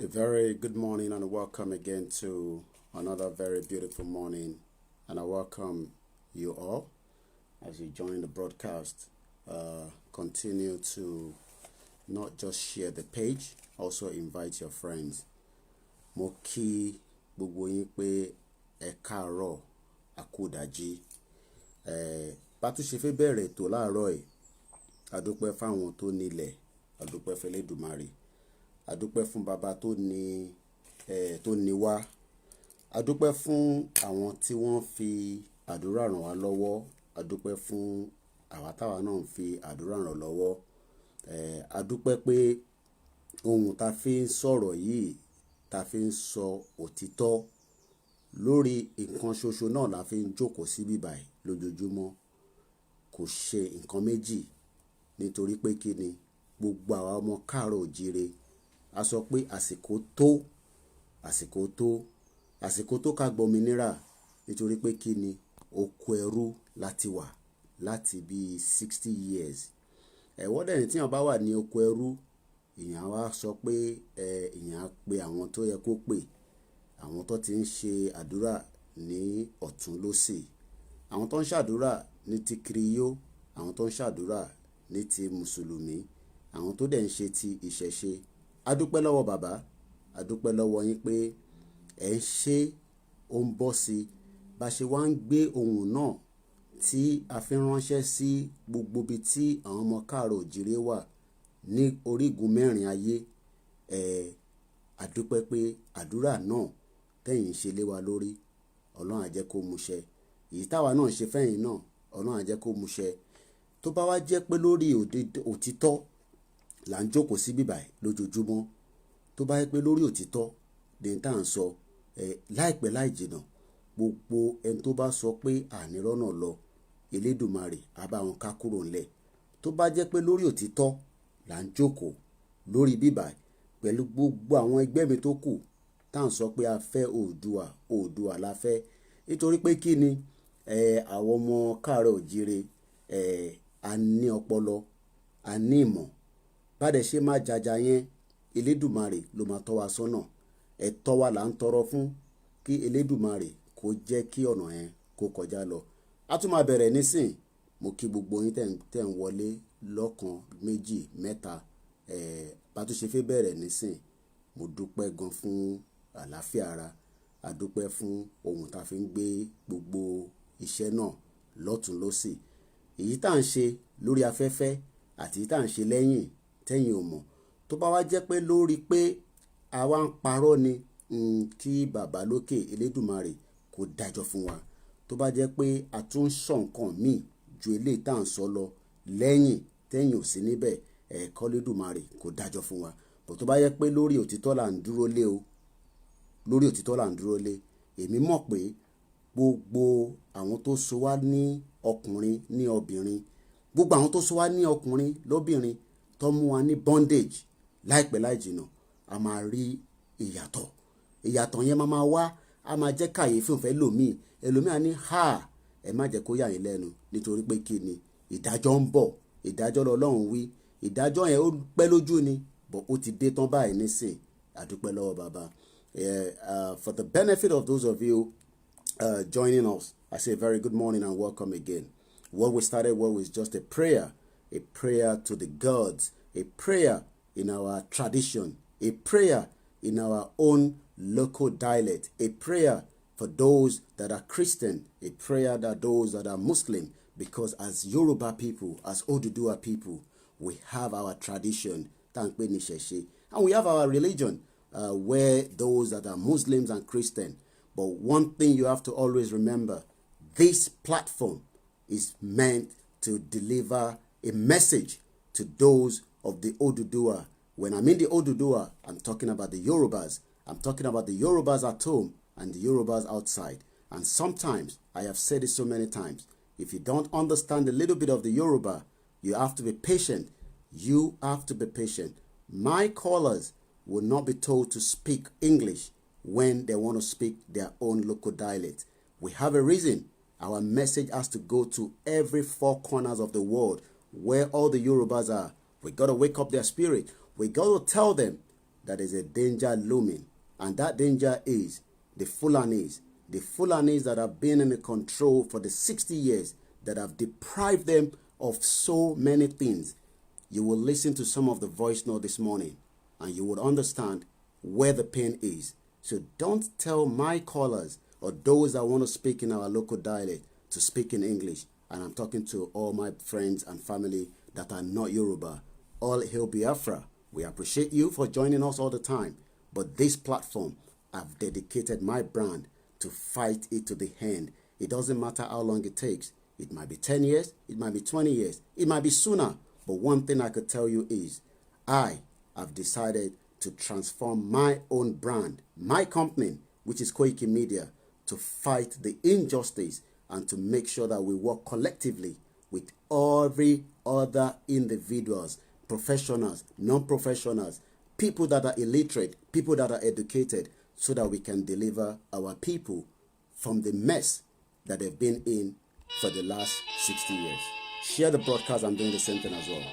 A very good morning and welcome again to another very beautiful morning. And I welcome you all as you join the broadcast. Continue to not just share the page, also invite your friends. Mo kí gbogbo yín pé ẹ káàárọ̀ àkúdàjí. Bá tún ṣe fẹ́ bẹ̀rẹ̀ ètò láàárọ̀ yìí, a dúpẹ́ fáwọn tó nílẹ̀, a dúpẹ́ f'Ẹlẹ́dùmarè. A dúpẹ́ fún bàbá tó ní wá. A dúpẹ́ fún àwọn tí wọ́n fi àdúrà ràn wá lọ́wọ́. A dúpẹ́ fún àwa táwa náà ń fi àdúrà ràn lọ́wọ́. A dúpẹ́ pé ohun tá fi ń sọ̀rọ̀ yìí, tá fi ń sọ òtítọ́ lórí nǹkan ṣoṣo náà la fi ń jókòó sí bíbáyìí lójoojúmọ́. Kò ṣe nǹkan méjì nítorí pé kí ni gbogbo àwa ọmọ káàárọ̀ òjíire a sọ pé àsìkò tó ká gbòmìnira nítorí pé kí ni oko ẹrú láti wà láti bí 60 years. Wọ́n dẹ̀ ní tí èèyàn bá wà ní oko ẹrú, èèyàn wá sọ pé èèyàn á pe àwọn tó yẹ kó pè, àwọn tó ti ń ṣe àdúrà ní ọ̀tún lósì, àwọn tó ń ṣàdúrà ní ti kiriyó, àwọn tó ń ṣàdúrà ní ti mùsùlùmí, àwọn tó dẹ̀ ń ṣe ti ìṣẹ̀ṣe. A dúpẹ́ lọ́wọ́ bàbá, a dúpẹ́ lọ́wọ́ yín pé ẹ̀ ń ṣe ó ń bọ́ sí bá ṣe wá ń gbé ohun náà tí a fi ránṣẹ́ sí gbogbo ibi tí àwọn ọmọ káàárọ̀ òjíire wà ní orígun mẹ́rin ayé. A dúpẹ́ pé àdúrà náà tẹ̀yin ṣe lé wa lórí, Ọlọ́run á jẹ́ kó múṣẹ. Èyí táwa náà ṣe fẹ́yìn náà, Ọlọ́run á jẹ́ kó múṣẹ. Tó bá wá jẹ́ pé lórí òtítọ́ là ń jókòó sí bíbáyìí lójoojúmọ́, tó bá yẹ pé lórí òtítọ́ ní tá à ń sọ, láìpẹ́ láì jìnà gbogbo ẹni tó bá sọ pé ànírọ́nà lọ, Elédùmarè á bá wọn ká kúrò ńlẹ̀. Tó bá jẹ́ pé lórí òtítọ́ là ń jókòó lórí bíbáyìí pẹ̀lú gbogbo àwọn ẹgbẹ́ mi tó kù tá à ń sọ pé a fẹ́ Oòduà la fẹ́, nítorí pé kí ni àwọn ọmọ káàárọ̀ òjíire a ní ọpọlọ, a ní ìmọ̀. Bá dẹ̀ ṣe máa jàjà yẹn, Elédùmarè ló máa tọ́ wa sọ́nà. Ẹ̀tọ́ wa là ń tọrọ fún kí Elédùmarè kó jẹ́ kí ọ̀nà yẹn kó kọjá lọ. A tún máa bẹ̀rẹ̀ nísìn. Mo kí gbogbo yín tẹ̀ ń wọlé lọ́kan méjì mẹ́ta. Bá tún ṣe fẹ́ bẹ̀rẹ̀ nísìn. Mo dúpẹ́ gan fún àlàáfíà ara. A dúpẹ́ fún ohun tá fi ń gbé gbogbo iṣẹ́ náà lọ́tùn lósì. Èyí tá à ń ṣe lórí afẹ́fẹ́ àti èyí tá à ń ṣe lẹ́yìn tẹ́yin ò mọ̀. Tó bá wá jẹ́ pé lórí pé àwa ń parọ́ ni, kí bàbá lókè Elédùmarè kó dájọ́ fún wa. Tó bá jẹ́ pé a tún ń sọ nǹkan míì ju eléyìí tá à ń sọ lọ lẹ́yìn tẹ́yin ò sí níbẹ̀, kọ́ Elédùmarè kó dájọ́ fún wa. Bọ̀ tó bá jẹ́ pé lórí òtítọ́ là ń dúró lé o, lórí òtítọ́ là ń dúró lé. Èmi mọ̀ pé gbogbo àwọn tó so wá ní ọkùnrin ní obìnrin, gbogbo àwọn tó so wá ní ọkùnrin lóbìnrin tó mú wa ní bondage, láìpẹ́ láì jìnà a máa rí ìyàtọ̀. Ìyàtọ̀ yẹn máa wá, a máa jẹ́ kàyéfì òfẹ́ lòmíì. Ẹlòmíì á ní ẹ má jẹ́ kó yà yín lẹ́nu nítorí pé kí ni ìdájọ́ ń bọ̀. Ìdájọ́ lọ́lọ́run wí. Ìdájọ́ yẹn ó pẹ́ lójú ni, bọ̀ ó ti dé tán báyìí nísìn. A dúpẹ́ lọ́wọ́ bàbá. For the benefit of those of you joining us, I say a very good morning and welcome again. What we started was just a prayer to the gods, a prayer in our tradition, a prayer in our own local dialect, a prayer for those that are Christian, a prayer that those that are Muslim, because as Yoruba people, as Oduduwa people, we have our tradition, and we have our religion, where those that are Muslims and Christian. But one thing you have to always remember, this platform is meant to deliver a message to those of the Oduduwa. When I mean the Oduduwa, I'm talking about the Yorubas. I'm talking about the Yorubas at home and the Yorubas outside. And sometimes, I have said it so many times, if you don't understand a little bit of the Yoruba, you have to be patient. You have to be patient. My callers will not be told to speak English when they want to speak their own local dialect. We have a reason. Our message has to go to every four corners of the world where all the Yorubas are. We got to wake up their spirit. We got to tell them that is a danger looming, and that danger is the Fulanis that have been in the control for the 60 years, that have deprived them of so many things. You will listen to some of the voice note this morning, and you will understand where the pain is. So don't tell my callers or those that want to speak in our local dialect to speak in English. And I'm talking to all my friends and family that are not Yoruba. All hail Biafra. We appreciate you for joining us all the time. But this platform, I've dedicated my brand to fight it to the end. It doesn't matter how long it takes. It might be 10 years, it might be 20 years, it might be sooner. But one thing I could tell you is I have decided to transform my own brand, my company, which is KOIKIMEDIA, to fight the injustice and to make sure that we work collectively with every other individuals, professionals, non-professionals, people that are illiterate, people that are educated, so that we can deliver our people from the mess that they've been in for the last 60 years. Share the broadcast. I'm doing the same thing as well.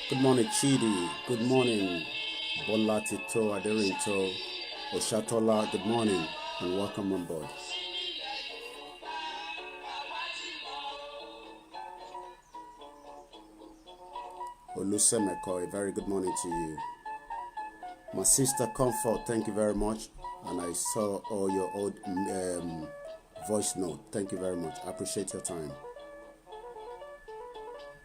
Good morning, Chidi. Good morning, Bolatito, Aderinto, Oshatola. Good morning and welcome on board. Olusemeko, a very good morning to you. My sister Comfort, thank you very much. And I saw all your old voice note. Thank you very much. I appreciate your time.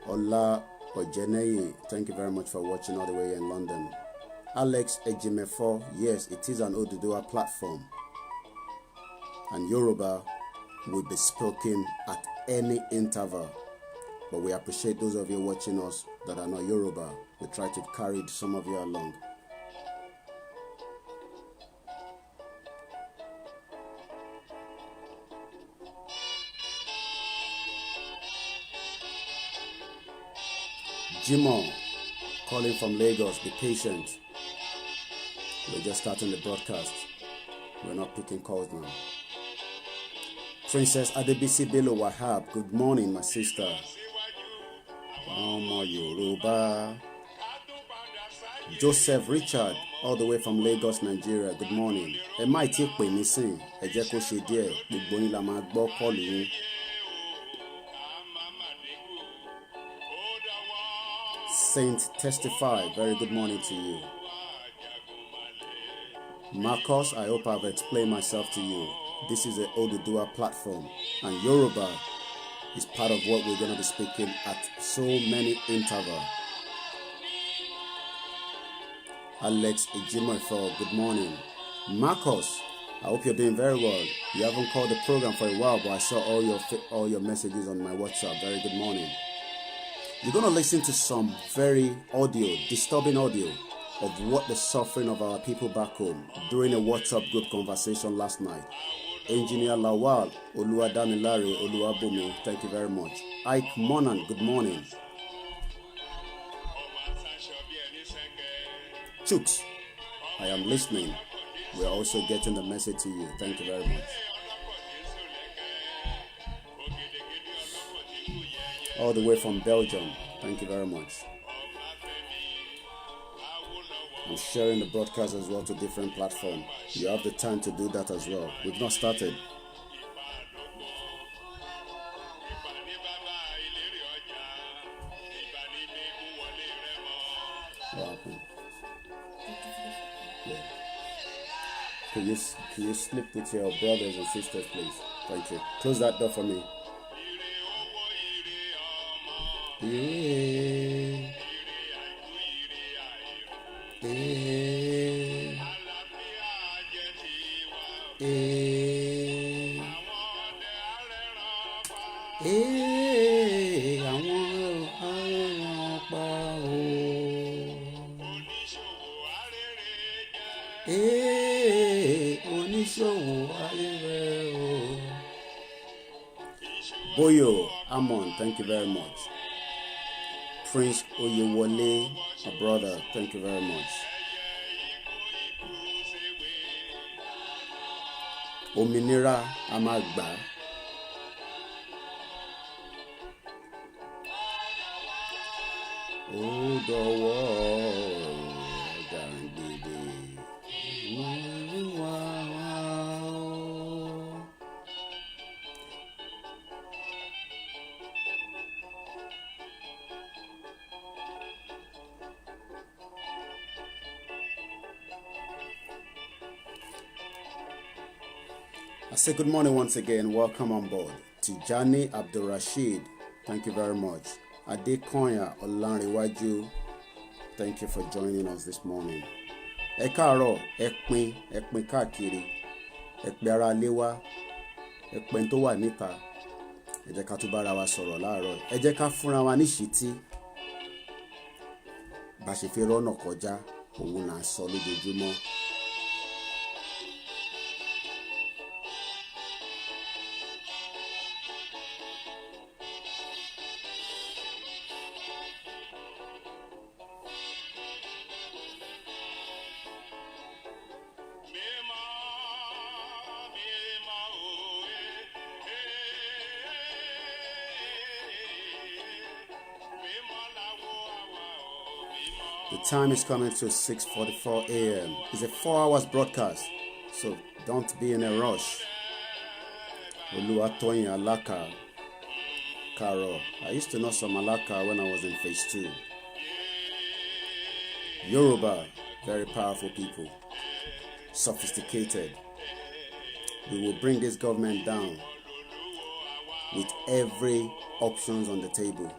Ola Ojenei, thank you very much for watching all the way in London. Alex Ejimefo, yes, it is an Oduduwa platform. And Yoruba will be spoken at any interval. But we appreciate those of you watching us that are not Yoruba. We try to carry some of you along. Jimo, calling from Lagos, be patient. We're just starting the broadcast. We're not picking calls now. Princess Adebisi Bello Wahab, good morning, my sister. Omo Yoruba. Joseph Richard, all the way from Lagos, Nigeria, good morning. Ẹ má tí pè mí sìn, ẹ jẹ́ kó ṣe díẹ̀, gbogbo yín la máa gbọ́ kọ́ọ̀lù yín. Saint Testify, very good morning to you. Marcos, I hope I've explained myself to you. This is an Oduduwa platform, and Yoruba is part of what we're going to be speaking at so many intervals. Alex Ejimefo, good morning. Marcos, I hope you're doing very well. You haven't called the program for a while, but I saw all your messages on my WhatsApp. Very good morning. You're going to listen to some very disturbing audio of what the suffering of our people back home during a WhatsApp group conversation last night. Engineer Lawal Oluwadamilare Oluwabomi, thank you very much. Ike Monan, good morning. Chooks, I am listening. We're also getting the message to you. Thank you very much. All the way from Belgium, thank you very much. I'm sharing the broadcast as well to different platforms. You have the time to do that as well. We've not started. What happened? Yeah. Can you sleep with your brothers and sisters, please? Thank you. Close that door for me. Yeah. Boyo Amon, thank you very much. Prince Oyewole, a brother, thank you very much. Ominira Amagba. I say good morning once again. Welcome on board. Tijani Abdul Rashid, thank you very much. Adekonya Olanrewaju, thank you for joining us this morning. Ẹ káàárọ̀, ẹ pín káàkiri, ẹ pè ara lé wa, ẹ pè tó wà níta. Ẹ jẹ́ ká tún bára wa sọ̀rọ̀ láàárọ̀. Ẹ jẹ́ ká fúnra wa ní ìṣítí. Bá ṣe fi rọ́nà kọjá, òun là ń sọ lójoojúmọ́. The time is coming to 6:44 a.m. It's a 4 hours broadcast, so don't be in a rush. Oluwatoyin Alaka, Karo. I used to know some Alaka when I was in phase 2. Yoruba, very powerful people, sophisticated. We will bring this government down with every options on the table.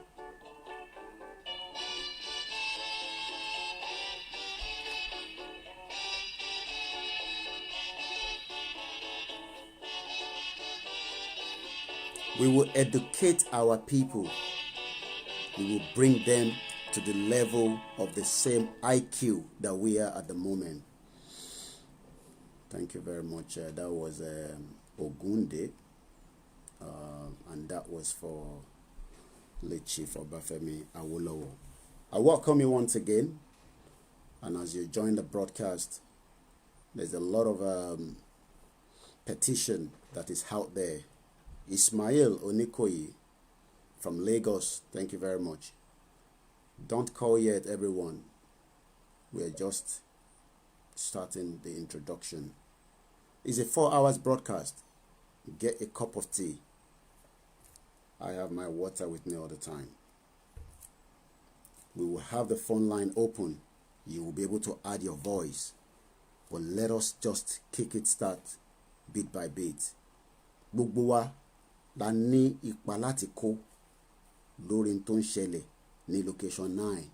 We will educate our people. We will bring them to the level of the same IQ that we are at the moment. Thank you very much. That was Ogunde, and that was for late Chief Obafemi Awolowo. I welcome you once again, and as you join the broadcast, there's a lot of petition that is out there. Ismail Onikoyi from Lagos, thank you very much. Don't call yet, everyone. We are just starting the introduction. It's a 4 hours broadcast. Get a cup of tea. I have my water with me all the time. We will have the phone line open. You will be able to add your voice. But let us just kick it start bit by bit. Gbogbo wa la ní ipa láti kó lórí tó ń ṣẹlẹ̀ ní location 9.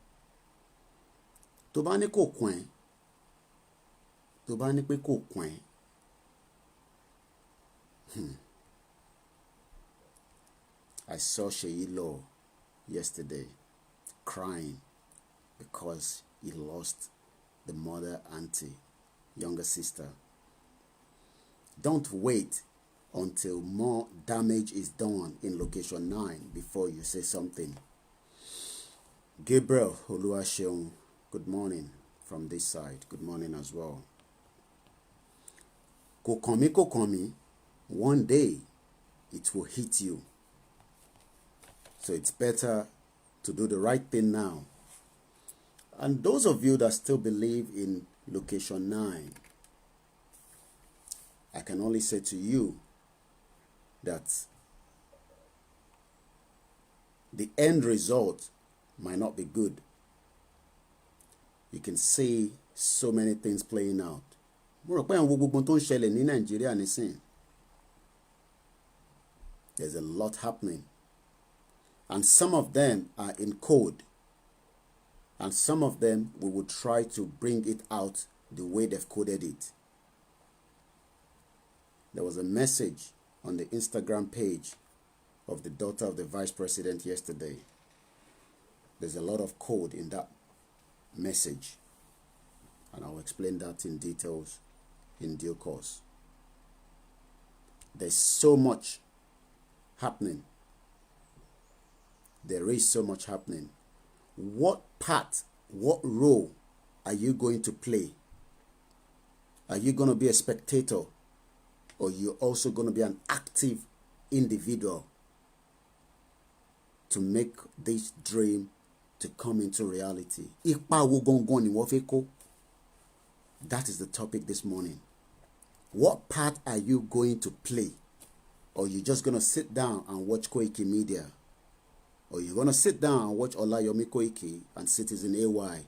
Tó bá ní kò kún ẹ́, tó bá ní pé kò kún ẹ́, I saw Sheyi Law yesterday crying because he lost the mother, auntie, younger sister. Don't wait until more damage is done in location 9 before you say something. Gabriel Oluwaseun, good morning from this side. Good morning as well. Kokomi, one day it will hit you. So it's better to do the right thing now. And those of you that still believe in location 9, I can only say to you that the end result might not be good. You can see so many things playing out. There's a lot happening. And some of them are in code. And some of them, we will try to bring it out the way they've coded it. There was a message on the Instagram page of the daughter of the vice president yesterday. There's a lot of code in that message. And I'll explain that in details in due course. There's so much happening. There is so much happening. What part, what role are you going to play? Are you going to be a spectator? Or you're also going to be an active individual to make this dream to come into reality? That is the topic this morning. What part are you going to play? Or you're just going to sit down and watch KOIKIMEDIA? Or you're going to sit down and watch Olayomi Koiki and Citizen AY?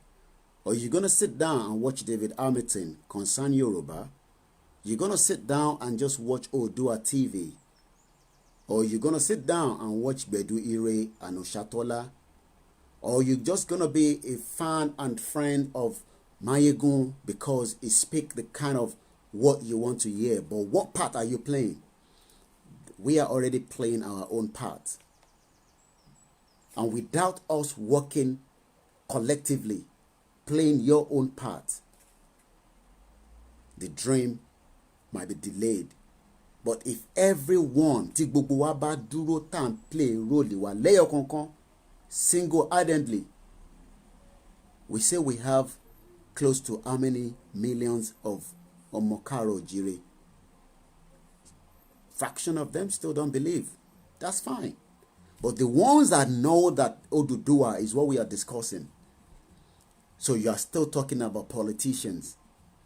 Or you're going to sit down and watch David Hamilton, Concern Yoruba? You're going to sit down and just watch Odua TV? Or you're going to sit down and watch Bedu Ire and Oshatola? Or you're just going to be a fan and friend of Mayegun because he speaks the kind of what you want to hear? But what part are you playing? We are already playing our own part. And without us working collectively, playing your own part, the dream might be delayed. But if everyone tí gbogbo wa bá dúró tá ń play role wa lẹ́yọ kankan single-handedly, we say we have close to how many millions of Omokaro Jire? Fraction of them still don't believe. That's fine. But the ones that know that Oduduwa is what we are discussing. So you are still talking about politicians.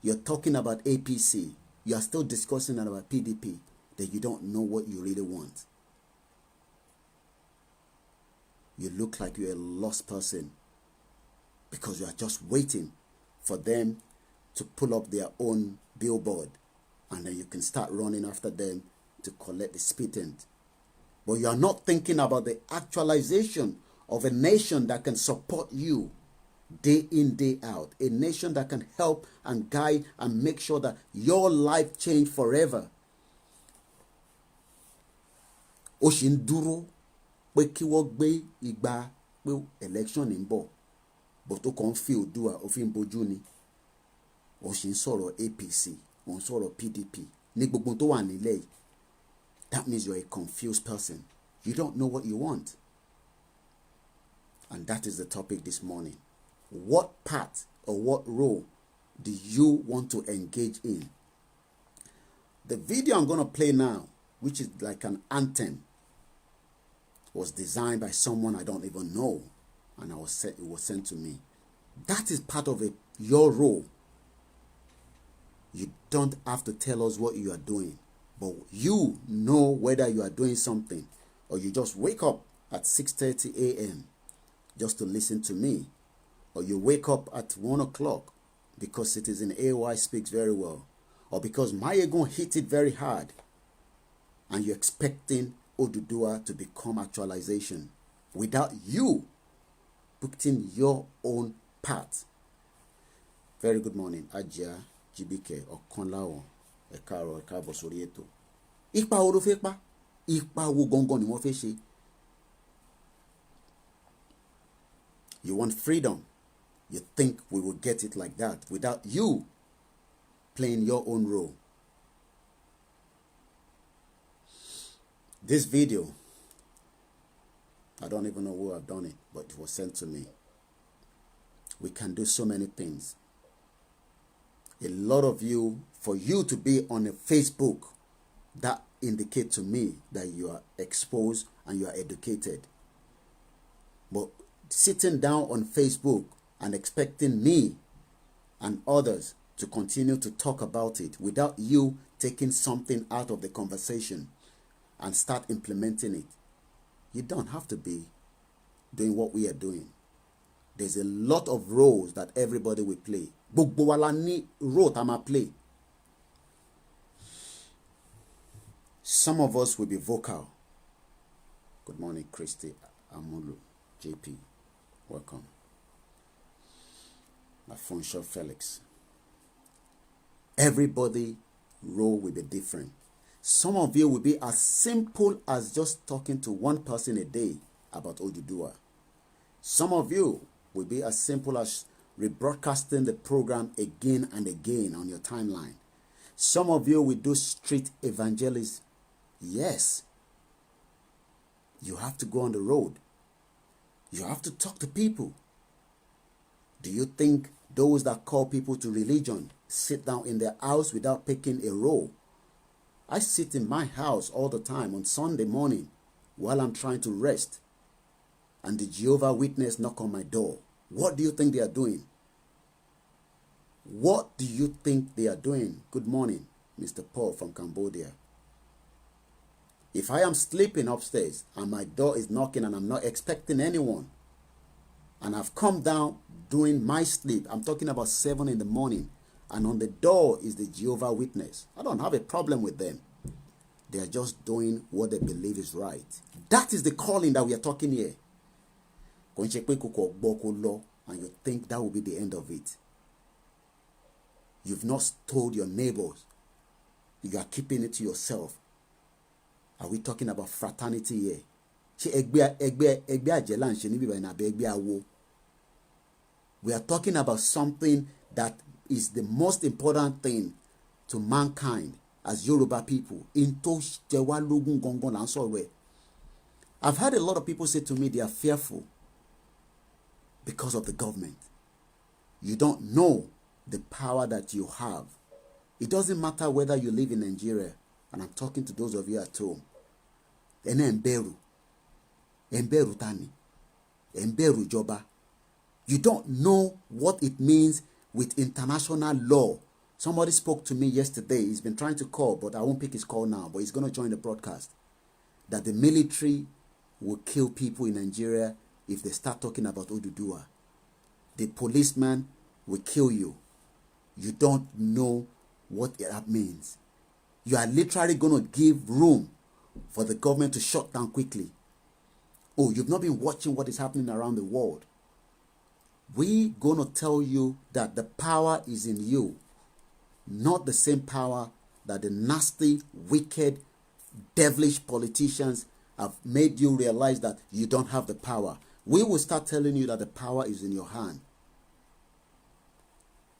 You're talking about APC. You are still discussing about PDP. Then you don't know what you really want. You look like you're a lost person because you are just waiting for them to pull up their own billboard and then you can start running after them to collect the stipend. But you are not thinking about the actualization of a nation that can support you day in, day out. A nation that can help and guide and make sure that your life change forever. Ó ṣì ń dúró pé kí wọ́n gbé ìgbà pé election ń bọ̀. But ó kàn ń fi Oòduà ó fi ń bojú ni. Ó ṣì ń sọ̀rọ̀ APC, ó ń sọ̀rọ̀ PDP. Ní gbogbo tó wà nílẹ̀ yìí. That means you're a confused person. You don't know what you want. And that is the topic this morning. What part or what role do you want to engage in? The video I'm going to play now, which is like an anthem, was designed by someone I don't even know. And it was sent to me. That is part of your role. You don't have to tell us what you are doing. But you know whether you are doing something or you just wake up at 6:30 a.m. just to listen to me, or you wake up at 1 o'clock because Citizen AY speaks very well, or because Mayegun hit it very hard and you're expecting Oduduwa to become actualization without you putting your own part. Very good morning, Ajia, Jibike, Okonlawo. Ẹ káàárọ̀, ẹ káàbọ̀ sórí ètò. Ipa wo ló fẹ́ pa? Ipa wo gangan ni wọ́n fẹ́ ṣe? You want freedom. You think we will get it like that without you playing your own role. This video, I don't even know who have done it, but it was sent to me. We can do so many things. A lot of you, for you to be on a Facebook, that indicates to me that you are exposed and you are educated. But sitting down on Facebook and expecting me and others to continue to talk about it without you taking something out of the conversation and start implementing it, you don't have to be doing what we are doing. There's a lot of roles that everybody will play. Gbogbo wa la ní role tá máa play. Some of us will be vocal. Good morning, Christy Amulu, JP. Welcome. Afonso Felix. Everybody role will be different. Some of you will be as simple as just talking to one person a day about Oduduwa. Some of you will be as simple as rebroadcasting the program again and again on your timeline. Some of you will do street evangelism. Yes. You have to go on the road. You have to talk to people. Do you think those that call people to religion sit down in their house without picking a role? I sit in my house all the time on Sunday morning while I'm trying to rest, and the Jehovah Witness knock on my door. What do you think they are doing? What do you think they are doing? Good morning, Mr. Paul from Cambodia. If I am sleeping upstairs and my door is knocking and I'm not expecting anyone, and I've come down during my sleep, I'm talking about 7 in the morning, and on the door is the Jehovah Witness, I don't have a problem with them. They are just doing what they believe is right. That is the calling that we are talking here. And you think that will be the end of it. You've not told your neighbors. You are keeping it to yourself. Are we talking about fraternity here? We are talking about something that is the most important thing to mankind as Yoruba people. I've had a lot of people say to me they are fearful because of the government. You don't know the power that you have. It doesn't matter whether you live in Nigeria, and I'm talking to those of you at home. Emberu tani, Emberu joba. You don't know what it means with international law. Somebody spoke to me yesterday. He's been trying to call, but I won't pick his call now, but he's going to join the broadcast. That the military will kill people in Nigeria if they start talking about Oduduwa. The policeman will kill you. You don't know what that means. You are literally going to give room for the government to shut down quickly. Oh, you've not been watching what is happening around the world. We're going to tell you that the power is in you, not the same power that the nasty, wicked, devilish politicians have made you realize that you don't have the power. We will start telling you that the power is in your hand.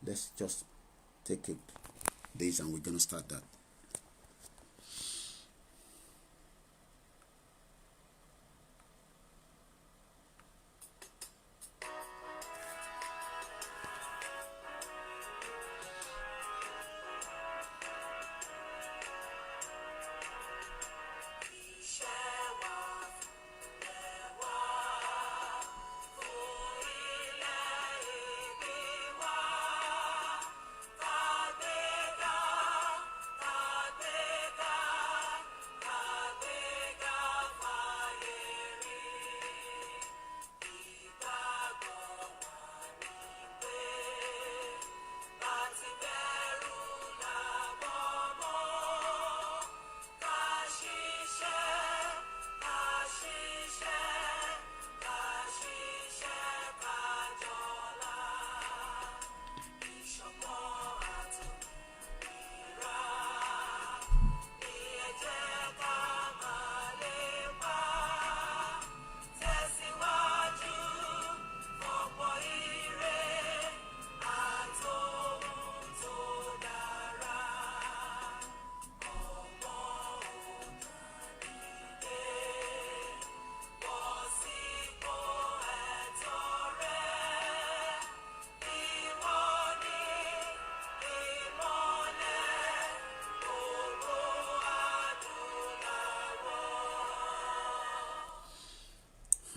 Let's just take it this and we're going to start that.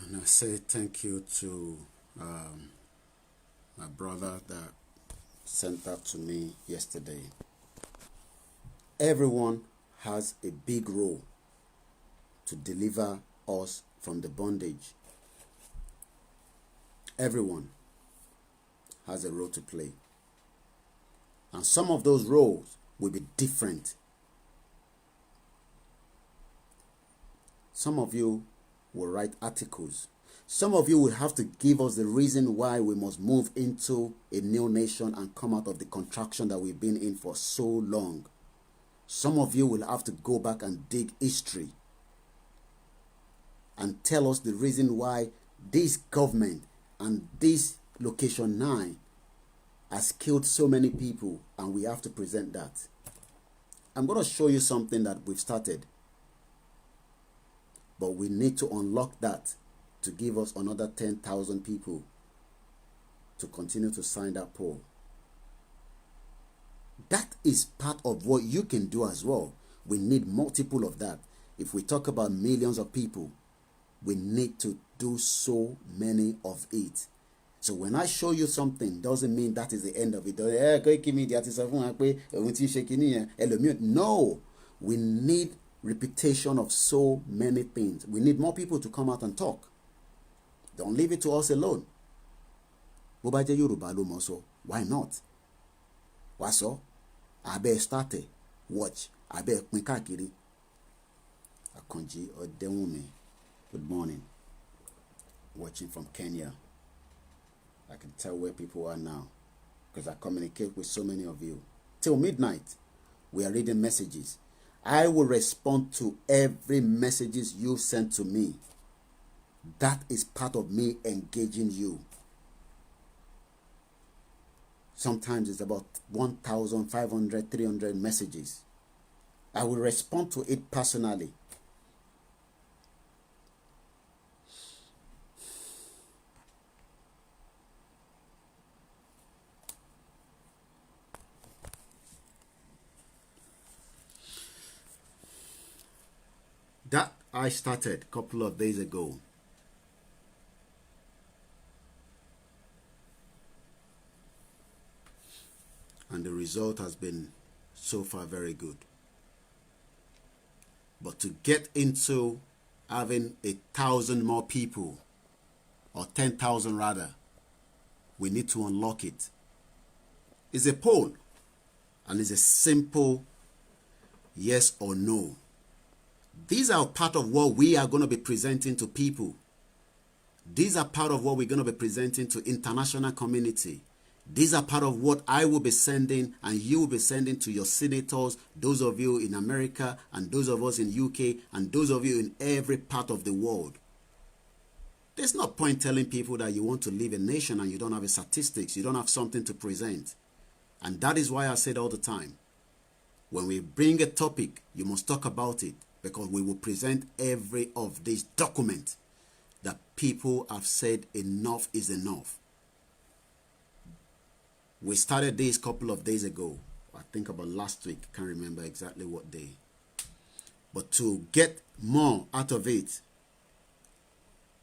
And I say thank you to my brother that sent that to me yesterday. Everyone has a big role to deliver us from the bondage. Everyone has a role to play. And some of those roles will be different. Some of you will write articles. Some of you will have to give us the reason why we must move into a new nation and come out of the contraction that we've been in for so long. Some of you will have to go back and dig history and tell us the reason why this government and this location 9 has killed so many people, and we have to present that. I'm going to show you something that we've started, but we need to unlock that to give us another 10,000 people to continue to sign that poll. That is part of what you can do as well. We need multiple of that. If we talk about millions of people, we need to do so many of it. So when I show you something, doesn't mean that is the end of it. No, we need repetition of so many things. We need more people to come out and talk. Don't leave it to us alone. Why not? What's up? I better start it. Watch. I better Akonji Odewumi. Good morning. Watching from Kenya. I can tell where people are now because I communicate with so many of you. Till midnight, we are reading messages. I will respond to every messages you send to me. That is part of me engaging you. Sometimes it's about 1,500, 300 messages. I will respond to it personally. That I started a couple of days ago. And the result has been so far very good. But to get into having 1,000 more people, or 10,000 rather, we need to unlock it. It's a poll, and it's a simple yes or no. These are part of what we are going to be presenting to people. These are part of what we're going to be presenting to international community. These are part of what I will be sending and you will be sending to your senators, those of you in America and those of us in UK and those of you in every part of the world. There's no point telling people that you want to leave a nation and you don't have a statistics, you don't have something to present. And that is why I said all the time, when we bring a topic, you must talk about it, because we will present every of these documents that people have said enough is enough. We started this a couple of days ago. I think about last week. Can't remember exactly what day. But to get more out of it,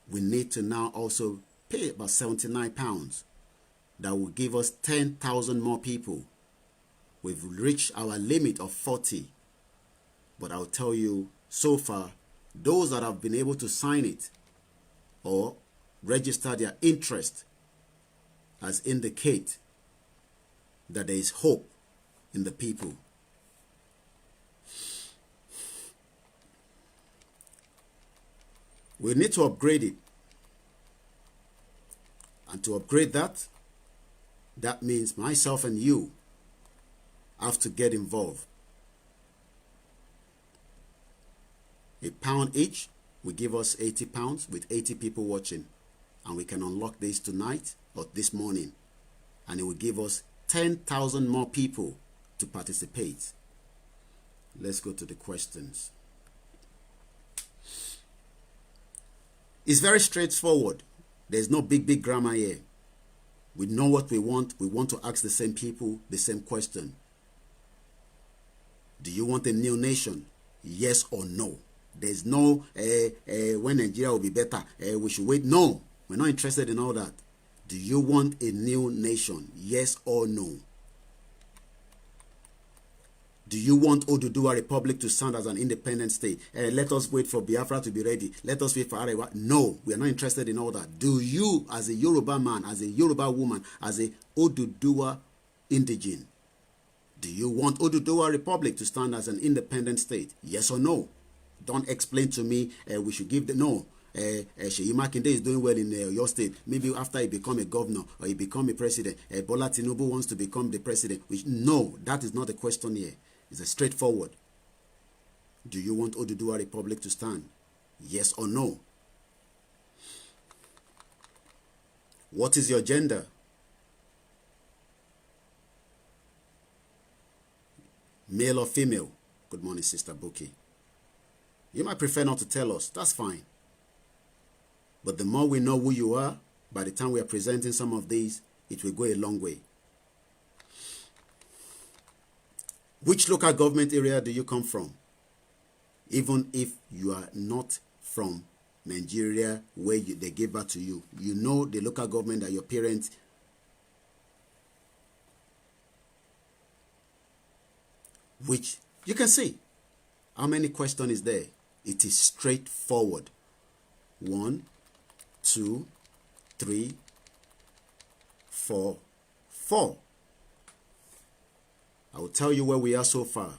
we need to now also pay about £79. That will give us 10,000 more people. We've reached our limit of 40. But I'll tell you, so far, those that have been able to sign it or register their interest as indicate that there is hope in the people. We need to upgrade it. And to upgrade that, that means myself and you have to get involved. £1 each will give us £80 with 80 people watching. And we can unlock this tonight or this morning. And it will give us 10,000 more people to participate. Let's go to the questions. It's very straightforward. There's no big grammar here. We know what we want. We want to ask the same people the same question. Do you want a new nation? Yes or no? There's no when Nigeria will be better, we should wait. No, we're not interested in all that. Do you want a new nation? Yes or no? Do you want Oduduwa Republic to stand as an independent state? Let us wait for Biafra to be ready. Let us wait for Arewa. No, we are not interested in all that. Do you, as a Yoruba man, as a Yoruba woman, as a Oduduwa indigene, do you want Oduduwa Republic to stand as an independent state? Yes or no? Don't explain to me we should give the no. Sheyi Makinde is doing well in your state. Maybe after he become a governor or he become a president, Bola Tinubu wants to become the president. No, that is not the question here. It's a straightforward. Do you want Oduduwa Republic to stand? Yes or no? What is your gender? Male or female? Good morning, Sister Buki. You might prefer not to tell us. That's fine. But the more we know who you are, by the time we are presenting some of these, it will go a long way. Which local government area do you come from? Even if you are not from Nigeria where they gave birth to you, you know the local government that your parents. Which you can see. How many questions is there? It is straightforward. 1, 2, 3, 4, 4. I will tell you where we are so far.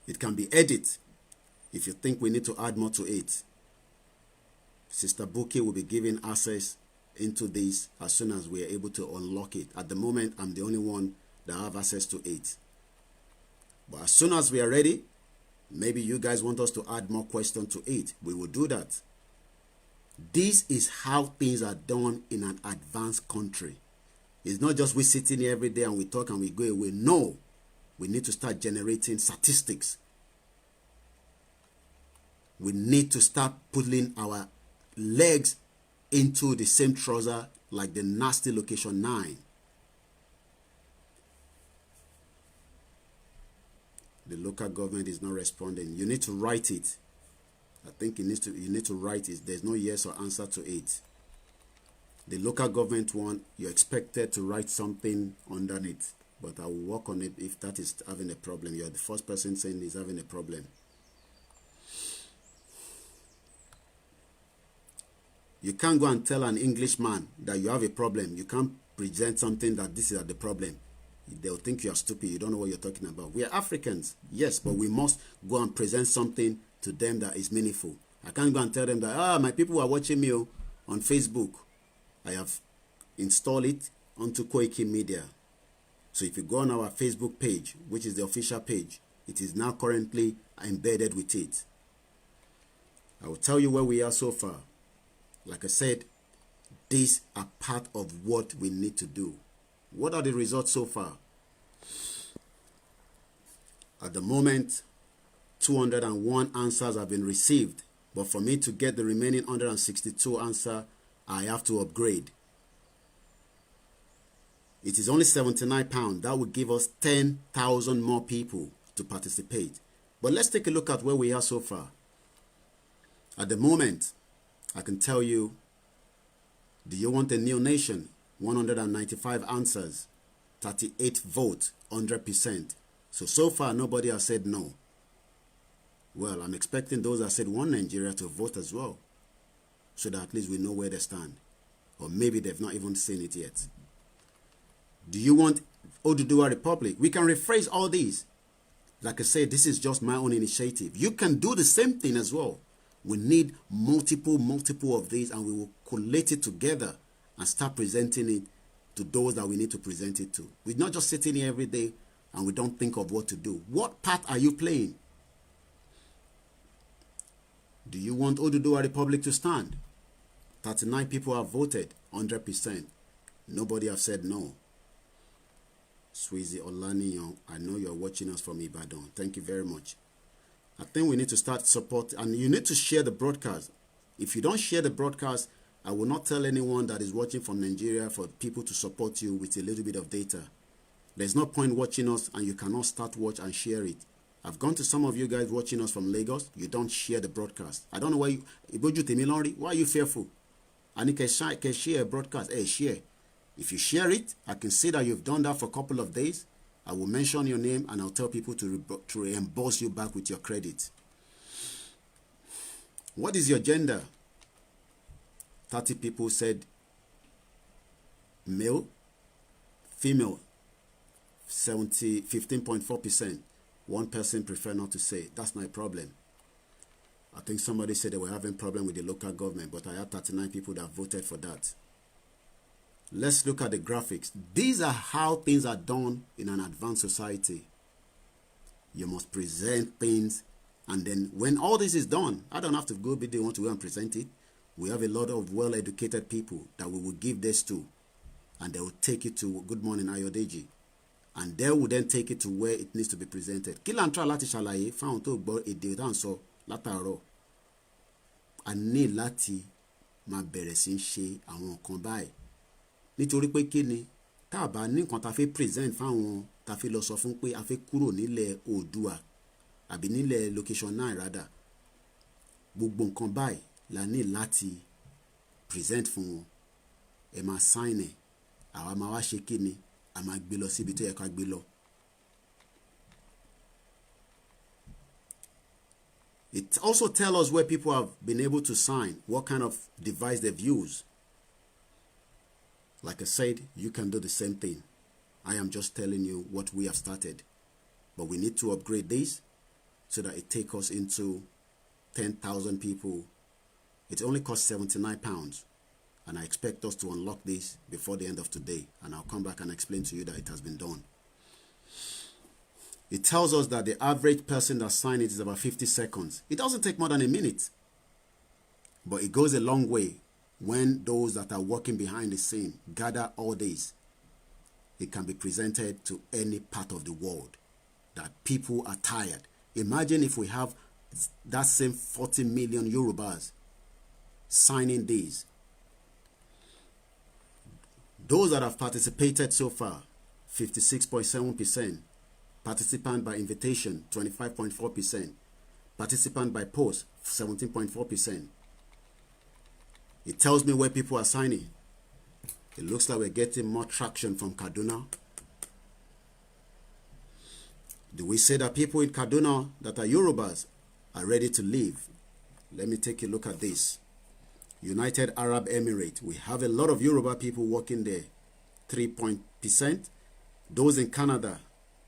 It can be edited if you think we need to add more to it. Sister Buki will be giving access into this as soon as we are able to unlock it. At the moment, I'm the only one that have access to it. But as soon as we are ready, maybe you guys want us to add more questions to it. We will do that. This is how things are done in an advanced country. It's not just we sitting here every day and we talk and we go away. No, we need to start generating statistics. We need to start putting our legs into the same trouser like the nasty location 9. The local government is not responding. You need to write it. I think you need to write it. There's no yes or answer to it. The local government one, you're expected to write something underneath. But I will work on it if that is having a problem. You're the first person saying he's having a problem. You can't go and tell an Englishman that you have a problem. You can't present something that this is the problem. They'll think you are stupid. You don't know what you're talking about. We are Africans, yes, but we must go and present something to them that is meaningful. I can't go and tell them that, my people are watching me on Facebook. I have installed it onto KOIKIMEDIA. So if you go on our Facebook page, which is the official page, it is now currently embedded with it. I will tell you where we are so far. Like I said, these are part of what we need to do. What are the results so far? At the moment, 201 answers have been received. But for me to get the remaining 162 answers, I have to upgrade. It is only £79. That would give us 10,000 more people to participate. But let's take a look at where we are so far. At the moment, I can tell you, do you want a new nation? 195 answers, 38 votes, 100%. So far, nobody has said no. Well, I'm expecting those that said one Nigeria to vote as well, so that at least we know where they stand. Or maybe they've not even seen it yet. Do you want Oduduwa Republic? We can rephrase all these. Like I said, this is just my own initiative. You can do the same thing as well. We need multiple of these, and we will collate it together and start presenting it to those that we need to present it to. We're not just sitting here every day and we don't think of what to do. What part are you playing? Do you want Oduduwa Republic to stand? 39 people have voted, 100%. Nobody have said no. Sweezy Olaniyan, I know you're watching us from Ibadan. Thank you very much. I think we need to start support, and you need to share the broadcast. If you don't share the broadcast, I will not tell anyone that is watching from Nigeria for people to support you with a little bit of data. There's no point watching us and you cannot start watch and share it. I've gone to some of you guys watching us from Lagos. You don't share the broadcast. I don't know why why are you fearful? And you can share a broadcast. Hey, share. If you share it, I can see that you've done that for a couple of days. I will mention your name and I'll tell people to reimburse you back with your credit. What is your gender? 30 people said male, female, 15.4%. One person prefer not to say. That's not a problem. I think somebody said they were having problem with the local government, but I had 39 people that voted for that. Let's look at the graphics. These are how things are done in an advanced society. You must present things, and then when all this is done, I don't have to go, but they want to go and present it. We have a lot of well-educated people that we will give this to, and they will take it to Good Morning Ayodeji, and they will then take it to where it needs to be presented. Kí là ń try láti ṣàlàyé fáwọn tó gbọ́ èdè tá à ń sọ látàárọ̀. A ní láti máa bẹ̀rẹ̀ sí í ṣe àwọn nǹkan báyìí. Nítorí pé kí ni tá a bá ní nǹkan tá a fẹ́ present fáwọn tá a fẹ́ lọ sọ fún pé a fẹ́ kúrò nílẹ̀ Oòduà àbí nílẹ̀ location 9 rather, gbogbo nǹkan báyìí la ní láti present fún wọn. Ẹ máa sign ẹ̀, àwa máa wá ṣe kí ni, a máa gbé lọ síbi tó yẹ ká gbé lọ. It also tells us where people have been able to sign, what kind of device they've used. Like I said, you can do the same thing. I am just telling you what we have started. But we need to upgrade this so that it takes us into 10,000 people. It only costs £79. And I expect us to unlock this before the end of today. And I'll come back and explain to you that it has been done. It tells us that the average person that signed it is about 50 seconds. It doesn't take more than a minute. But it goes a long way when those that are working behind the scene gather all this. It can be presented to any part of the world that people are tired. Imagine if we have that same 40 million Yorubas signing these. Those that have participated so far, 56.7%. Participant by invitation, 25.4%. Participant by post, 17.4%. It tells me where people are signing. It looks like we're getting more traction from Kaduna. Do we say that people in Kaduna that are Yorubas are ready to leave? Let me take a look at this. United Arab Emirates. We have a lot of Yoruba people working there. 3%. Those in Canada,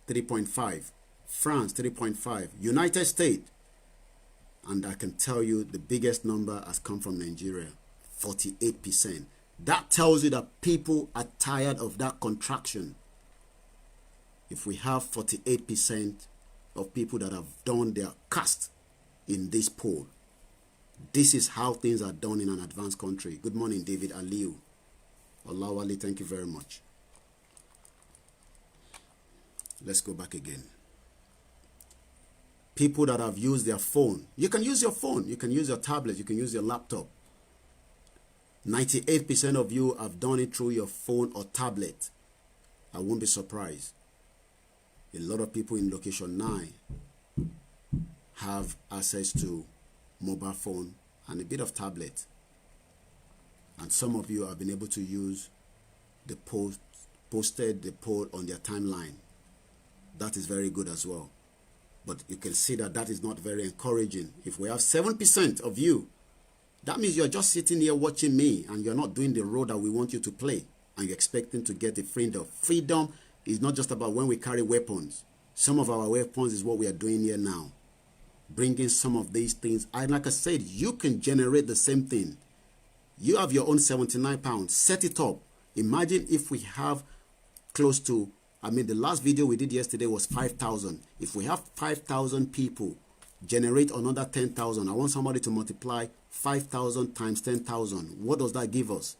3.5%. France, 3.5%. United States. And I can tell you the biggest number has come from Nigeria. 48%. That tells you that people are tired of that contraction. If we have 48% of people that have done their cast in this poll, this is how things are done in an advanced country. Good morning, David Aliu. Olawale, thank you very much. Let's go back again. People that have used their phone. You can use your phone. You can use your tablet. You can use your laptop. 98% of you have done it through your phone or tablet. I won't be surprised. A lot of people in location 9 have access to mobile phone and a bit of tablet. And some of you have been able to use the posted the poll on their timeline. That is very good as well. But you can see that that is not very encouraging. If we have 7% of you, that means you're just sitting here watching me and you're not doing the role that we want you to play. And you're expecting to get the freedom. Freedom is not just about when we carry weapons. Some of our weapons is what we are doing here now. Bringing some of these things. And like I said, you can generate the same thing. You have your own £79. Set it up. Imagine if we have close to, the last video we did yesterday was 5,000. If we have 5,000 people, generate another 10,000. I want somebody to multiply 5,000 times 10,000. What does that give us?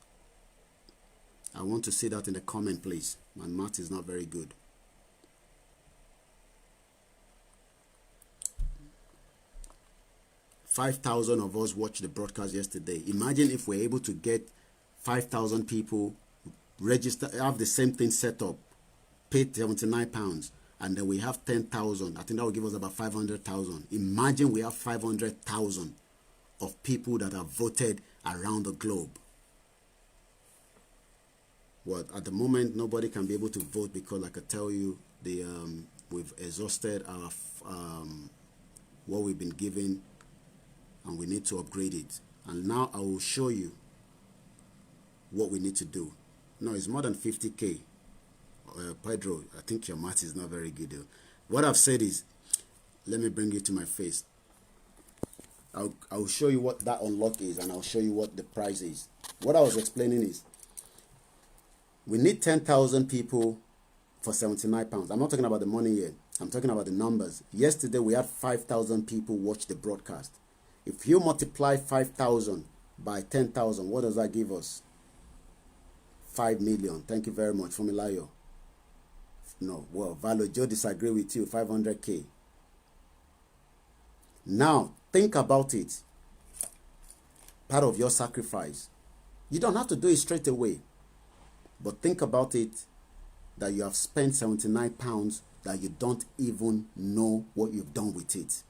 I want to see that in the comment, please. My math is not very good. $5,000 of us watched the broadcast yesterday. Imagine if we're able to get 5,000 people register, have the same thing set up. paid £79, and then we have 10,000. I think that will give us about 500,000. Imagine we have 500,000 of people that have voted around the globe. Well, at the moment, nobody can be able to vote because, like I tell you, we've exhausted our what we've been given, and we need to upgrade it. And now I will show you what we need to do. No, it's more than 50K. Pedro, I think your math is not very good. What I've said is, let me bring you to my face. I'll show you what that unlock is, and I'll show you what the price is. What I was explaining is, we need 10,000 people for £79. I'm not talking about the money yet. I'm talking about the numbers. Yesterday, we had 5,000 people watch the broadcast. If you multiply 5,000 by 10,000, what does that give us? 5 million. Thank you very much, Fumilayo. No, well, Valo Joe disagree with you. 500K. Now, think about it. Part of your sacrifice. You don't have to do it straight away. But think about it, that you have spent £79 that you don't even know what you've done with it.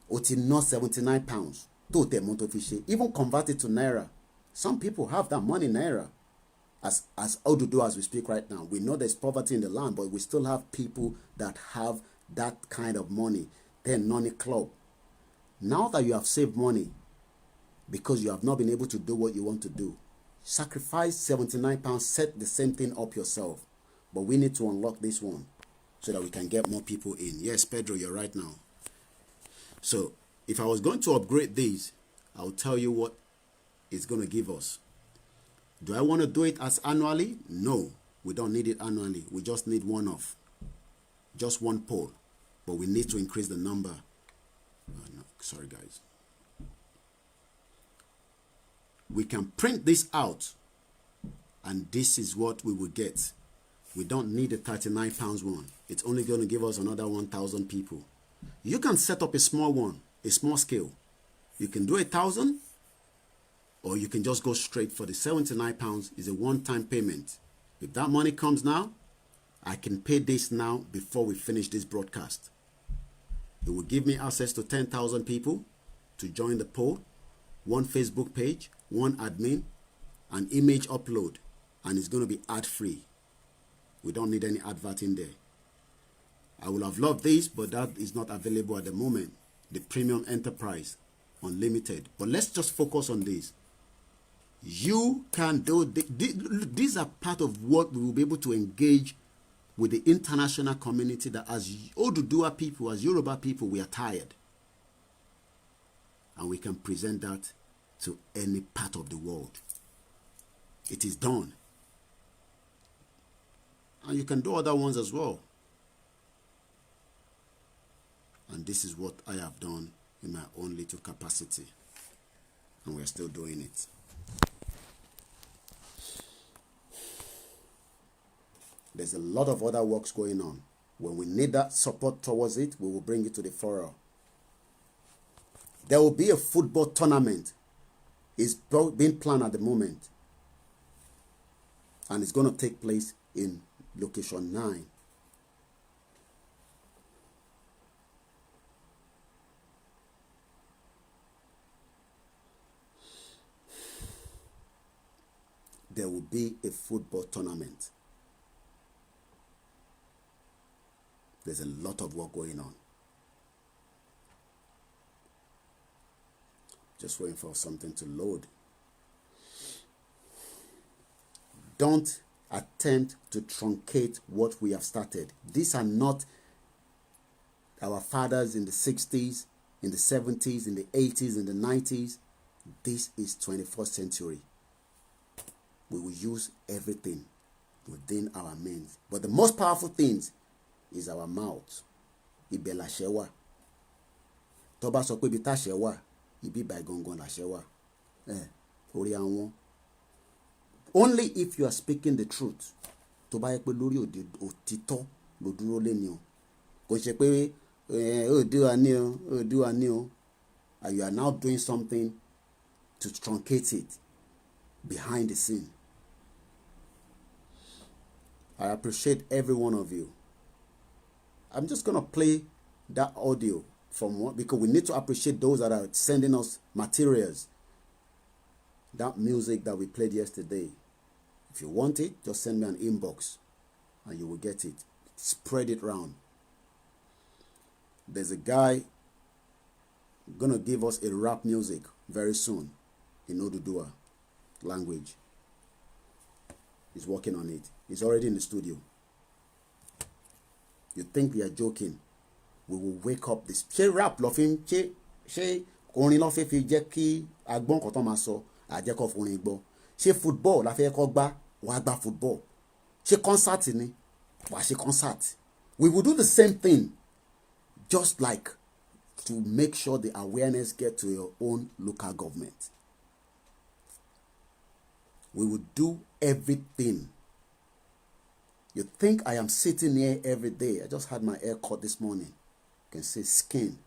Oti not £79. Even convert it to Naira. Some people have that money in Naira. As Oduduwa as we speak right now. We know there's poverty in the land, but we still have people that have that kind of money. They're Noni Club. Now that you have saved money, because you have not been able to do what you want to do, sacrifice £79, set the same thing up yourself. But we need to unlock this one so that we can get more people in. Yes, Pedro, you're right now. So if I was going to upgrade these, I'll tell you what it's going to give us. Do I want to do it as annually? No, we don't need it annually. We just need one off. Just one poll. But we need to increase the number. No, sorry, guys. We can print this out, and this is what we will get. We don't need a £39 one. It's only going to give us another 1,000 people. You can set up a small one, a small scale. You can do 1,000, or you can just go straight for the £79. Is a one-time payment. If that money comes now, I can pay this now before we finish this broadcast. It will give me access to 10,000 people to join the poll, one Facebook page, one admin, an image upload, and it's going to be ad-free. We don't need any advert in there. I would have loved this, but that is not available at the moment. The premium enterprise, unlimited. But let's just focus on this. You can do, these are part of what we will be able to engage with the international community, that as Oduduwa people, as Yoruba people, we are tired. And we can present that to any part of the world. It is done. And you can do other ones as well. And this is what I have done in my own little capacity. And we're still doing it. There's a lot of other works going on. When we need that support towards it, we will bring it to the fore. There will be a football tournament. It's being planned at the moment. And it's going to take place in location 9. There will be a football tournament. There's a lot of work going on. Just waiting for something to load. Don't attempt to truncate what we have started. These are not our fathers in the 60s, in the 70s, in the 80s, in the 90s. This is 21st century. We will use everything within our means. But the most powerful things is our mouth. Ibe la shewa. Toba sọ pé ibi tá shewa, ibi by gongon la shewa. Orí àwọn. Only if you are speaking the truth. Tó bá yẹ pé lórí òtítọ́ ló dúró lẹ́ni o. Kò ṣe pé Oduduwa ni o. And you are now doing something to truncate it behind the scene. I appreciate every one of you. I'm just going to play that audio from one, because we need to appreciate those that are sending us materials. That music that we played yesterday. If you want it, just send me an inbox and you will get it. Spread it around. There's a guy gonna give us a rap music very soon in Oduduwa language. He's working on it. He's already in the studio. You think we are joking? We will wake up this. Ṣé rap lọ fi ṣé orin lọ fi jẹ́ kí agbọ́n kan tó máa sọ àjẹkọ̀ fún orin gbọ́. Ṣé football la fẹ́ kọ́ gbá wàá gbá football. Ṣé concert ni wàá ṣe concert. We will do the same thing, just like to make sure the awareness get to your own local government. We will do everything. You think I am sitting here every day? I just had my hair cut this morning. You can see skin.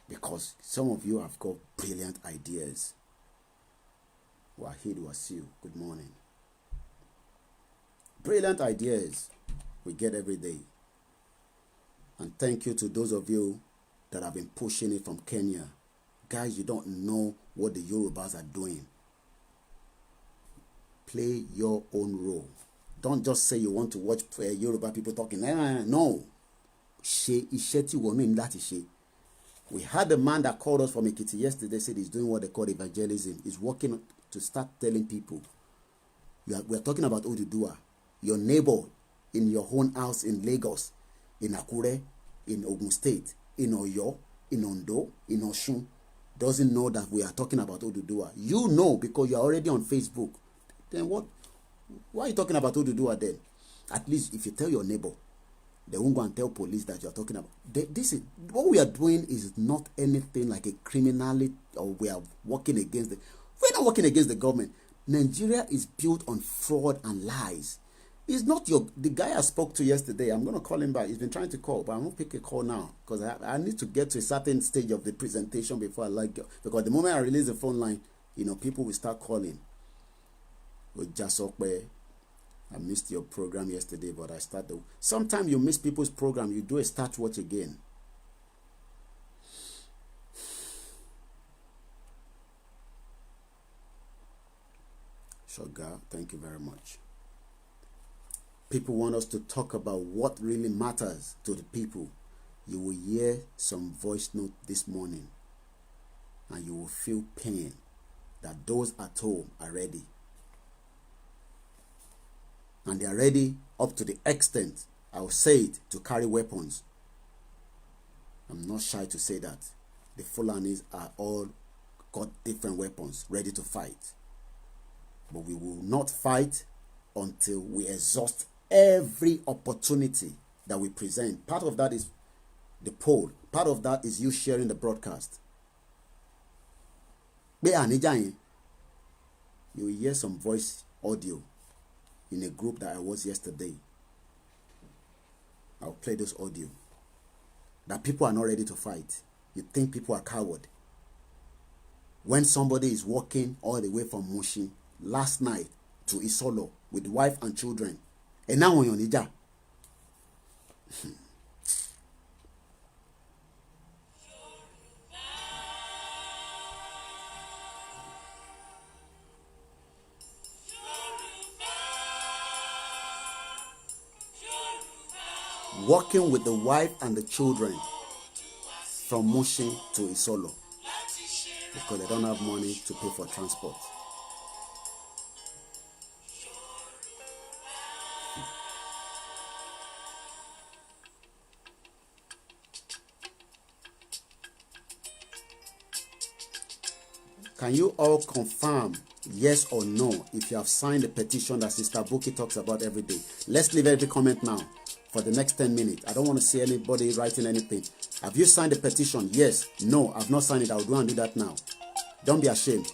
Because some of you have got brilliant ideas. Wahid Wasiu, good morning. Brilliant ideas we get every day. And thank you to those of you that have been pushing it from Kenya. Guys, you don't know what the Yorubas are doing. Play your own role. Don't just say you want to watch Yoruba people talking. No. We had a man that called us from Ekiti yesterday, said he's doing what they call evangelism. He's working to start telling people. We are talking about Oduduwa. Your neighbor in your own house in Lagos, in Akure, in Ogun State, in Oyo, in Ondo, in Oshun, doesn't know that we are talking about Oduduwa. You know because you are already on Facebook. Then what? Why are you talking about Oduduwa then? At least if you tell your neighbor, they won't go and tell police that you are talking about. This is what we are doing is not anything like a criminality, or we are working against we're not working against the government. Nigeria is built on fraud and lies. It's not the guy I spoke to yesterday. I'm going to call him back. He's been trying to call, but I'm going to pick a call now because I need to get to a certain stage of the presentation before I because the moment I release the phone line, people will start calling. I missed your program yesterday, but I started. Sometimes you miss people's program, you do a start watch again. Sugar, thank you very much. People want us to talk about what really matters to the people. You will hear some voice note this morning and you will feel pain that those at home are ready. And they are ready up to the extent, I will say it, to carry weapons. I'm not shy to say that. The Fulanis are all got different weapons ready to fight. But we will not fight until we exhaust every opportunity that we present. Part of that is the poll. Part of that is you sharing the broadcast. You will hear some voice audio in a group that I was yesterday. I'll play this audio. That people are not ready to fight. You think people are coward. When somebody is walking all the way from Mushin last night to Isolo with wife and children, and now on Nija. Walking with the wife and the children from Mushin to Isolo because they don't have money to pay for transport. Can you all confirm yes or no if you have signed the petition that Sister Buki talks about every day? Let's leave every comment now for the next 10 minutes. I don't want to see anybody writing anything. Have you signed the petition? Yes. No, I've not signed it. I'll go and do that now. Don't be ashamed.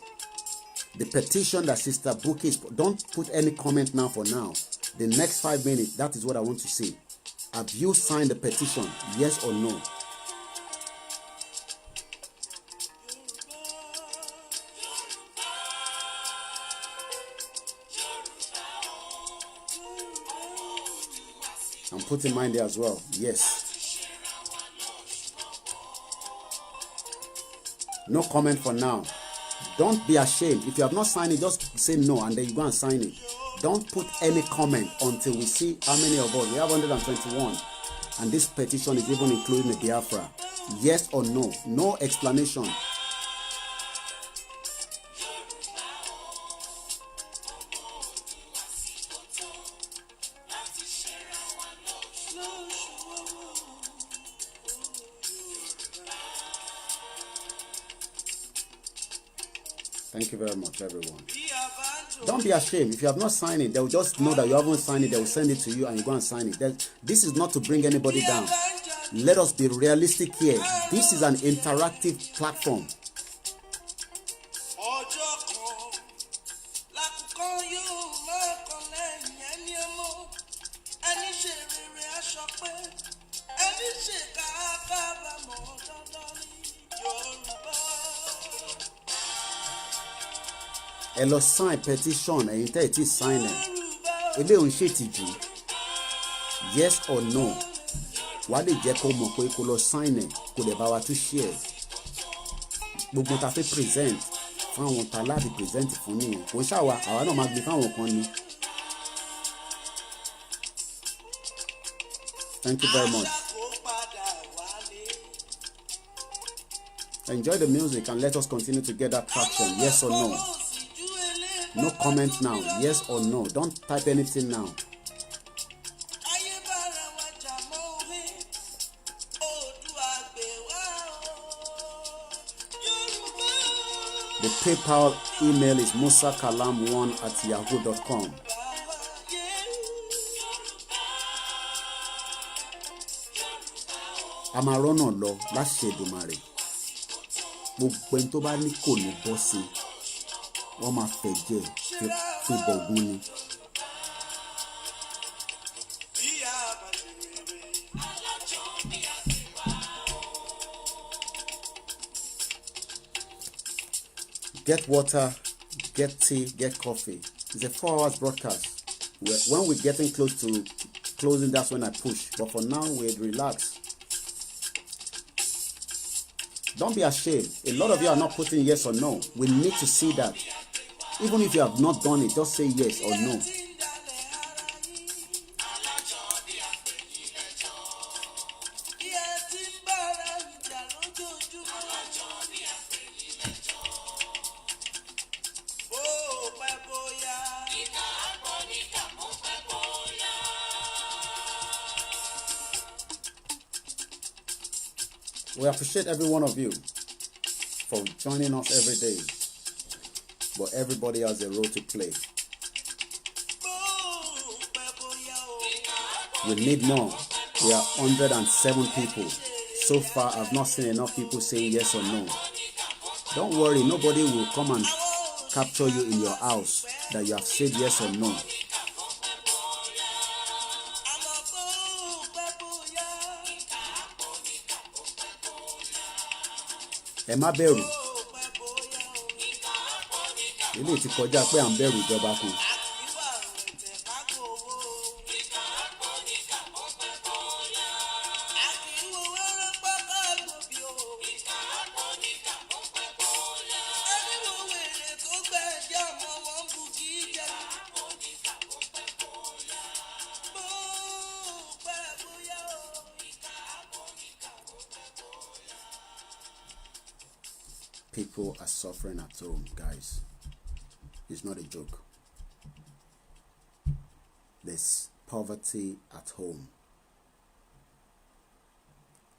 The petition that Sister Buki is... Don't put any comment now for now. The next 5 minutes, that is what I want to see. Have you signed the petition? Yes or no? putting mine there as well. Yes. No comment for now. Don't be ashamed. If you have not signed it, just say no and then you go and sign it. Don't put any comment until we see how many of us. We have 121. And this petition is even including the Biafra. Yes or no. No explanation. Thank you very much, everyone. Don't be ashamed. If you have not signed it, they will just know that you haven't signed it. They will send it to you and you go and sign it. This is not to bring anybody down. Let us be realistic here. This is an interactive platform. Ẹ lọ sign petition ẹ̀yin tẹ́ ẹ ti sign ẹ̀ ilé òun ṣètìjú yes or no wàá lè jẹ́ kó mọ̀ pé kó lọ sign ẹ̀ kó lè bá wa tún share gbogbo ta fẹ́ present fún àwọn ta láti present fún nìyẹn kò ń ṣàwà àwa náà máa gbé fáwọn kan ni. Thank you very much. Enjoy the music and let us continue to get that traction. Yes or no? No comment now. Yes or no? Don't type anything now. The PayPal email is musakalam1@yahoo.com. A máa rọ́nà lọ láṣẹ Èdùmàrè. Gbogbo ẹni tó bá ní kò ní bọ́ sí wọ́n máa fẹ̀jẹ̀ fi bọ̀gún ni. Get water, get tea, get coffee. It's a 4 hours broadcast. When we're getting close to closing, that's when I push. But for now, we're relaxed. Don't be ashamed. A lot of you are not putting yes or no. We need to see that. Even if you have not done it, just say yes or no. We appreciate every one of you for joining us every day. But everybody has a role to play. We need more. We are 107 people. So far, I've not seen enough people saying yes or no. Don't worry, nobody will come and capture you in your house that you have said yes or no. Ẹ má bẹ̀rù. Ilé ti kọjá pé à ń bẹ̀rù ìjọba kan. People are suffering at home, guys. It's not a joke. There's poverty at home.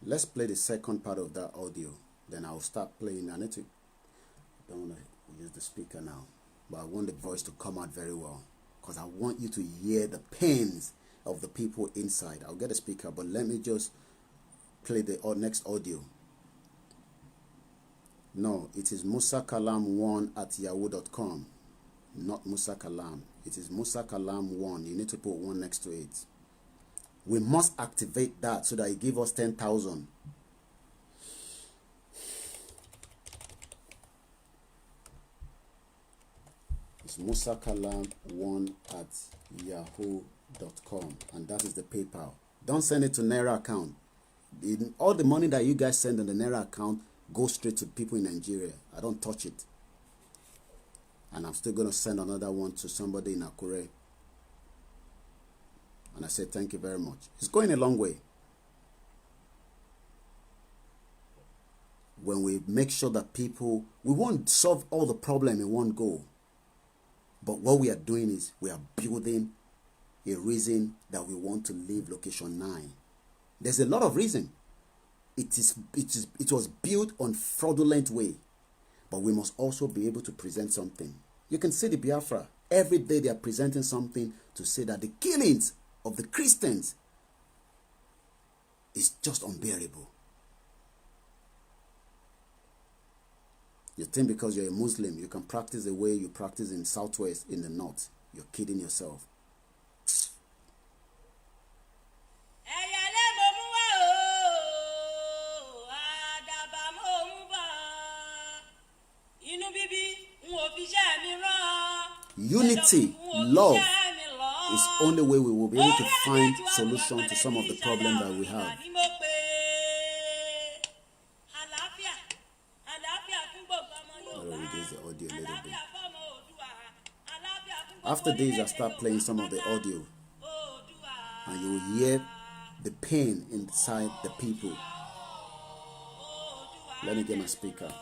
Let's play the second part of that audio. Then I'll start playing. I don't want to use the speaker now, but I want the voice to come out very well because I want you to hear the pains of the people inside. I'll get a speaker, but let me just play the next audio. No, it is musakalam1@yahoo.com. Not Musakalam. It is Musakalam1. You need to put 1 next to it. We must activate that so that it gives us 10,000. It's Musakalam1@yahoo.com. And that is the PayPal. Don't send it to Naira account. All the money that you guys send on the Naira account goes straight to people in Nigeria. I don't touch it. And I'm still going to send another one to somebody in Akure. And I said, thank you very much. It's going a long way. When we make sure that people, we won't solve all the problem in one go. But what we are doing is we are building a reason that we want to leave location 9. There's a lot of reason. It was built on fraudulent way. But we must also be able to present something. You can see the Biafra. Every day they are presenting something to say that the killings of the Christians is just unbearable. You think because you're a Muslim, you can practice the way you practice in Southwest, in the North. You're kidding yourself. Unity, love is the only way we will be able to find solution to some of the problems that we have. Reduce the audio a little bit. After this, I start playing some of the audio, and you will hear the pain inside the people. Let me get my speaker.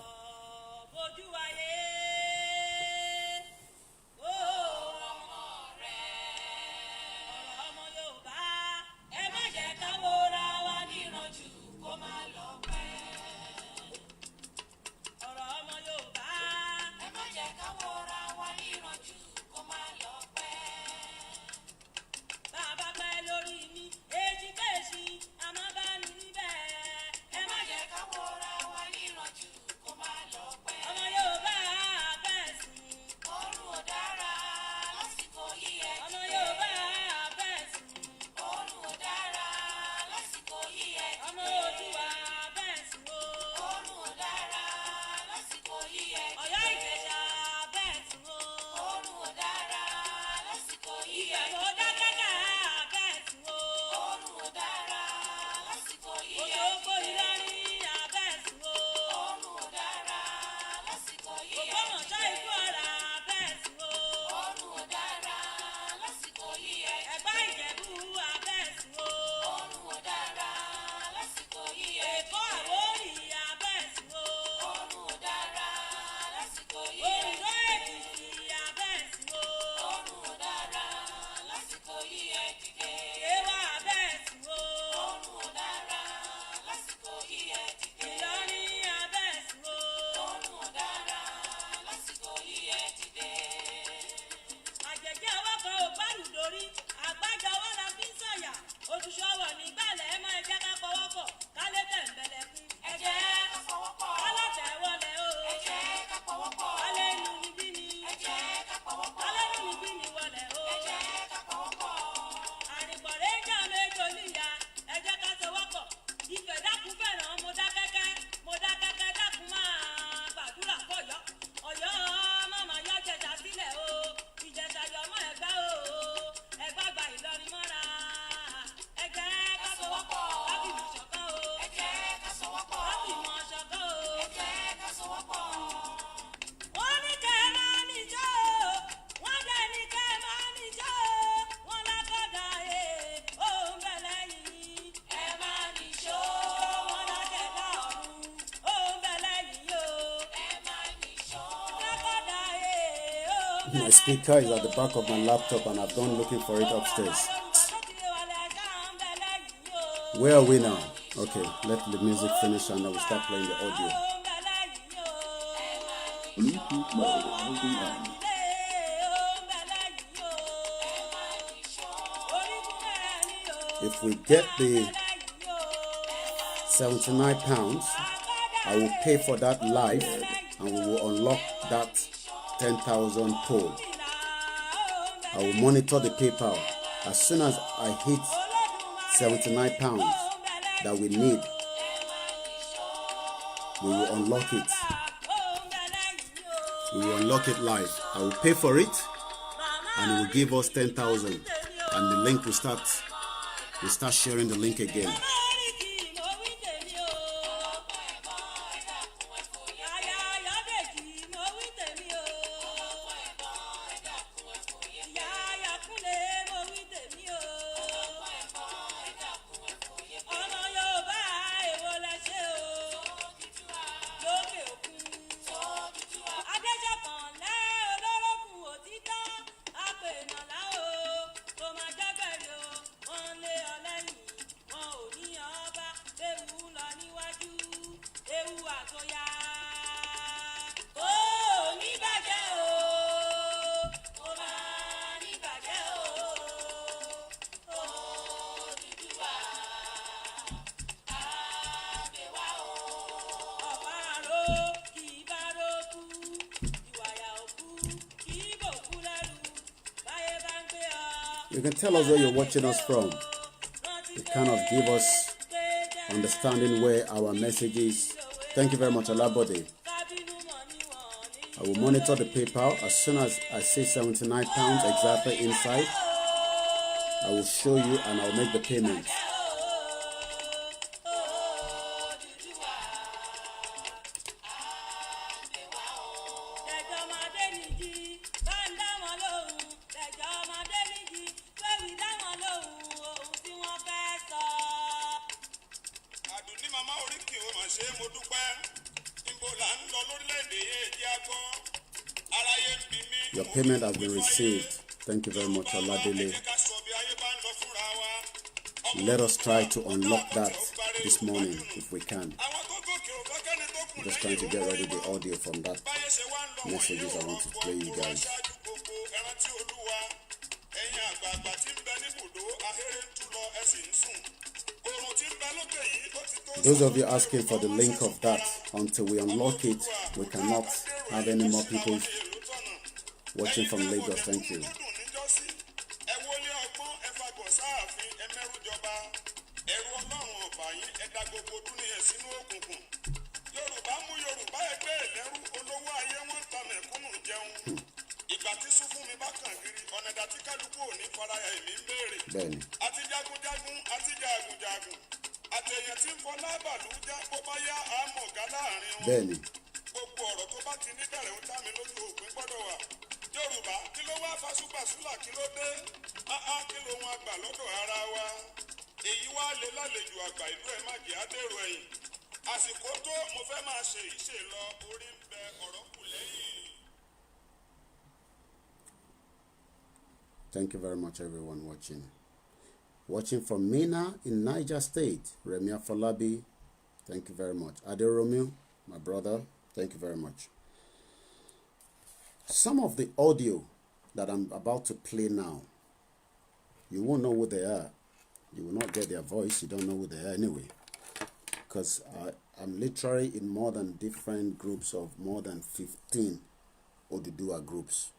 My speaker is at the back of my laptop and I've gone looking for it upstairs. Where are we now? Okay, let the music finish and I will start playing the audio. Bluetooth mode will be on. If we get the £79, I will pay for that live and we will unlock that 10,000 poll. I will monitor the PayPal. As soon as I hit £79 that we need, we will unlock it. We will unlock it live. I will pay for it and it will give us 10,000 and the link will start we start sharing the link again. You can tell us where you're watching us from. It kind of give us understanding where our message is. Thank you very much, Olabode. I will monitor the PayPal. As soon as I see £79 exactly inside, I will show you and I'll make the payment. Your payment has been received. Thank you very much, Oladele. Let us try to unlock that this morning if we can. I'm just trying to get ready the audio from that messages I want to play you guys. Those of you asking for the link of that, until we unlock it, we cannot have any more people watching from Lagos. Thank you. Bẹ́ẹ̀ni. Bẹ́ẹ̀ni. Thank you very much, everyone watching. Watching from Mina in Niger State, Remia Falabi, thank you very much. Ade Romeo, my brother, thank you very much. Some of the audio that I'm about to play now, you won't know who they are. You will not get their voice. You don't know who they are anyway. Because I'm literally in more than different groups of more than 15 Oduduwa groups.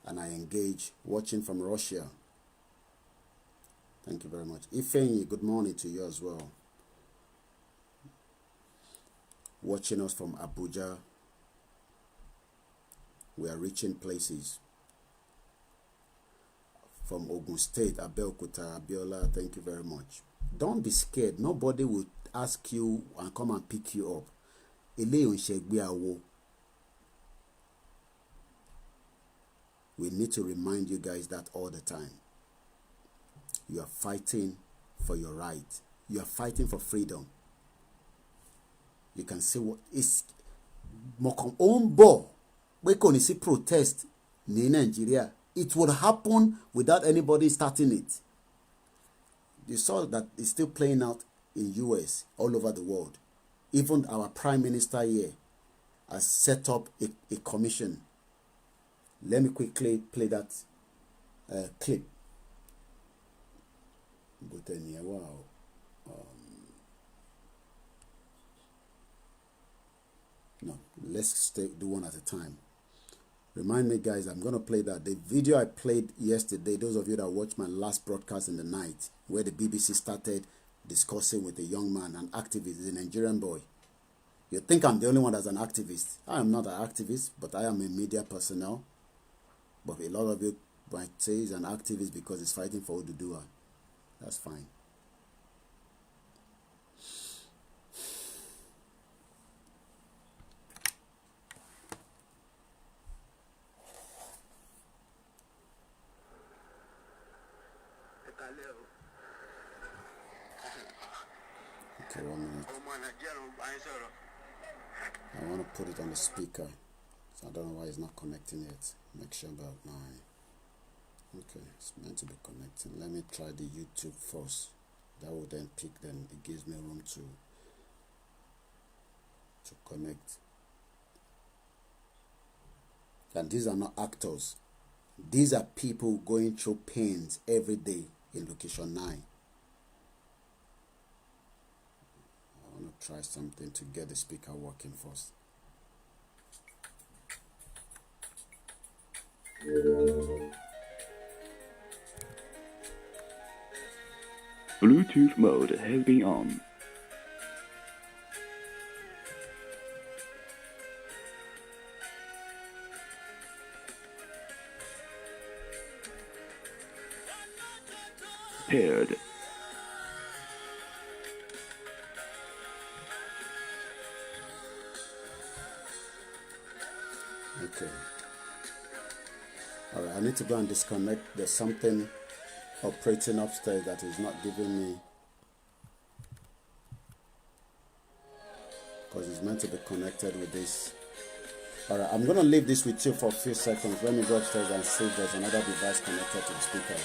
And I engage watching from Russia. Thank you very much. Ifeanyi, good morning to you as well. Watching us from Abuja. We are reaching places. From Ogun State, Abeokuta, Abiola, thank you very much. Don't be scared. Nobody will ask you and come and pick you up. We need to remind you guys that all the time. You are fighting for your right. You are fighting for freedom. You can see what is we can see protest in Nigeria. It would happen without anybody starting it. You saw that it's still playing out in US, all over the world. Even our Prime Minister here has set up a commission. Let me quickly play that clip. But then, yeah, wow. No, let's do one at a time. Remind me, guys, I'm going to play that. The video I played yesterday, those of you that watched my last broadcast in the night, where the BBC started discussing with a young man, an activist, a Nigerian boy. You think I'm the only one that's an activist. I am not an activist, but I am a media personnel. But a lot of you might say he's an activist because he's fighting for Oduduwa. That's fine. Okay, 1 minute. I want to put it on the speaker, so I don't know why it's not connecting yet. Make sure about 9. Okay, it's meant to be connecting. Let me try the YouTube first. That will then pick, then it gives me room to connect. And these are not actors. These are people going through pains every day in location 9. I want to try something to get the speaker working first. Bluetooth mode has been on. Paired. Okay. Alright, I need to go and disconnect. There's something operating upstairs that is not giving me, because it's meant to be connected with this. Alright, I'm going to leave this with you for a few seconds. Let me go upstairs and see if there's another device connected to the speaker.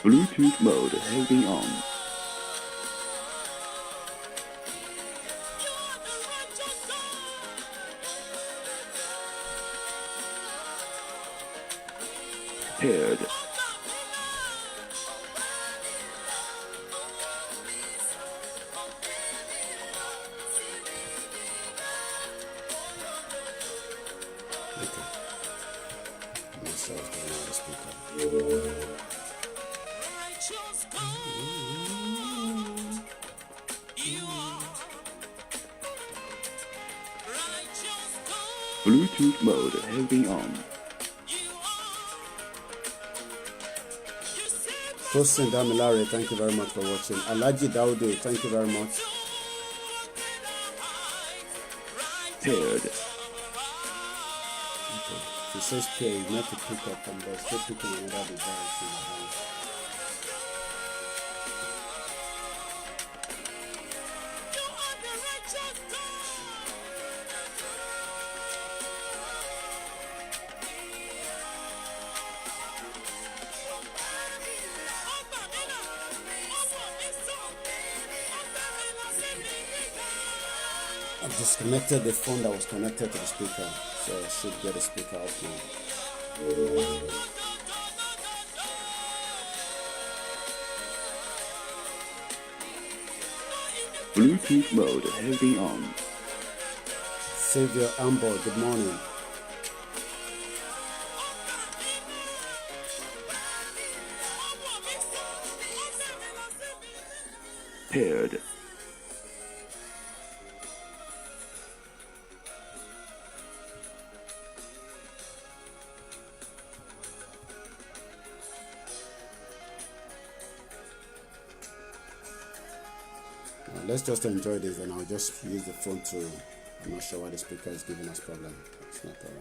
Bluetooth mode has been on. Paired. Bluetooth mode has been on. Tosin Damilare, thank you very much for watching. Alaji Daudu, thank you very much. Paired. Okay. She says pair, you need to pick up from there. Still picking another device in the house. I've disconnected the phone that was connected to the speaker, so I should get the speaker out now. Bluetooth mode has been on. Savior Amber, good morning. Paired. Let's just enjoy this, and I'll just use the phone to. I'm not sure why the speaker is giving us problem. It's not problem.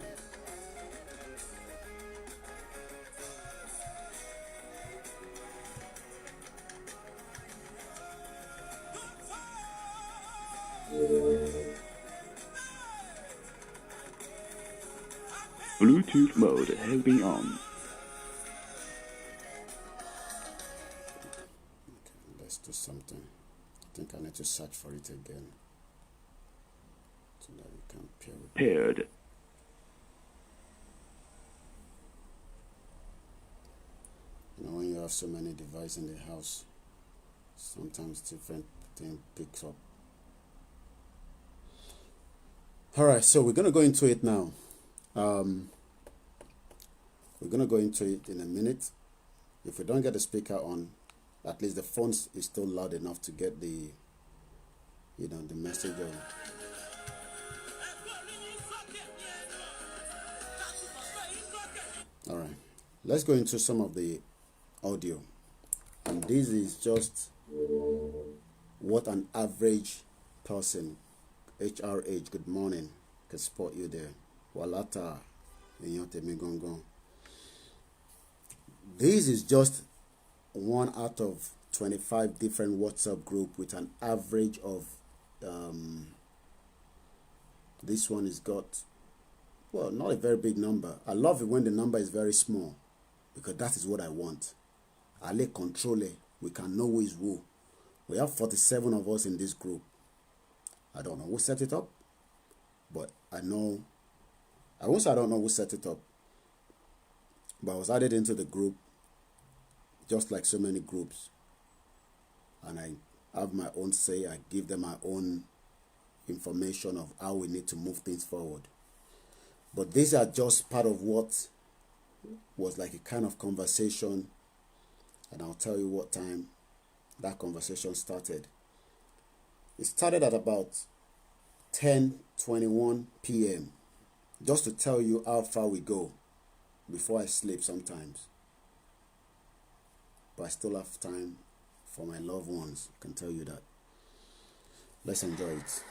Bluetooth mode has been on. Okay, let's do something. I think I need to search for it again so that we can pair with Paired. You know, when you have so many devices in the house, sometimes different thing picks up. All right, so we're gonna go into it now. We're gonna go into it in a minute. If we don't get the speaker on, at least the phone is still loud enough to get the, you know, the message on. All right, let's go into some of the audio, and this is just what an average person, HRH, good morning, can support you there. Walata, this is just one out of 25 different WhatsApp group with an average of, this one has got, well, not a very big number. I love it when the number is very small because that is what I want. I let control it. We can know who is who. We have 47 of us in this group. I don't know who set it up, but I know, I won't say I don't know who set it up, but I was added into the group just like so many groups, and I have my own say. I give them my own information of how we need to move things forward. But these are just part of what was like a kind of conversation, and I'll tell you what time that conversation started. It started at about 10:21 p.m. just to tell you how far we go before I sleep sometimes. But I still have time for my loved ones, I can tell you that. Let's enjoy it.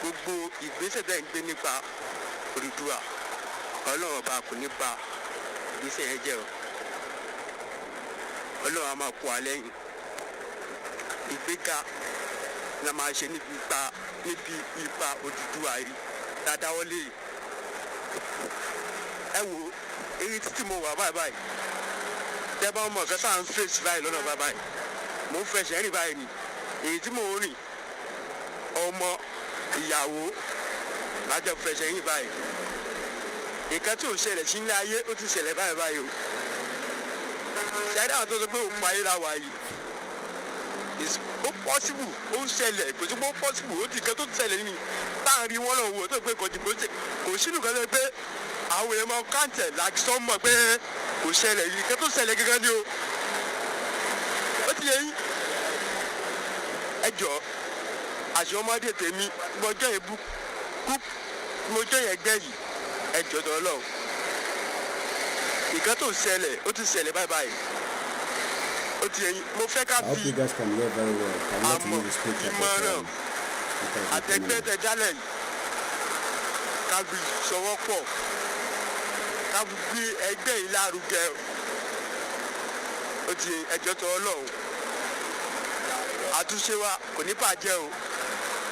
Gbogbo ìgbésẹ̀ tẹ́ ń gbé nípa Oduduwa Ọlọ́run ọba kò ní ba ìgbésẹ̀ yẹn jẹ́ o. Ọlọ́run á máa kó wa lẹ́yìn. Ìgbéga la máa ṣe níbi ipa Oduduwa yìí dáadáa wọlé. Ẹ wo èyí títí mo wà báyìí tẹ́ bá mọ̀ kẹ́sà ń fèsì báyìí lọ́nà báyìí mo ń fẹsẹ̀ rìn báyìí ni èyí tí mo ń rìn ọmọ ìyàwó lájọ fẹsẹ̀ yín báyìí nǹkan tí ò ṣẹlẹ̀ sí ilé ayé ó ti ṣẹlẹ̀ báyìí o ṣáájú àwọn tó sọ pé òun ayé la wà yìí ó pọ́sibù ó ń ṣẹlẹ̀ kò sí pé ó pọ́sibù ó ti nǹkan tó ṣẹlẹ̀ ní láàrin wọn náà wò tó pé kò sínú kan tó pé àwọn èèyàn máa káǹtẹ̀ láti sọ mọ̀ pé kò ṣẹlẹ̀ yìí nǹkan tó ṣẹlẹ̀ gẹ́gẹ́ ni o ó ti yẹ yín ẹ jọ àṣẹ ọmọdé tèmi mọjọ ìbú kú mọjọ yẹn gbẹ yìí ẹjọ tó lọ nǹkan tó ṣẹlẹ̀ ó ti ṣẹlẹ̀ báyìí ó ti yẹn mo fẹ́ ká fi àmọ́ ìmọ̀ràn àtẹgbẹ́ tẹ jálẹ̀ yìí ká fi ṣọwọ́ pọ̀ ká fi gbé ẹgbẹ́ yìí lárugẹ ó ti ẹjọ tó lọ àtúnṣe wa kò ní bàjẹ́ o.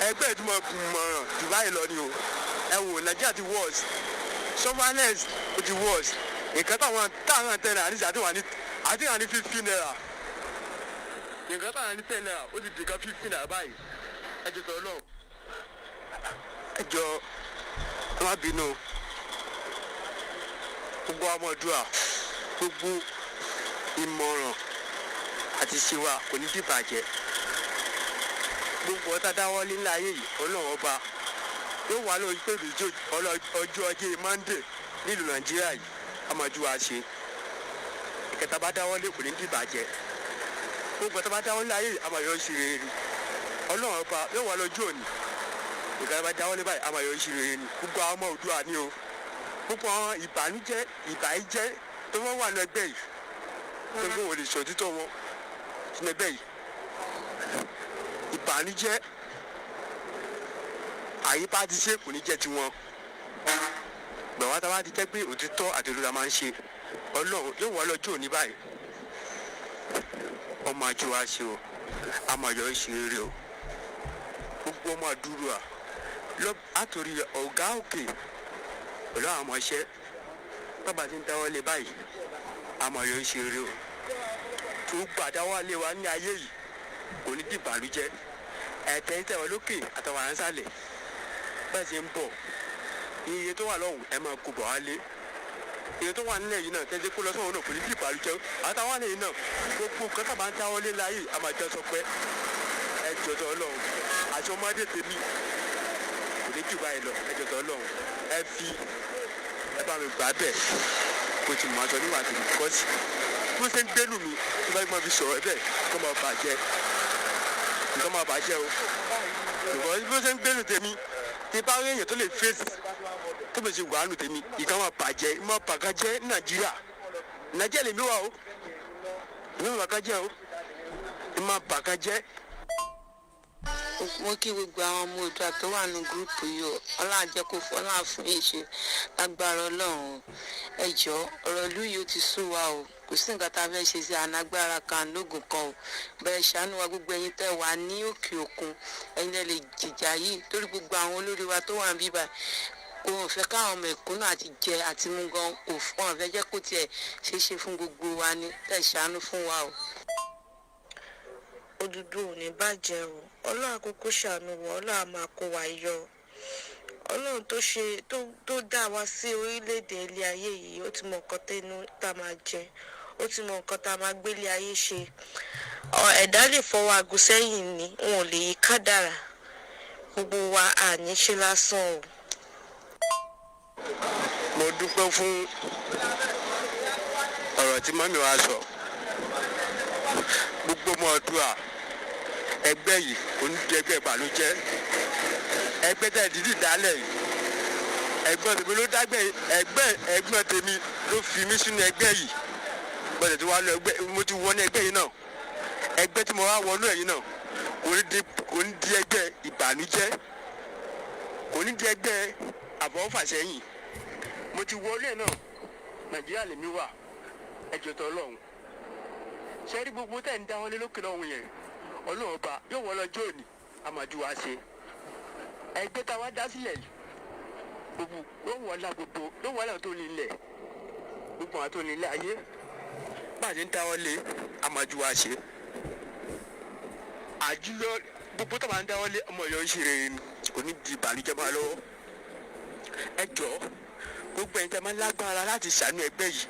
Ẹgbẹ́ ìtumọ̀ mọ̀ràn jù báyìí lọ ni o. Ẹ wò Nàìjíríà ti worse surveillance ó ti worse nǹkan táwọn tẹ̀ náà àdìsí àti wà ní 15 naira nǹkan táwọn ní 10 naira ó ti dìkan 15 naira báyìí ẹ jọ tọ́ lọ. Ẹ jọ ẹ má bínú gbogbo ọmọdúà gbogbo ìmọ̀ràn àti ṣíwá kò ní dìbàjẹ́. Gbogbo ọ̀tá dáwọ́lé ńlá ayé yìí Ọlọ́run ọba yóò wà lórí pé ọjọ́ ajé Monday nílùú Nàìjíríà yìí a máa ju wa ṣe. Ìkẹta bá dáwọ́lé kò ní dìbàjẹ́. Gbogbo ọ̀tá bá dáwọ́lé ayé yìí a máa yọ sí rere. Ọlọ́run ọba yóò wà lójú òní. Ìkẹta bá dáwọ́lé báyìí a máa yọ sí rere ni. Gbogbo àwọn ọmọ Oòduà ni o. Gbogbo àwọn ìbànújẹ́ ìbàyíjẹ́ tó wọ́n wà ní ẹgbẹ́ yìí. Gbogbo wọn lè sọ títọ́ wọn sínú ẹgbẹ́ yìí. ìbànújẹ́ àyíká ti ṣe kò ní jẹ́ tiwọn. gbọ̀wá tá a bá ti jẹ́ pé òtítọ́ àti òdodo la máa ń ṣe ọlọ́run yóò wọ́ lọ́jọ́ òní báyìí ọmọ àjọ wa ṣe o àmọ̀yọ́ ṣe rere o gbogbo ọmọ àdúrà látòrí ọ̀gá òkè pẹ̀lú àwọn ọmọ iṣẹ́ bàbá ti ń dáwọ́ lé báyìí àmọ̀yọ́ ṣe rere o tó gbàdáwọ́ lé wa ní ayé yìí kò ní dìbànújẹ́ ẹ̀tẹ́ tẹ̀wọ́ lókè àtàwọn àǹsálẹ̀ bẹ́ẹ̀ ṣe ń bọ̀ iye tó wà lọ́hùn ẹ máa kó bọ̀ wá lé iye tó wà nílẹ̀ yìí náà tẹ́tẹ́ kó lọ sọ́wọ́n náà kò ní dìbànújẹ́ àtàwọn àlẹ́ yìí náà gbogbo nǹkan tá a máa ń dáwọ́ lé láyé àmàjọ sọ pé ẹ jọ̀dọ̀ ọlọ́run àti ọmọdé tèmi kò ní jù báyìí lọ ẹ jọ̀dọ̀ ọlọ́run ẹ fi ẹ bá mi gbà bẹ́ẹ̀ kó ti mọ̀ aṣọ níwà tèmi kọ́sì bó ṣe ń gbẹ́lù mi tó bá gbọ́n fi sọ̀rọ̀ ẹ bẹ́ẹ̀ kó máa bàjẹ́ nǹkan máa bàjẹ́ o ṣùgbọ́n bó ṣe ń gbẹ́lù tèmi tí bá rí èèyàn tó lè fèsì tó bẹ̀ ṣe wàánu tèmi ìkan máa bàjẹ́ máa bàgájẹ́ ní nàìjíríà lèmi wà o èmi máa bàgájẹ́ o èmi máa bàgájẹ́. mo kí gbogbo àwọn ọmọ Oòduà tó wà ní gúrúùpù yìí o Ọlọ́run jẹ́ kó fọlá fún yín ṣe lágbára Ọlọ́run ẹ jọ̀ọ́ ọ̀rọ̀ ìlú yìí ó ti sú wa o kò sí nǹkan tá a fẹ́ ṣe sí anágbára kan lóògùn kan o bẹ́ẹ̀ ṣàánú wa gbogbo ẹ̀yin tẹ́ wà ní òkè òkun ẹ̀yin lè jìjà yìí torí gbogbo àwọn olórí wa tó wà ń bíbà kò wọ́n fẹ́ káwọn ọmọ ẹ̀kúnnù àti jẹ àti mú gan kò fún wọn fẹ́ jẹ́ kó tiẹ̀ ṣeéṣe fún gbogbo wa ní tẹ́ ṣàánú fún wa o. Òdùdú ò ní bàjẹ́ o Ọlọ́run àkókò ṣàánú wọ Ọlọ́run máa kó wa yọ Ọlọ́run tó dá wa sí orílẹ̀-èdè ilé ayé yìí ó ti mọ nǹkan tẹ́nu tá máa jẹ ó ti mọ nǹkan tá máa gbélé ayé ṣe ẹ̀dá lè fọwọ́ aago sẹ́yìn ni wọn ò lè yí kádàrá gbogbo wa àní ṣe lásán o. mo dúpẹ́ fún ọ̀rọ̀ tí mọ́mí wa sọ gbogbo ọmọ Oòduà ẹgbẹ́ yìí onídẹ̀ẹ́gbẹ́ ìbànújẹ́ ẹgbẹ́ tẹ̀ dídì dálẹ̀ yìí ẹ̀gbọ́n tèmi ló dágbẹ́ ẹ̀gbọ́n tèmi ló fi mí sínú ẹgbẹ́ yìí bọ́dẹ̀ tí wàá lọ ẹgbẹ́ mo ti wọnú ẹgbẹ́ yìí náà ẹgbẹ́ tí mo wá wọnú ẹ̀yìn náà kò ní di ẹgbẹ́ ìbànújẹ́ kò ní di ẹgbẹ́ àfọwọ́fàsẹ́yìn mo ti wọlé ẹ̀ náà Nàìjíríà lèmi wà ẹjọ́ tó Ọlọ́run sẹ́rí gbogbo tẹ̀ ń dáwọ́lé lókè lọ́hùn yẹn Ọlọ́run ọba yóò wọ́ lọ́jọ́ òní àmàjù wa ṣe ẹgbẹ́ tá a wá dá sílẹ̀ yìí gbogbo yóò wọ́lá tó nílẹ̀ gbogbo àwọn tó nílẹ̀ ayé báyìí ń dáwọ́lé àmàjù wa ṣe àjùlọ gbogbo tó máa ń dáwọ́lé ọmọ Ọ̀yọ́ ìṣeré kò ní di ìbànújẹ́ máa lọ́wọ́ ẹ jọ̀ọ́ gbogbo ẹ̀yin tẹ́ máa lágbára láti ṣàánú ẹgbẹ́ yìí.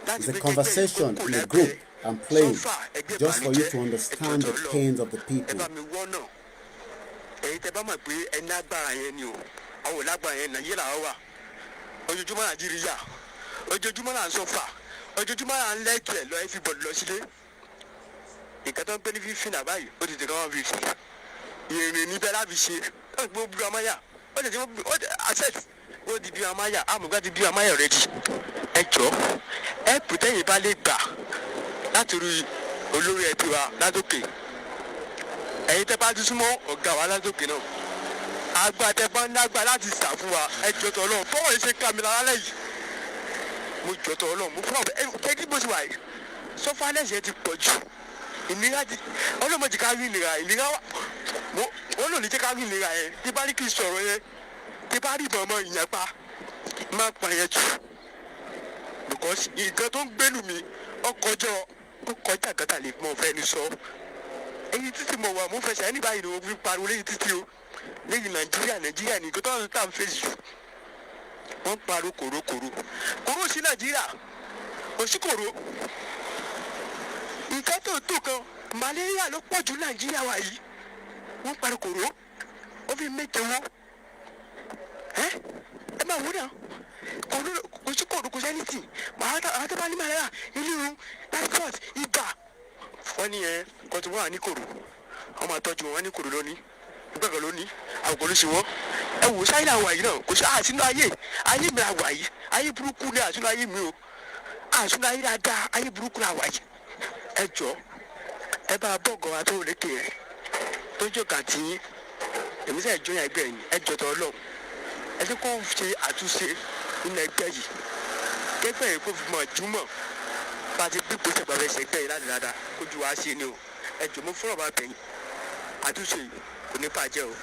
It's a conversation in a group I'm playing just for you to understand the pains of the people. Ẹ̀yin tẹ́ bá mọ̀ pé ẹni lágbára yẹn ni o àwọn lágbára yẹn Nàìjíríà wà ojoojúmọ́ Nàìjíríà ojoojúmọ́ là ń sọ́fà ojoojúmọ́ là ń lẹ́kẹ̀ẹ́ lọ everybody lọ sílé nǹkan tó ń pẹ́ ní fífi nà báyìí ó ti tẹ̀ kọ́ wọn fi fi ìrìn níbẹ̀ láfi ṣe ó ti gbó bí amáyà ó ti access ó ti bí amáyà àmùgbá ti bí amáyà ready ẹ jọ ẹ pùtẹ́yìn bá lè gbà láti rí olórí ẹbí wa ládòkè ẹ̀yin tẹ́ bá ti súnmọ́ ọ̀gá wa ládòkè náà àgbà tẹ́ bá ń lágbà láti sà fún wa ẹ jọ tọ̀ Ọlọ́run bọ́wọ́ yìí ṣe ká mi lára lẹ́yìn mo jọ tọ̀ Ọlọ́run mo fún ọ kẹ́kí bó ti wà yìí sọ́fánẹ́sì ti pọ̀ jù ìnira ti ọlọ́mọdé ká rí ìnira wọ́n lò ní jẹ́ ká rí ìnira yẹn tí bá rí kí n sọ̀rọ̀ yẹn tí bá rí ìbọn ọmọ ìyẹn pa má pa yẹn jù because nǹkan tó ń gbẹ́lù mi ọkọjá gàtà lè mọ fẹ́ ni sọ èyí títí mo wà mo fẹsẹ̀ ẹni báyìí ni mo fi pariwo léyìí títí o léyìí Nàìjíríà nìkan tó ń tà ń fèsì jù wọ́n pariwo kòró sí Nàìjíríà òsì kòró nǹkan tó kan malaria ló pọ̀ jù Nàìjíríà wa yìí wọ́n pariwo kòró ó fi méje wọ́n ẹ máa wúdà òsì kòró kò sẹ́ni tì àwọn tó bá ní malaria ilé irun typhoid ibà wọ́n ní nǹkan tí wọ́n wà ní kòró wọ́n máa tọ́jú wọn ní kòró lónìí gbẹ̀gbẹ̀ lónìí àwòkọ́ ló ṣe wọ́n ẹ wò sáyìn àwà yìí náà kò sí àsínú ayé mi àwà yìí ayé burúkú ní àsínú ayé mi o àsínú ayé dáadáa ayé burúkú àwà yìí ẹ jọ ẹ bá bọ́ọ̀gọ̀ wa tó lékè rẹ tó jọ̀gà tí yín èmi sẹ́yìn jọyìn ẹgbẹ́ yìí ẹ jọ̀tọ̀ ọlọ́run ẹ ti kó ṣe àtúnṣe nínú ẹgbẹ́ yìí kẹgbẹ́ yìí kó fi mọ̀ júmọ̀ bá a ti bí gbèsè bàbá ẹsẹ̀ ẹgbẹ́ yìí láti dáadáa kójú wa ṣe ni o ẹ jọ̀ mọ́ fúnra bá bẹ̀yìn àtúnṣe yìí kò ní bàjẹ́ o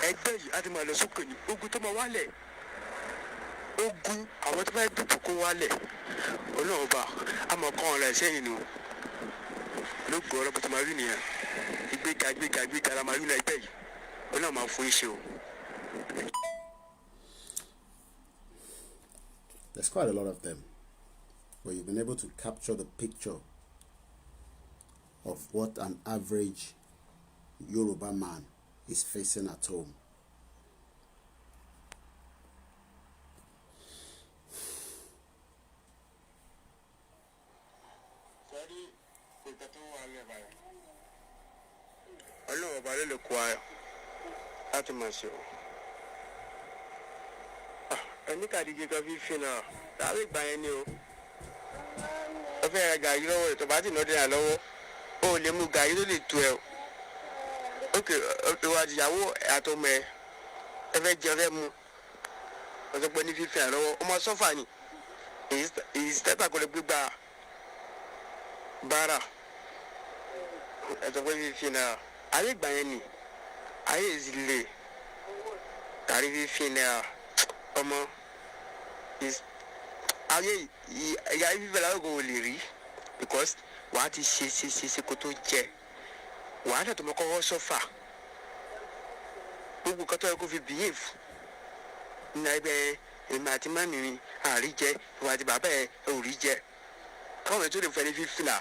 ẹgbẹ́ yìí á ti máa lọ sókè ní ogun tó máa wálẹ̀ ogun àwọn tó bá dìbò kó wálẹ̀ ọlọ́run bá a máa kọ́ ọ̀rọ̀ ẹ̀sẹ̀ yìí nù ló gbọ́ ọ̀rọ̀ bó ti máa rí nìyẹn ìgbéga la máa rí ní ẹgbẹ́ yìí ọlọ́run máa fún iṣẹ́ o. There's quite a lot of them, but you've been able to capture the picture of what an average Yoruba man is facing at home. ọlọ́run ọba ló lè kó ayọ̀ láti máa ṣe o. ẹni kàdíje kan fífi náà láàrin ìgbà yẹn ni o. ó fẹ́ ra gàrí lọ́wọ́ rẹ̀ tó bá ti ná dẹ́yà lọ́wọ́ ó lè mú gàrí tó lè tu ẹ o. ókè ìwà àtìyàwó àtọmọ ẹ fẹ́ jẹun fẹ́ mu ọ̀sọ̀ pé ní fífi hàn lọ́wọ́ ọmọ sọ́fà ni èyí tẹ́tà kò lè gbégbá bára ẹ̀sọ̀ pé fífi náà ayé ìgbà yẹn ni ayé ìzìlè tàrí fífi náà ọmọ ayé ìyá fífi náà kò lè rí because wàá ti ṣe kó tó jẹ wàá dẹ̀ tó mọ kọ́kọ́ sọ́fà gbogbo kan tó yẹ kó fi behave nínú ẹgbẹ́ èmi àti mami mi àrí jẹ ìwà àti bàbá ẹ ò rí jẹ káwọn ètò lè fẹ́ ní fífìlà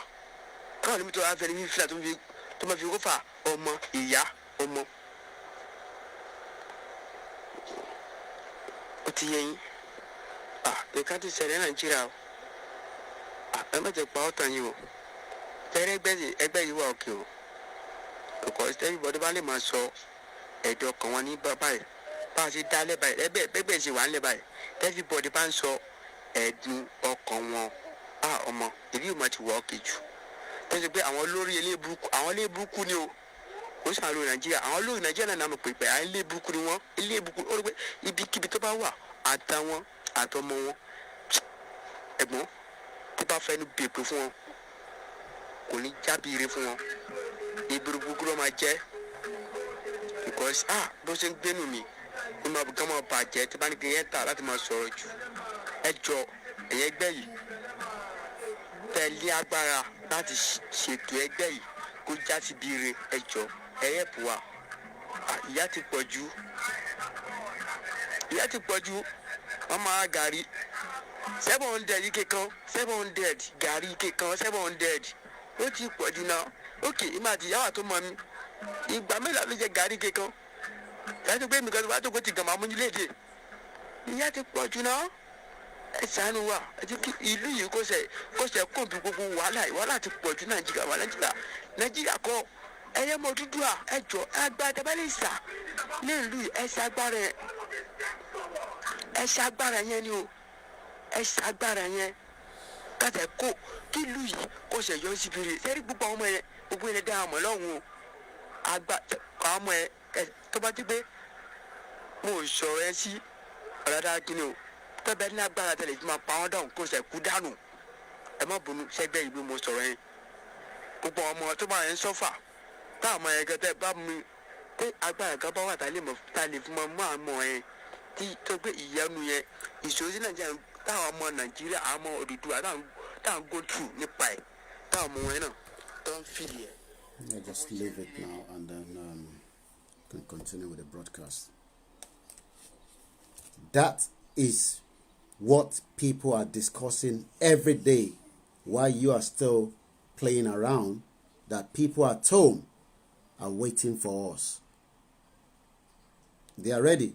káwọn èmi tó wá fẹ́ ní fífìlà tó máa fi kó fà ọmọ ìyá ọmọ ó ti yẹ yín nǹkan ti ṣẹlẹ̀ nàìjíríà o ẹ má jẹ́ pa ọ́ tàn yín o tẹ́rẹ́ ẹgbẹ́ yìí wà òkè o because everybody bá lè máa sọ ẹ̀dọ̀ ọkàn wọn ní bàbá yìí bá a ṣe dá lẹ́bàá yìí ẹgbẹ́ ṣe wà ń lẹ́bàá yìí everybody bá ń sọ ẹ̀dùn ọkàn wọn ọmọ ìlú ìmọ̀ ti wọ̀ ọ́kè jù tó ṣe pé àwọn olórí ilé burúkú ni o kò sí àwọn olórí nàìjíríà àwọn olórí nàìjíríà náà mọ̀ pé àwọn ilé burúkú ni wọ́n ilé burúkú ó rí pé ibikíbi tó bá wà àtàwọn àtọmọ wọn ẹ̀gbọ́n tó bá fẹ́ nu bèpè fún wọn kò ní jábìrì fún wọn ìbúrú burúkú ló máa jẹ́ because bó ṣe ń gbénu mi ó máa gán máa bàjẹ́ tí bá ní kí n yẹn tà láti máa sọ̀rọ̀ jù ẹ jọ ẹ̀yẹ ẹgbẹ́ yìí tẹ̀lé agbára láti ṣètò ẹgbẹ́ yìí kó já sí bíire ẹ jọ ẹ̀yẹ bù wá ìyà ti pọ̀ jù wọ́n máa gàrí 700 ike kan 700 gàrí ike kan 700 ó ti pọ̀ jù náà ókè ìmọ̀ àti ìyáwó tó mọ mi ìgbà mélòó ló jẹ gàrí ike kan láti gbé mi kan tó bá tó kó ti gàmà múnilẹ́dẹ̀ ìyà ti pọ̀ jù náà ẹ ṣàánú wa ẹ jẹ́ kí ìlú yìí kó ṣe kó bí gbogbo wàhálà ti pọ̀ jù nàìjíríà kọ́ ẹyẹ mọ Odùduwà ẹ jọ agbára tẹ́bẹ́lẹ́ ìsà ní ìlú yìí ẹ ṣàgbára yẹn ni o ẹ ṣàgbára yẹn kàtà kó kí ìlú yìí kó ṣe yọ síbi rè sẹ́rí gbogbo àwọn ọmọ yẹn gbogbo yẹn dá àmọ́ lọ́hùn o àwọn ọmọ yẹn tó bá ti gbé mo sọ̀rọ̀ ẹ sí ọ̀dàdà kìíní o tọ́bẹ̀ ní agbára tẹ̀lé tí ma pa wọ́n dáhùn kó ṣe kú dànù ẹ má bínú sẹ́gbẹ́ yìí bí mo sọ̀rọ̀ yẹn gbogbo ọmọ tó bá yẹn sọ́fà táwọn ọmọ yẹn gẹ́gẹ́ bá mi pé agbára kan bá wà tá a lè fún mọ́ àmọ́ yẹn tí tó gbé ìyẹnu yẹn ìṣòro sí nàìjíríà táwọn ọmọ nàìjíríà àwọn ọmọ Odùduwà táwọn go through nípa ẹ̀ táwọn ọmọ wọn náà tó ń fìlì ẹ̀. I'll just leave it now and then can continue with the broadcast. That is what people are discussing every day while you are still playing around, that people at home are waiting for us. They are ready.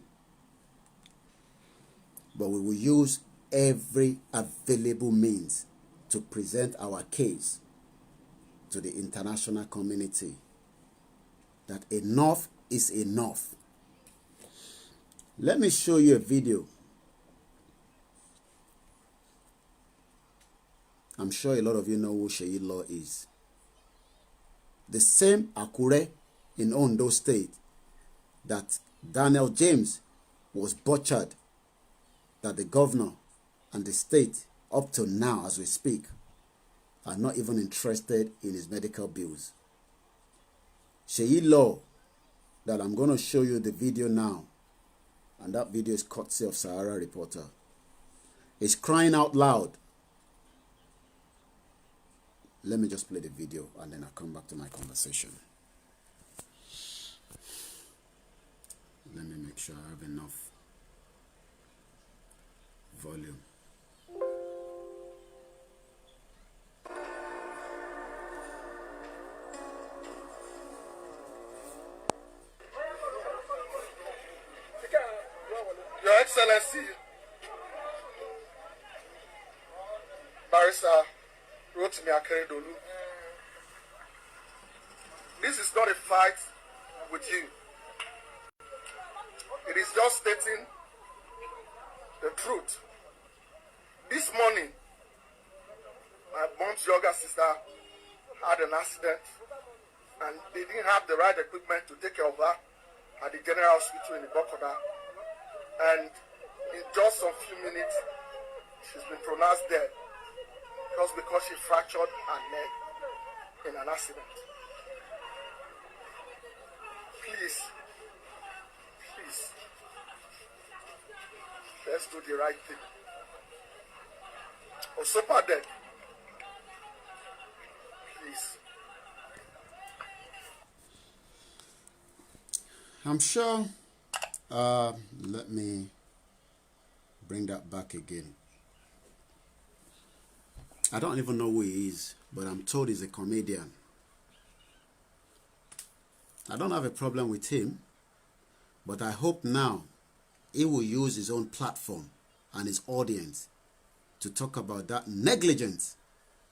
But we will use every available means to present our case to the international community that enough is enough. Let me show you a video. I'm sure a lot of you know who Seyi Law is. The same Akure in Ondo State that Daniel James was butchered, that the governor and the state, up to now as we speak, are not even interested in his medical bills. Sheyi Law, that I'm going to show you the video now, and that video is courtesy of Sahara Reporter, is crying out loud. Let me just play the video and then I'll come back to my conversation. Let me make sure I have enough volume. Your Excellency, Barrister Rotimi Akeredolu, this is not a fight with you. It is just stating the truth. This morning, my mom's younger sister had an accident and they didn't have the right equipment to take care of her at the General Hospital in Ibokoda. And in just some few minutes, she's been pronounced dead just because she fractured her neck in an accident. Please, let's do the right thing. Osopa dead. Please. I'm sure, let me bring that back again. I don't even know who he is, but I'm told he's a comedian. I don't have a problem with him, but I hope now he will use his own platform and his audience to talk about that negligence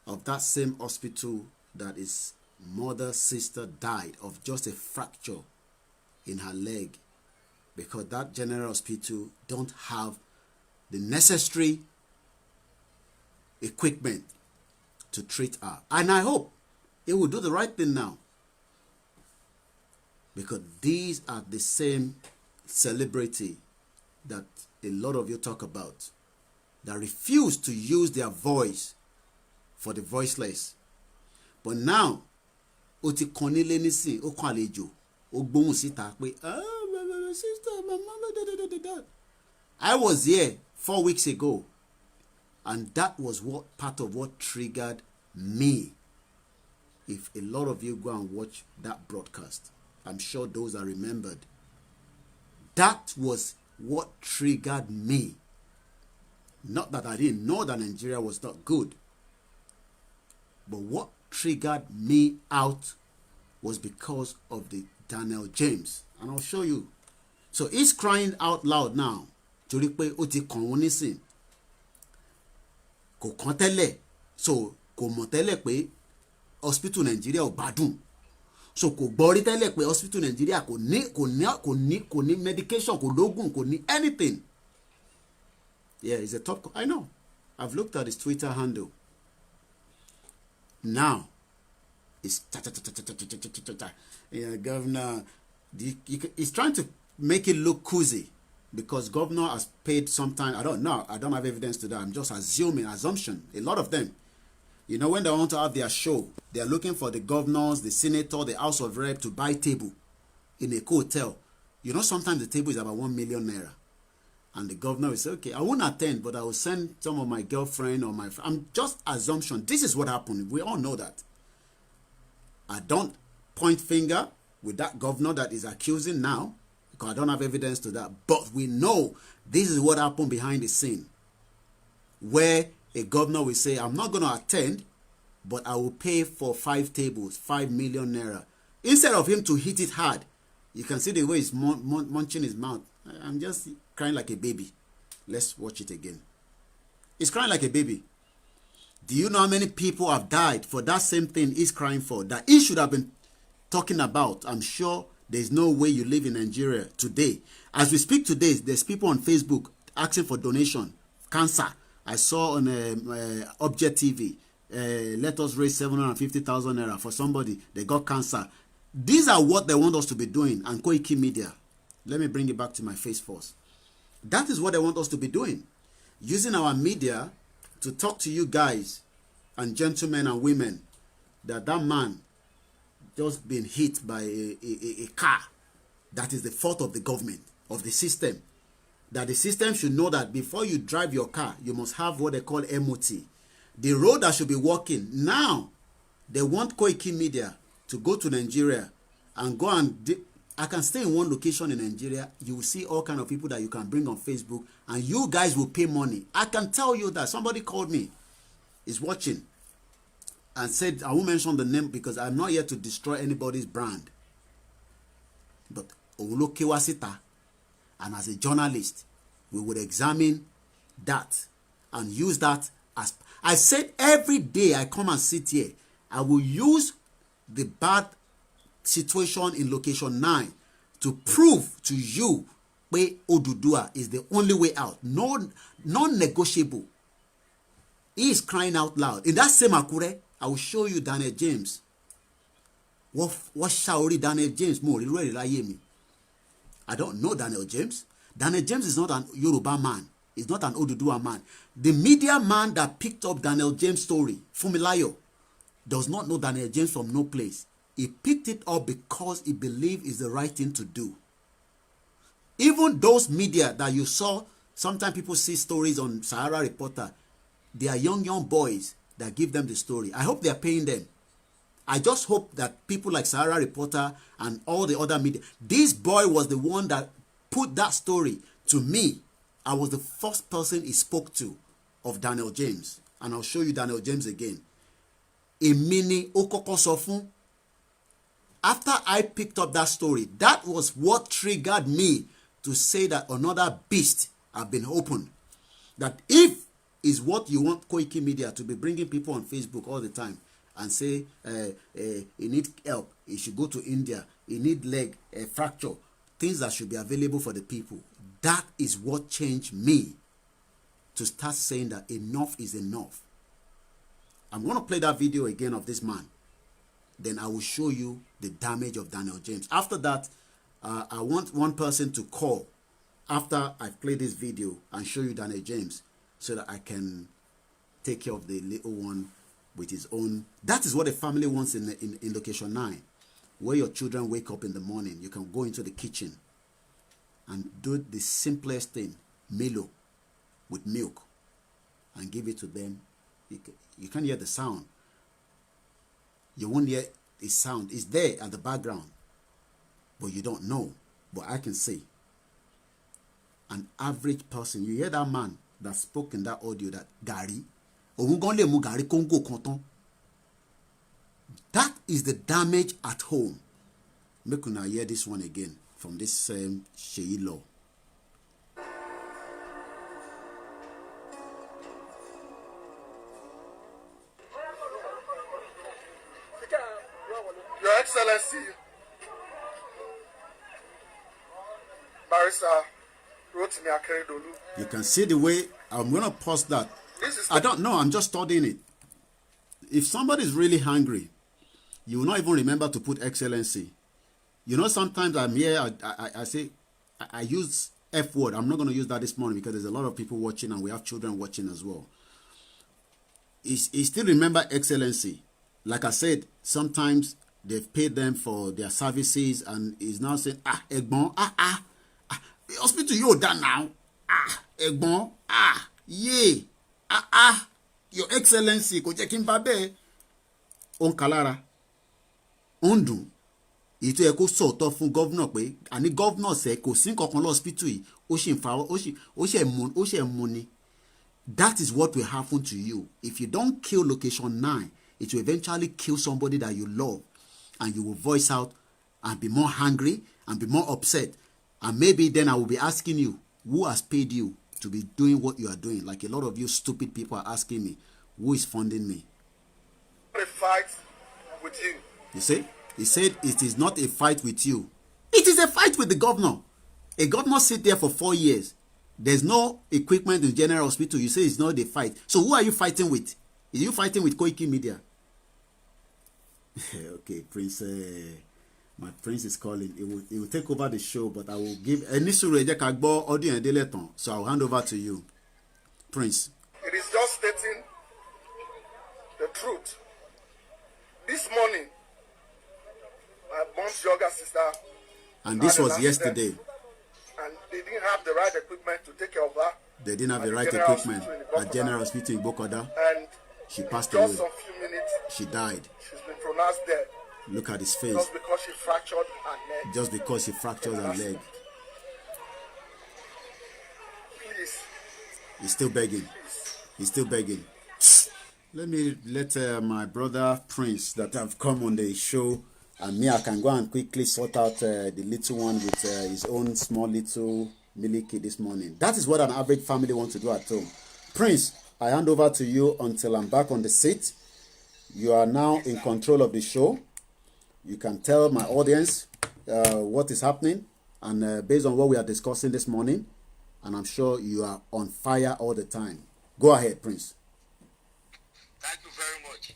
of that same hospital that his mother's sister died of just a fracture in her leg, because that general hospital don't have the necessary equipment to treat her. And I hope he will do the right thing now, because these are the same celebrity that a lot of you talk about, that refuse to use their voice for the voiceless. But now, oti konile nisi o kan alejo o gbohun síta pé my sister, my mama, I was here 4 weeks ago, and that was what part of what triggered me. If a lot of you go and watch that broadcast, I'm sure those are remembered. That was what triggered me. Not that I didn't know that Nigeria was not good, but what triggered me out was because of the Daniel James. And I'll show you. So he's crying out loud now. Torí pé ó ti kàn wọ́n nísìn. Kò kàn tẹ́lẹ̀. So kò mọ̀ tẹ́lẹ̀ pé hospital Nigeria ò gbádùn. So kò gbọ́ rí tẹ́lẹ̀ pé hospital Nigeria kò ní medication, kò lógùn, kò ní anything. Yeah, he's a top. I know. I've looked at his Twitter handle. Now, it's governor. He's trying to make it look cozy because governor has paid sometime. I don't know. I don't have evidence to that. I'm just assumption. A lot of them, you know, when they want to have their show, they're looking for the governors, the senator, the House of Rep to buy table in a hotel. You know, sometimes the table is about 1 million naira. And the governor will say, okay, I won't attend, but I will send some of my girlfriend or my friend. I'm just assumption. This is what happened. We all know that. I don't point finger with that governor that is accusing now, because I don't have evidence to that. But we know this is what happened behind the scene, where a governor will say, I'm not going to attend, but I will pay for 5 tables, 5 million naira. Instead of him to hit it hard, you can see the way he's munching his mouth. I'm just crying like a baby. Let's watch it again. He's crying like a baby. Do you know how many people have died for that same thing he's crying for, that he should have been talking about? I'm sure there's no way you live in Nigeria today. As we speak today, there's people on Facebook asking for donation. Cancer. I saw on Object TV. Let us raise 750,000 naira for somebody. They got cancer. These are what they want us to be doing. And KOIKIMEDIA, let me bring it back to my face first. That is what they want us to be doing. Using our media to talk to you guys and gentlemen and women that man just been hit by a car. That is the fault of the government, of the system. That the system should know that before you drive your car, you must have what they call MOT. The road that should be working. Now, they want KOIKIMEDIA to go to Nigeria and go and... I can stay in one location in Nigeria. You will see all kind of people that you can bring on Facebook, and you guys will pay money. I can tell you that somebody called me, is watching, and said, I won't mention the name because I'm not here to destroy anybody's brand. But Owulo Kewasita, and as a journalist, we would examine that and use that as... I said every day I come and sit here, I will use the bad situation in location 9 to prove to you where Oduduwa is the only way out. Non-negotiable. He is crying out loud. In that same Akure, I will show you Daniel James. What Shaori Daniel James more? I don't know Daniel James. Daniel James is not an Yoruba man. He's not an Oduduwa man. The media man that picked up Daniel James' story, Fumilayo, does not know Daniel James from no place. He picked it up because he believed it's the right thing to do. Even those media that you saw, sometimes people see stories on Sahara Reporter, they are young boys that give them the story. I hope they are paying them. I just hope that people like Sahara Reporter and all the other media, this boy was the one that put that story to me. I was the first person he spoke to of Daniel James. And I'll show you Daniel James again. Emini Okoko Sofun. After I picked up that story, that was what triggered me to say that another beast have been opened. That if is what you want KOIKIMEDIA to be bringing people on Facebook all the time and say, he need help, he should go to India, he need leg fracture, things that should be available for the people. That is what changed me to start saying that enough is enough. I'm going to play that video again of this man. Then I will show you the damage of Daniel James. After that, I want one person to call after I play this video and show you Daniel James so that I can take care of the little one with his own. That is what a family wants in location 9. Where your children wake up in the morning, you can go into the kitchen and do the simplest thing, Milo with milk, and give it to them. You can't hear the sound. You won't hear the sound. It's there at the background, but you don't know. But I can see. An average person, you hear that man that spoke in that audio, that Gary, that is the damage at home. Make una hear this one again from this same Sheyi Law. Your Excellency, Barrister Rotimi Akeredolu. You can see the way I'm going to pause that. I don't know. I'm just studying it. If somebody is really hungry, you will not even remember to put Excellency. You know, sometimes I'm here, I say, I use F word. I'm not going to use that this morning because there's a lot of people watching and we have children watching as well. He still remember Excellency. Like I said, sometimes they've paid them for their services and he's now saying, Egbon, the hospital you're done now. Egbon, yeah, Your Excellency, ko jẹ́ kí n bá bẹ́ẹ̀. On kalara. Ondu. Ito yẹ kó sọ̀tọ̀ fún governor pé àní governor ṣe kò sí nǹkan kan lọ hospital yìí ó ṣe mú ni. That is what will happen to you. If you don't kill location 9, it will eventually kill somebody that you love. And you will voice out and be more angry and be more upset. And maybe then I will be asking you, who has paid you to be doing what you are doing? Like a lot of you stupid people are asking me, who is funding me? A fight with you. You see? He said it is not a fight with you. It is a fight with the governor. A governor sit there for 4 years. There's no equipment in general hospital. You say it's not a fight. So who are you fighting with? Is you fighting with KOIKIMEDIA? Okay, Prince. My prince is calling. It will take over the show, but I will give Enisuru Ejekagbo audio and deleton. So I'll hand over to you, Prince. It is just stating the truth. This morning, my mom's younger sister. And this was yesterday. And they didn't have the right equipment to take care of her. They didn't have the right equipment at General Hospital in Bokoda. And she passed just away. some few minutes, she died. She's been pronounced dead. Look at his face. Just because she fractured her leg. Just because she fractured her leg. Please. He's still begging. Please. He's still begging. Let my brother Prince that have come on the show, and me, I can go and quickly sort out the little one with his own small little milky this morning. That is what an average family wants to do at home. Prince, I hand over to you until I'm back on the seat. You are now in control of the show. You can tell my audience what is happening, and based on what we are discussing this morning, and I'm sure you are on fire all the time. Go ahead, Prince. Thank you very much.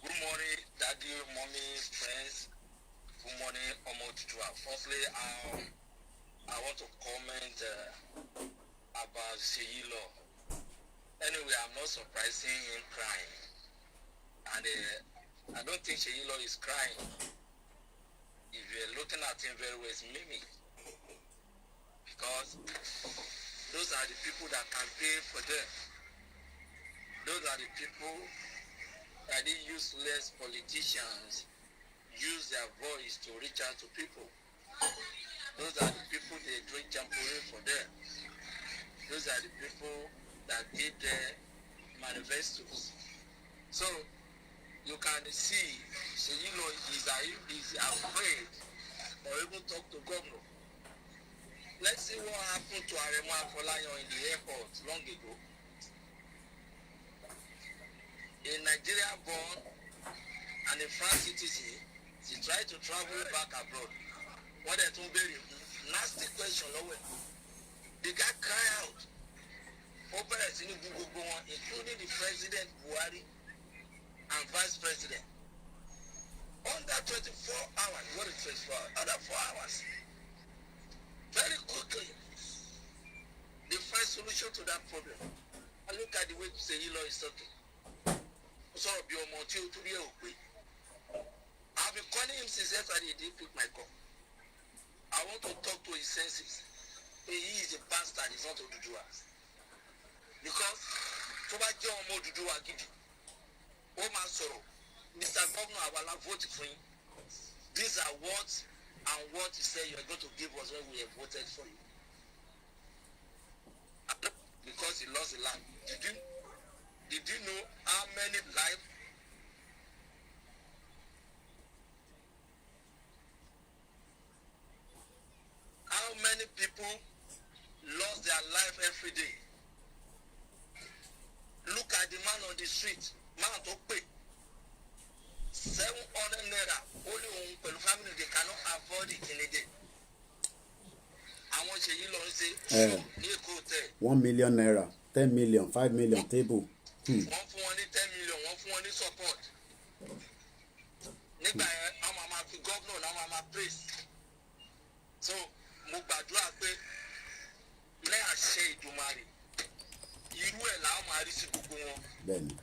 Good morning, Daddy, Mommy, friends. Good morning, Omo Oduduwa. Firstly, I want to comment about Sheyilo. Anyway, I'm not surprising him crying. And I don't think Sheyilo is crying. If you're looking at him very well, it's mimic. Because those are the people that campaign for them. Those are the people that the useless politicians use their voice to reach out to people. Those are the people they drink jamboree for them. Those are the people that did their manifestos. So you can see, Sheyilo is afraid or even talk to governor. Let's see what happened to Aremu Afolayan in the airport long ago. A Nigerian born and a France citizen, she tried to travel back abroad. What they told me, nasty question, the guy cried out, including the President Buhari and Vice President. Under 24 hours, what is 24 hours? Under 4 hours. Very quickly, they find solution to that problem. And look at the way Sheyilo is talking. I've been calling him since yesterday. He didn't pick my call. I want to talk to his senses. He is a bastard. He's not Oduduwa. Because Oduduwa gidi. Mr. Governor, I will vote for him. These are what and what you say you are going to give us when we have voted for you. Because he lost a life. Did you know how many lives? How many people lost their life every day? Look at the man on the street. Man to pay 700 naira. Only one family, they cannot afford it in a day. I want you to say, 1 million naira, 10 million, 5 million table. 1 for 10 million, 1 for support. Nígbà yẹn, àwọn máa fi governor náà máa praise. So, mo gbàdúrà pé lẹ́yìn àṣẹ Ìdùmarè, irú ẹ̀ làwọn máa rí sí gbogbo wọn. Bẹ́ẹ̀ni.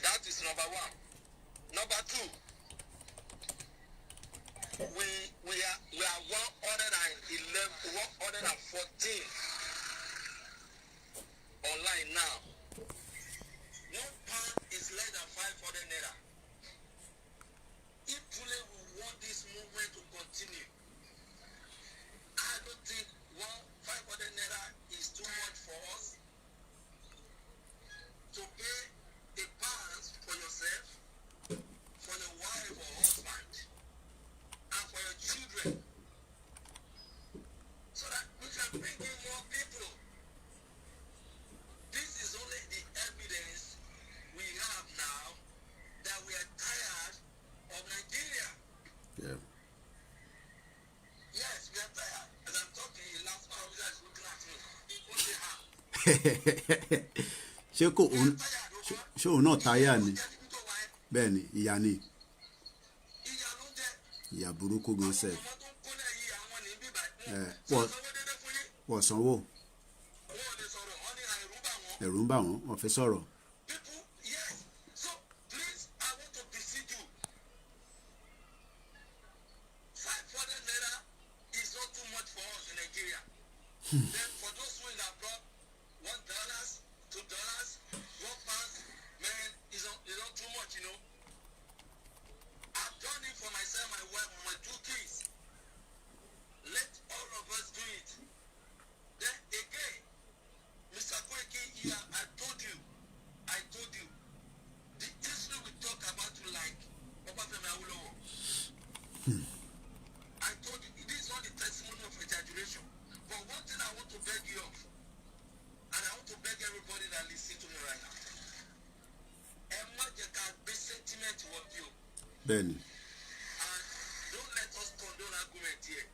That is number one. Number two, we are 114 online now. One pound is less than 500 naira. If truly we want this movement to continue, I don't think 500 naira is too much for us to pay a pound for yourself, for your wife or husband, and for your children, so that we can bring in more people. This is only the evidence we have now that we are tired of Nigeria. Yeah. Yes, we are tired. As I'm talking, the last man is looking at me. What they have. ṣé òun náà táyà ni bẹ́ẹ̀ ni ìyá ni. ìyà burúkú gan sef. Wọ́n sanwó. Ẹ̀rù ń bà wọ́n, wọ́n fẹ́ sọ̀rọ̀. Then for those who in abroad, $1, $2, £1, man, is not too much, you know. I've done it for myself, my wife, and my 2 kids. Let all of us do it. Then again, Mr. Koiki, I told you, the history we talk about you like, I told you, this is not the testimony of exaggeration. But one thing I want to beg you of, and I want to beg everybody that listen to me right now. Be sentiment of you. Benny. And don't let us condone argument here.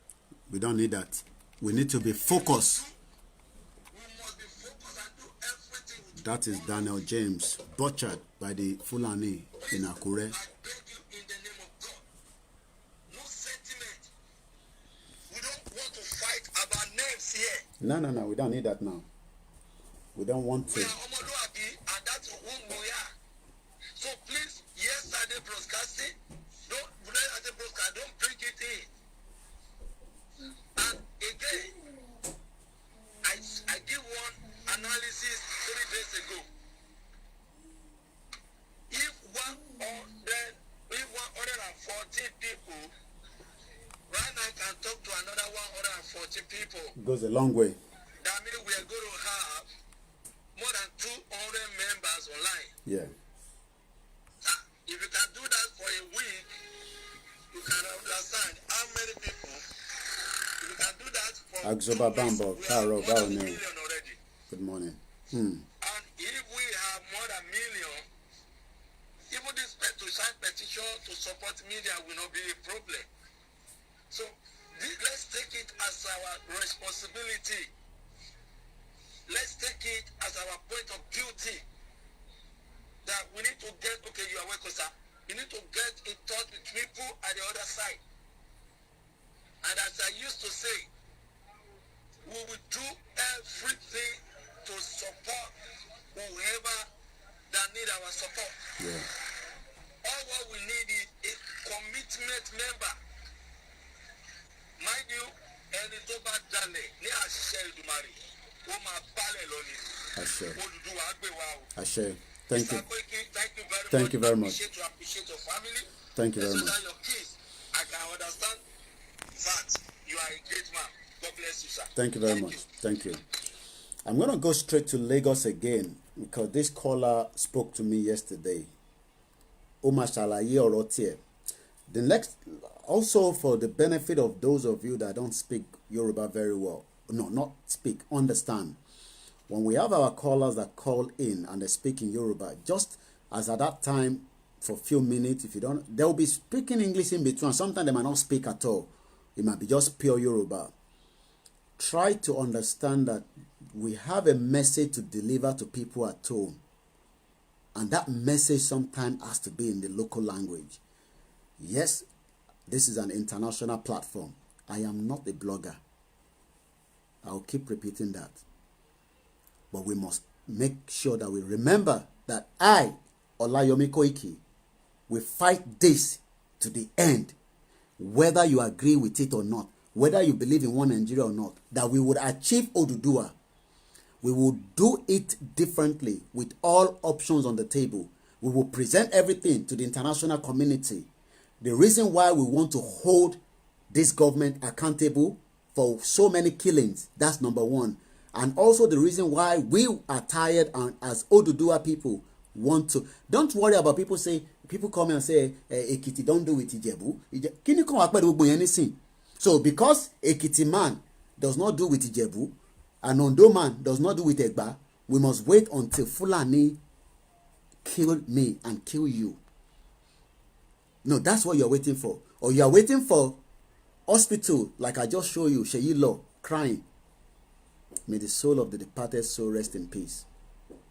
We don't need that. We need to be focused. We must be focused and do everything with That is Daniel James, butchered by the Fulani in Akure. I beg you in the name of God. No sentiment. We don't want to fight about names here. No, we don't need that now. We don't want to. We are Omoluabi, and that's who we are. So please, yesterday broadcasting, don't bring it in. And again, I give one analysis 3 days ago. If 114 people, right now I can talk to another 140 people. Goes a long way. That means we are going to have more than 200 members online. Yeah. If you can do that for a week, you can understand how many people. If you can do that for Agzoba 2 weeks, Bambo, we have Karo, more than 1 Baone. million already. Good morning. And if we have more than 1 million, even this petition to support media will not be a problem. So let's take it as our responsibility. Let's take it as our point of duty. That we need to get, okay, you are welcome, sir. You need to get in touch with people at the other side. And as I used to say, we will do everything to support whoever that need our support. Yeah. All what we need is a commitment member. Mind you, ẹni tó bá dalẹ̀ ní àṣẹ Èdùmàrè, ó máa bálẹ̀ lọ ni. Àṣẹ. Oduduwa gbé wa o. Àṣẹ. Thank you. Mr. Koiki, Thank you very much. I appreciate your family. Thank you very Especially much. your kids. I can understand that you are a great man. God bless you, sir. Thank you very much. Thank you. I'm going to go straight to Lagos again because this caller spoke to me yesterday. Oma Shalaye Orotie. The next, also for the benefit of those of you that don't speak Yoruba very well, no, not speak, understand. When we have our callers that call in and they speak in Yoruba, just as at that time, for a few minutes, if you don't, they'll be speaking English in between. Sometimes they might not speak at all. It might be just pure Yoruba. Try to understand that we have a message to deliver to people at home. And that message sometimes has to be in the local language. Yes, this is an international platform. I am not a blogger. I'll keep repeating that. But we must make sure that we remember that I, Olayomi Koiki, will fight this to the end. Whether you agree with it or not, whether you believe in one Nigeria or not, that we would achieve Oduduwa. We will do it differently with all options on the table. We will present everything to the international community. The reason why we want to hold this government accountable for so many killings, that's number one. And also the reason why we are tired and as Oduduwa people want to. Don't worry about people come and say, Ekiti don't do with Ijebu. Can you come up with anything? So because Ekiti man does not do with Ijebu, and Ondo man does not do with Egba, we must wait until Fulani kill me and kill you. No, that's what you're waiting for. Or you're waiting for hospital, like I just showed you, Sheyi Law, crying. May the soul of the departed soul rest in peace.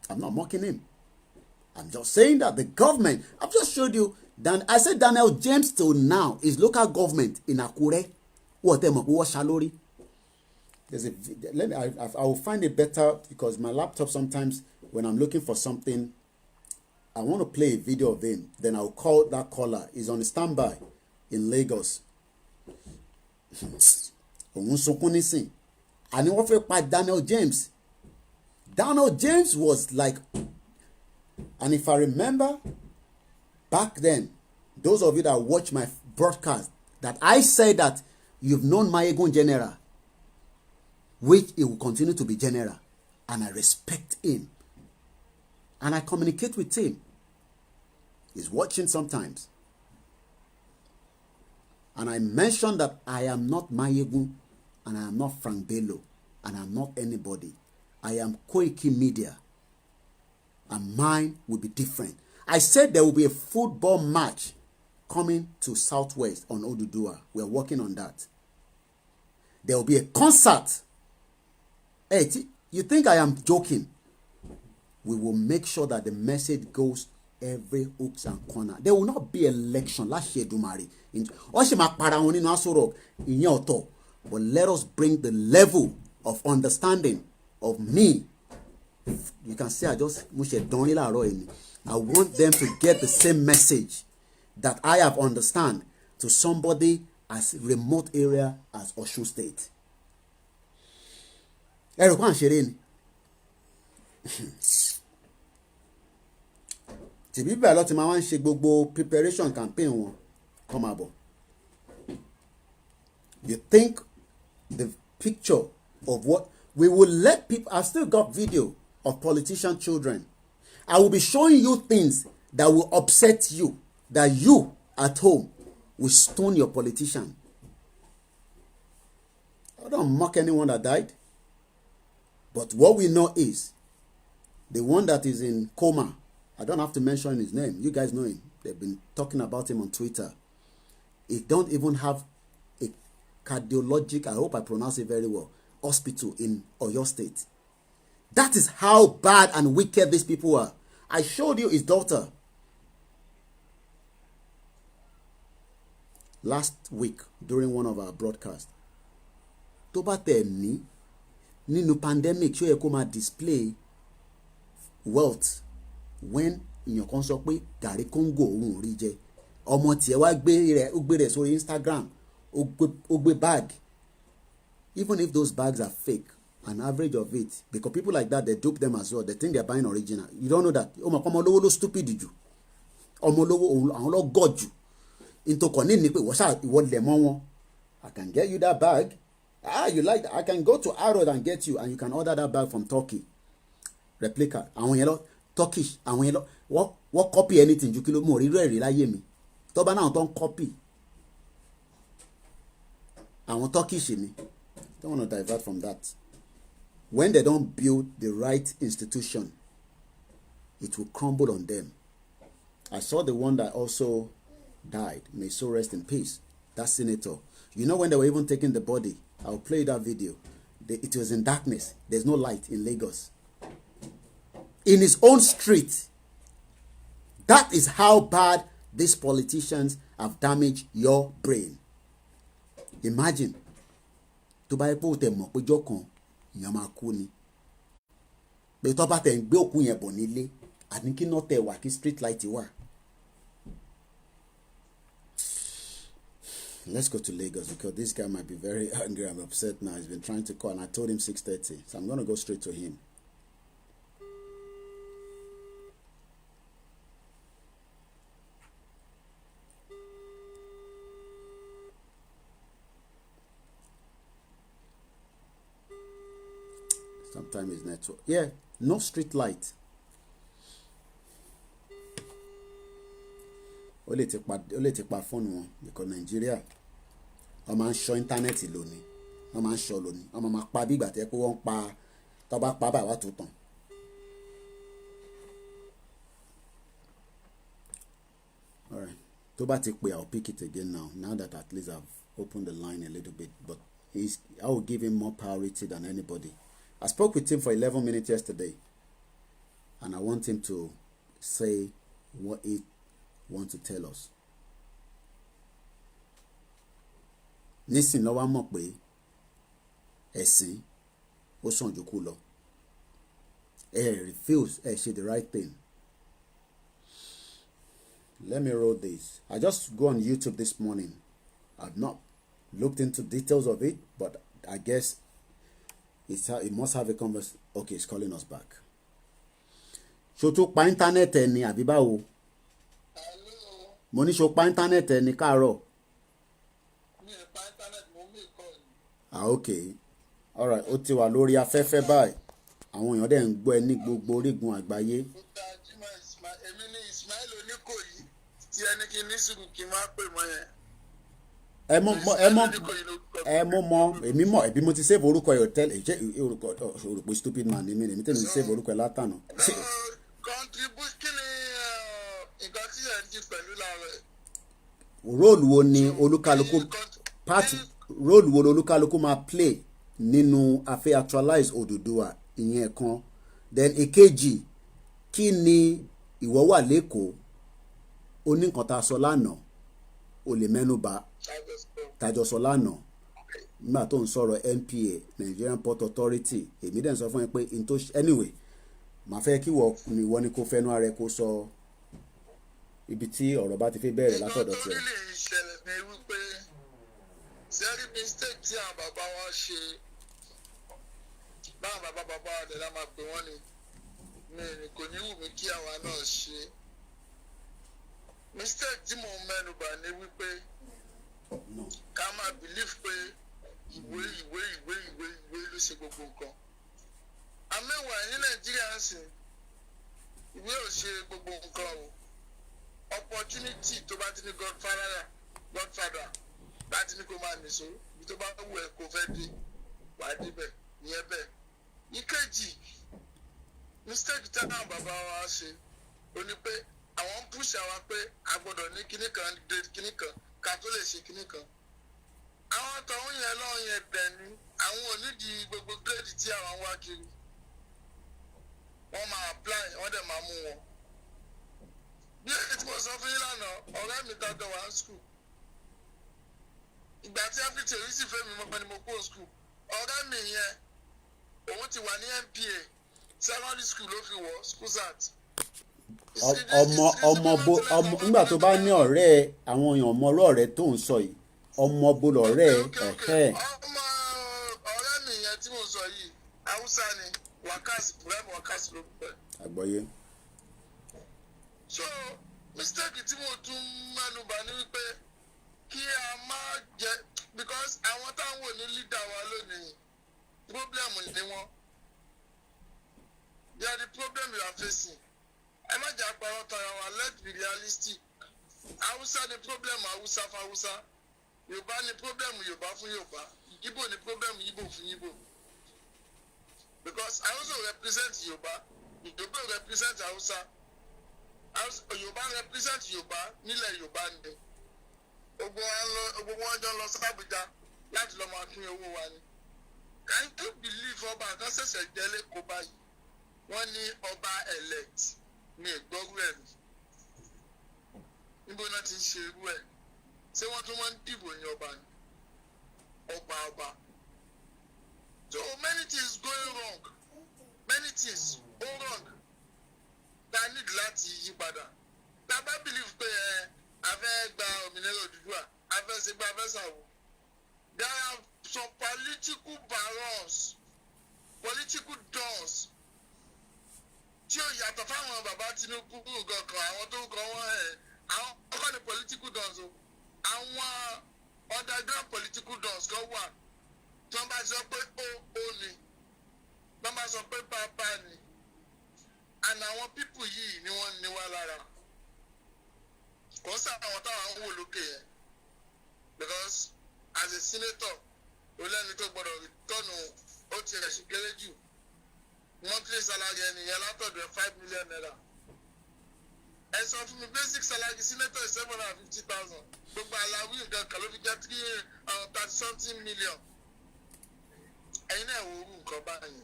I'm not mocking him. I'm just saying that the government, I've just showed you I said Daniel James till now is local government in Akure. What them up? What Shalori? There's a let me. I will find it better because my laptop sometimes when I'm looking for something, I want to play a video of him. Then I'll call that caller. He's on standby in Lagos. Òun sunkún nísìn. Àní wọ́n fẹ́ pa Daniel James. Daniel James was like, and if I remember back then, those of you that watch my broadcast, that I said that you've known Mayegun General, which he will continue to be general, and I respect him, and I communicate with him. He's watching sometimes. And I mentioned that I am not Mayegun, and I am not Frank Bello, and I am not anybody. I am KOIKIMEDIA, and mine will be different. I said there will be a football match coming to Southwest on Oduduwa. We are working on that. There will be a concert. Hey, you think I am joking? We will make sure that the message goes every hooks and corner. There will not be election. Last year, Dumari. But let us bring the level of understanding of me. You can see I just I want them to get the same message that I have understand to somebody as remote area as Osun State. Everyone sharing. Tìbí bẹ́ẹ̀ lọ ti máa ń ṣe gbogbo preparation campaign wọn come abo. You think the picture of what we will let people. I've still got video of politician children. I will be showing you things that will upset you, that you at home will stone your politician. I don't mock anyone that died. But what we know is the one that is in coma. I don't have to mention his name. You guys know him. They've been talking about him on Twitter. He don't even have a cardiologic, I hope I pronounce it very well, hospital in Oyo State. That is how bad and wicked these people are. I showed you his daughter last week during one of our broadcasts. Tó bá tẹ̀ ní nínú pandemic ṣó yẹ kó máa display wealth when èèyàn kan sọ pé gàrí Congo òun ò rí jẹ ọmọ tiẹ̀ wá gbé rẹ̀ sórí Instagram ó gbé bag, even if those bags are fake, an average of it, because people like that, they dupe them as well. They think they're buying original. You don't know that. Ọmọ olówó ló stupid jù. Ọmọ olówó àwọn ló god jù. Into kọ́ni ni pé ìwọ lẹ̀ mọ́ wọn. I can get you that bag. You like that? I can go to Arrow and get you, and you can order that bag from Turkey. Replica. Àwọn yẹn lọ Turkish. Àwọn yẹn lọ wọ́n copy anything ju kí ló mọ̀ rírọ̀ ẹ̀rí láyé mi. Tọ́ba náà tó ń copy. Àwọn Turkish ni. Don't want to divert from that. When they don't build the right institution, it will crumble on them. I saw the one that also died. May so rest in peace. That senator. You know when they were even taking the body, I'll play that video. It was in darkness. There's no light in Lagos. In his own street. That is how bad these politicians have damaged your brain. Imagine. Tó bá yẹ pé ó tẹ̀ mọ̀ pé ọjọ́ kan èèyàn máa kú ni. Pé tó bá tẹ̀ ń gbé òkú yẹn bọ̀ nílé, àní kí náà tẹ̀ wá kí street light wà. Let's go to Lagos because this guy might be very angry and upset now. He's been trying to call and I told him 6:30. So I'm going to go straight to him. Sometimes it's network. Yeah, no street light. Ó lè ti pa fóònù wọn because Nigeria wọ́n máa ń ṣọ́ íńtánẹ́ẹ̀tì lónìí. Wọ́n máa ń ṣọ́ lónìí. Wọ́n máa pa bí ìgbà tẹ́ pé wọ́n pa tó bá pa báyìí wá tó tàn. All right. Tó bá ti pè, I'll pick it again now that at least I've opened the line a little bit, but I will give him more priority than anybody. I spoke with him for 11 minutes yesterday, and I want him to say what he want to tell us. Nísìn ló wá mọ̀ pé ẹ̀sìn ó sàn jù kú lọ. Refuse, ṣe the right thing. Let me roll this. I just go on YouTube this morning. I've not looked into details of it, but I guess it must have a conversation. Okay, it's calling us back. Ṣó tó pa internet ẹ ní àbí báwo? Mo ní ṣó pa internet ẹ ní káàárọ̀. Okay. All right, ó ti wà lórí afẹ́fẹ́ báyìí. Àwọn èèyàn dẹ̀ ń gbọ́ ẹ ní gbogbo orígun àgbáyé. Èmi ni Ismail Oníkòyí tí ẹni kí ní sùúrù kí n máa pè mọ́ yẹn. Èmi mọ̀ ẹbí mo ti save orúkọ ẹ hotel orúkọ stupid man ni mi ni tèmi save orúkọ ẹ látànà. Contribute kí ni nǹkan tí ẹ ń di pẹ̀lú láàárọ̀. Róòlù wo ni olúkálùkù róòlù wo olúkálùkù máa play nínú afẹ́ actualize Oduduwa ìyẹn kan. Then èkejì, kí ni ìwọ wà lẹ́kọ̀ọ́ ó ní nǹkan tá a sọ lánàá o lè mẹ́nu bà tájọ sọ lánàá nígbà tó ń sọ̀rọ̀ NPA Nigerian Port Authority. Èmi dẹ̀ ń sọ fún ẹ pé anyway màá fẹ́ kí ìwọ ni kò fẹ́nu ara ẹ kó sọ ibi tí ọ̀rọ̀ bá ti fi bẹ̀rẹ̀ látọ̀dọ̀ tiẹ̀. Nítorí lè ṣẹlẹ̀ ní wípé sẹ́rí mistake tí àwọn bàbá wa ṣe báwọn bàbá wa dẹ̀ la máa pè wọ́n ni kò ní wù mí kí àwa náà ṣe. Mistake tí mo mẹ́nu bà ní wípé ká máa believe pé ìwé ló ṣe gbogbo nǹkan. Àmẹ́wàá ní Nàìjíríà ń sìn ìwé ò ṣe gbogbo nǹkan o. Opportunity tó bá ti ní godfather láti ní kó máa nìṣó ibi tó bá wù ẹ́ kó fẹ́ dé wà á débẹ̀ ìyẹn bẹ́ẹ̀. Ìkejì mistake tí àwọn bàbá wa ṣe ó ní pé àwọn ń push àwa pé a gbọ́dọ̀ ní kinní kan dé kinní kan ká tó lè ṣe kinní kan. Àwọn tọ̀hún yẹn lọ́wọ́ yẹn bẹ̀ ni àwọn ò nídìí gbogbo grade tí àwọn wá kiri. Wọ́n máa apply wọ́n dẹ̀ máa mú wọn. Bí èyí tí mo sọ fún yín lánàá ọ̀rẹ́ mi dandan wà ní school. Ìgbà tí everything rí sì fẹ́ mi mọ́ ni mo kó school. Ọ̀rẹ́ mi yẹn òun ti wà ní NPA secondary school ló fi wọ̀ school start. Nígbà tó bá ní ọ̀rẹ́ àwọn èèyàn ọmọ ọ̀rẹ́ tó ń sọ yìí ọmọ bo lọ̀rẹ́ ẹ̀. Ọ̀rẹ́ mi yẹn tí mo sọ yìí Haúsá ni Wákàsí ló pẹ̀. Àgbọ́yé. So mistake tí mo tún mẹ́nu bà ní wípé kí a má jẹ because àwọn táwọn ò ní leader wa lónìí problem ni wọn. They are the problem we are facing. Ẹ má jà parọ́ tara wa, let's be realistic. Hausa ni problem Hausa fún Hausa. Yorùbá ni problem Yorùbá fún Yorùbá. Igbo ni problem Igbo fún Igbo. Because Hausa represent Yorùbá, Yorùbá represent Hausa. Yorùbá represent Yorùbá nílẹ̀ Yorùbá ni. Gbogbo wọn jọ lọ sí Abuja láti lọ máa pín owó wa ni. Can you believe ọba kan ṣẹ̀ṣẹ̀ jẹ́lé kó báyìí? Wọ́n ní ọba elect ní ìgbọ́rú ẹ̀ mi. Níbo náà ti ń ṣe irú ẹ̀? Ṣé wọ́n tún máa ń dìbò ní ọba ni? Ọba. So many things going wrong. Many things go wrong. That need láti yí padà. Tàbá believe pé a fẹ́ gba òmìnira Odùduwà, a fẹ́ ṣe gba fẹ́ ṣàwò. There are some political barons, political dons tí ó yàtọ̀ fáwọn bàbá Tinubu kankan àwọn tó kọ wọ́n àwọn ọkọ ní political dons o àwọn underground political dons kan wà tí wọ́n bá sọ pé ó ní wọ́n bá sọ pé bàbá ni and àwọn pípù yìí ni wọ́n ní wá lára kò sí àwọn táwọn ń wò lókè yẹn because as a senator olẹ́ni tó gbọ́dọ̀ tọ́nu ó ti rẹ̀ sí kéré jù monthly salary ẹnìyẹn látọ̀dọ̀ $5 million. Ẹ sọ fún mi basic salary senator is $750,000 gbogbo aláwí nǹkan kan ló fi jẹ́ 30-something million. Ẹ̀yin náà wo orú nǹkan báyìí.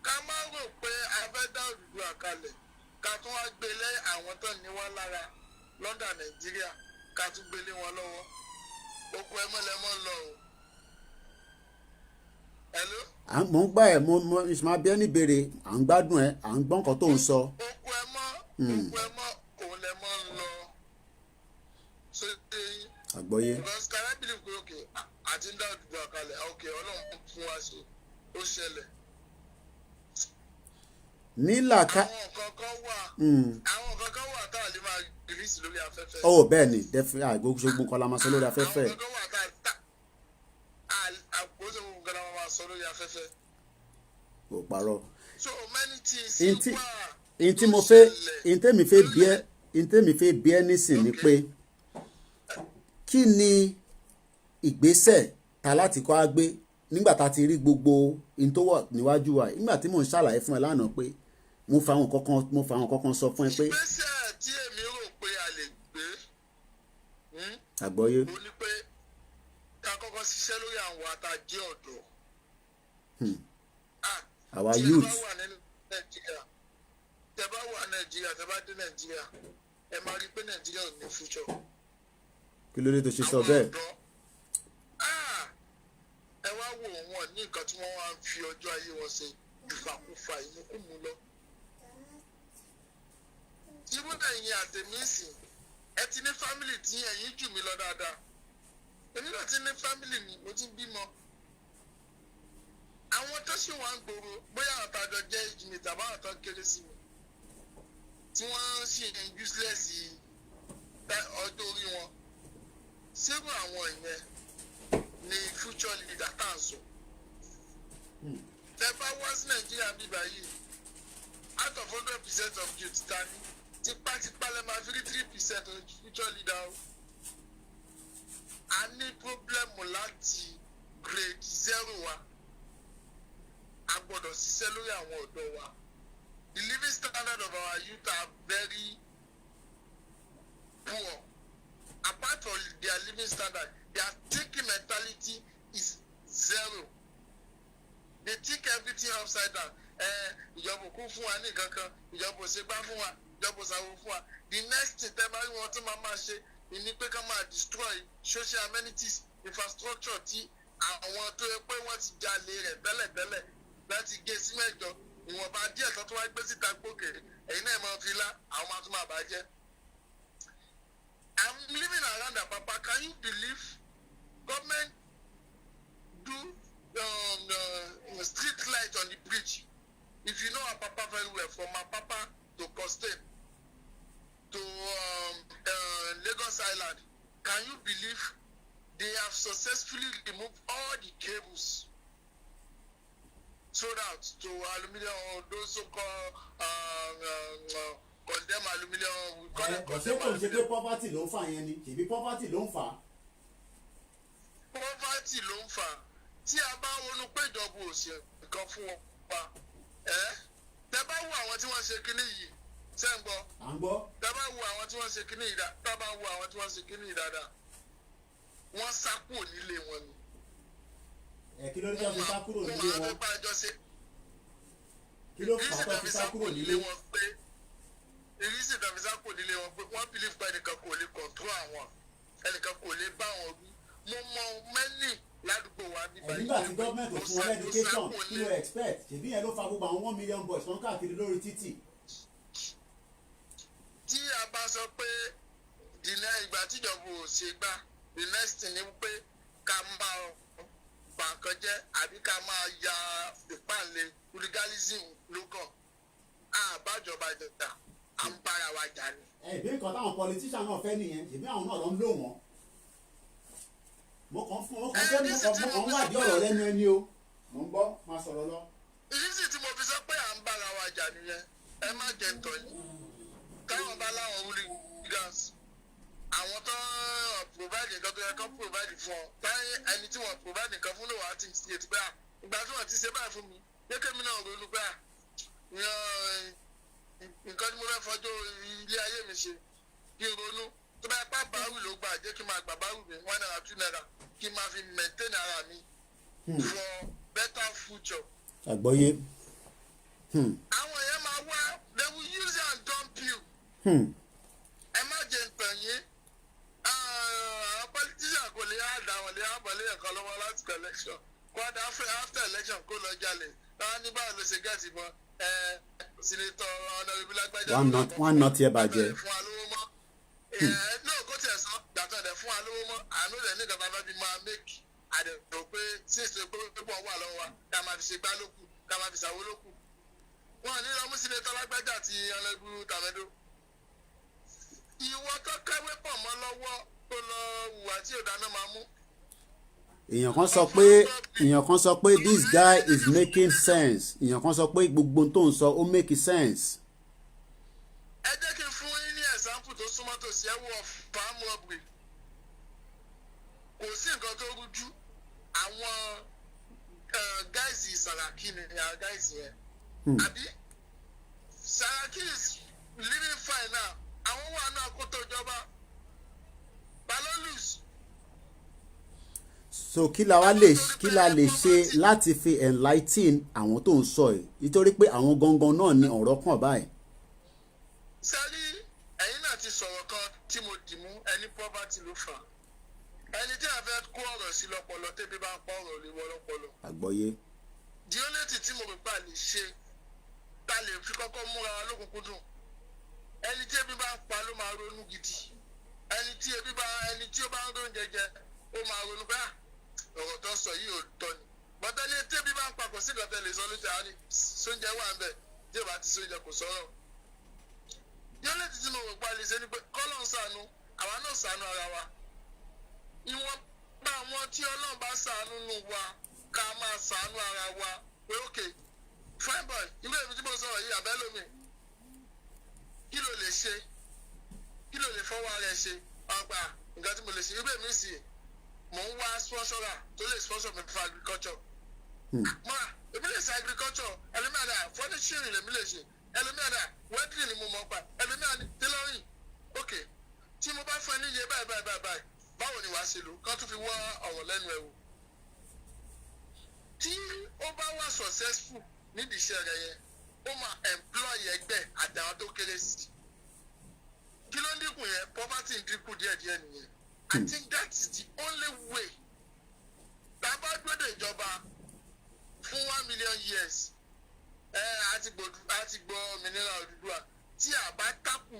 Ká má rò pé a fẹ́ dá Odùduwà kalẹ̀ ká tún wá gbélé àwọn tó ní wá lára London Nàìjíríà ká tún gbélé wọn lọ́wọ́ oko ẹmọ́lẹ́mọ́ lọ o. Hello. mo ń gbà ẹ́ mo ìsúnmọ́ abẹ́ níbèrè à ń gbádùn ẹ̀ à ń gbọ́ nǹkan tó ń sọ. oko ẹmọ́ òun lẹ mọ́ ń lọ. so àgbọ́yé. because can I believe pé okay àti ń dá Odùduwà kalẹ̀ okay Ọlọ́run fún wa ṣe ó ṣẹlẹ̀. nílàkà àwọn kankan wà tá a lè máa release lórí afẹ́fẹ́. ó bẹ́ẹ̀ ni dẹ́fẹ́ àgbóṣogbó kọ́lá máa sọ lórí afẹ́fẹ́. àwọn kankan wà tá àgbóṣogbó kọ́lá máa sọ lórí afẹ́fẹ́. kò parọ́. so many things wà. ìntẹ́mi fẹ́ bí ẹ́ nísìn ni pé kí ni ìgbésẹ̀ ta láti kọ́ á gbé nígbà tá a ti rí gbogbo in tó wà níwájú wa nígbà tí mò ń ṣàlàyé fún ẹ lánàá pé mo fa àwọn kankan sọ fún ẹ pé. ìgbésẹ̀ tí èmi rò pé a lè gbé. àgbọ́yé. ó ní pé ká kọ́kọ́ ṣiṣẹ́ lórí àwọn àtàjẹ́ ọ̀dọ́. àwa youth. tẹ bá wà Nàìjíríà tẹ bá dé Nàìjíríà ẹ máa rí pé Nàìjíríà ò ní future. kí ló dé tó ṣe sọ bẹ́ẹ̀. ẹ wá wò wọn ní nǹkan tí wọ́n wá ń fi ọjọ́ ayé wọn ṣe ìfàkúfà ìmúkúmu lọ. irú ẹ̀yin àtẹ̀mísì ẹ ti ní fámìlì tí ẹ̀yin jù mí lọ dáadáa èmi náà ti ní fámìlì mi mo ti bímọ. àwọn tó ṣì wá ń gbòòrò bóyá àwọn tàjọ jẹ́ ìjìnlẹ tàbí àwọn tó kéré sí mi tí wọ́n sì ń useless ọjọ́ orí wọn ṣérú àwọn ìyẹn ni future leader tá à ń sọ. tẹ bá wá sí Nàìjíríà bíbá yìí out of 100% of youth ta ni tipátipá lè máa fi rí 3% of future leader o. a ní pọ́blẹ́mù láti grade 0 wa a gbọ́dọ̀ ṣiṣẹ́ lórí àwọn ọ̀dọ́ wa. The living standard of our youth are very poor. Apart from their living standard, their thinking mentality is 0. They think everything upside down. Ìjọba òkú fún wa ní kankan, ìjọba òṣègbà fún wa, ìjọba òṣàwò fún wa. The next thing tẹ́ bá rí wọn tí máa ṣe ni pé ká máa destroy social amenities infrastructure tí àwọn tó yẹ pé wọ́n ti jalè rẹ̀ tẹ́lẹ̀tẹ́lẹ̀ láti gé sí mẹ́jọ ìwọ̀nba díẹ̀ tó wá gbé síta gbókèrè ẹ̀yin náà máa fi lá àwọn máa tún máa bàjẹ́. I'm living around Apapa. Can you believe government do street light on the bridge? If you know Apapa very well, from Apapa to Costain to Lagos Island, can you believe they have successfully removed all the cables sold out to aluminium or those so-called condemn aluminium. ṣé kò ṣe pé poverty ló ń fà yẹn ni ṣèbí poverty ló ń fà. poverty ló ń fà tí a bá ronú pé ìjọba ò ṣe nǹkan fún wọn pa tẹ bá wo àwọn tí wọ́n ṣe kínní yìí ṣé ń gbọ́. à ń gbọ́. tẹ bá wo àwọn tí wọ́n ṣe kínní yìí tẹ bá wo àwọn tí wọ́n ṣe kínní yìí dáadáa wọ́n sá kúrò nílé wọn ni. Kí ló dé tó fi sá kúrò nílé wọn. Kí ló fà tó fi sá kúrò nílé wọn. ìrísí tàbí sá kúrò nílé wọn pé wọ́n believe pé ẹnìkan kò lè control àwọn ẹnìkan kò lè bá wọn wí. mo mọ mẹ́nì ládùúgbò wa nígbà yìí. nígbà tí gọ́ọ̀mẹ̀ntì ò fún wọn education kí ló expect ṣèbí yẹn ló fa gbogbo àwọn 1 million boys wọn káàkiri lórí títì. tí a bá sọ pé ìgbà tíjọba ò ṣe gbà the next thing ni pé ká máa bàǹkan jẹ́ àbí ká máa ya ìpàlẹ̀ hooliganism lókàn àbájọba jẹta à ń bára wa jà ni. ìbí nǹkan táwọn politician náà fẹ́ nìyẹn ìbí àwọn náà ló ń lò wọ́n. mo kàn wádìí ọ̀rọ̀ lẹ́nu ẹni o mo ń gbọ́ máa sọ̀rọ̀ lọ. ìrísí tí mo fi sọ pé à ń bára wa jà nìyẹn ẹ má jẹ ntọ́ yìí táwọn bá láwọn hooligans àwọn tó provide nǹkan tó yẹ kó provide fún ọ táyé ẹni tí wọ́n provide nǹkan fún lòwà tí ti ti bá ìgbà tí wọ́n ti ṣe báyìí fún mi yékè mi náà ronú pé nǹkan tí mo fẹ́ fọjọ́ ilé ayé mi ṣe kí n ronú tó bá pa báwì ló gbà jẹ́ kí n máa gbà báwì mi 1 naira 2 naira kí n máa fi maintain ara mi for better future. àgbọ́yé. àwọn yẹn máa wá they will use their gun ẹ má jẹ́ nǹkan yín politician kò lè àdá wọn lè àbọ̀lé ẹ̀kọ́ lọ́wọ́ láti kọ election kódà after election kó lọ jalè táwọn ní báwo ló ṣe gẹ̀ẹ́sì mọ́ sínétọ̀ ọ̀nàrẹ́bí lágbájá wọ́n ná tiẹ̀ bàjẹ́. fún alówó mọ́ náà kó tiẹ̀ sọ gbàtọ̀ rẹ̀ fún alówó mọ́ àánú rẹ̀ ní ìjọba bá fi máa make àdẹ̀rọ̀ pé sísè pé pọ̀ wà lọ́wọ́ wa ká máa fi ṣe gbá lókù ká máa fi ṣàwó lókù wọn ní lọ mú sínétọ̀ lágbájá àti ọ̀nàrẹ́bí tàmẹ́dó ìwọ tó káwé pọ̀ mọ́ lọ́wọ́ tó lọ hùwà tí ò dáná máa mú. èèyàn kan sọ pé this guy is making sense èèyàn kan sọ pé gbogbo tó ń sọ ó make sense. ẹ jẹ́ kí n fún yín ní ẹ̀sáǹpù tó súnmọ́ tó sí ẹ̀wọ̀ fàámù ọ̀gbìn kò sí nǹkan tó rújú àwọn gáìsì Sàràkí ni àwọn gáìsì yẹn àbí Sàràkí is living fine now àwọn wà náà kó tó jọba balolus. So kí la lè ṣe láti fi enlighten àwọn tó ń sọ yìí nítorí pé àwọn gangan náà ni ọ̀rọ̀ kàn báyìí. sẹ́rí ẹ̀yin náà ti sọ̀rọ̀ kan tí mo dì mú ẹni poverty ló fà ẹni tí a fẹ́ kó ọ̀rọ̀ sí lọ́pọlọ tẹ́bí bá ń pa ọ̀rọ̀ lé wọ́n lọ́pọlọ. àgbọ́yé. di only tí mo bá lè ṣe ta lè fi kọ́kọ́ múra wa lókùnkúndùn ẹni tí ebi bá ń pa ló máa ronú gidi ẹni tí ó bá ń ronú jẹjẹ ó máa ronú bá ọ̀rọ̀ tó sọ yìí ò tọ́ ni bọ́tẹ́ ní tí ebi bá ń pa kò sí ìdọ̀tẹ́ lè sọ lójú àwọn ní sóúnjẹ wà ń bẹ̀ tí ò bá ti sóúnjẹ kò sọ̀rọ̀ yọ́lẹ̀ tí mo rò pa lè ṣe ni pé kọ́lọ̀ ń ṣàánú àwa náà ṣàánú ara wa ìwọ̀n bá àwọn tí Ọlọ́run bá ṣàánú nù wa ká máa ṣàánú ara wa pé ókè fine boy ìwé mi tí mo sọ̀rọ̀ yìí àbẹ́lómi kí ló lè ṣe kí ló lè fọwọ́ rẹ̀ ṣe ọgbà nǹkan tí mo lè ṣe ìwé mi sì mò ń wá sponsora tó lè sponsor mi for agriculture. mọ́ra èmi lè ṣe agriculture ẹlòmíràn furniture lèmi lè ṣe ẹlòmíràn wedding ni mo mọ̀ pa ẹlòmíràn tailoring ok tí mo bá fún ẹ ní iye báyìí báwo ni wàá ṣe lò kán tún fi wọ́ ọ̀rọ̀ lẹ́nu ẹ̀ wò. tí ó bá wà successful nídìí iṣẹ́ rẹ̀ yẹn ó máa employ ẹgbẹ́ àtàwọn tó kéré sí kí ló ń dínkù yẹn poverty ń dínkù díẹ̀díẹ̀ nìyẹn I think that is the only way tá a bá gbọ́dọ̀ ìjọba fún 1 million years àti gbọ́ òmìnira Odùduwà tí a bá tákù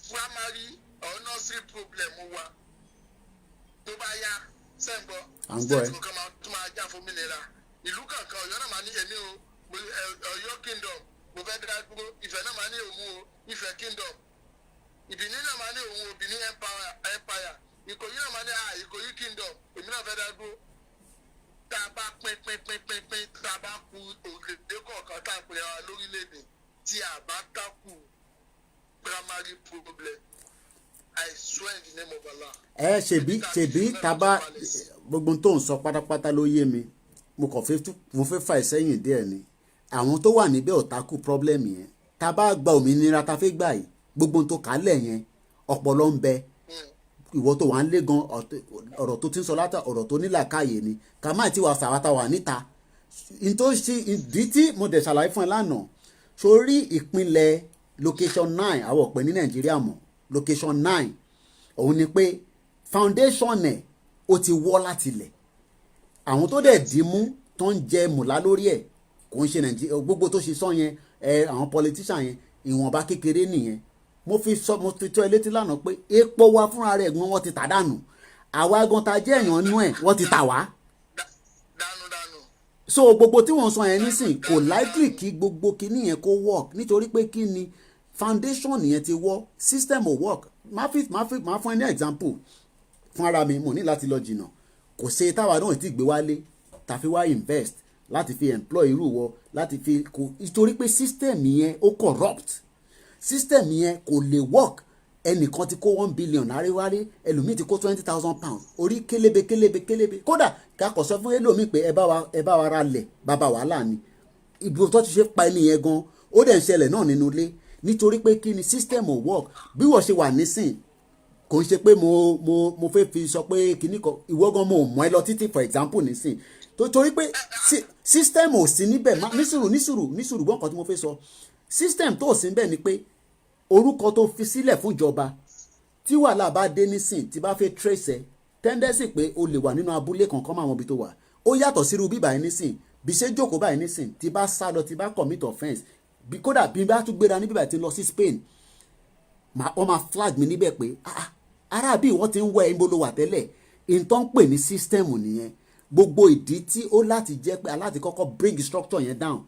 primary or nursery problem wa tó bá yá sẹ́ńgbọ́ state kankan máa tún máa já fún òmìnira ìlú kankan Ọ̀yọ́ náà máa ní èmi o Ọ̀yọ́ kingdom mo fẹ́ dá dúró Ifẹ̀ náà máa ní òun o Ifẹ̀ kingdom Ìbìní náà máa ní òun o Bìní empire Ìkòyí náà máa ní Ìkòyí kingdom èmi náà fẹ́ dá dúró tá a bá pín tá a bá ku òkèdè kọ̀ọ̀kan tá a pè wá lórílẹ̀‐èdè tí a bá tákù primary problem I swear in the name of Allah. ṣèbí tábà gbogbo tó ń sọ pátápátá ló yé mi mo fẹ́ fà sẹ́yìn díẹ̀ ni àwọn tó wà níbẹ̀ ò tákù problem yẹn tá a bá gba òmìnira tá a fẹ́ gbà yìí gbogbo tó kálẹ̀ yẹn ọpọlọ ń bẹ ìwọ tó wà ń lé gan ọ̀rọ̀ tó ti ń sọ látà ọ̀rọ̀ tó nílàkàyè ni ká má ti wà sàwátà wà níta ìdí tí mo dẹ̀ ṣàlàyé fún ẹ lánàá sórí ìpínlẹ̀ location 9 àwọn ọ̀pẹ ní Nàìjíríà mọ̀ location 9 òun ni pé foundation ẹ̀ ó ti wọ́ láti ilẹ̀ àwọn tó dẹ̀ dì mú tó ń jẹ mùlá lórí ẹ̀ kò ń ṣe Nàìjíríà gbogbo tó ṣe sọ yẹn àwọn politician yẹn ìwọ̀nba kékeré nìyẹn mo fi tó ẹ létí lánàá pé epo wa fúnra rẹ̀ gan wọ́n ti tà dànù àwa gan ta jẹ́ èèyàn nú ẹ̀ wọ́n ti tà wá. so gbogbo tí wọ́n sọ yẹn nísìn kò likely kí gbogbo kinní yẹn kó work nítorí pé kí ni foundation yẹn ti wọ́ system ò work máa fún ẹ ní example fún ara mi mo ní láti lọ jìnnà kò ṣe táwa náà ti gbé wálé tàfi wá invest láti fi employ irú wọ láti fi kò nítorí pé system yẹn ó corrupt system yẹn kò lè work ẹnìkan ti kó 1 billion àríwárí ẹlòmíì ti kó 20,000 pounds orí kélébé kódà kakọ̀ sọ fún ẹlòmíì pé ẹ bá wa ra lẹ̀ bàbá wàhálà ni ibi tó ti ṣe pa ẹni yẹn gan ó dẹ̀ ń ṣẹlẹ̀ náà nínú ilé nítorí pé kí ni system ò work bí wọ́n ṣe wà nísìn kò ń ṣe pé mo fẹ́ fi sọ pé kíní kan ìwọ gan mo mọ̀ ẹ́ lọ títí for example nísìn torí pé system ò sí níbẹ̀ nísùrù gbọ́n kan tí mo fẹ́ sọ system tó sí níbẹ̀ ni pé orúkọ tó fi sílẹ̀ fún ìjọba tí wàhálà bá dé nísìn tí bá fẹ́ trace ẹ tendency pé o lè wà nínú abúlé kankan máa mọ ibi tó wà ó yàtọ̀ sí irú bíbá yìí nísìn bí ṣe jókòó báyìí nísìn tí bá sá lọ tí bá commit offence bí kódà bí bá tún gbéra ní bíbá tí lọ sí Spain wọ́n máa flag mi níbẹ̀ pé arábí wọ́n ti ń wọ ẹ̀yìn bolo wà tẹ́lẹ̀ ìtàn ń pè ní system nìyẹn gbogbo ìdí tí ó láti jẹ́ pé aláti kọ́kọ́ bring structure yẹn down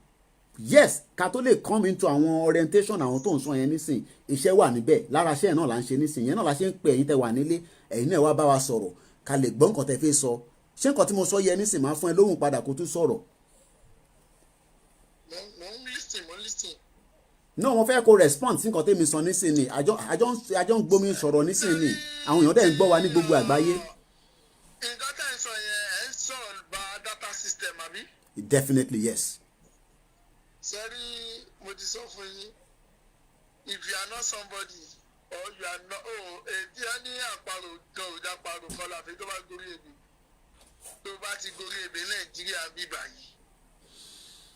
yes ká tó lè come into àwọn orientation àwọn tó ń sọ yẹn nísìn iṣẹ́ wà níbẹ̀ lára iṣẹ́ náà là ń ṣe nísìn yẹn náà la ṣe ń pè ẹ̀yin tẹ́ wà nílé ẹ̀yin náà wá bá wa sọ̀rọ̀ ká lè gbọ́ nǹkan tẹ́ fẹ́ sọ ṣé nǹkan tí mo sọ yẹ nísìn máa fún ẹ lóhùn padà kó tún sọ̀rọ̀. mo ń listen. náà wọ́n fẹ́ kó respond sí nǹkan tẹ́mi sọ nísìn ni àjọ ń gbomi sọ̀rọ̀ nísìn ni àwọn èèyàn dẹ̀ ń gbọ́ wa ní gbogbo àgbáyé. nǹkan tẹ́ ń sọ yẹn ẹ̀ ń sọ̀rọ̀ bá data system àbí. Definitely yes. sẹ́rí mo ti sọ fún yín if you are not somebody or you are not èdè á ní àparò kan ò já parò kan láfi tó bá gorí ebè tó bá ti gorí ebè Nàìjíríà bíbà yìí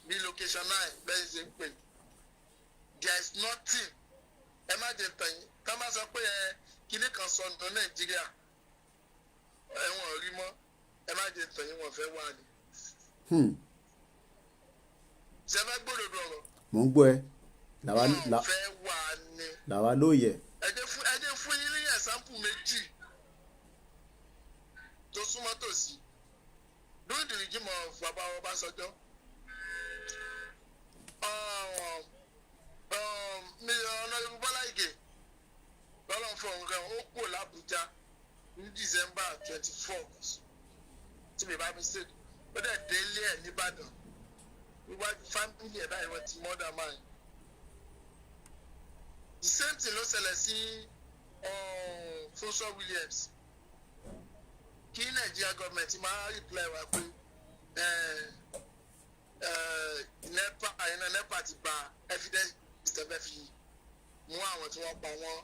bí location 9 bẹ́ẹ̀ ṣe ń pè there is nothing ẹ má jẹ tàn yín ká má sọ pé kinní kan sọnù Nàìjíríà ẹ̀wọ̀n rí mọ́ ẹ má jẹ tàn yín wọ́n fẹ́ wà ní. ṣe fẹ́ gbọ́dọ̀ ọ̀rọ̀. mo ń gbọ́ ẹ. wọ́n fẹ́ wà ní. làwa lóye. ẹ jẹ́ fún yín ní ẹ̀sáǹpù méjì tó súnmọ́ tòsí during the regime of baba Ọbásanjọ́ ọ̀nàdìbò Bọ́lá Ìgè lọ́lọ́n fún ọ̀hún kan ó kú l'Àbújá ní December 24 tí mi bá mi ṣe ó dẹ̀ délé ẹ̀ nìbàdàn wíwájú fámìlì ẹ̀ báyìí wọ́n ti mọ́dà máa the same thing ló ṣẹlẹ̀ sí Fúnṣọ́ Williams kí Nàìjíríà gọọmenti máa reply wa pé NEPA ti gba evidence tẹ́fẹ́ fi mú àwọn tí wọ́n pa wọ́n.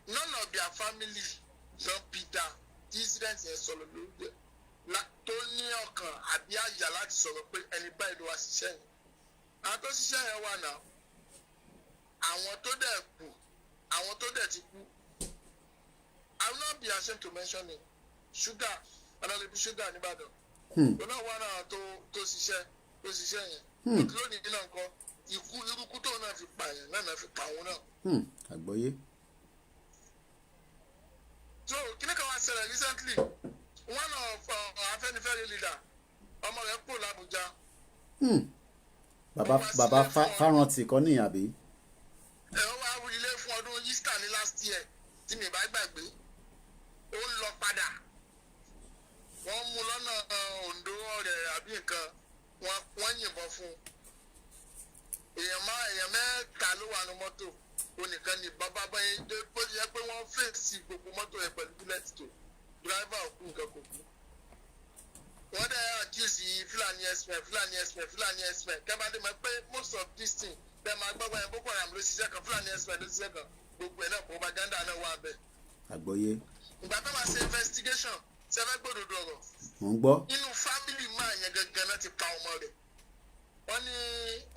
None of their family don be down tí incident yẹn sọ̀rọ̀ lórí tó ní ọkàn àbí àyà láti sọ̀rọ̀ pé ẹni báyìí ló wá ṣiṣẹ́ yẹn. àwọn tó ṣiṣẹ́ yẹn wà náà àwọn tó dẹ̀ kú àwọn tó dẹ̀ ti kú. I will not be ashamed to mention it. Sugar Honorable Sugar nìbàdàn. Òun náà wà náà tó ṣiṣẹ́ yẹn. Lónìí náà kọ́ irúkú tó náà fi pààyàn náà fi pa òun náà. Àgbọ́yé. So kíní kan wá ṣẹlẹ̀ recently one of Afẹ́nifẹ́re leader ọmọ rẹ̀ kúrò l'Àbújá. Bàbá Fárántì kọ́ ní àbí. Ó wá ilé fún ọdún Easter ní last year tí mi bá gbàgbé ó ń lọ padà wọ́n mú lọ́nà Ondo ọ̀rẹ́ àbí nǹkan wọ́n yìnbọn fún èèyàn mẹ́ta ló wà ní mọ́tò onìkan ní bàbá báyìí bó ṣe yẹ pé wọ́n fèsì gbogbo mọ́tò yẹn pẹ̀lú bílẹ̀tì tó dírẹ́fà òkú nǹkan kò kú. wọ́n dẹ̀ accuse Fúlàní herdsmen kẹ́bàdé mọ̀ pé most of this thing bẹ́ẹ̀ máa gbọ́gbọ́ yẹn Boko Haram ló ṣiṣẹ́ kan Fúlàní herdsmen ló ṣiṣẹ́ kan gbogbo ẹ̀ náà propaganda náà wà bẹ́ẹ̀. Àgbọ́yé. ìgbà tó máa ṣe investigation ṣẹfẹ́ gbòdòdó ọ̀rọ̀. mo ń gbọ́. inú family máa yẹn gangan náà ti pa ọmọ rẹ̀ wọ́n ní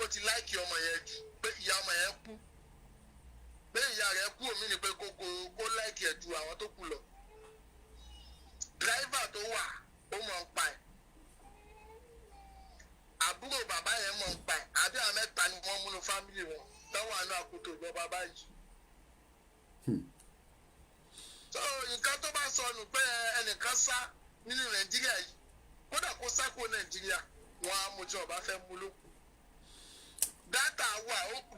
ó ti láìkì ọmọ yẹn jù pé ìyá ọmọ yẹn kú pé ìyá rẹ̀ kú omi ni pé kó láìkì ẹ̀ ju àwọn tó kù lọ. dírẹ́fà tó wà ó mọ̀ ń pa ẹ̀ àbúrò bàbá yẹn mọ̀ ń pa ẹ̀ àbí àwọn mẹ́ta ni wọ́n múnú fámìlì wọn táwọn àánú àkótó ìjọba báyìí. so nǹkan tó bá sọnù pé ẹnìkan sá nínú Nàìjíríà yìí kódà kó sá kó Nàìjíríà wọn á mú tí ọba fẹ́ mú lókù.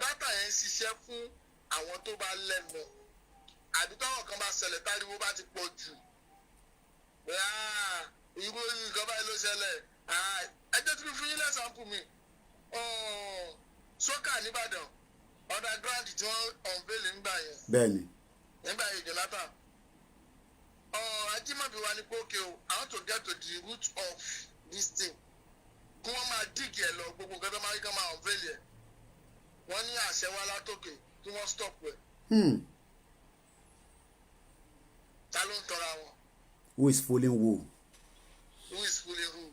dátà yẹn ń ṣiṣẹ́ fún àwọn tó bá lẹ́nu àbí táwọn kan bá ṣẹlẹ̀ táriwo bá ti pọ̀ jù irú nǹkan báyìí ló ṣẹlẹ̀ ẹjẹ́ tí mo fún yín lẹ́sàmpù mi sókà nìbàdàn underground tí wọ́n unveil nígbà yẹn. bẹ́ẹ̀ni. nígbà yẹn Jonathan ajímọ̀bí wa ní pókè o I want to get to the root of this thing kí wọ́n máa dígì ẹ̀ lọ gbogbo nǹkan tó máa rí kán máa unveil ẹ̀ wọ́n ní àṣẹ wá látòkè kí wọ́n stop ẹ̀. ta ló ń tọ́ra wọn. Who is fooling who? Who is fooling who?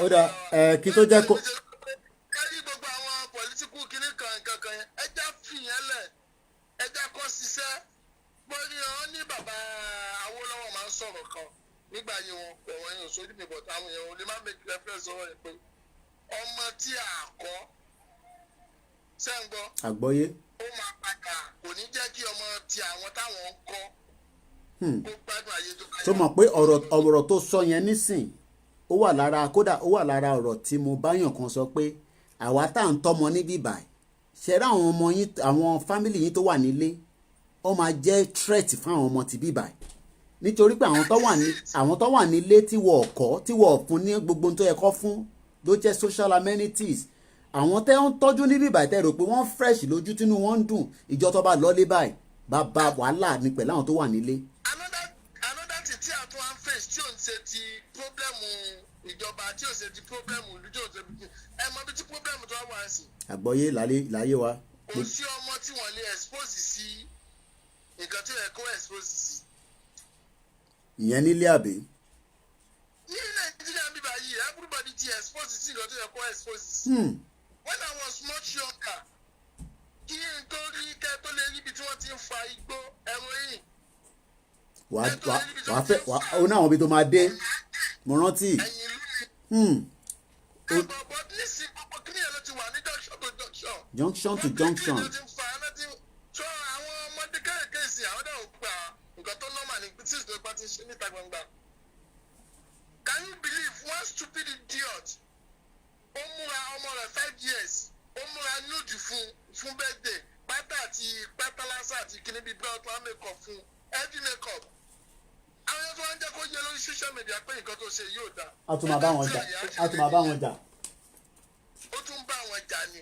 ó dà kí tó jẹ́ kó. kárí gbogbo nígbà yẹn wọn ọ̀rọ̀ yẹn ò sójú mi but àwọn èèyàn ò lè má make reference ọ̀rọ̀ yẹn pé ọmọ tí a kọ́ sẹ́ńgbọ́ àgbọ́yé ó máa padà kò ní jẹ́ kí ọmọ tí àwọn táwọn ń kọ́ kó gbádùn ayé tó káyọ̀. tó mọ̀ pé ọ̀rọ̀ tó sọ yẹn nísìn ó wà lára kódà ó wà lára ọ̀rọ̀ tí mo báyàn kan sọ pé àwa tá à ń tọ́mọ níbí báyìí ṣẹ̀rá àwọn ọmọ yín àwọn fámìlì yín tó wà nílé ó máa jẹ́ threat fún àwọn ọmọ tìbí báyìí nítorí pé àwọn tó wà nílé tí wọ́n kọ́ tí wọ́n fún ní gbogbo tó yẹ kó fún ló jẹ́ social amenities àwọn tẹ́ ń tọ́jú níbí báyìí tẹ́ rò pé wọ́n fresh lójú tínú wọn ń dùn ìjọ tó bá lọ́lé báyìí bá wàhálà ní pẹ̀lú àwọn tó wà nílé. another thing tí a tún wá ń face tí ò ń ṣe ti pọ́blẹ́mù ìjọba tí ò ṣe ti pọ́blẹ́mù ìlú tí ò ṣe ti ẹ mọ bí tí pọ́blẹ́mù tó wà sí. àgbọ́yé láyé wa. kò sí ọmọ tí wọ́n lè expose sí nǹkan tí ó yẹ kó expose sí. ìyẹn nílé àbí. ní nàìjíríà bíbá yìí everybody ti expose sí nǹkan tó yẹ kó expose sí. when I was much younger kí n tó rí kẹ́ tó lè ríbi tí wọ́n ti ń fa igbó heroin. wàá fẹ́ ó ní àwọn ibi tó máa dé mo rántí. ẹ̀yìn ìlú ni. bọ̀bọ̀ nísìn gbogbo kí nìyẹn ló ti wà ní junction to junction. junction to junction. so àwọn ọmọdé kéékèèké sí àwọn náà gba nǹkan tó normal ní tíṣ tó bá ti ṣe níta gbangba. Can you believe one stupid idiot ó múra ọmọ rẹ̀ 5 years ó múra nude fún birthday pátá àti pátálásà àti kíní bíi blood one makeup fún heavy makeup. àwọn yẹn tó wá ń jẹ́ kó yẹ lórí social media pé nǹkan tó ṣe yóò dáa. a tún máa bá wọn jà ó tún bá wọn jà ni.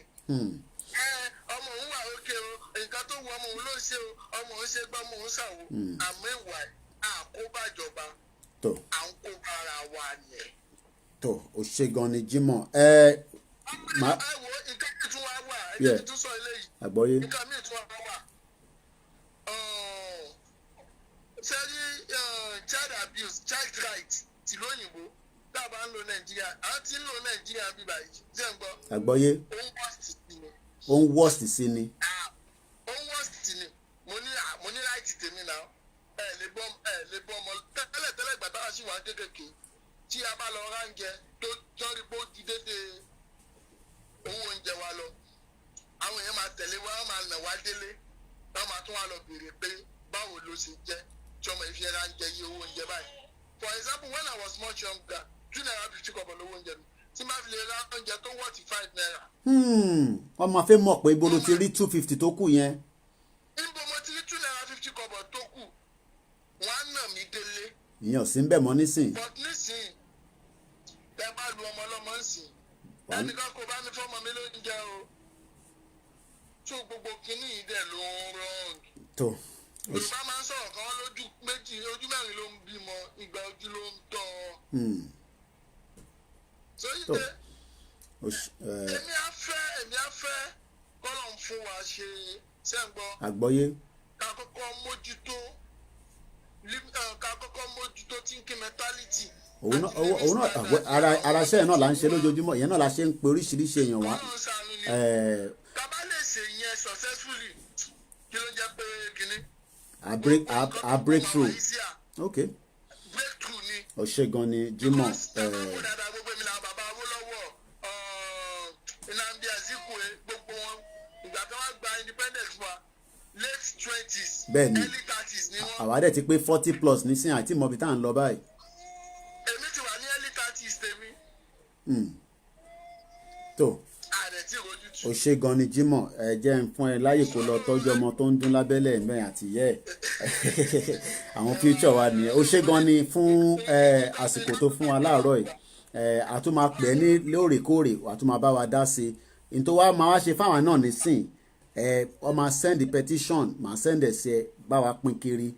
ọmọ òun wà ókè o nǹkan tó wù ọmọ òun ló ṣe o ọmọ òun ṣe gbọ́ ọmọ òun ṣàwò àmọ́ ìwà àkóbàjọba à ń kó ara wa yẹn. tó o ṣe gan ni Jimoh. ẹ wo nǹkan mi tún wá wà ẹgbẹ́ mi tún sọ eléyìí. àgbọ́yé. nǹkan mi tún wá wà. sẹ́rí child abuse child right tìlú òyìnbó dábàá ń lo nàìjíríà à ń ti ń lo nàìjíríà bíbá yìí ṣé ń gbọ́. àgbọ́yé. ó ń worst sí ni. ó ń worst sí ni mo ní right tèmi náà ẹ lè bọ́ ọmọ tẹ́lẹ̀ ìgbà táwa sì wà kékèké tí a bá lọ ránjẹ tó jọ́rí bó ti dédé owó oúnjẹ wa lọ àwọn èèyàn máa tẹ̀lé wa wọ́n máa nà wá délé wọ́n máa tún wá lọ béèrè pé báwo ló ṣe jẹ́ tí ọmọ ìfẹ́ ránjẹ yí owó oúnjẹ báyìí. For example, when I was much younger 2 naira 50 kobo lówó oúnjẹ mi tí máa fi lè ra oúnjẹ tó wọ́ ti 5 naira. wọ́n máa fẹ́ mọ̀ pé ibo ló ti rí 250 tó kù yẹn. níbo mo ti rí 2 naira 50 kobo tó kù wọ́n á nà mí délé. ìyẹn ò sí ń bẹ̀ mọ́ nísìn. but nísìn tẹ bá lu ọmọ ọlọ́mọ ń sìn ẹnìkan kò bá ní fọ́mọ mi lóúnjẹ o tó gbogbo kínní yìí dẹ̀ ló ń rọrùn. tó Yorùbá máa ń sọ̀rọ̀ kan lójú méjì ojú mẹ́rin ló ń bímọ ìgbà ojú ló ń tọ́ ọ. sóyí pé èmi á fẹ́ kọ́lọ̀ ń fún wa ṣe sẹ́ǹgbọ́. àgbọ́yé. ká kọ́kọ́ mójútó thinking mentality. òun náà ara iṣẹ́ náà là ń ṣe lójoojúmọ́ ìyẹn náà la ṣe ń pe oríṣiríṣi èèyàn wá. ká lè ṣe yẹn successfully kí ló jẹ́ pé kínní. a breakthrough. okay. breakthrough ni. ó ṣe gan ni Jimoh. gbogbo mi làwọn bàbá Awólọ́wọ̀ Nnamdi Azikiwe gbogbo wọn ìgbà tí wọ́n gba independence wa late 20s bẹ́ẹ̀ni early 30s ni wọ́n. àwa dẹ̀ ti pé 40+ nísìnyí àti mọ̀bí tá à ń lọ báyìí. èmi ti wà ní early 30s tèmi. tó ààrẹ tí rojú tù. ó ṣe gan ni Jimoh ẹ jẹ́ ń fún ẹ láyè kó lọ tọ́jú ọmọ tó ń dún lábẹ́lẹ̀ mẹ́rin àti yẹ́ ẹ̀ àwọn future wa nìyẹn ó ṣe gan ni fún àsìkò tó fún wa láàárọ̀ yìí a tún máa pè é ní lóòrèkóòrè a tún máa bá wa dá sí i nítorí wàá máa wá ṣe fáwọn náà nísìn ọ máa send petition máa send ẹ̀sẹ̀ bá wa pín kiri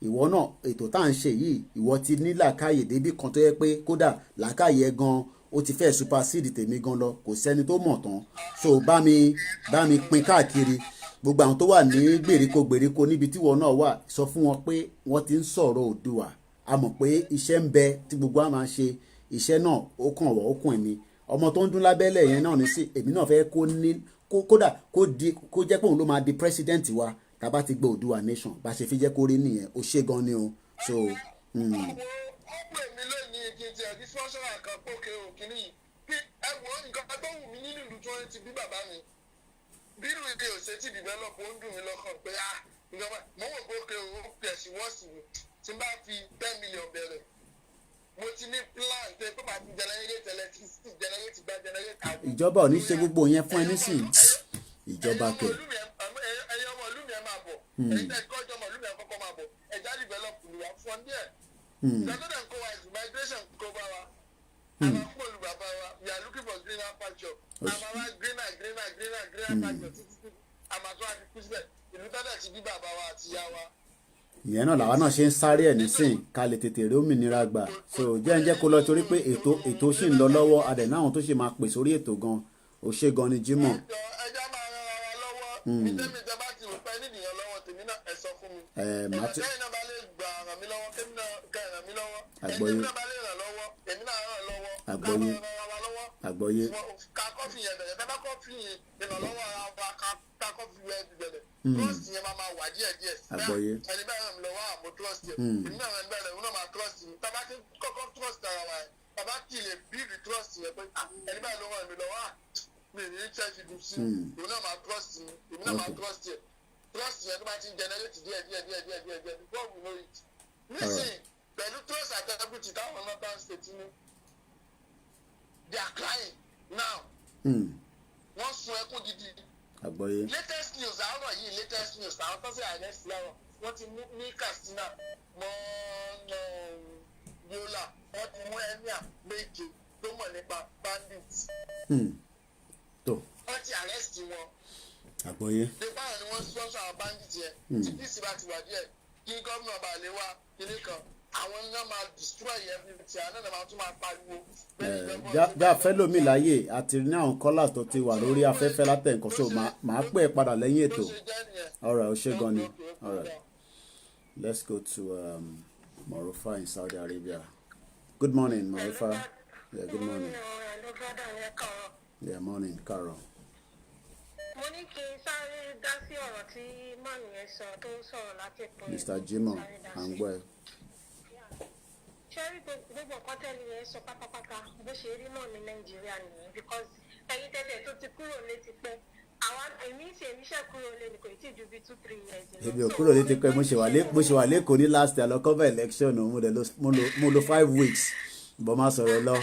ìwọ náà ètò tá à ń ṣe yìí ìwọ ti ní làákàyè débì kan tó yẹ pé kódà làákàyè gan ó ti fẹ́ supersede tèmi gan lọ kò sẹ́ni tó mọ̀ tán so bá mi pín káàkiri gbogbo àwọn tó wà ní gbèríko níbi tí wọn náà wà sọ fún wọn pé wọ́n ti ń sọ̀rọ̀ Oòduà a mọ̀ pé iṣẹ́ ń bẹ tí gbogbo wa máa ṣe iṣẹ́ náà ó kàn wọ́ ó kàn ẹ̀mí ọmọ tó ń dún lábẹ́lẹ̀ yẹn náà ní sí èmi náà fẹ́ kódà kó jẹ́ pé òun ló máa di president wa tá a bá ti gbé Oòduà nation bá ṣe fi jẹ́ kó rí nìyẹn ó ṣe gan ni o so. ọ̀pọ̀ èmi lónìí kí n ti ẹ̀dí sponsor kan pókè òkìní yìí bí ẹ̀wọ̀n nǹkan tó wù mí nínú ìlú tí wọ́n ti bí bàbá mi bí ìlú ìdè òṣètì develop ó ń dùn mí lọ́kàn pé ìjọba mo wò pókè ó tẹ̀sí wọ́ọ̀sì mi tí n bá fi 10 million bẹ̀rẹ̀ mo ti ní plan pé pé màá fi generate electricity generate gba generate àwọn. ìjọba ò ní ṣe gbogbo yẹn fún ẹ nísìnyí ìjọba kẹ. ẹyọ ọmọ ìlú mi ẹ máa bọ̀ ẹ̀yin tẹ́ kọ́ ọjọ́ ọmọ ìlú mi ẹ kọ́kọ́ máa bọ̀ ẹ̀já develop ìlú wa fún ọ díẹ̀. ìjọba kó wa is migration kó bá wa àwọn akó olùbàbà wa we are looking for greener pasture àmà wa greener pasture títí àmà tó a ti kú síbẹ̀ ìlú tọ́lẹ̀ ti bí bàbá wa àti ìyá wa. ìyẹn náà làwa náà ṣe ń sáré ẹ̀ nísìn ká lè tètè rí òmìnira gbà so jẹ́ kó lọ torí pé ètò ṣì ń lọ lọ́wọ́ adẹ̀ náà àwọn tó ṣe máa pè sórí ètò gan ó ṣe gan ni Jimoh. ẹja máa ran ara lọ́wọ́ ìtẹ́mi ìjọba ti rò pé nídìyàn lọ́wọ́ tèmi náà ẹ sọ fún mi. ẹ̀ẹ́dẹ́yìn náà bá lè gbà ràn mí lọ́wọ́ kémi náà kẹ́ ràn mí lọ́wọ́ ẹ̀ẹ́dẹ́yìn náà bá lè ràn lọ́wọ́ èmi náà ràn lọ́wọ́ àgbọ́yé ká kọ́fì yẹn bẹ̀rẹ̀ bẹ́ẹ̀ bá kọ́fì yẹn ìrànlọ́wọ́ ara wa ká kọ́fì yẹn bẹ̀rẹ̀ trust yẹn máa wà díẹ̀ àgbọ́yé ẹni bẹ́ẹ̀ ràn mí lọ́wọ́ àmọ́ trust yẹn èmi náà ràn bẹ́ẹ̀ rẹ̀ máa trust mi tá bá ti kọ́kọ́ trust ara wa yẹn tá bá kì í lè build trust yẹn pé ẹni bẹ́ẹ̀ ló ràn mí lọ́wọ́ mi ní church ìdùn sí èmi náà máa trust mi èmi náà máa trust yẹn tó bá ti generate díẹ̀ before we know it nísìnyí pẹ̀lú trust àtẹ̀kùtì táwọn northern state ní they are crying now wọ́n sun ẹkún gidi. àgbọ́yé. latest news àárọ̀ yìí latest news àwọn tó ṣe àìlẹ́sì lọ́rọ̀ wọ́n ti mú ní Katsina mọ́ Yola wọ́n ti mú emir méje tó mọ̀ nípa bandits. wọ́n ti arrest wọn. àgbọ́yé. nípa àwọn ni wọ́n sponsor àwọn bandits yẹn tí peace bá ti wà díẹ̀ kí gómìnà bá lè wá kíní kan àwọn náà máa destroy everything àwọn náà máa tún máa pariwo. já fẹ́lómi láyè àti ní àwọn kọ́là tó ti wà lórí afẹ́fẹ́ látẹ̀ǹkan so màá pè é padà lẹ́yìn ètò. alright ó ṣe gan ni alright let's go to Marufa in Saudi Arabia. Good morning Marufa. Yeah, good morning. Yeah, morning Carol. mo ní kí n sáré dá sí ọ̀rọ̀ tí mọ́mí yẹn sọ tó sọ̀rọ̀ láti pọ̀ Mr. Jimoh à ń gbọ́ ẹ. ṣé rí gbogbo nǹkan tẹ́lẹ̀ yẹn sọ pátápátá bó ṣe rí náà ní Nàìjíríà nìyẹn because ẹ̀yin tẹ́tẹ̀ tó ti kúrò létí pẹ́ àwọn èmi ṣe kúrò lé ní kò tí ju bí 2-3 years. èmi ò kúrò létí pẹ́ mo ṣe wà lẹ́kọ̀ọ́ ní last year lọ cover election mo lo 5 weeks bọ́ má sọ̀rọ̀ lọ.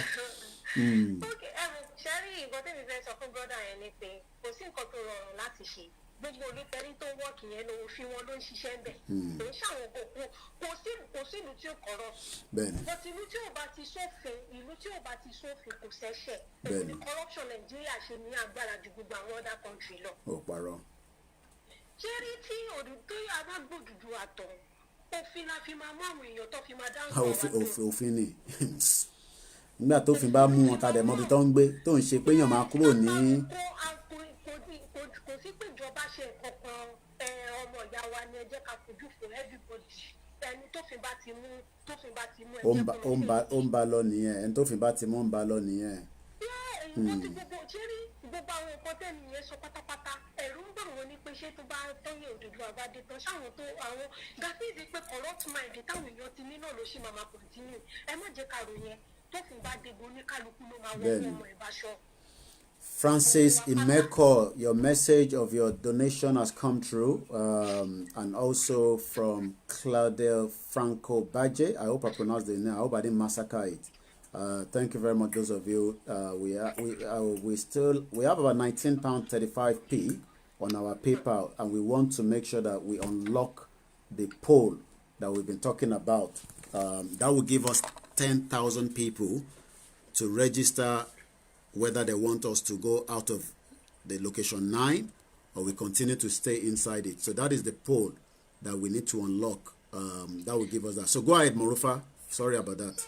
ṣé rí nǹkan tẹ́mi fẹ́ sọ fún brọ́dà yẹn ni pé kò sí nǹkan tó rọrùn láti ṣe gbogbo olùtẹ́rí tó wọ́ọ̀kì yẹn ló fi wọn ló ń ṣiṣẹ́ bẹ̀ kò ń ṣàwọn òkú kò sí ìlú tí ó kọ̀rọ̀ but ìlú tí ò bá ti sófin kò ṣẹ̀ṣẹ̀ èyí ni corruption Nàìjíríà ṣe ní agbára ju gbogbo àwọn other country lọ. ó parọ́. ṣé rí tí òdùdó abágbòdùdù àtọ̀ òfin la fi máa mú àwọn èèyàn tó fi máa dáhùn. òfin ni nígbà tó fi bá mú wọn ta dẹ̀ mọ́bi tó ń gbé tó ń ṣe pé èèyàn máa kúrò ní. kò sí pé ìjọba ṣe nǹkan ọmọ ìyá wa ni ẹ jẹ́ ká fojú fún everybody ẹni tófin bá ti mú ẹ jẹ́ kó ó ń ba lọ nìyẹn ẹni tófin bá ti mú ń ba lọ nìyẹn. nǹkan tí gbogbo ṣẹ́rí gbogbo àwọn nǹkan tẹ́ni yẹn sọ pátápátá ẹ̀rù ń bọ̀ wọ́n ní pé ṣé tó bá tọ́yìn Odùduwà bá dé tán ṣáwọn tó àwọn gàfíìsì pé corrupt mind táwọn èèyàn ti ní náà ló ṣì máa continue ẹ má jẹ́ ká rò yẹn tófin bá dégbò ní kálukú ló máa wọ́n ọmọ ìbáṣọ. Francis Imeko, your message of your donation has come through, and also from Claudia Franco Baje. I hope I pronounced the name. I hope I didn't massacre it. Thank you very much, those of you. We have about £19.35p on our PayPal, and we want to make sure that we unlock the poll that we've been talking about. That will give us 10,000 people to register whether they want us to go out of the location 9 or we continue to stay inside it. So that is the poll that we need to unlock. That will give us that. So go ahead, Marufa. Sorry about that.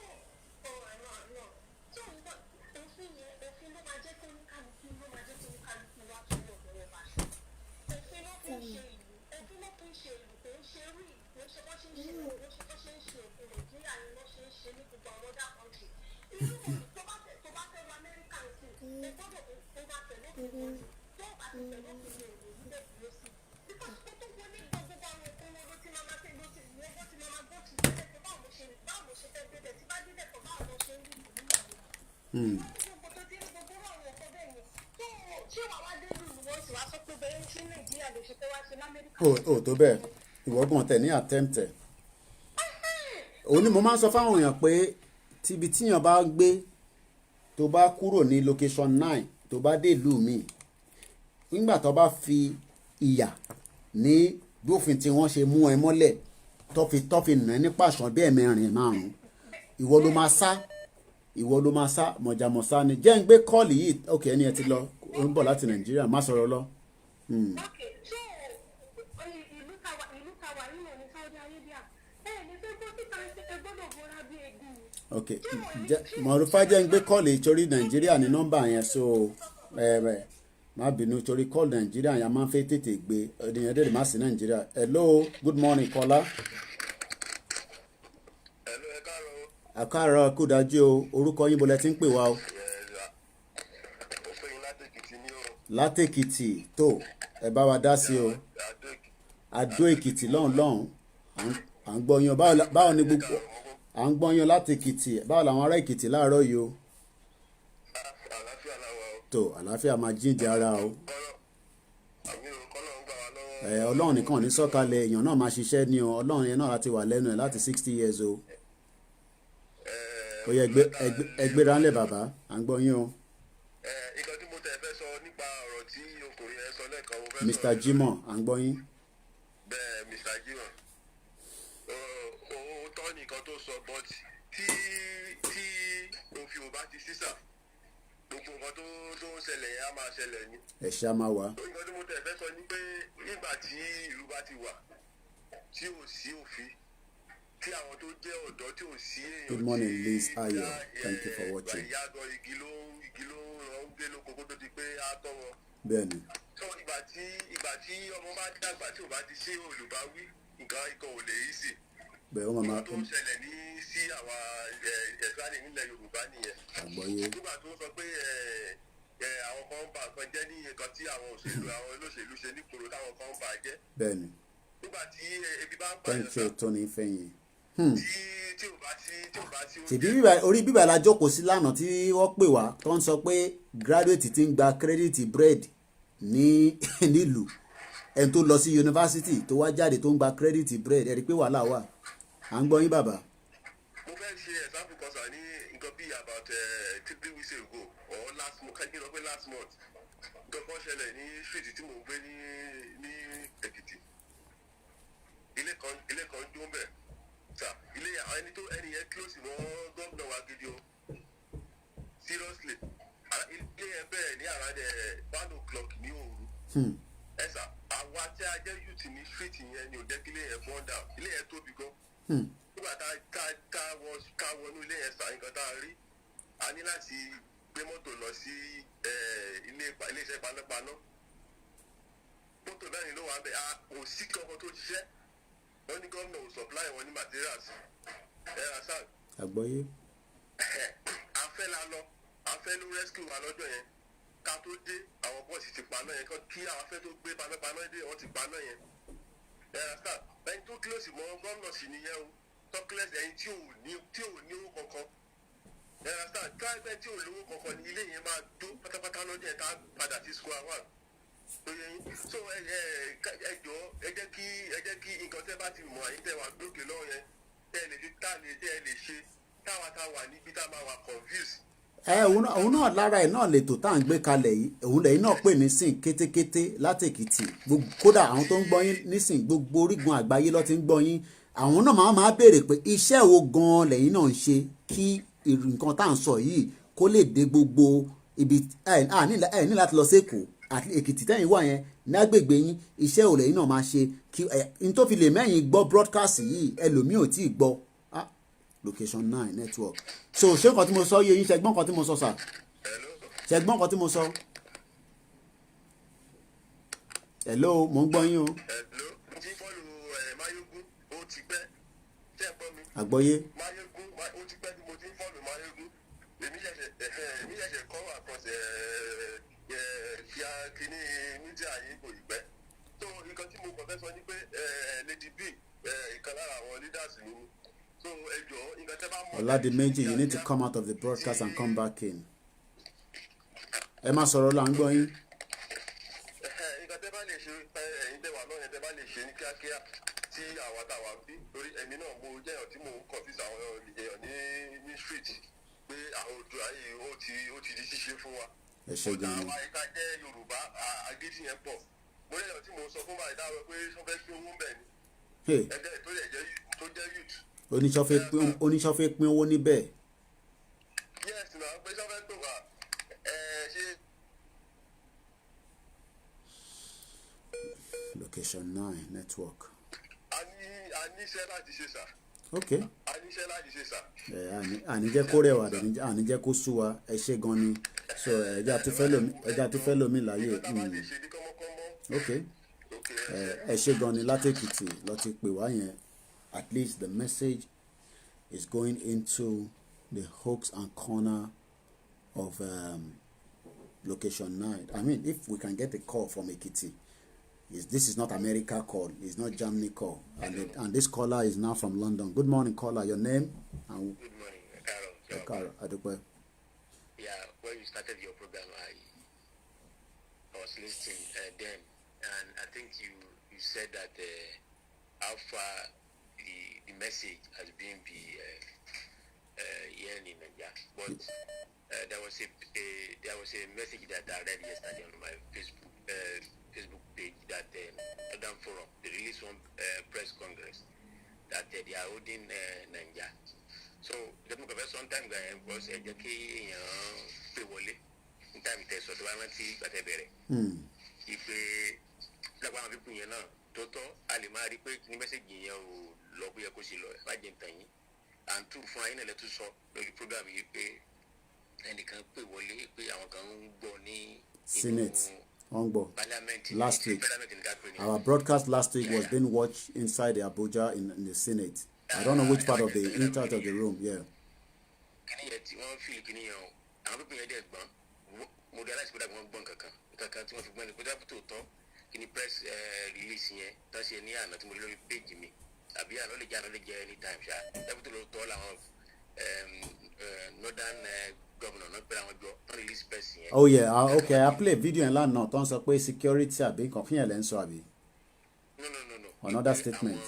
o tó bẹ́ẹ̀ ìwọ́gbọ̀n tẹ̀ ní attempt ẹ̀. òun ni mo máa ń sọ fáwọn èèyàn pé tíbi tíyàn bá gbé tó bá kúrò ní location 9 tó bá dé ìlú mi nígbà tó bá fi ìyà ní bófin tí wọ́n ṣe mú ẹ mọ́lẹ̀ tọ́fi nà ní pàṣán bí ẹ̀mẹrin márùn-ún ìwọ ló máa sá mọ̀jàmọ̀sá ni jẹ́ ń gbé kọ́ọ̀lì yìí ok ẹni ẹ ti lọ ó ń bọ̀ láti Nàìjíríà má sọ̀rọ̀ lọ. ok mọ̀rúfá jẹ́ ń gbé kọ́ọ̀lì torí Nàìjíríà ní nọ́mbà yẹn so má bínú torí kọ́ọ̀lì Nàìjíríà yẹn máa ń fẹ́ tètè gbé ènìyàn dèrè má sí Nàìjíríà. hello good morning Kọ́lá. hello ẹ káàárọ̀. àkàrọ̀ kò dájú o orúkọ yín bolẹ̀ tí ń pè wá o. látèkìtì tó ẹ bá wa dá sí o. Adó Èkìtì lọ́hùn à ń gbọ́ yín báwo ni gbogbo à ń gbọ́ yín láti Èkìtì báwo làwọn ará Èkìtì láàárọ̀ yìí o. tó àlàáfíà máa jíǹde ara o. Ọlọ́run nìkan ní sọ̀kalẹ̀ èèyàn náà máa ṣiṣẹ́ ní o Ọlọ́run yẹn náà láti wà lẹ́nu ẹ̀ láti 60 years o. ó yẹ ẹgbẹ́ra ńlẹ̀ bàbá à ń gbọ́ yín o. nǹkan tí mo tẹ̀ fẹ́ sọ nípa ọ̀rọ̀ tí ọkùnrin yẹn sọ lẹ́ẹ̀kan mo fẹ́ sọ. Mr. Jimoh à ń gbọ́ yín. bẹ́ẹ̀ Mr. Jimoh òótọ́ nìkan tó sọ but tí òfin ò bá ti sísà gbogbo nǹkan tó ń ṣẹlẹ̀ yẹn á máa ṣẹlẹ̀ ni. ẹ̀ṣẹ̀ á máa wà. nǹkan tí mo tẹ̀ fẹ́ sọ ni pé nígbà tí ìlú bá ti wà tí ò sí òfin tí àwọn tó jẹ́ ọ̀dọ́ tí ò sí èèyàn. Good morning Liz Ayo, thank you for watching. ìyàgọ̀ igi ló rọ̀ ń gbé lóko kó tó di pé á tọ́ wọn. bẹ́ẹ̀ni. sọ ìgbà tí ọmọ bá dàgbà tí ò bá ti ṣe olùbáwí nǹkan ikọ̀ ò lè yí sí. bẹ́ẹ̀ wọ́n máa tó ń ṣẹlẹ̀ sí àwa ẹ̀sánì nílẹ̀ Yorùbá nìyẹn. àgbọ́yé. nígbà tó ń sọ pé àwọn kan ń bà kan jẹ́ ní nǹkan tí àwọn olóṣèlú ṣe nípòrò táwọn kan ń bà jẹ́. bẹ́ẹ̀ni. nígbà tí ebi bá ń pààyàn thank you Tony Fẹ́yìn. tí ò bá sí tìbí orí bíbá la jókòó sí lánàá tí wọ́n pè wá tó ń sọ pé graduate ti ń gba credit bread nílùú ẹni tó lọ sí yunifásitì tó wá jáde tó ń gba credit bread ẹ̀rí pé wàhálà wà à ń gbọ́ yín bàbá. mo fẹ́ ṣe example kan sà ní nǹkan bí about 3 weeks ago or last month kí n lọ pé last month nǹkan kan ṣẹlẹ̀ ní street tí mò ń gbé ní Èkìtì ilé kan dún bẹ́ẹ̀ sà ilé ẹni yẹn close mọ́ gómìnà wa gidi o seriously ilé yẹn bẹ̀rẹ̀ ní around 1 o'clock ní òru ẹ sà àwa tí a jẹ́ youth ní street yẹn ni ò jẹ́ kí ilé yẹn burn down ilé yẹn tóbi gan nígbà ká wọnú ilé yẹn sà nǹkan tá a rí a ní láti gbé mọ́tò lọ sí iléeṣẹ́ panápaná mọ́tò náà ni ló wà bẹ́ẹ̀ kò sí kankan tó ṣiṣẹ́ wọ́n ní gómìnà ò supply wọn ní materials ẹ̀rọ sáà. àgbọ́yé. afẹ́ la lọ afẹ́ ló rescue wa lọ́jọ́ yẹn ká tó dé àwọn bọ́ọ̀sì ti paná yẹn kí àwọn afẹ́ tó gbé panápaná dé wọ́n ti paná yẹn ẹ̀rọ sáà ẹni tó close mọ́ gómìnà sì nìyẹn o tọ́kílẹ̀sì ẹni tí ò ní owó kankan ẹ̀rọ sáà tíráìbẹ̀ tí ò lówó kankan ní ilé yẹn máa dó pátápátá lọ́jọ́ yẹn ká padà sí square one so ẹ jẹ́ kí nǹkan tẹ́ bá ti mọ̀ àyín tẹ́ wà lókè lọ́wọ́ yẹn tẹ́ ẹ lè fi tẹ́ ẹ lè ṣe táwa tá wà níbi tá máa wà confused. òun náà lára ẹ̀ náà lètò tá à ń gbé kalẹ̀ yìí òun lẹ́yìn náà pè ní sìn kétékété látèkìtì kódà àwọn tó ń gbọ́ yín nísìn gbogbo orígun àgbáyé ló ti ń gbọ́ yín àwọn náà máa béèrè pé iṣẹ́ wo gan-an lẹ́yìn náà ń ṣe kí nǹkan tá à ń sọ yìí kó lè dé gbogbo ibi ẹ̀ ní láti lọ sí Èkó àti Èkìtì tẹ́yìn wà yẹn ní agbègbè yín iṣẹ́ òòlẹ̀ yìí náà máa ṣe kí n tó fi lè mẹ́yìn gbọ́ broadcast yìí ẹlòmíì ò tí ì gbọ́ location 9 network so ṣé nǹkan tí mo sọ yé yín ṣẹgbọ́n nǹkan tí mo sọ sà ṣẹgbọ́n nǹkan tí mo sọ hello mo ń gbọ́ yín o. hello ti fọ́lù Máyégún ó ti pẹ́ tẹ́ ẹ gbọ́ mi. àgbọ́yé. Máyégún ó ti pẹ́ tí mo ti ń fọ́lù Máyégún èmi ṣẹ̀ṣẹ̀ kọ́ àkọsẹ̀ kíní mídíà yìí kò ì pẹ́ so nǹkan tí mo kàn fẹ́ sọ ni pé Lady B ìkan lára àwọn leaders mi ni Oladimeji, you need to come out of the broadcast and come back in. Ẹ má sọ̀rọ̀ là ń gbọ́ yín. Nǹkan tẹ́ bá lè ṣe ẹ̀yin tẹ́ wà lọ́yìn tẹ́ bá lè ṣe ní kíákíá tí àwa táwa bí torí ẹ̀mí náà mo jẹ́ èèyàn tí mo ń confuse àwọn èèyàn ní street pé àwọn ojú ayé ó ti di ṣíṣe fún wa. Ẹ ṣe gan ni. Àwọn àyíká jẹ́ Yorùbá agídí yẹn pọ̀. Mo lẹ́yìn tí mo sọ fún báyìí dáwọ́ pé wọ́n fẹ́ pín owó ń bẹ̀ ni. Ẹgbẹ́ tó jẹ́ youth. Oníṣọ́fẹ́ pín owó níbẹ̀. Yes, na pé sọ́fẹ́ tó wà ṣe. Location 9 network. A ní iṣẹ́ láti ṣe sà. Okay. A ní iṣẹ́ láti ṣe sà. Àní jẹ́ kó rẹwà dẹ̀ àní jẹ́ kó sú wa ẹ ṣe gan ni so ẹja tó fẹ́ lómi láyé. Okay. Ẹ ṣe gan ni látèkìtì lọ ti pè wá yẹn. At least the message is going into the hooks and corner of location 9. I mean, if we can get a call from Ekiti, this is not America call, it's not Germany call, and this caller is now from London. Good morning, caller. Your name? Good morning, Carol. Carol, yeah, when you started your program, I was listening then, and I think you said that how far the message has been here in Nigeria, but there was a message that I read yesterday on my Facebook page that Northern Forum, they released one press congress that they are holding Nigeria. So the book of some time guy was a jockey in time it is so to anti but a berry. If the one people you know, Toto Alimari pay message in your lobby Cosilo, Argentine, and two fine a little so the program you pay and they can pay Wally, pay our Boni Senate. Last week, our broadcast last week was being watched inside the Abuja in the Senate. I don't know which part of the inside of the room. Yeah. Oh yeah, okay. I play video and land now. Don't say security abi confirm len so abi. No. Another statement.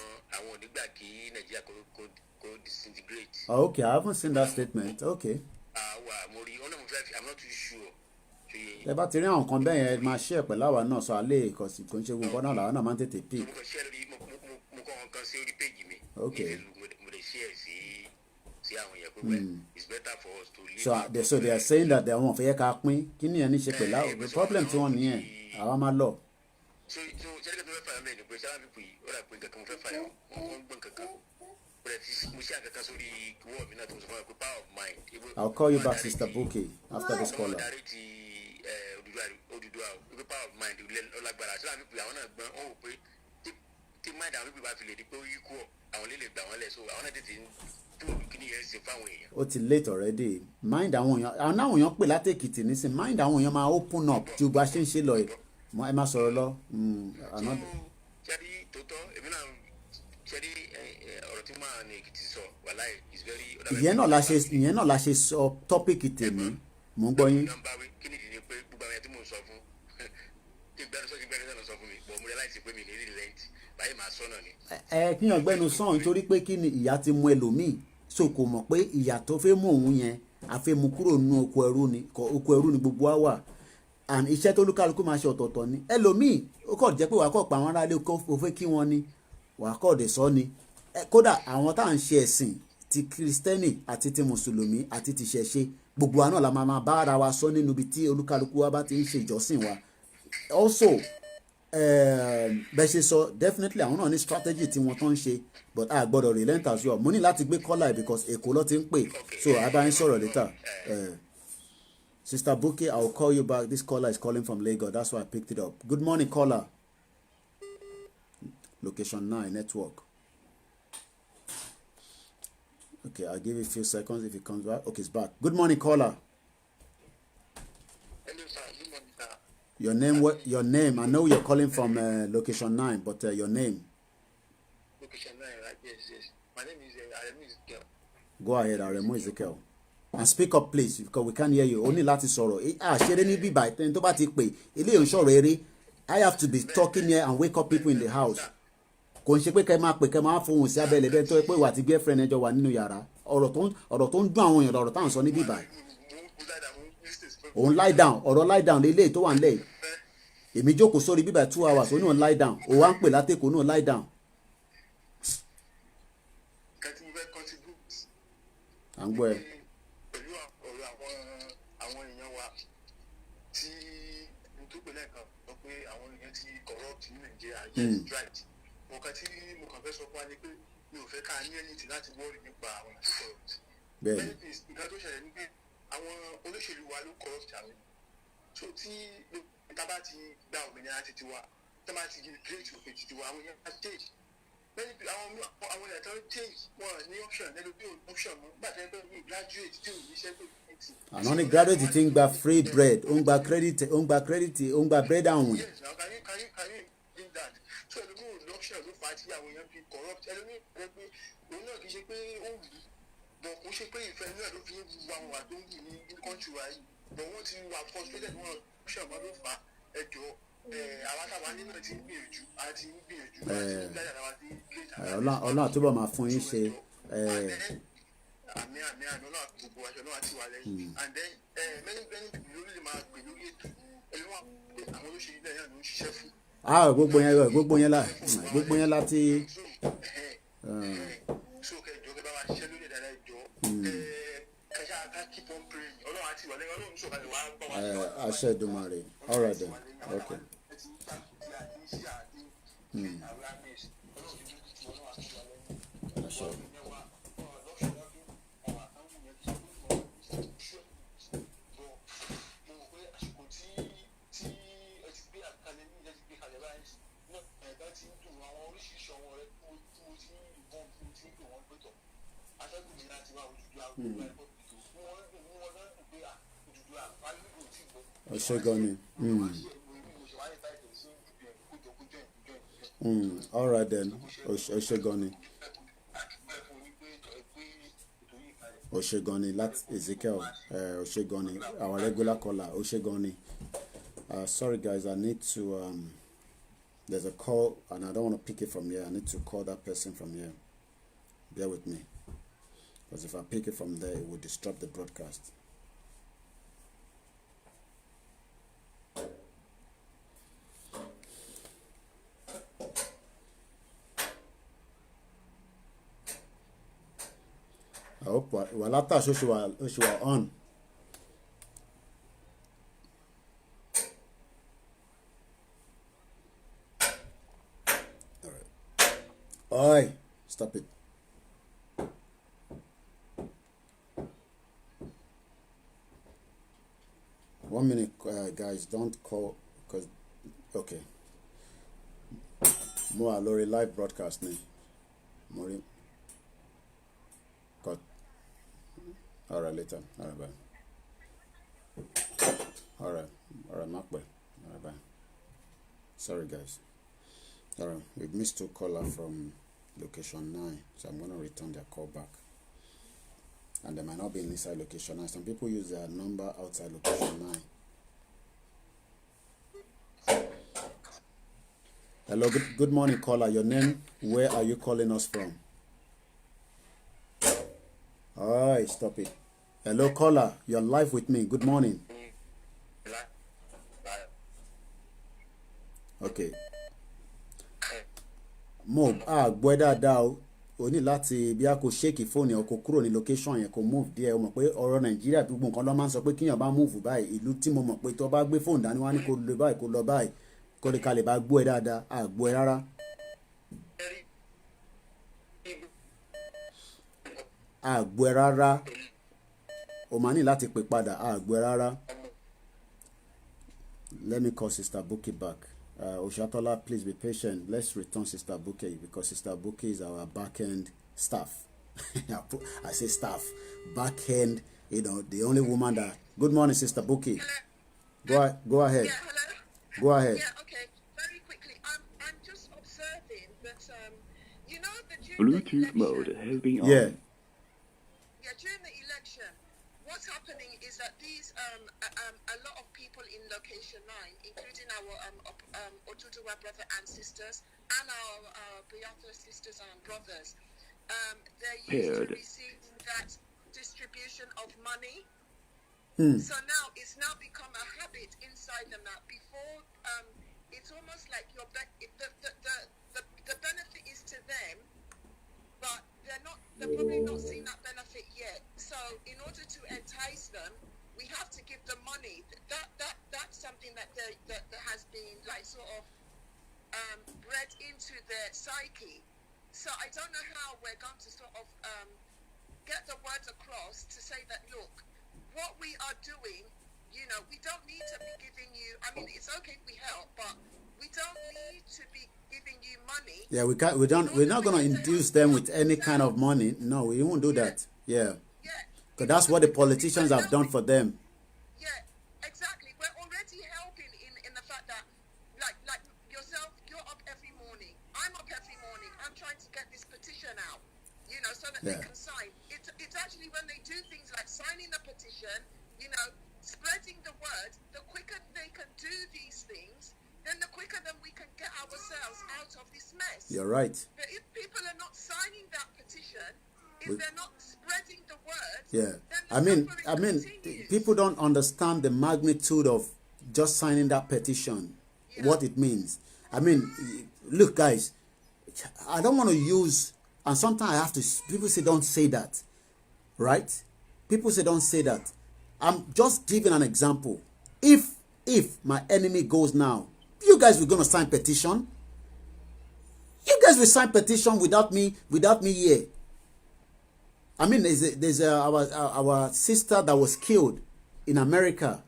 Oh, okay, I haven't seen that statement. Okay. I'm not too sure. Ẹ bá ti rí àwọn kan bẹ́ẹ̀ yẹn máa share pẹ̀lú àwa náà sọ alẹ́ ìkọ̀sí tó ń ṣe gbogbo náà làwọn náà máa ń tètè pick. Okay. So they are saying that they won't fẹ́ ká pín kí ni ẹni ṣe pẹ̀lú àwọn the problem tí wọ́n nìyẹn àwa máa lọ. I'll call you back, Sister Buki, after this caller. Ó ti late already. Mind àwọn èèyàn pè láti Èkìtì nísìn. Mind àwọn èèyàn máa open up tí o bá ṣe ń ṣe lọ ẹ má sọ̀rọ̀ lọ. Ìyẹn náà la ṣe sọ tọ́pìkì tèmi mò ń gbọ́ yín. Kíyàn gbẹ́nu sàn nítorí pé kí ni ìyá ti mú ẹlòmíì so kò mọ̀ pé ìyá tó fẹ́ mú òun yẹn a fẹ́ mú kúrò nínú oko ẹrú ni gbogbo wa wà and iṣẹ́ tó lúkàlùkù máa ṣe ọ̀tọ̀ọ̀tọ̀ ni ẹlòmíì ó kọ̀ jẹ́ pé wàá kọ̀ pa àwọn aráalé ó fẹ́ kí wọ́n ni wàá kọ̀ dé sọ ni kódà àwọn tá à ń ṣe ẹ̀sìn ti kristẹni àti ti mùsùlùmí àti ti ṣẹ̀ṣe gbogbo wa náà la máa bá ara wa sọ nínú ibi tí olúkàlùkù wa bá ti ń ṣe ìjọsìn wa also bẹ́ẹ̀ ṣe sọ definitely àwọn náà ní strategy tí wọ́n tán ń ṣe but a gbọ́dọ̀ relent as well mo ní láti gbé caller because èkó ló ti ń pè so a bá ń sọ̀rọ̀ later. Sister Buki, I will call you back. This caller is calling from Lagos. That's why I picked it up. Good morning, caller. Location 9 network. Okay, I'll give you a few seconds if it comes back. Okay, it's back. Good morning, caller. Hello, sir. Good morning, sir. Your name? Your name? I know you're calling from location 9, but your name? Location 9, right? Yes. My name is Aremu Ezekiel. Go ahead, Aremu Ezekiel. And speak up, please, because we can't hear you. Only láti sọ̀rọ̀. Ṣeré ní bíbá ìtẹ́ni tó bá ti pè. Ilé ìṣòro eré. I have to be talking here and wake up people in the house. Kò ń ṣe pé kẹ́ máa pè kẹ́ máa fohùn sí abẹ́lẹ̀ bẹ́ẹ̀ tó yẹ pé ìwà àti girlfriend ẹjọ́ wà nínú yàrá. Ọ̀rọ̀ tó ń dún àwọn èèyàn lọ̀rọ̀ táwọn sọ ní bíbá. Òun lie down, ọ̀rọ̀ lie down lélẹ́yìí tó wà ń lẹ̀. Èmi jókòó sórí bíbá 2 hours, ó ní òun lie down. Òun wá ń pè látẹ̀kọ́ náà lie down. À ń gbọ́ ẹ. Pẹ̀lú ọ̀rọ̀ àwọn èèyàn wa tí nítorí lẹ́ẹ̀kan sọ pé àwọn èèyàn ti corrupt ní Nàìjíríà yes right. Nǹkan tí mo kàn fẹ́ sọ fún wa ni pé mi ò fẹ́ ká ní ẹni tí láti wọ́ọ̀rì nípa àwọn èèyàn tó corrupt. Bẹ́ẹ̀ni nǹkan tó ṣẹlẹ̀ ni pé àwọn olóṣèlú wa ló corrupt àwọn èèyàn. So tí tábà ti gba òmìnira títí wa tábà ti create òfin títí wa àwọn èèyàn á change. Àwọn èèyàn tó ń change wọn ní option lẹ́nu bí option mọ́ gbàtẹ́ bẹ́ẹ̀ ní graduate tí ò ní iṣẹ́ tó ní ti. Àná ni graduate ti ń gba free bread ó ń gba credit ó ń gba bread àwìn. Yes, now can you bring that? So ẹlòmíràn ní option ló fà á tí àwọn èèyàn fi corrupt ẹlòmíràn rẹ pé òun náà kì í ṣe pé ó wù ú bọ̀ kò ṣe pé ìfẹ́ náà ló fi ń wu àwọn wà tó ń wù ní country wa yìí bọ̀ wọ́n ti wà frustrated wọn option mọ́ ló fà á ẹjọ́ àwọn àtàwọn nínú ti ń gbìyànjú àti ń gbìyànjú láti ń gbìyànjú àwọn àti Ọlọ́run àtúbọ̀ máa fún yín ṣe. àmì ọlọ́run àti gbogbo àṣọ náà àti wà lẹ́yìn and then many people lórí lè máa pè lórí ètò ẹlẹ́wọ̀n pé àwọn olóṣèlú náà yàn ló ń ṣiṣẹ́ fún. Gbogbo yẹn láti. So kẹjọ kẹ bá wa ṣiṣẹ́ lórí ẹ̀dá ẹjọ́ kẹjá ká keep on praying ọlọ́run àti wà lẹ́yìn ọlọ́run sọ̀kalẹ̀ wá bá wa. Àṣẹ Èdùmàrè. All right then. Okay. Oshegoni. All right then. Oshegoni. Oshegoni. That's Ezekiel. Oshegoni. Our regular caller. Oshegoni. Sorry guys, I need to there's a call and I don't want to pick it from here. I need to call that person from here. Bear with me. Because if I pick it from there, it will disrupt the broadcast. I hope Walata she were on. All right. Oi, stop it. One minute, guys. Don't call because okay. More Lori live broadcast me. More. Cut. All right, later. All right, bye. All right, Mark, bye. All right, bye. Sorry, guys. All right, we've missed 2 callers from location 9, so I'm going to return their call back. And they might not be inside location 9. Some people use their number outside location 9. Hello, good morning, caller. Your name? Where are you calling us from? All right, stop it. Hello, caller. You're live with me. Good morning. Okay. Mo gbọ́ dáadáa o. O ní láti bí a kò ṣéèkì fóònù ẹ̀ kò kúrò ní location yẹn kò move díẹ̀ o mọ̀ pé ọ̀rọ̀ Nàìjíríà gbogbo nǹkan ló máa ń sọ pé kíyàn bá move báyìí ìlú tí mo mọ̀ pé tó bá gbé fóònù dání wá ní kó lọ báyìí kó lọ báyìí kó lè kalẹ̀ bá gbọ́ ẹ dáadáa a gbọ́ ẹ rárá. A gbọ́ ẹ rárá o máa ní láti pè padà a gbọ́ ẹ rárá. Let me call Sister Buki back. Oshatola, please be patient. Let's return Sister Buki because Sister Buki is our back-end staff. I say staff, back-end, you know, the only woman that... Good morning, Sister Buki. Go ahead. Yeah, hello? Go ahead. Yeah, okay. Very quickly, I'm just observing that, you know, the Bluetooth mode has been on. Yeah. Yeah, during the election, what's happening is that these a lot of people in location 9, including our Oduduwa brother and sisters and our Biafra sisters and brothers, they're used to receive that distribution of money. So now it's now become a habit inside them. Now before, it's almost like the benefit is to them, but they're probably not seeing that benefit yet. So in order to entice them, we have to give them money. That's something that has been like sort of bred into their psyche. So I don't know how we're going to sort of get the words across to say that, look, what we are doing, we don't need to be giving you, I mean, it's okay if we help, but we don't need to be giving you money. Yeah, we're not going to induce them with any kind of money. No, we won't do that. Yeah. Because that's what the politicians have done for them. Yeah, exactly. We're already helping in the fact that, like yourself, you're up every morning. I'm up every morning. I'm trying to get this petition out, so that they can sign. It's actually when they do things like signing the petition, spreading the word, the quicker they can do these things, then the quicker then we can get ourselves out of this mess. You're right. But if people are not signing that petition, if they're not spreading the word, yeah. then I mean, people don't understand the magnitude of just signing that petition, what it means. I mean, look, guys, I don't want to use, and sometimes I have to, people say don't say that, right? People say don't say that. I'm just giving an example. If my enemy goes now, you guys were going to sign petition. You guys will sign petition without me here. I mean, there's our sister that was killed in America.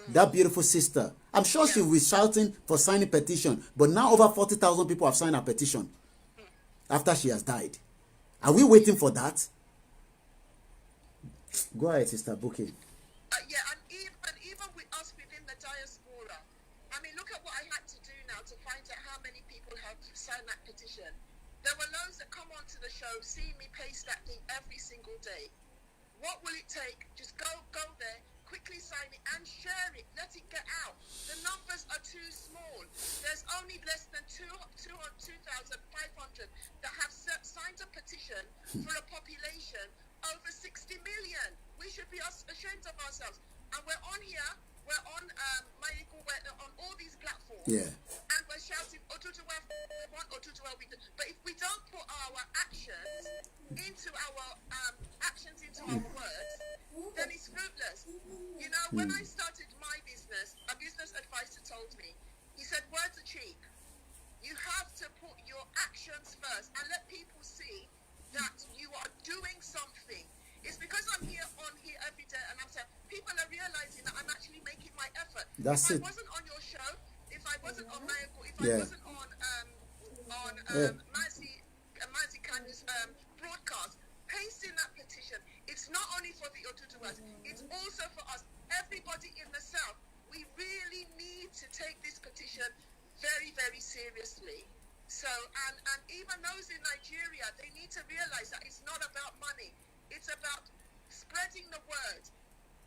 That beautiful sister. I'm sure she will be shouting for signing petition. But now over 40,000 people have signed a petition after she has died. Are we waiting for that? Go ahead, Sister Buki. Yeah, and even with us within the diaspora, I mean, look at what I had to do now to find out how many people have signed that petition. There were loads that come onto the show, see me paste that thing every single day. What will it take? Just go there, quickly sign it and share it. Let it get out. The numbers are too small. There's only less than 2,500 that have signed a petition for a population over 60 million. We should be ashamed of ourselves. And we're on here, we're on we're on all these platforms. Yeah. And we're shouting Oduduwa, Oduduwa. But if we don't put our actions into our words, then it's fruitless. When I started my business, a business advisor told me, he said, words are cheap. You have to put your actions first and let people see that you are doing something. It's because I'm on here every day, and I'm saying people are realizing that I'm actually making my effort. That's if it. I wasn't on your show, if I wasn't on Mayako, if I wasn't on Mazi Kanu's broadcast, pasting that petition, it's not only for the Oduduwas, it's also for us. Everybody in the South, we really need to take this petition very, very seriously. So, and even those in Nigeria, they need to realize that it's not about money. It's about spreading the word,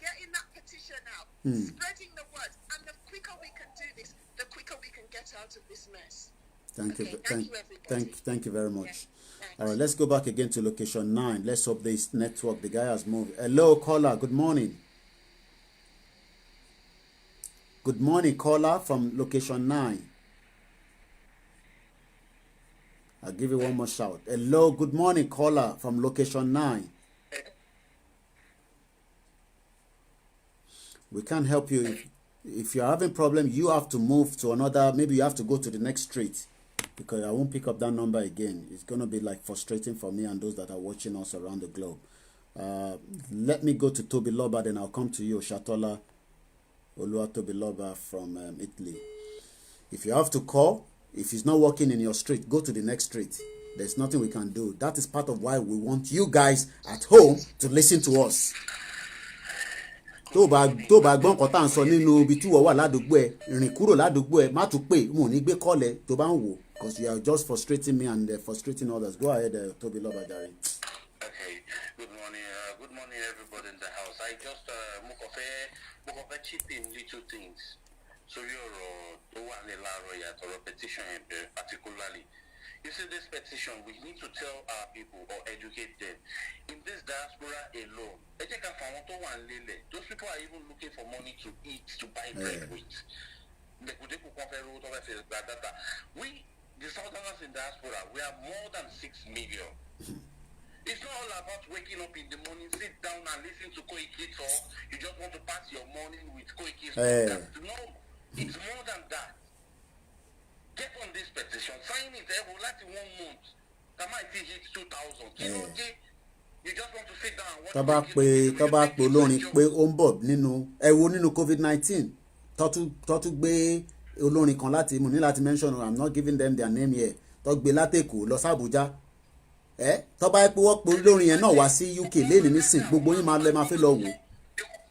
getting that petition out, spreading the word. And the quicker we can do this, the quicker we can get out of this mess. Thank you, everybody. Thank you very much. Yeah, all right, let's go back again to location 9. Let's hope this network, the guy has moved. Hello, caller. Good morning. Good morning, caller from location 9. I'll give you one more shout. Hello, good morning, caller from location 9. We can't help you. If you're having problem, you have to move to another, maybe you have to go to the next street, because I won't pick up that number again. It's going to be like frustrating for me and those that are watching us around the globe. Let me go to Toby Loba, then I'll come to you, Shatola Toby Loba from Italy. If you have to call, if it's not working in your street, go to the next street. There's nothing we can do. That is part of why we want you guys at home to listen to us. tó bá gbọ́n kọ́ tá à ń sọ nínú ibi tí wọ́n wà ládùúgbò ẹ̀ rìn kúrò ládùúgbò ẹ̀ má tún pè mò ní gbé kọ́lẹ̀ tó bá ń wò because you are just frustrating me and frustrating others. Go ahead, Toby Lobadari. Okay, good morning everybody in the house. I just Mukofe chip in little things. So you're one petition particularly. You see this petition, we need to tell our people or educate them. In this diaspora alone, those people are even looking for money to eat, to buy bread with. We, the Southerners in diaspora, we are more than 6 million. It's not all about waking up in the morning, sit down and listen to Koiki talk. You just want to pass your morning with Koiki's podcast. No, it's more than that. Get on this petition, sign it every like 1 month. That might hit 2,000. You just want to sit down and watch. Tọ́ba pé olórin pé ó ń bọ̀ nínú COVID-19 tọ́tú gbé olórin kan láti mo ní láti mention, I'm not giving them their name here, tó gbé látẹ̀kọ́ lọ sí Àbújá. Tọ́ba pé wọ́n pé olórin yẹn náà wá sí UK lẹ́ni nísìn gbogbo yín máa fẹ́ lọ wò.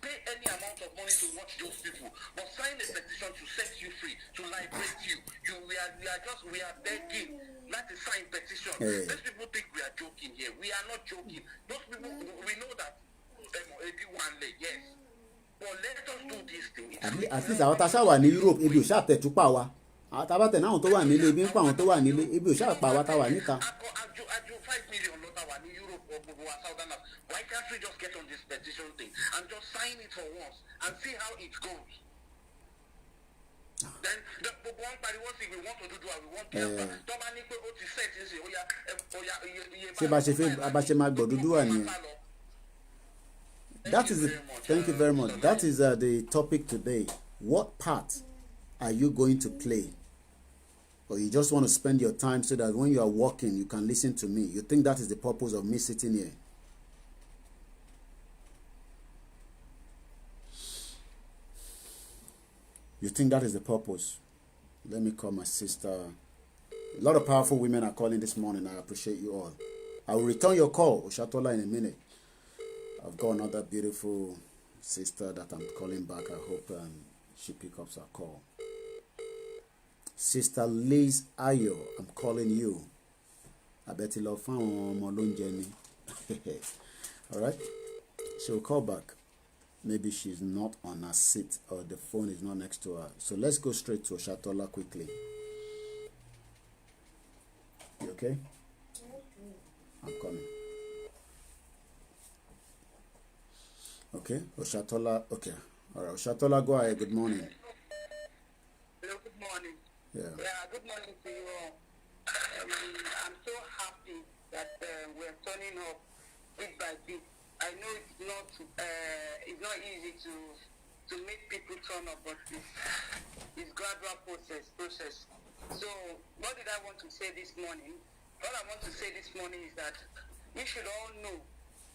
Pay any amount of money to watch those people, but sign a petition to set you free, to liberate you. We are begging not to sign petition. Those people think we are joking here. We are not joking. Those people, we know that one leg, yes. But let us do this thing. At least àwọn tá a ṣá wà ní Europe ebi ò ṣáà tẹ̀tú pa wa. Àwọn tá a bá tẹ̀ náà tó wà nílé ebi ń pa àwọn tó wà nílé ebi ò ṣáà pa wa tá a wà níta. Àjò 5 million lọ́tà wà ní Europe or gbogbo wa Southerners. Why can't we just get on this petition thing and just sign it for once and see how it goes? Then the one party wants we want to do we want to That is it. Thank you very much. That is the topic today. What part are you going to play? Or you just want to spend your time so that when you are walking, you can listen to me? You think that is the purpose of me sitting here? You think that is the purpose? Let me call my sister. A lot of powerful women are calling this morning. I appreciate you all. I will return your call, Oshatola, in a minute. I've got another beautiful sister that I'm calling back. I hope she picks up her call. Sister Liz Ayo, I'm calling you. I bet you love Jenny. All right? She'll call back. Maybe she's not on her seat or the phone is not next to her. So let's go straight to Oshatola quickly. You okay? I'm coming. Okay, Oshatola. Okay. All right, Oshatola, go ahead. Good morning. Hello, good morning. Yeah, good morning to you all. I'm so happy that we're turning up bit by bit. I know it's not easy to make people turn up, but it's gradual process. So what did I want to say this morning? What I want to say this morning is that we should all know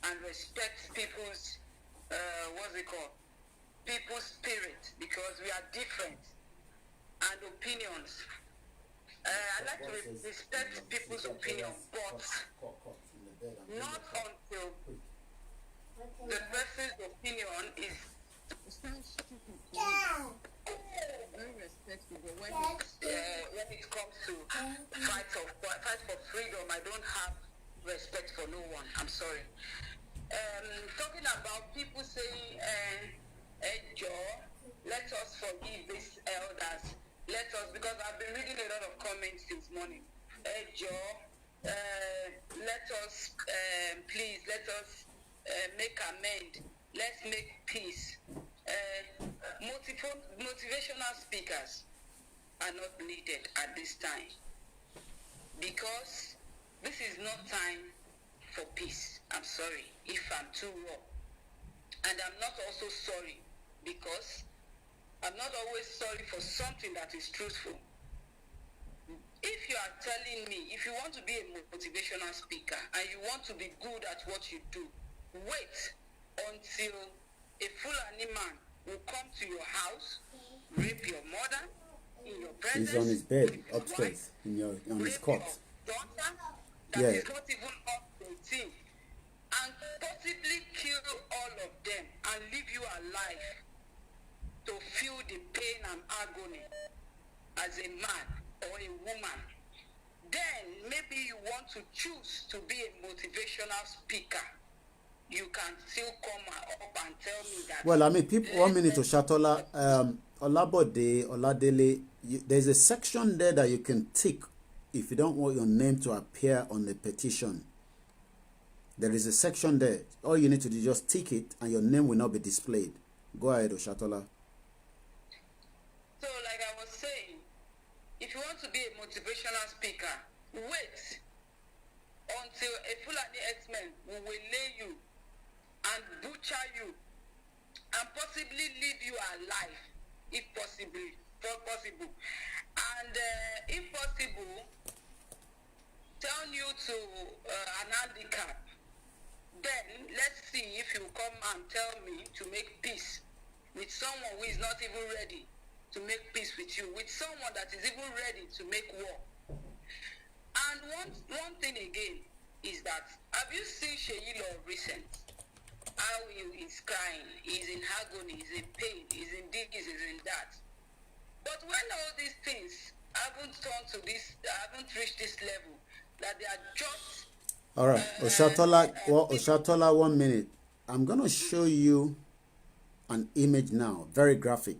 and respect people's people's spirit, because we are different and opinions. I like to respect people's opinion, but not until the person's opinion is very respectful. But when it comes to fight for freedom, I don't have respect for no one. I'm sorry. Talking about people saying, Joe, let us forgive these elders. Let us, because I've been reading a lot of comments this morning. Joe, let us, please, let us make amend. Let's make peace. Motivational speakers are not needed at this time, because this is not time for peace. I'm sorry if I'm too raw. And I'm not also sorry because I'm not always sorry for something that is truthful. If you are telling me, if you want to be a motivational speaker and you want to be good at what you do, wait until a Fulani man will come to your house, rape your mother in your presence. He's on his bed upstairs on his cot. Daughter that is not even up to 18, and possibly kill all of them and leave you alive to feel the pain and agony as a man or a woman then maybe you want to choose to be a motivational speaker. You can still come up and tell me that. Well, I mean, people, 1 minute to Shatola, Olabode, Oladele, there's a section there that you can tick if you don't want your name to appear on the petition. There is a section there. All you need to do is just tick it and your name will not be displayed. Go ahead, Oshatola. So, like I was saying, if you want to be a motivational speaker, wait until a Fulani X-Men will lay you and butcher you and possibly leave you alive, if possible. And if possible, turn you to an handicap. Then let's see if you come and tell me to make peace with someone who is not even ready to make peace with you, with someone that is even ready to make war. And one thing again is that, have you seen Sheyilo recent? How he is crying, he's in agony, he's in pain, he's in this, he's in that. But when all these things haven't turned to this, haven't reached this level, that they are just... All right, Oshatola, 1 minute. I'm going to show you an image now, very graphic.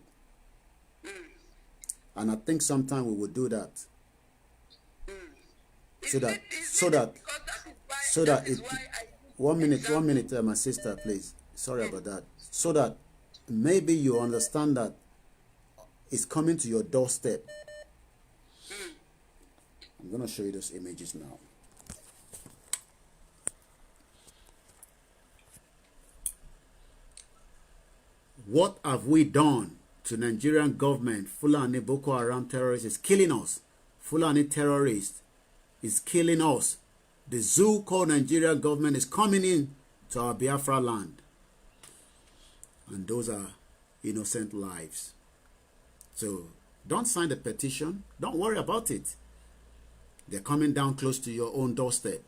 And I think sometime we will do that. So that it 1 minute, my sister, please. Sorry about that. So that maybe you understand that it's coming to your doorstep. I'm going to show you those images now. What have we done to Nigerian government? Fulani Boko Haram terrorists is killing us. Fulani terrorists is killing us. The zoo called Nigerian government is coming in to our Biafra land. And those are innocent lives. So don't sign the petition. Don't worry about it. They're coming down close to your own doorstep.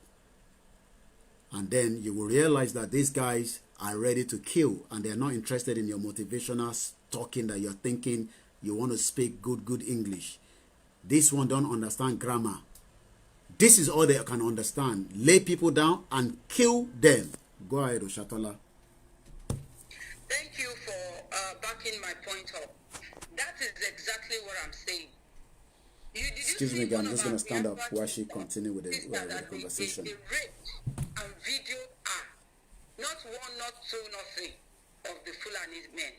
And then you will realize that these guys are ready to kill and they're not interested in your motivational talking that you're thinking you want to speak good English. This one don't understand grammar. This is all they can understand. Lay people down and kill them. Go ahead, Oshatola. Thank you for backing my point up. That is exactly what I'm saying. Excuse me, I'm just going to stand up while she continue with the conversation. The rape and video are not one, not two, not three of the Fulani men.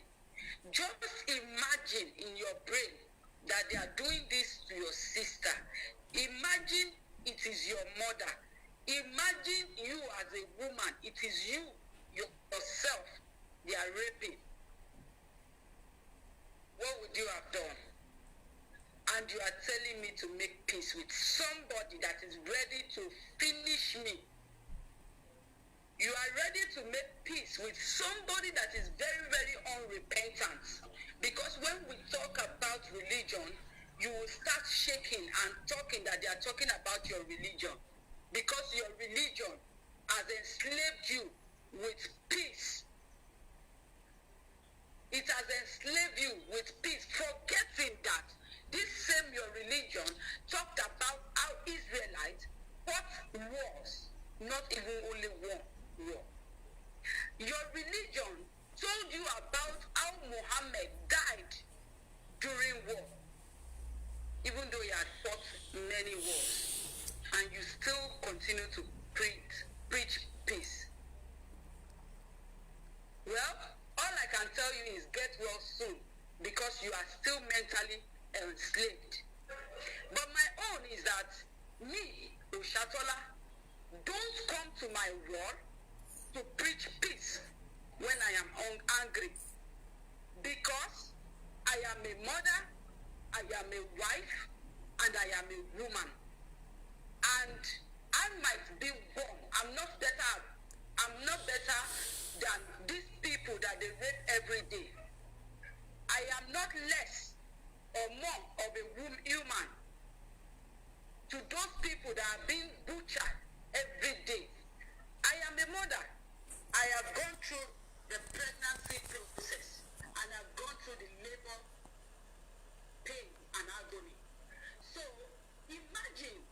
Just imagine in your brain that they are doing this to your sister. Imagine it is your mother. Imagine you as a woman. It is you, yourself, they are raping. What would you have done? And you are telling me to make peace with somebody that is ready to finish me. You are ready to make peace with somebody that is very, very unrepentant. Because when we talk about religion, you will start shaking and talking that they are talking about your religion. Because your religion has enslaved you with peace. It has enslaved you with peace, forgetting that this same your religion talked about how Israelites fought wars, not even only one war. Your religion told you about how Muhammad died during war, even though he had fought many wars, and you still continue to preach peace. Well, all I can tell you is get well soon, because you are still mentally enslaved. But my own is that me, Oshatola, don't come to my wall to preach peace when I am angry. Because I am a mother, I am a wife, and I am a woman. And I might be wrong. I'm not better than these people that they rape every day. I am not less or more of a human to those people that are being butchered every day. I am a mother. I have gone through the pregnancy process and I've gone through the labor pain and agony. So imagine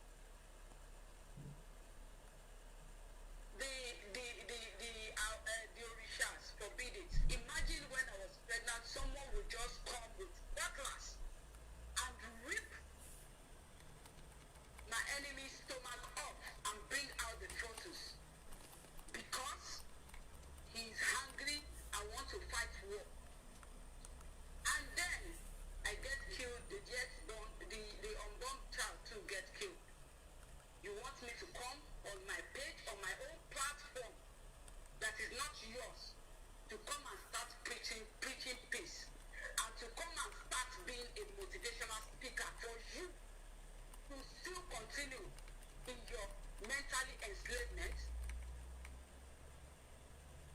enslavement.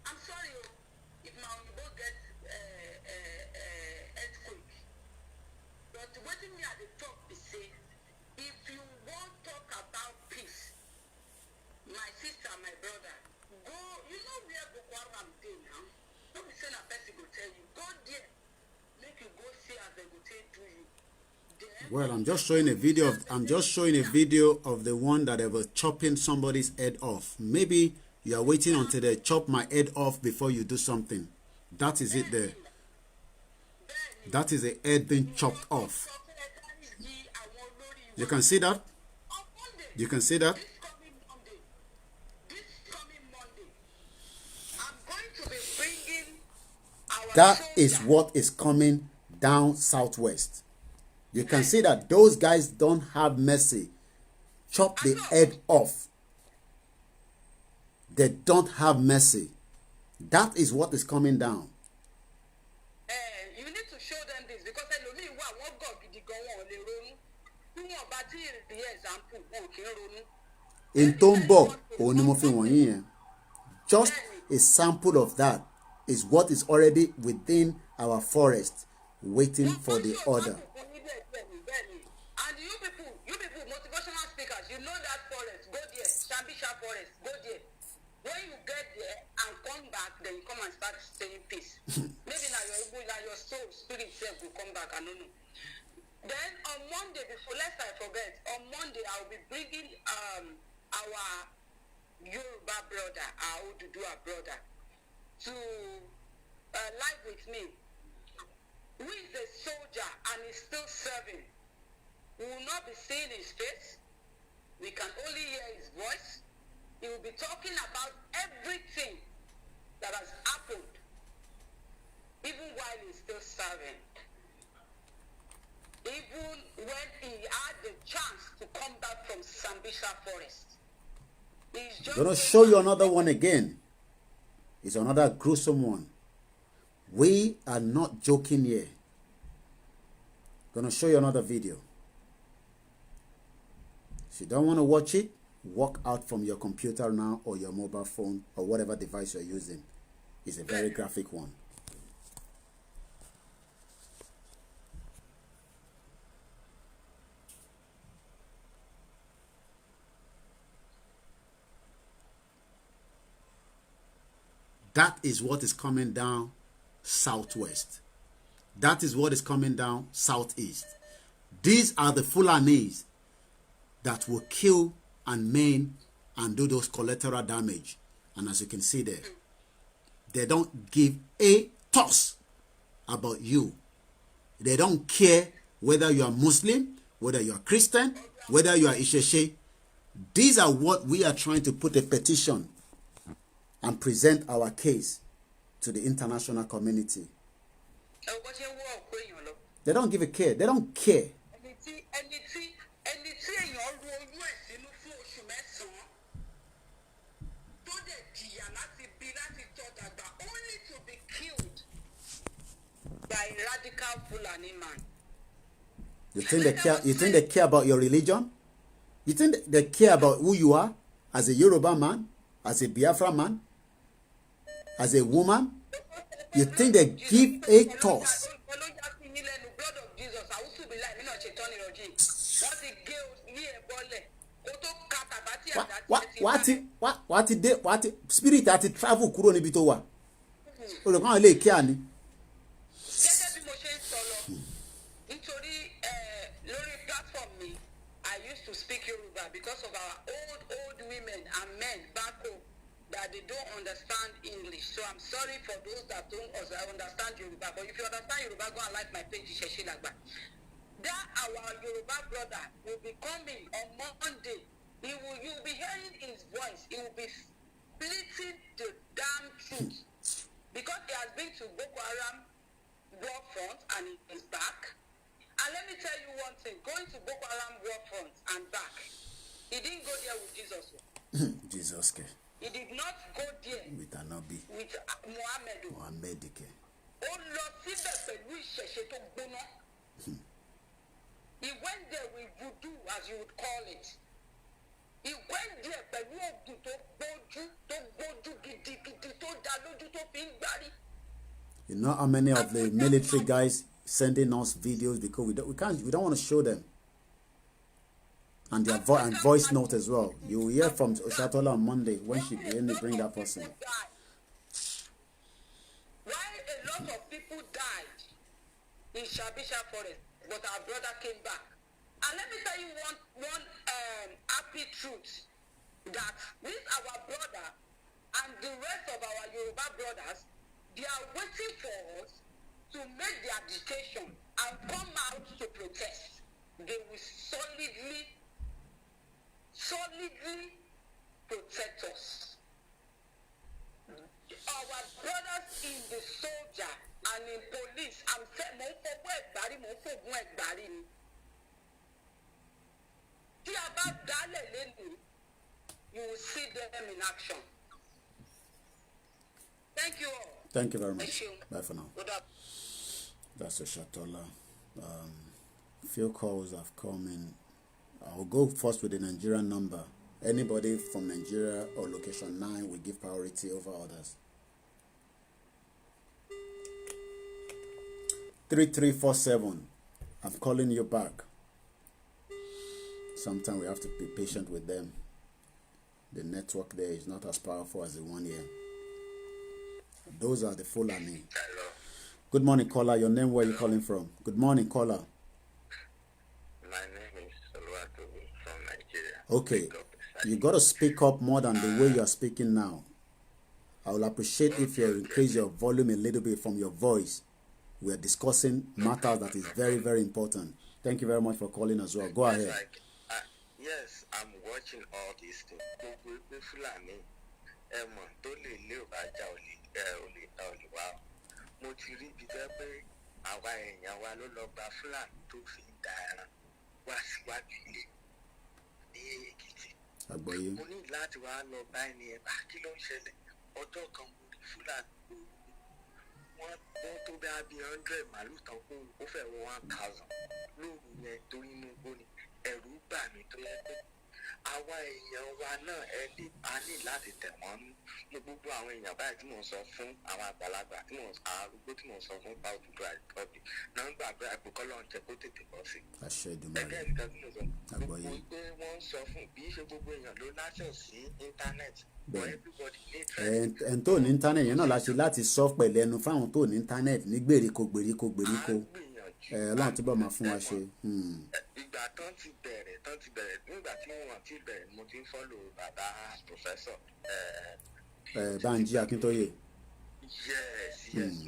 I'm sorry if my Oyibo gets earthquake. But waiting me at the top is say, if you want to talk about peace, my sister, my brother, go, you know where Boko Haram dey now? Don't be saying a person go tell you, go there, make you go see as they go take to you. Well, I'm just showing a video of the one that they were chopping somebody's head off. Maybe you are waiting until they chop my head off before you do something. That is it there. That is a head being chopped off. You can see that? You can see that? That is what is coming down southwest. You can see that those guys don't have mercy. Chop the head off. They don't have mercy. That is what is coming down. You need to show them this because in Tombo, just a sample of that is what is already within our forest, waiting for the order. And you people, motivational speakers, you know that forest, go there, Shambisha forest, go there. When you get there and come back, then you come and start saying peace. Maybe now your soul, spirit self will come back, I don't know. Then on Monday, lest I forget, on Monday I'll be bringing our Yoruba brother, our Oduduwa brother, to live with me. Who is a soldier and is still serving. We will not be seeing his face. We can only hear his voice. He will be talking about everything that has happened, even while he's still serving. Even when he had the chance to come back from Sambisa Forest. I'm going to show you another one again. It's another gruesome one. We are not joking here. I'm going to show you another video. If you don't want to watch it, walk out from your computer now or your mobile phone or whatever device you're using. It's a very graphic one. That is what is coming down southwest. That is what is coming down southeast. These are the Fulanis that will kill and maim and do those collateral damage. And as you can see there, they don't give a toss about you. They don't care whether you are Muslim, whether you are Christian, whether you are Isheshe. These are what we are trying to put a petition and present our case to the international community. They don't give a care. They don't care. By radical Fulani man. You think they care? You think they care about your religion? You think they care about who you are as a Yoruba man, as a Biafra man, as a woman? You think they give a toss? What spirit that travel kúrò níbi tó wà? Olùkọ́ lè kí àní. Because of our old women and men back home that they don't understand English. So I'm sorry for those that don't understand Yoruba. But if you understand Yoruba, go and like my page, that our Yoruba brother will be coming on Monday. You'll be hearing his voice. He will be splitting the damn truth. Because he has been to Boko Haram war front and he is back. And let me tell you one thing. Going to Boko Haram war front and back, he didn't go there with Jesus. Jesus. He did not go there with Anabi. With Muhammad. He went there with voodoo, as you would call it. He went there with You know how many of the military guys sending us videos because we don't want to show them, and their voice note as well. You will hear from Oshatola on Monday when she bring that person. Why a lot of people died in Shabisha Forest, but our brother came back. And let me tell you one happy truth, that this our brother and the rest of our Yoruba brothers, they are waiting for us to make their dedication and come out to protest. They will solidly protect us. Our brothers in the soldier and in police, I'm saying, you will see them in action. Thank you all. Thank you very much. Bye for now. That's Oshatola. Few calls have come in. I'll go first with the Nigerian number. Anybody from Nigeria or location 9 will give priority over others. 3347. I'm calling you back. Sometimes we have to be patient with them. The network there is not as powerful as the one here. Those are the Fulani. Hello. Good morning, caller. Your name, where are you calling from? Good morning, caller. My name is Oluwatobi from Nigeria. Okay. You got to speak up more than the way you are speaking now. I will appreciate if you increase your volume a little bit from your voice. We are discussing matters that is very, very important. Thank you very much for calling as well. Go ahead. Yes, I'm watching all these things. Mo ti rí ibi tẹ́ pé àwa èèyàn wa ló lọ gba Fúlàní tó fi ń da ẹran wá síwájú ilé ní Èkìtì. Mo ní láti wá lọ bá ẹni ẹ̀ bá kí ló ń ṣẹlẹ̀. Ọjọ́ kan mo rí Fúlàní wọ́n tó bí abi 100 màálù tán kó ó fẹ́ wọ 1000 lóru yẹn torí inú igbó ni ẹ̀rù bà mí tó yẹ pé àwa èèyàn wa náà a ní láti tẹ̀ wọ́n ní gbogbo àwọn èèyàn báyìí tí mò ń sọ fún àwọn àgbàlagbà tí mò ń arúgbó tí mò ń sọ fún South Africa Republic náà ń gbàgbé àpòkọ́ lọ́n jẹ́ kó tètè bọ́ sí. ẹgbẹ́ nìkan tí mo sọ gbogbo pé wọ́n ń sọ fún bí ṣe gbogbo èèyàn ló láṣẹ sí íńtánẹ́ẹ̀tì but everybody need to. ẹn tó ní íńtánẹ́ẹ̀tì yẹn náà la ṣe láti sọ pẹ̀lú ẹnu fáwọn tó ní íńtánẹ́ẹ̀tì ní gbèríko Ọlọ́run túbọ̀ máa fún wa ṣe. Ìgbà tán ti bẹ̀rẹ̀ nígbà tí wọ́n ti bẹ̀rẹ̀ mo ti ń fọ́lò bàbá pòfẹ́sọ̀. Bánjí Akíntóyè. Yes,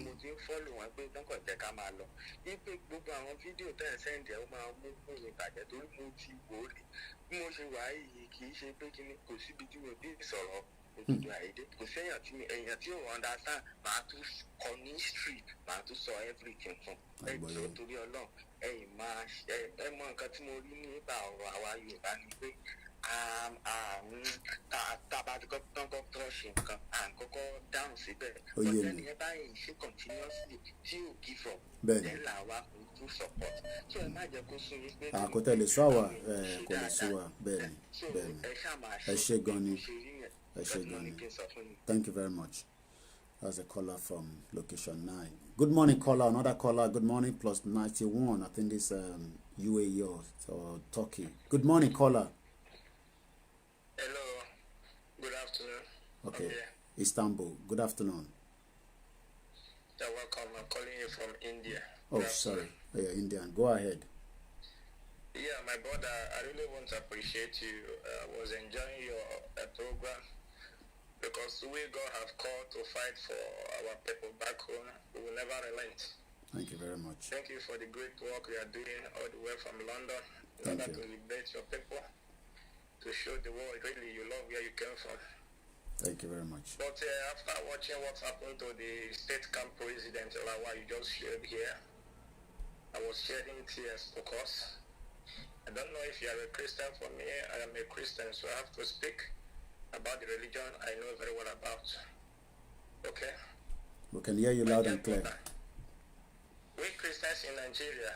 mo ti ń fọ́lò wọn pé tọ́kọ̀ jẹ́ ká máa lọ. Wípé gbogbo àwọn fídíò tẹ̀ ẹ́ sẹ́ǹdì ẹ̀ ó máa mú fún mi bàjẹ́ torí mo ti wò ó rí. Bí mo ṣe wà yìí kì í ṣe pé kíní kò síbi tí mo bí sọ̀rọ̀ òdodo àìdé kò sí èèyàn tí ò understand máa tún kọ ní street máa tún sọ everything fún ẹjọ́ torí Ọlọ́run ẹ̀yin máa ẹ mọ nǹkan tí mo rí nípa ọ̀rọ̀ àwa Yorùbá ni pé tàbí kọ́kọ́ ṣe nǹkan à ń kọ́kọ́ dáhùn síbẹ̀ ọ̀tẹ́ ni ẹ báyìí ṣe continuously tí ò give up bẹ́ẹ̀ làwa kò tún support so ẹ má jẹ́ kó sún yín pé àkótẹ́ lè sọ àwà kò lè sọ wà bẹ́ẹ̀ ni ẹ ṣe gan ni. Thank you very much. That's a caller from location 9. Good morning, caller. Another caller. Good morning, plus 91. I think this UAE or Turkey. Good morning, caller. Hello. Good afternoon. Okay. Istanbul. Good afternoon. You're welcome. I'm calling you from India. Oh, sorry. Yeah, Indian. Go ahead. Yeah, my brother, I really want to appreciate you. I was enjoying your program. Because we God have called to fight for our people back home, we will never relent. Thank you very much. Thank you for the great work you are doing all the way from London in order to liberate your people, to show the world really you love where you came from. Thank you very much. But after watching what happened to the state camp president, Lawa, you just shared here, I was shedding tears because I don't know if you are a Christian. For me, I am a Christian, so I have to speak about the religion I know very well about. Okay? We can hear you loud and clear. We Christians in Nigeria,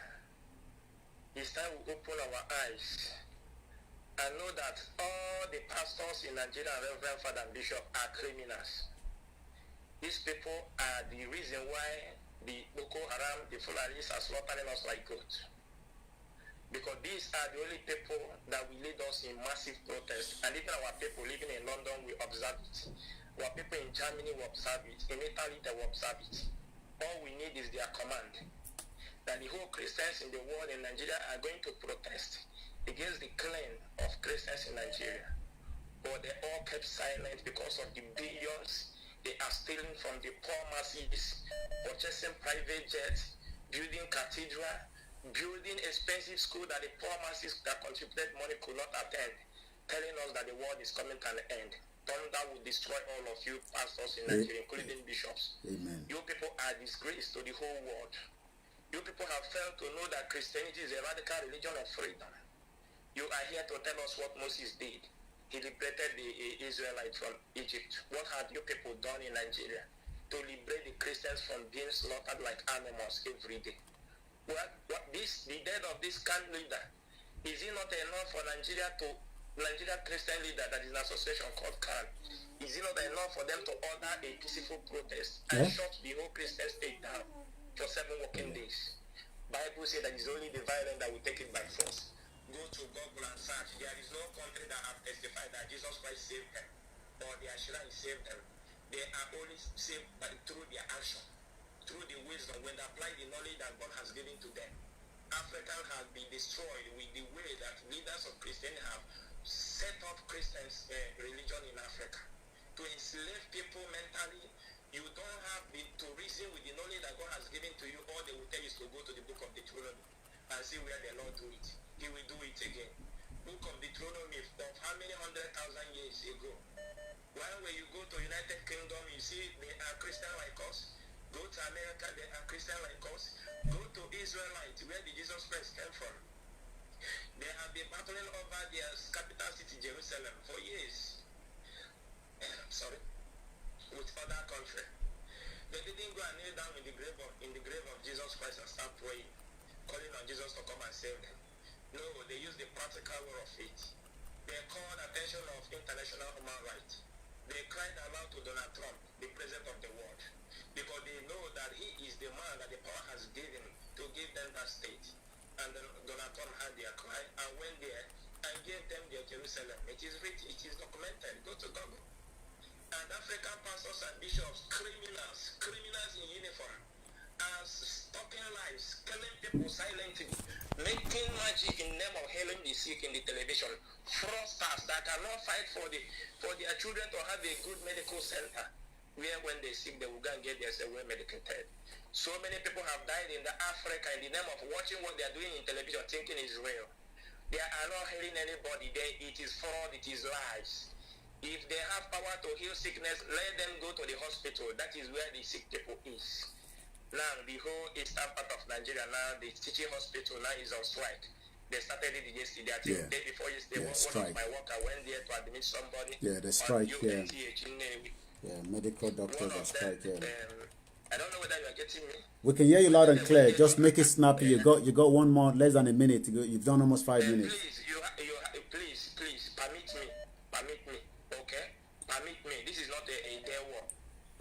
it's time we open our eyes I know that all the pastors in Nigeria, Reverend Father and Bishop, are criminals. These people are the reason why the Boko Haram, the Fulanis, are slaughtering us like goats. Because these are the only people that will lead us in massive protest. And even our people living in London will observe it. Our people in Germany will observe it. In Italy, they will observe it. All we need is their command. That the whole Christians in the world in Nigeria are going to protest against the claim of Christians in Nigeria. But they all kept silent because of the billions they are stealing from the poor masses, purchasing private jets, building cathedral, building expensive school that the poor masses that contributed money could not attend, telling us that the world is coming to an end. Thunder will destroy all of you pastors in Nigeria, including bishops. Amen. You people are disgrace to the whole world. You people have failed to know that Christianity is a radical religion of freedom. You are here to tell us what Moses did. He liberated the Israelites from Egypt. What have you people done in Nigeria to liberate the Christians from being slaughtered like animals every day? The death of this camp leader, is it not enough for Nigeria Christian leader that is an association called CAN? Is it not enough for them to order a peaceful protest and shut the whole Christian state down for 7 working days? Bible says that it's only the violent that will take it by force. Go to Google and search. There is no country that have testified that Jesus Christ saved them or their shrine saved them. They are only saved through their action, through the wisdom when they apply the knowledge that God has given to them. Africa has been destroyed with the way that leaders of Christianity have set up Christians' religion in Africa to enslave people mentally. You don't have to reason with the knowledge that God has given to you. All they will tell you is to go to the book of Deuteronomy and see where the Lord do it. He will do it again. Book of Deuteronomy of how many 100,000 years ago. While when you go to United Kingdom, you see they are Christian like us. Go to America, they are Christian like us. Go to Israelite, where the Jesus Christ came from. They have been battling over their capital city, Jerusalem, for years. With other country. They didn't go and kneel down in the grave of Jesus Christ and start praying, calling on Jesus to come and save them. No, they use the practical way of faith. They called attention of international human rights. They cried aloud to Donald Trump, the president of the world, because they know that he is the man that the power has given to give them that state. And then Donald Trump had their cry and went there and gave them their Jerusalem. It is written, it is documented. Go to Google. And African pastors and bishops, criminals in uniform, are stalking lives, killing people silently, making magic in the name of healing the sick in the television, fraudsters that cannot fight for their children to have a good medical center, where when they sick they will go and get themselves well medicated. So many people have died in Africa in the name of watching what they are doing in television, thinking is real. They are not healing anybody. It is fraud, it is lies. If they have power to heal sickness, let them go to the hospital. That is where the sick people is. Now, the whole eastern part of Nigeria, now the teaching hospital now is on strike. They started it yesterday. I think the day before yesterday, one of my worker went there to admit somebody. Yeah, the strike, medical doctors are strike, I don't know whether you are getting me. We can hear you loud and clear. Just make it snappy. You got one more, less than a minute to go. You've done almost 5 minutes. Please, permit me. Okay? Permit me. This is not a dare war.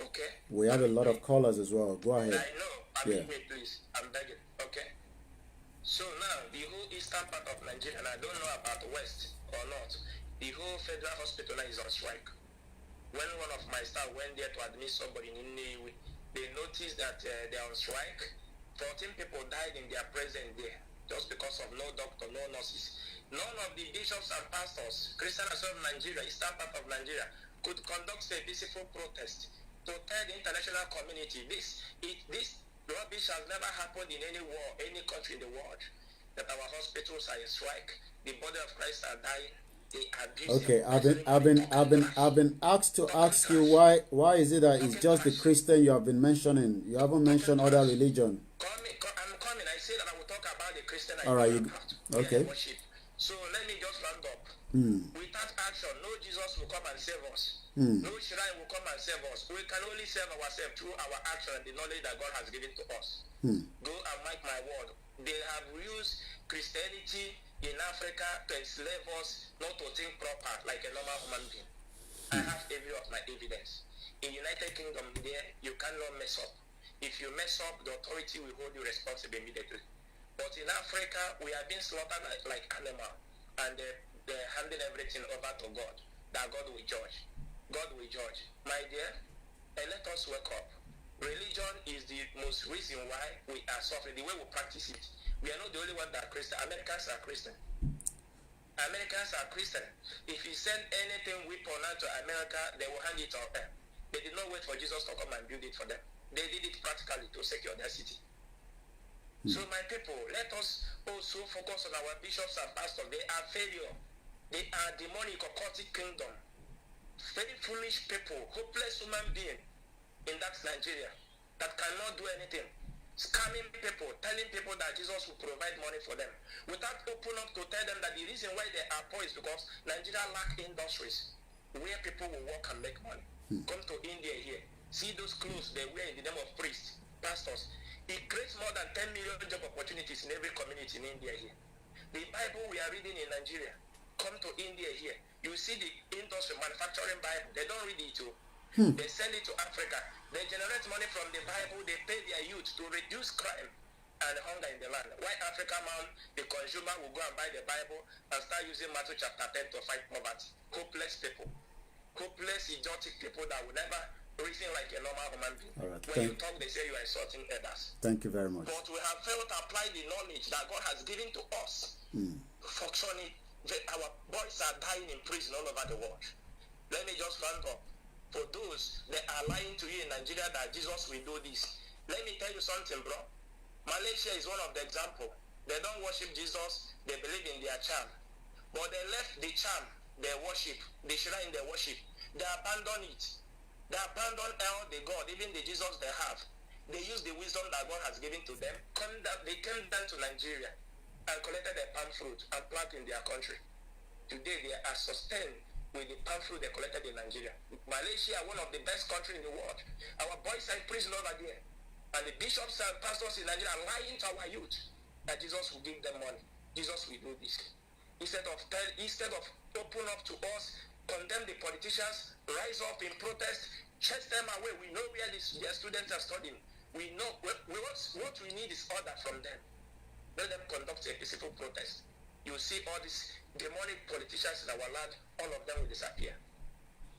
Okay? We have a lot of callers as well. Go ahead. I know. Permit me, please. I'm begging. Okay? So now, the whole eastern part of Nigeria, and I don't know about the west or not, the whole federal hospital is on strike. When one of my staff went there to admit somebody in Nnewi, they noticed that they're on strike. 14 people died in their presence there just because of no doctor, no nurses. None of the bishops and pastors, Christian Association of Nigeria, eastern part of Nigeria, could conduct a peaceful protest to tell the international community this rubbish has never happened in any war, any country in the world, that our hospitals are in strike, the body of Christ are dying. Okay, I've been asked to ask you why is it that it's just the Christian you have been mentioning? You haven't mentioned other religion. I'm coming. I said that I will talk about the Christian. All right. Okay. So let me just round up. Without action, no Jesus will come and save us. No shrine will come and save us. We can only save ourselves through our action and the knowledge that God has given to us. Go and mark my word. They have used Christianity in Africa to enslave us not to think proper like a normal human being. I have every of my evidence. In United Kingdom there, you cannot mess up. If you mess up, the authority will hold you responsible immediately. But in Africa, we are being slaughtered like animal, and they're handing everything over to God, that God will judge. God will judge. My dear, let us wake up. Religion is the most reason why we are suffering, the way we practice it. We are not the only one that are Christian. Americans are Christian. Americans are Christian. If you send anything weapon out to America, they will hand it on them. They did not wait for Jesus to come and build it for them. They did it practically to secure their city. So my people, let us also focus on our bishops and pastors. They are failure. They are demonic occultic kingdom. Very foolish people, hopeless human being in that Nigeria that cannot do anything. Scamming people, telling people that Jesus will provide money for them, without opening up to tell them that the reason why they are poor is because Nigeria lack industries where people will work and make money. Come to India here, see those clothes they wear in the name of priests, pastors. It creates more than 10 million job opportunities in every community in India here. The Bible we are reading in Nigeria, come to India here, you see the industry manufacturing Bible. They don't read it too. They send it to Africa. They generate money from the Bible. They pay their youth to reduce crime and hunger in the land. Why Africa man, the consumer will go and buy the Bible and start using Matthew chapter 10 to fight poverty? Hopeless people. Hopeless, idiotic people that will never reason like a normal human being. Right. When you talk, they say you are insulting others. Thank you very much. But we have failed to apply the knowledge that God has given to us. Functioning, our boys are dying in prison all over the world. Let me just round up. For those that are lying to you in Nigeria that Jesus will do this, let me tell you something, bro. Malaysia is one of the example. They don't worship Jesus, they believe in their charm. But they left the charm, their worship, the shrine they worship. They abandon it. They abandon all the God, even the Jesus they have. They use the wisdom that God has given to them. They came down to Nigeria and collected their palm fruit and planted in their country. Today they are sustained with the palm fruit they collected in Nigeria. Malaysia, one of the best countries in the world. Our boys are in prison over there. And the bishops and pastors in Nigeria are lying to our youth that Jesus will give them money. Jesus will do this. Instead of open up to us, condemn the politicians, rise up in protest, chase them away. We know where their students are studying. We know what we need is order from them. Let them conduct a peaceful protest. You will see all these demonic politicians in our land, all of them will disappear.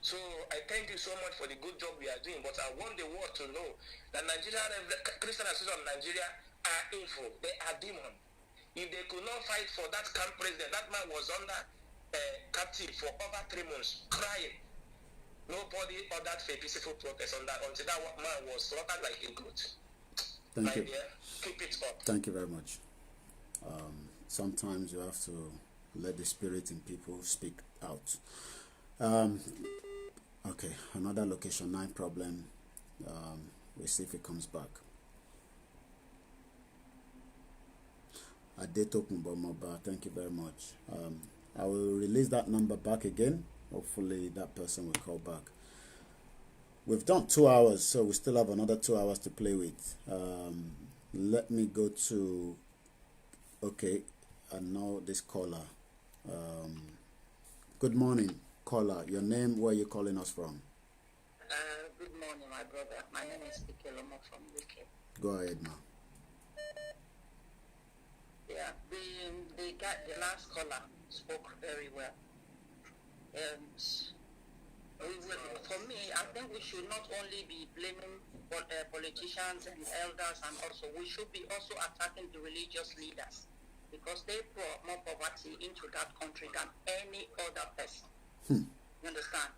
So I thank you so much for the good job we are doing, but I want the world to know that Nigeria, Christian Association of Nigeria are evil. They are demons. If they could not fight for that camp president, that man was under captive for over 3 months, crying. Nobody ordered for a peaceful protest on that until that man was slaughtered like a goat. Thank you. Dear, keep it up. Thank you very much. Sometimes you have to let the spirit in people speak out. Okay, another location 9 problem. We'll see if it comes back. Adetokunbomoba, thank you very much. I will release that number back again. Hopefully that person will call back. We've done 2 hours, so we still have another 2 hours to play with. Let me go to, okay, and now this caller. Good morning, caller. Your name, where are you calling us from? Good morning, my brother. My name is Ikelomo from UK. Go ahead now. Yeah, the last caller spoke very well. And for me, I think we should not only be blaming politicians and elders, and also we should be also attacking the religious leaders, because they brought more poverty into that country than any other person. You understand?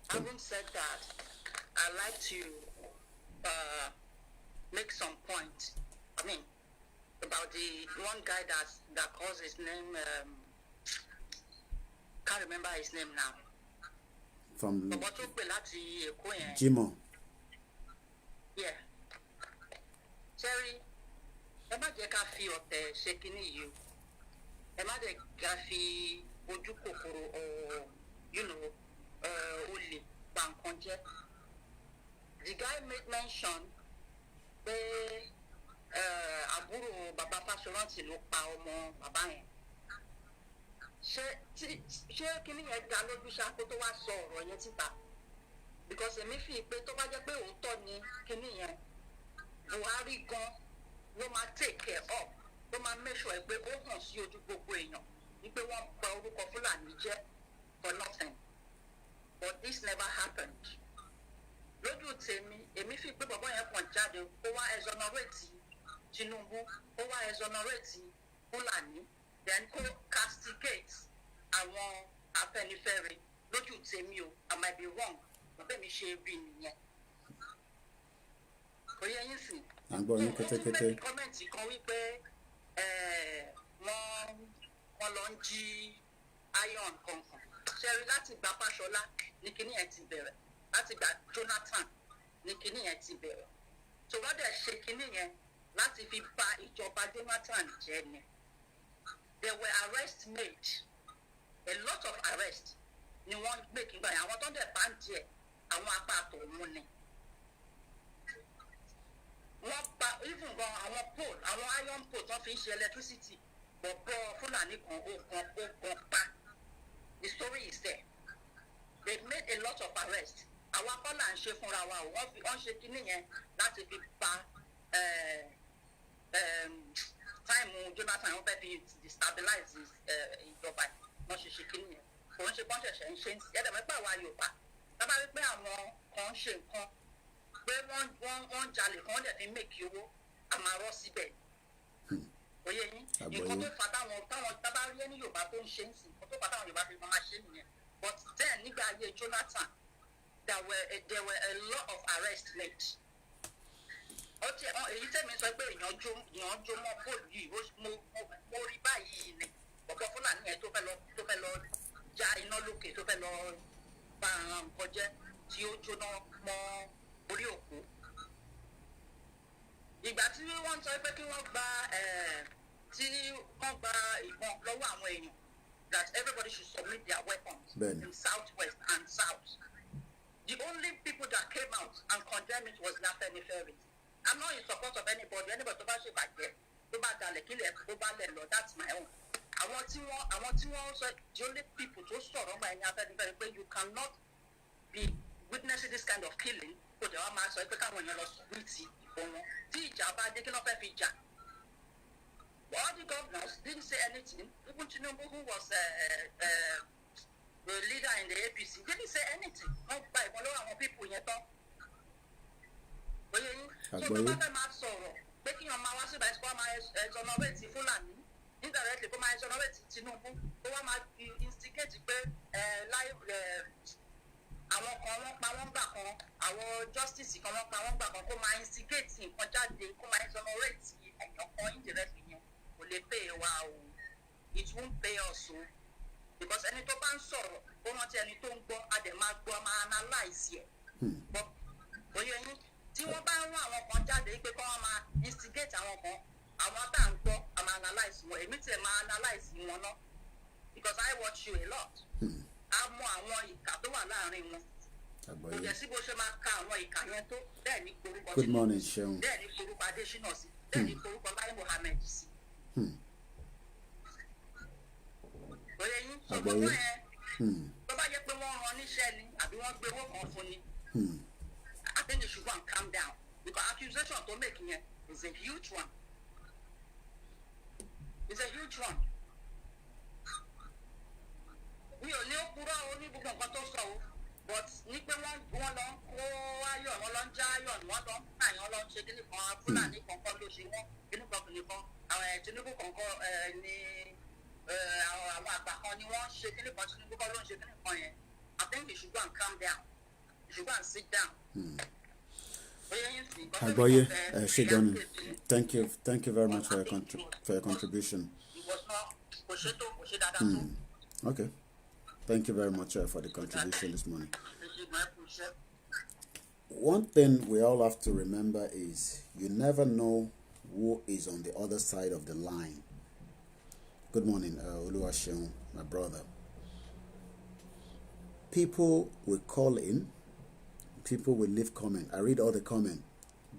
Having said that, I like to make some point. I mean, about the one guy that calls his name, can't remember his name now. From Jimo. Yeah. Jerry, ẹ má jẹ́ ká fi ọ̀tẹ̀ ṣe kíní yìí. Ẹ má jẹ́ ká fi ojú kòkòrò olè bà nǹkan jẹ́. The guy made mention pé àbúrò bàbá Fáṣọrántì ló pa ọmọ bàbá yẹn. ṣé kíní yẹn dá lójú ṣáko tó wá sọ ọ̀rọ̀ yẹn síta because èmi fi pé tó bá jẹ́ pé òótọ́ ni kíní yẹn Buhari gan ló máa take care of ló máa make sure pé ó hàn sí ojú gbogbo èèyàn wípé wọ́n gba orúkọ Fúlàní jẹ́ for nothing but this never happened lójú tèmi èmi fi pé bàbá yẹn kàn jáde ó wá exonerate Tinubu ó wá exonerate Fúlàní then kó castigate àwọn Afẹ́nifẹ́re lójú tèmi o I might be wrong bàbá mi ṣe rí nìyẹn kò yẹ yín sí. àgbọ̀ yín kẹ́tẹ́kẹ́tẹ́. kọ́mẹ̀ntì kan wípé wọ́n lọ ń jí iron kankan ṣẹ́rí láti gba Fáṣọlá ní kíní yẹn ti bẹ̀rẹ̀ láti gba Jonathan ní kíní yẹn ti bẹ̀rẹ̀ tó wọ́n dẹ̀ ṣe kíní yẹn láti fi bà ìjọba Jonathan jẹ́ ni there were arrests made a lot of arrests ni wọ́n gbé kí n gbà yẹn àwọn tó ń dẹ̀ bá ń jẹ àwọn apá àtọ̀hún ni wọ́n pa even gan àwọn pole àwọn iron pole tó fi ń ṣe electricity bọ̀bọ̀ Fúlàní kan ó gan pa the story is there they made a lot of arrests àwa kọ́ là ń ṣe fúnra wa o wọ́n ṣe kíní yẹn láti fi pa táìmù Jonathan wọ́n fẹ́ fi destabilize ìjọba wọ́n ṣe kíní yẹn kò ń ṣe kọ́ ṣẹ̀ṣẹ̀ ń ṣe ẹ̀dẹ̀mẹ́pẹ́ àwa Yorùbá tábà rí pé àwọn kan ń ṣe nǹkan pé wọ́n jalè kan dẹ̀ fi mèkì owó àmàrọ́ síbẹ̀ oyè yín nǹkan tó fà táwọn tábà rí ẹni Yorùbá tó ń ṣe ń sìn nǹkan tó fà táwọn Yorùbá fi máa ṣe nìyẹn but then nígbà ayé Jonathan there were a lot of arrests made èyí tẹ̀mí sọ pé èèyàn jó mọ́ bóòlù yìí mo rí báyìí ni ọ̀pọ̀ Fúlàní yẹn tó fẹ́ lọ já iná lókè tó fẹ́ lọ bà nǹkan jẹ́ tí ó jóná mọ́ orí òkú ìgbà tí wọ́n sọ pé kí wọ́n gba ìbọn lọ́wọ́ àwọn èèyàn that everybody should submit their weapons in southwest and south the only people that came out and condemned it was the Afẹ́nifẹ́re. I'm not in support of anybody tó bá ṣe bàjẹ́ tó bá dalẹ̀ kílẹ̀ tó bá lẹ̀ lọ that's my own. àwọn tí wọ́n sọ the only people tó sọ̀rọ̀ ọmọ ẹni Afẹ́nifẹ́re pé you cannot be witnessing this kind of killing kò jẹ́ wọ́n máa sọ pé káwọn èèyàn lọ sùwìtì ìbò wọn tí ìjà bá dé kí wọ́n fẹ́ fi jà. all the governors didn't say anything even Tinubu who was the leader in the APC didn't say anything wọ́n gba ìbọn lọ́wọ́ àwọn people yẹn tán. oye yín tó tó bá fẹ́ máa sọ̀rọ̀ pé kí wọ́n máa wá síbà ẹ̀sìkò máa exonerate Fúlàní indirectly kó máa exonerate Tinubu kó wá máa instigate pé àwọn kan wọ́n pa wọ́n gbà kan àwọn justice kan wọ́n pa wọ́n gbà kan kó máa instigate nǹkan jáde kó máa exonerate ẹ̀yàn kan indirectly yẹn kò lè pay wa o it won't pay us o because ẹni tó bá ń sọ̀rọ̀ ó rántí ẹni tó ń gbọ́ a dẹ̀ máa gbọ́ máa analyse ẹ̀ gbọ́ oyè yín tí wọ́n bá ń rán àwọn kan jáde pé kí wọ́n máa instigate àwọn kan àwọn tá à ń gbọ́ a máa analyse wọn èmi tiẹ̀ máa analyse wọn náà because I watch you a lot a mọ àwọn ìkà tó wà láàrin wọn kò jẹ́ sí bó ṣe máa ka àwọn ìkà yẹn tó bẹ́ẹ̀ ni korúkọ Good morning, Seun. bẹ́ẹ̀ ni korúkọ Adésínà sí bẹ́ẹ̀ ni korúkọ Lai Mohammed sí. oyè yín sọ gbogbo yẹn tó bá yẹ pé wọ́n rán níṣẹ́ ni àbí wọ́n gbé owó kan fún ni I think they should go and calm down because accusation to make here is a huge one. It's a huge one. Mi ò ní ó kúrò ó ní gbogbo nǹkan tó sọ o but ní pé wọ́n lọ kó ayọ̀ wọ́n lọ ń já ayọ̀ wọ́n lọ ń pààyàn lọ ń ṣe kíní kan Fúlàní kankan ló ṣe wọ́n kíní kan kìnìún kan àwọn Tinubu kankan ní àwọn àgbà kan ni wọ́n ṣe kíní kan Tinubu kan ló ń ṣe kíní kan yẹn I think you should go and calm down you should go and sit down. Agboye, Shigoni, thank you very much for your contribution. Okay, thank you very much for the contribution this morning. One thing we all have to remember is you never know who is on the other side of the line. Good morning, Oluwaseun, my brother. People will call in. People will leave comment. I read all the comment.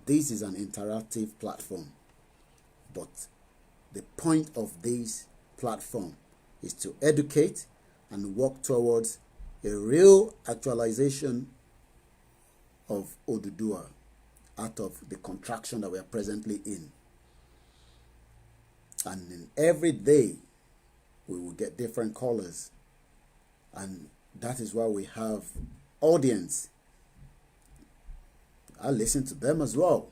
This is an interactive platform, but the point of this platform is to educate and work towards a real actualization of Oduduwa out of the contraction that we are presently in. And in every day, we will get different colors. And that is why we have audience. I listen to them as well.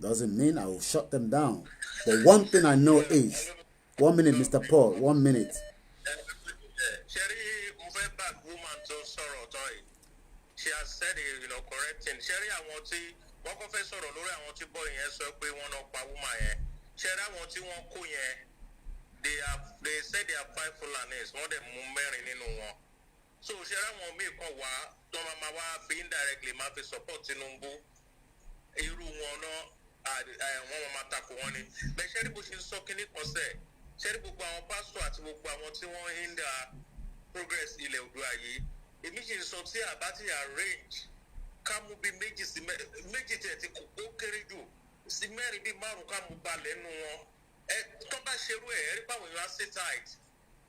Doesn't mean I will shut them down. But one thing I know is, 1 minute, Mr. Paul, 1 minute. She has said it, correct thing. Sherry, I want to walk off a sort of Lori, I want to boy and so we want to woman. Sherry, I want to walk. They said they are 5 Fulanis, more than Mumeri in one. So Sherry won't be called Tomamawa being directly Mafi supporting Numbu. Iru Wono, one Matakwani. But Sherry Bush is soaking it for say. Sherry Bukwa pastor at Bukwa, what you want in the progress in Leudwayi. Emission something about the arrange. Come be make it okeridu. Simeri be maru come baleno. Toba sheru everybody when you are sit tight.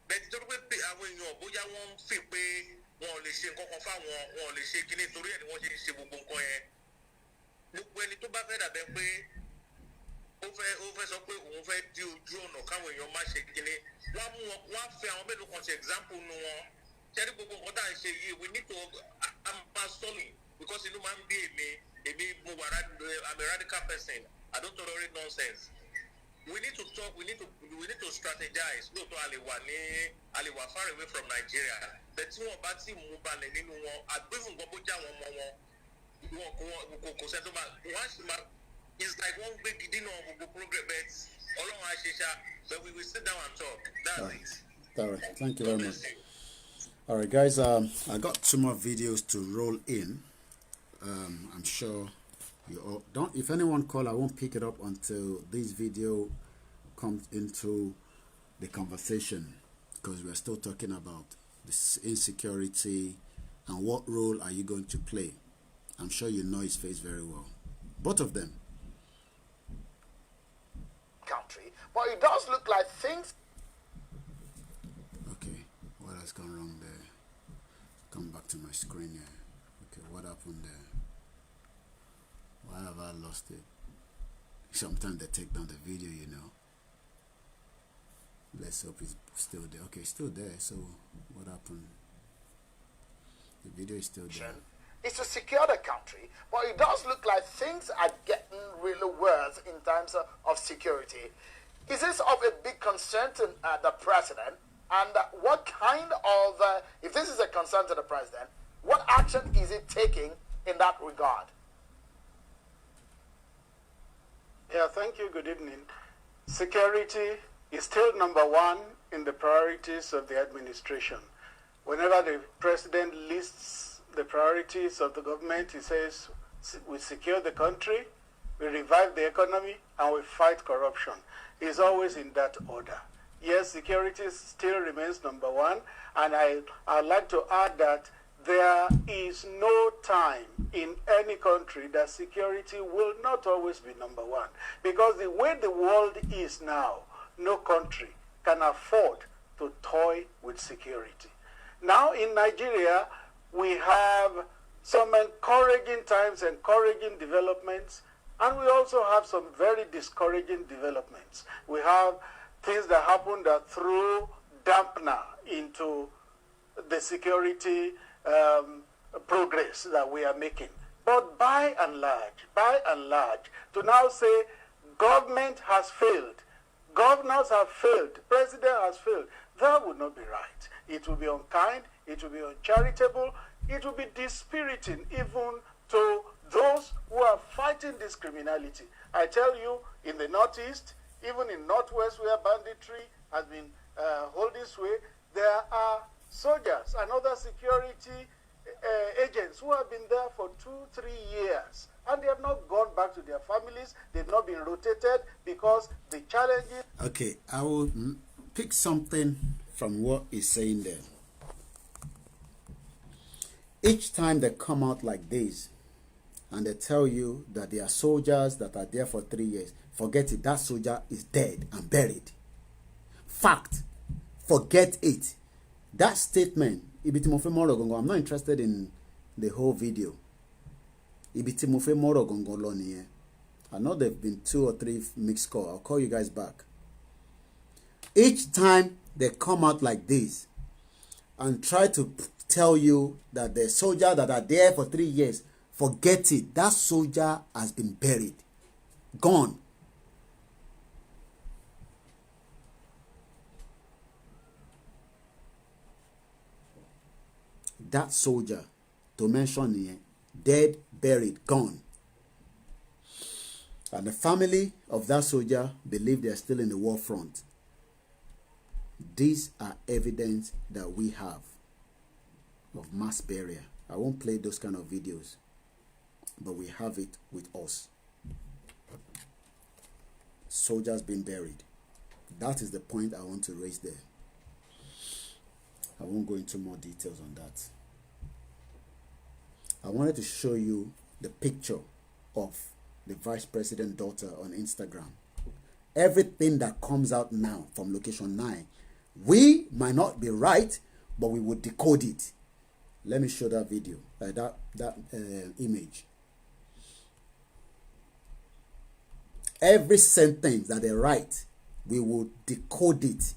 But the way when you boya won fit pay won le se nkan fa won le se kini torí ẹ ni wọ́n ṣe gbogbo nǹkan yẹn. Gbogbo ẹni tó bá fẹ́ dàbẹ́ pé ó fẹ́ sọ pé òun fẹ́ di ojú ọ̀nà káwọn èèyàn má ṣe kini. Wọ́n fẹ́ àwọn mélòó kan ṣe example nu wọn. We need to solely because you know man be I'm a radical person. I don't tolerate nonsense. We need to talk, we need to strategize. No to Aliwa far away from Nigeria. But you want bati mubale ninu won adbefun gobo ja won it's like one big dinner of progress but we will sit down and talk. That's it. All right. Thank you very much. All right, guys, I got 2 more videos to roll in. I'm sure you all don't. If anyone call, I won't pick it up until this video comes into the conversation, because we're still talking about this insecurity and what role are you going to play. I'm sure you know his face very well, both of them. Country, but it does look like things. Okay, what has gone wrong there? Come back to my screen here. Okay, what happened there? Why have I lost it? Sometimes they take down the video, Let's hope it's still there. Okay, it's still there. So what happened? The video is still there. It's to secure the country, but it does look like things are getting really worse in terms of security. Is this of a big concern to the president? And what kind of, if this is a concern to the president, what action is it taking in that regard? Yeah, thank you. Good evening. Security is still #1 in the priorities of the administration. Whenever the president lists the priorities of the government, he says, we secure the country, we revive the economy, and we fight corruption. It's always in that order. Yes, security still remains #1, and I'd like to add that there is no time in any country that security will not always be #1. Because the way the world is now, no country can afford to toy with security. Now in Nigeria, we have some encouraging times, encouraging developments, and we also have some very discouraging developments. We have things that happened that threw dampener into the security progress that we are making. But by and large, to now say government has failed, governors have failed, president has failed, that would not be right. It will be unkind, it will be uncharitable, it will be dispiriting even to those who are fighting this criminality. I tell you, in the Northeast, even in Northwest where banditry has been holding sway, there are soldiers and other security agents who have been there for 2-3 years, and they have not gone back to their families. They've not been rotated because the challenges. Okay, I will pick something from what he's saying there. Each time they come out like this and they tell you that there are soldiers that are there for 3 years, forget it, that soldier is dead and buried. Fact, forget it. That statement, ibi tí mo fẹ́ mọ̀rọ̀ gangan, I'm not interested in the whole video. Ibi tí mo fẹ́ mọ̀rọ̀ gangan lọ nìyẹn. I know there have been 2 or 3 mixed calls. I'll call you guys back. Each time they come out like this and try to tell you that the soldiers that are there for 3 years, forget it. That soldier has been buried, gone. That soldier, to mention here, dead, buried, gone. And the family of that soldier believe they are still in the war front. These are evidence that we have of mass burial. I won't play those kind of videos, but we have it with us. Soldiers being buried. That is the point I want to raise there. I won't go into more details on that. I wanted to show you the picture of the vice president's daughter on Instagram. Everything that comes out now from location 9, we might not be right, but we would decode it. Let me show that video, that image. Every sentence that they write, we will decode it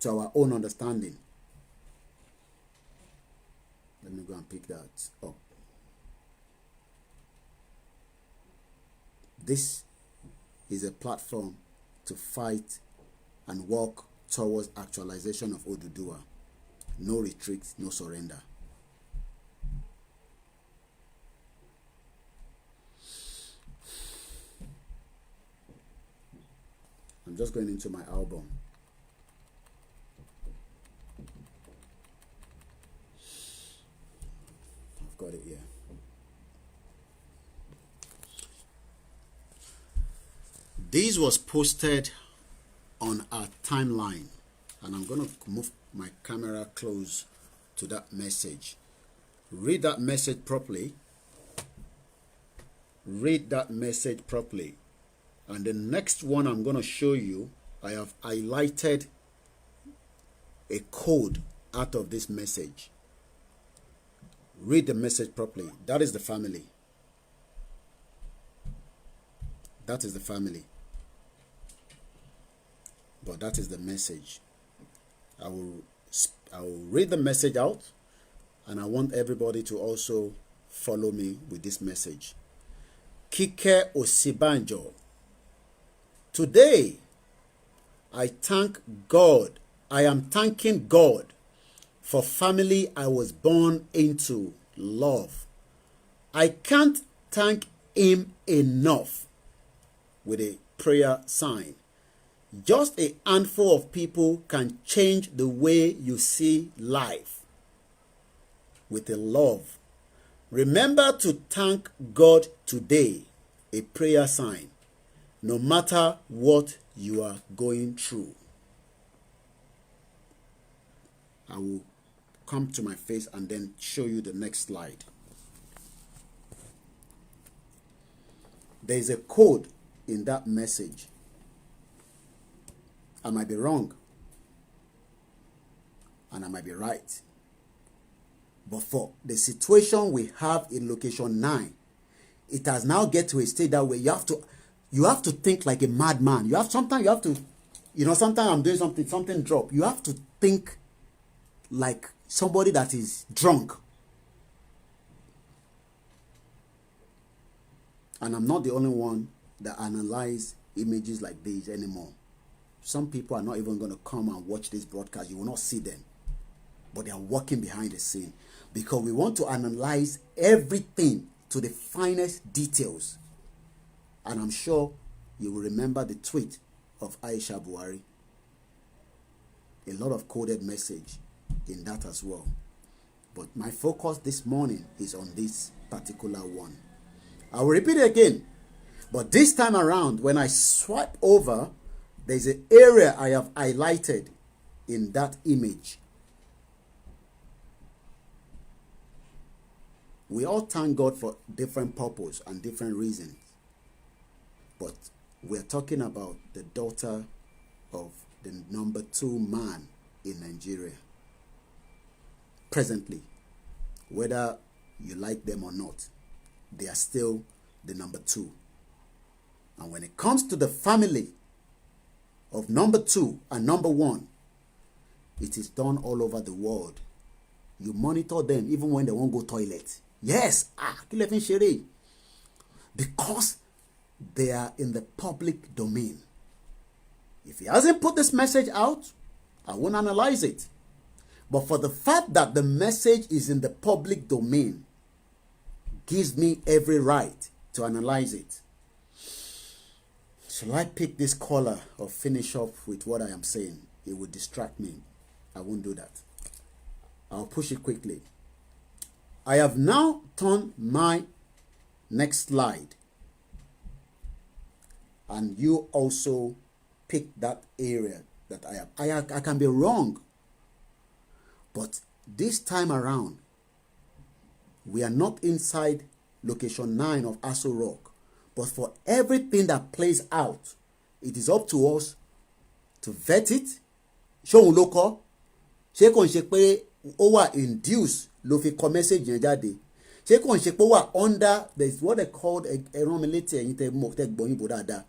to our own understanding. Let me go and pick that up. This is a platform to fight and work towards actualization of Oduduwa. No retreat, no surrender. I'm just going into my album. I've got it here. This was posted on our timeline, and I'm going to move my camera close to that message. Read that message properly. Read that message properly. And the next one I'm going to show you, I have highlighted a code out of this message. Read the message properly. That is the family. That is the family. But that is the message. I will read the message out, and I want everybody to also follow me with this message. Kike Osibanjo. Today, I thank God. I am thanking God for family I was born into. Love. I can't thank Him enough. With a prayer sign. Just a handful of people can change the way you see life. With a love. Remember to thank God today. A prayer sign. No matter what you are going through. I will come to my face and then show you the next slide. There is a code in that message. I might be wrong. And I might be right. But for the situation we have in location 9, it has now get to a state that where you have to think like a madman. Sometimes I'm doing something drop. You have to think like somebody that is drunk. And I'm not the only one that analyze images like these anymore. Some people are not even going to come and watch this broadcast. You will not see them. But they are working behind the scene. Because we want to analyze everything to the finest details. And I'm sure you will remember the tweet of Aisha Buhari. A lot of coded message in that as well. But my focus this morning is on this particular one. I will repeat it again. But this time around, when I swipe over, there's an area I have highlighted in that image. We all thank God for different purposes and different reasons. But we're talking about the daughter of the number 2 man in Nigeria. Presently, whether you like them or not, they are still the number 2. And when it comes to the family of number 2 and number 1, it is done all over the world. You monitor them even when they won't go toilet. Yes, because they are in the public domain. If he hasn't put this message out, I won't analyze it. But for the fact that the message is in the public domain, gives me every right to analyze it. Shall I pick this caller or finish up with what I am saying? It would distract me. I won't do that. I'll push it quickly. I have now turned my next slide. And you also pick that area that I have. I can be wrong. But this time around, we are not inside location 9 of Aso Rock. But for everything that plays out, it is up to us to vet it. Show local. Ṣé kò ń ṣe pé ó wà induced ló fi kọ message yẹn jáde. Ṣé kò ń ṣe pé ó wà under, there's what they called ẹran mi létí ẹ̀yin tẹ́ gbọ́yìnbó dáadáa.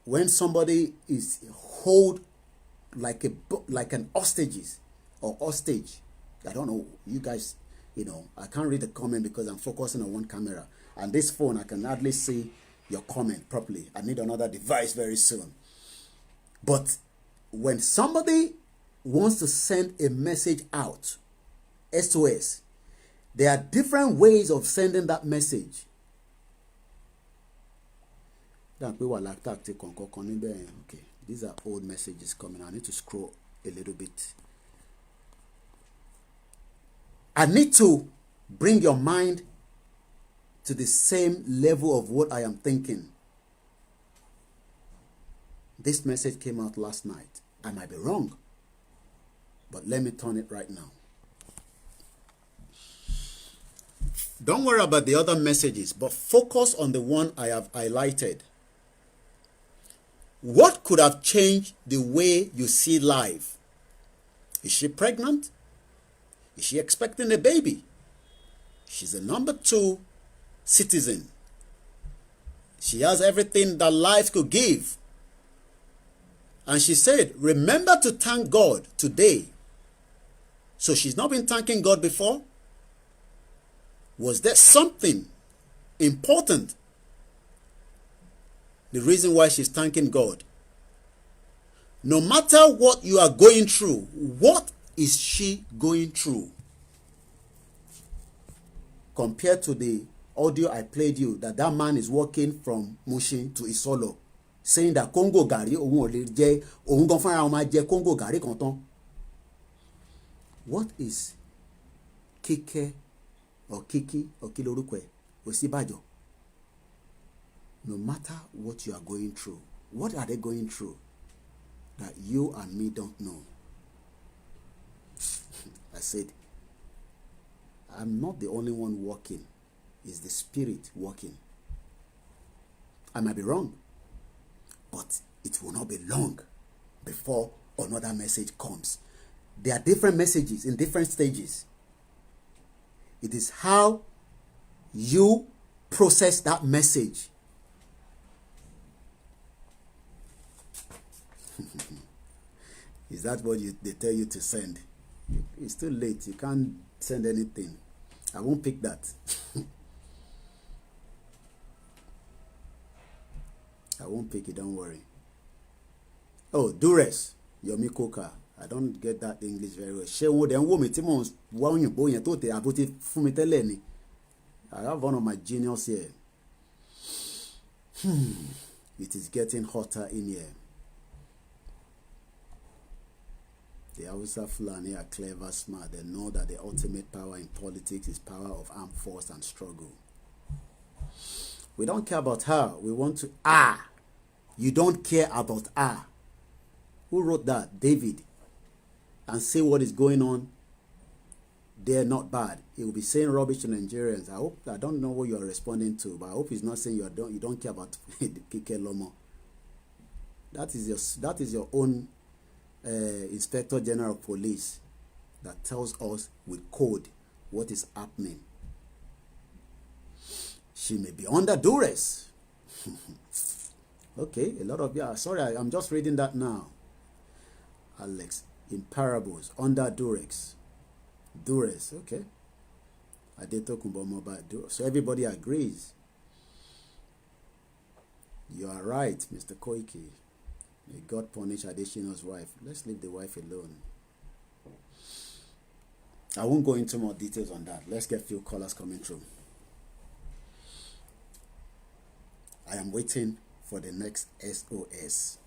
When somebody is hold like an hostages or hostage. I don't know, you guys, I can't read the comment because I'm focusing on one camera. And this phone, I can hardly see your comment properly. I need another device very soon. But when somebody wants to send a message out, SOS, there are different ways of sending that message. Okay, these are old messages coming. I need to scroll a little bit. I need to bring your mind to the same level of what I am thinking. This message came out last night. I might be wrong, but let me turn it right now. Don't worry about the other messages, but focus on the one I have highlighted. What could have changed the way you see life? Is she pregnant? Is she expecting a baby? She's a number 2 citizen. She has everything that life could give. And she said, remember to thank God today. So she's not been thanking God before? Was there something important? The reason why she's thanking God. No matter what you are going through, what is she going through? Compared to the audio I played you, that man is walking from Mushin to Isolo, saying that Congo Gari, Congo Gari Kanton. What is Kike or Kiki or Kilorukwe or Sibajo? No matter what you are going through, what are they going through that you and me don't know? I said, I'm not the only one walking. It's the Spirit walking. I might be wrong, but it will not be long before another message comes. There are different messages in different stages. It is how you process that message. Is that what they tell you to send? It's too late. You can't send anything. I won't pick that. I won't pick it, don't worry. Oh, Dures, Yomi Koka. I don't get that English very well. I have one of my genius here. It is getting hotter in here. The Hausa Fulani are clever, smart. They know that the ultimate power in politics is power of armed force and struggle. We don't care about her. We want to... You don't care about her. Who wrote that? David. And say what is going on. They're not bad. He will be saying rubbish to Nigerians. I don't know what you are responding to, but I hope he's not saying you don't care about the Kike Lomo. That is your own Inspector General of Police that tells us with code what is happening. She may be under duress. Okay, a lot of you are sorry. I'm just reading that now. Alex, in parables, under duress. Duress, okay. I did talk about more about duress. So everybody agrees. You are right, Mr. Koiki. May God punish Adeshina's wife. Let's leave the wife alone. I won't go into more details on that. Let's get a few callers coming through. I am waiting for the next SOS.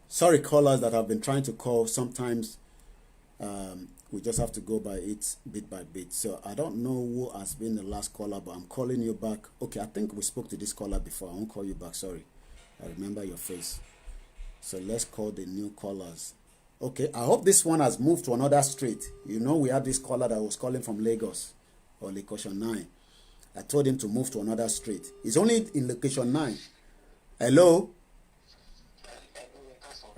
Sorry, callers that have been trying to call. Sometimes we just have to go by it bit by bit. So I don't know who has been the last caller, but I'm calling you back. Okay, I think we spoke to this caller before. I won't call you back. Sorry. I remember your face. So let's call the new callers. Okay, I hope this one has moved to another street. You know, we had this caller that was calling from Lagos or location 9. I told him to move to another street. He's only in location 9. Hello?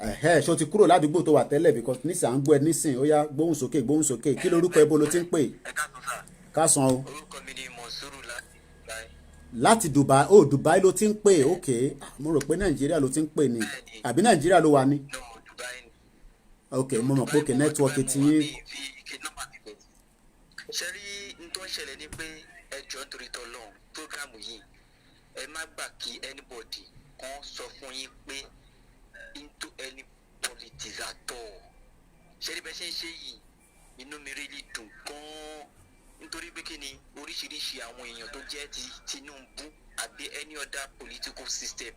Ṣó ti kúrò ládùúgbò tó wà tẹ́lẹ̀ because nísìn à ń gbọ́ ẹ nísìn ó yá gbóhùn sókè kí lorúkọ ẹ bó ló ti ń pè? Kásán o. Láti Dubai. Oh, Dubai ló ti ń pè. Okay, mo rò pé Nàìjíríà ló ti ń pè ni àbí Nàìjíríà ló wà ní? Okay, mo mọ̀ pé okay network ti yín. Ṣé rí n tó ń ṣẹlẹ̀ ni pé ẹjọ́ nítorí tọ́lọ́run prógrámù yìí ẹ má gbà kí anybody kan sọ fún yín pé into any politics at all. Ṣé rí bẹ́ẹ̀ ṣe ń ṣe yìí inú mi rí dùn gan-an nítorí pé kí ni oríṣiríṣi àwọn èèyàn tó jẹ́ ti Tinubu àbí any other political system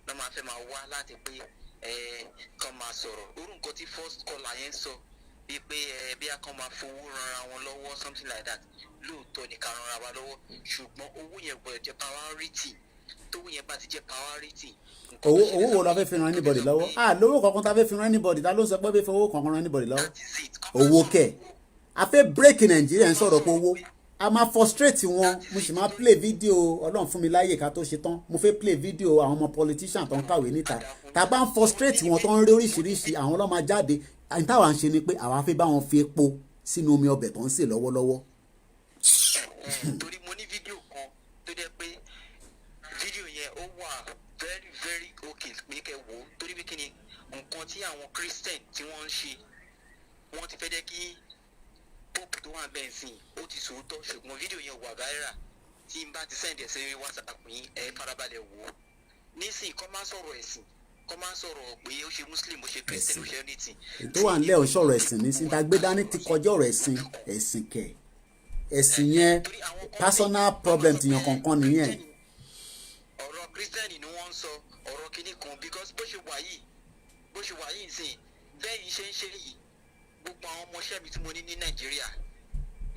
ló máa fẹ́ máa wá láti pé kàn máa sọ̀rọ̀ orú nǹkan tí first caller yẹn sọ bíi pé bí a kàn máa fowó ranra wọn lọ́wọ́ something like that lóòótọ́ ni ká ranra wa lọ́wọ́ ṣùgbọ́n owó yẹn gbọ́dọ̀ jẹ́ priority tówó yẹn bá ti jẹ́ priority. owó wo la fẹ́ fi ran anybody lọ́wọ́? Lówó kankan ta fẹ́ fi ran anybody ta ló sọ pé bí fowó kankan ran anybody lọ́wọ́? Owó kẹ̀ a fẹ́ break Nàìjíríà ń sọ̀rọ̀ pé owó a máa frustrate wọn. Mo sì máa play video Ọlọ́run fún mi láyè ká tó ṣe tán mo fẹ́ play video àwọn ọmọ politician tó ń kàwé níta tá bá ń frustrate wọn tó ń rí oríṣiríṣi àwọn ló máa jáde àyìn táwa ń ṣe ni pé àwa fẹ́ bá wọn fi epo sínú omi ọbẹ̀ tó ń sè lọ́wọ́lọ́wọ́. Torí mo ní fídíò kan tó jẹ́ pé fídíò yẹn ó wà very very okay pé kẹ́ wò ó torí pé kí ni nǹkan tí àwọn Christian tí wọ́n ń ṣe wọ́n ti fẹ́ jẹ́ kí pope tó wà bẹ́ẹ̀ sìn ó ti sòótọ́ ṣùgbọ́n fídíò yẹn wà viral tí n bá ti send ẹ̀ sí WhatsApp yín ẹ̀ farabalẹ̀ wò ó nísìnyí kọ́ máa sọ̀rọ̀ ẹ̀sìn kọ́ máa sọ̀rọ̀ pé ó ṣe muslim ó ṣe christian ó ṣe anything. tó wà nílẹ̀ ò sọ̀rọ̀ ẹ̀sìn ní sí ta gbé dání ti kọjá ọ̀rọ̀ ẹ̀sìn kẹ̀ ẹ̀sìn yẹn personal problem ti yan kankan nìyẹn. ọ̀rọ̀ christian ni wọ́n ń sọ ọ̀rọ̀ kìíní kan because bó ṣe wà yìí sìn bẹ́ẹ̀ yìí ṣe ń ṣe yìí gbogbo àwọn ọmọọṣẹ́ mi tí mo ní ní Nàìjíríà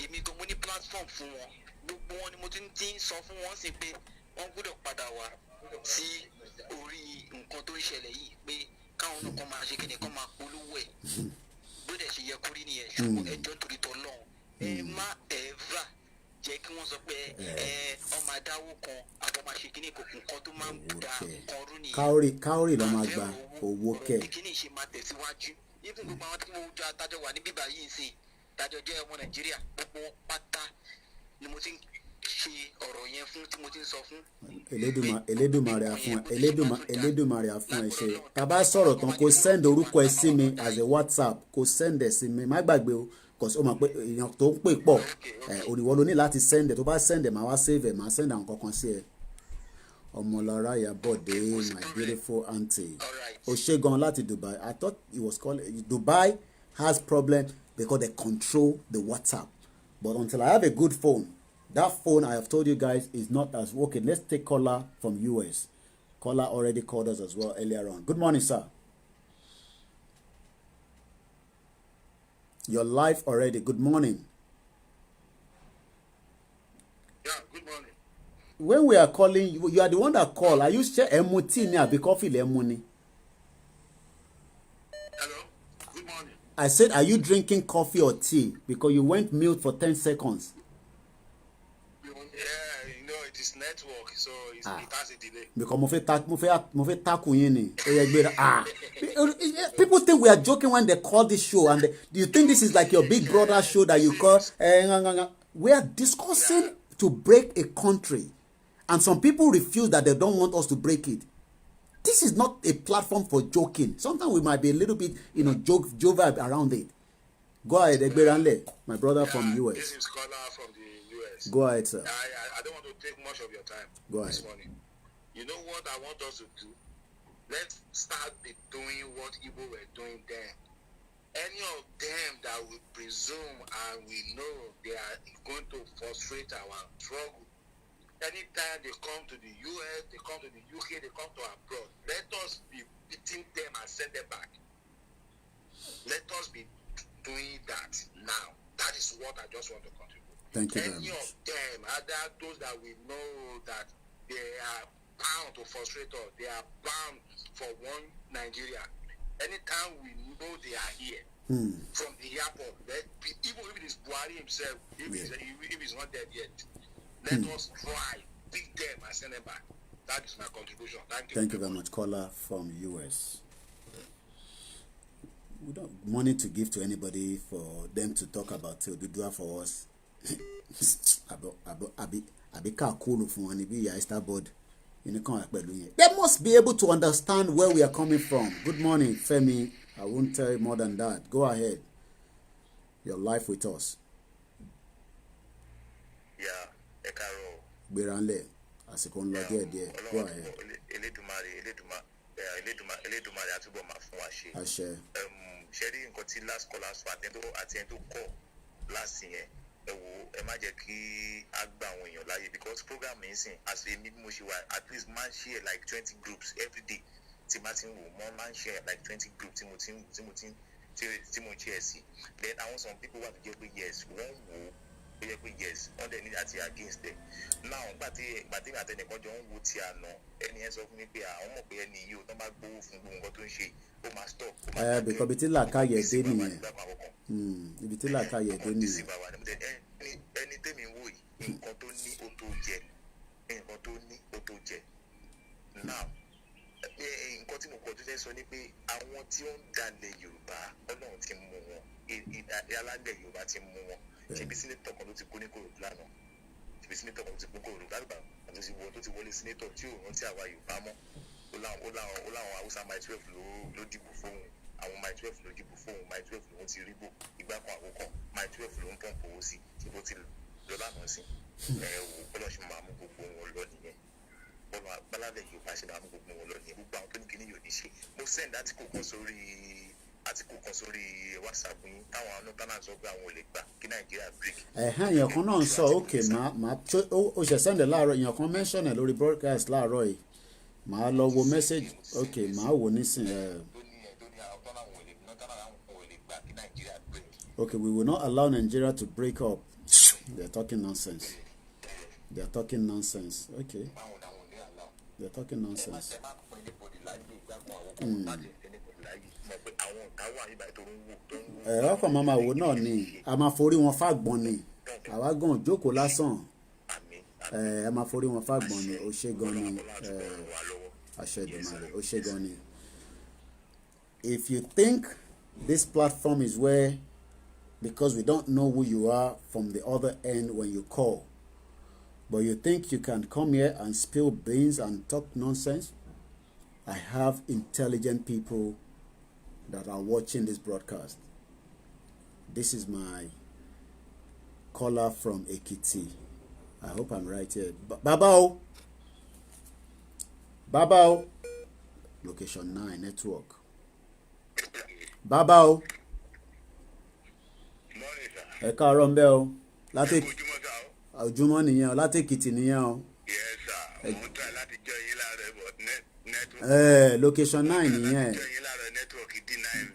èmi gan mo ní platform fún wọn gbogbo wọn ni mo ti ń sọ fún wọn sí pé wọ́n gbọ́dọ̀ padà wá sí orí nǹkan tó ń ṣẹlẹ̀ yìí pé káwọn náà kàn máa ṣe kí ni kàn máa polówó ẹ̀ bó dẹ̀ ṣe yẹ kó rí nìyẹn ṣùgbọ́n ẹjọ́ torí tọ́ lọ́hùn ẹ má ẹ̀ẹ́fà jẹ́ kí wọ́n sọ pé ọmọ adáwó kan àbọ̀ máa ṣe kí ni nǹkan tó máa ń da nǹkan rú nìyẹn. káórì ló máa gba owó kẹ̀. kí ni ìṣe máa tẹ̀síwájú even gbogbo àwọn tí mo jọ adájọ́ wà ní bíbá yìí sí dájọ́ jẹ́ ọmọ Nàìjíríà gbogbo pátá ni mo ti ń ṣe ọ̀rọ̀ yẹn fún tí mo ti ń sọ fún. Elédùmarè àfún ẹ ṣe tá bá sọ̀rọ̀ tán kó send orúkọ ẹ sí mi as a WhatsApp kó send ẹ sí mi má gbàgbé o kò sí o mọ̀ pé èèyàn tó ń pè pọ̀ òrìwọ́ ló ní láti send ẹ tó bá send ẹ máa wá save ẹ máa send àwọn kankan sí ẹ. Ọmọlára Ìyábọ̀dé my beautiful aunty ó ṣe gan láti Dubai. I thought it was called Dubai has problem because they control the WhatsApp but until I have a good phone. That phone I have told you guys is not as okay. Let's take caller from US. Caller already called us as well earlier on. Good morning, sir. Your live already. Good morning. Yeah, good morning. When we are calling you, you are the one that call. Are you share MOT ni àbí coffee lemon ni? Hello. Good morning. I said, are you drinking coffee or tea? Because you went mute for 10 seconds. Yeah, you know, it is is network, so it has a delay. Because mo fẹ́ tackle yín ni. People think we are joking when they call this show, and do you think this is like your Big Brother show that you call? We are discussing to break a country, and some people refuse that they don't want us to break it. This is not a platform for joking. Sometimes we might be a little bit, jovial around it. Go ahead, Egberanle, my brother from US. This is Scholar from the US. Go ahead, sir. I don't want to take much of your time this morning. You know what I want us to do? Let's start doing what Igbo were doing then. Any of them that we presume and we know they are going to frustrate our struggle, anytime they come to the US, they come to the UK, they come to abroad, let us be beating them and send them back. Let us be doing that now. That is what I just want to contribute. Thank you very much. Any of them, other those that we know that they are bound to frustrate us, they are bound for one Nigeria. Anytime we know they are here from the airport, even if it is Buhari himself, if he's not dead yet, let us try, beat them and send them back. That is my contribution. Thank you very much. Caller from US. We don't money to give to anybody for them to talk about Oduduwa for us. They must be able to understand where we are coming from. Good morning, Femi. I won't tell you more than that. Go ahead. Your life with us. Yeah, Ekaro. Gberanle. Àsìkò ń lọ díẹ̀. Go ahead. Elédùmarè àtúbọ̀ máa fún wa ṣe. Àṣẹ. Ṣé rí nǹkan tí last caller sọ àti ẹni tó kọ̀ láti yẹn ẹ wo ẹ má jẹ́ kí á gba àwọn èèyàn láàyè because program yìí sìn as èmi mo ṣe wà at least máa ń share like 20 groups every day tí máa ti ń wò mọ́ máa ń share like 20 groups tí mo ń share sí then àwọn some people wà tó jẹ́ pé yes wọ́n wò ó ó yẹ pé yes wọ́n dẹ̀ ní àti against them now gbàtí àtẹnìkan jọ ń wo ti àná ẹni yẹn sọ fún mi pé àwọn mọ̀ pé ẹni yìí ò tán bá gbowó fún gbogbo nǹkan tó ń ṣe ó máa stop. Because ibi tí làákàyè dé nìyẹn ibi tí làákàyè dé nìyẹn. ẹni tẹ́mi wò yìí nǹkan tó ní ó tó jẹ now nǹkan tí mo kọ́ tó fẹ́ sọ ni pé àwọn tí ó ń dalẹ̀ Yorùbá Ọlọ́run ti mú wọn alálẹ̀ Yorùbá ti mú wọn ṣebí sínétọ̀ kan ló ti kú ní Kòròdú lánàá àti tó ti wọlé sínétọ̀ tí ò rántí àwa Yorùbá mọ́ ó láwọn Haúsá my 12 ló dìbò fóun àwọn my 12 ló dìbò fóun my 12 lòun ti rí bò ìgbà kan àkókò my 12 ló ń pọ̀npọ̀ owó sí tí bó ti lọ lánàá sí bọ́lá ṣe máa mú gbogbo wọn lọ nìyẹn bọ́lá abálálẹ̀ Yorùbá ṣe máa mú gbogbo wọn lọ nìyẹn gbogbo àwọn tó ní kíní yóò ní ṣe mo send átíkù kan sórí WhatsApp yín táwọn anútánà sọ pé àwọn ò lè gbà kí Nàìjíríà break. Èèyàn kan náà ń sọ òkè ó ṣe sẹ́ndẹ̀ láàárọ̀ èèyàn kan mention ẹ̀ lórí broadcast láàárọ̀ yìí màá lọ wo message ok màá wò nísìn okay we will not allow Nigeria to break up. They're talking nonsense. Okay, they're talking nonsense. Ọkọ̀ máa wò náà ni a máa forí wọn fàgbọ́n ni àwa gan jókòó lásán ẹ máa forí wọn fàgbọ́n ni ó ṣe gan ni àṣẹdùmarè ó ṣe gan ni. If you think this platform is where because we don't know who you are from the other end when you call, but you think you can come here and spill beans and talk nonsense, I have intelligent people that are watching this broadcast. This is my caller from Ekiti. I hope I'm right here. Babao. Location 9 network. Babao. Ẹ káàárọ̀ ńbẹ̀ o. Láti ojúmọ́ nìyẹn o, láti Èkìtì nìyẹn o. Yes sir. Mo try láti jọ yín láàárọ̀ but network. Location 9 nìyẹn.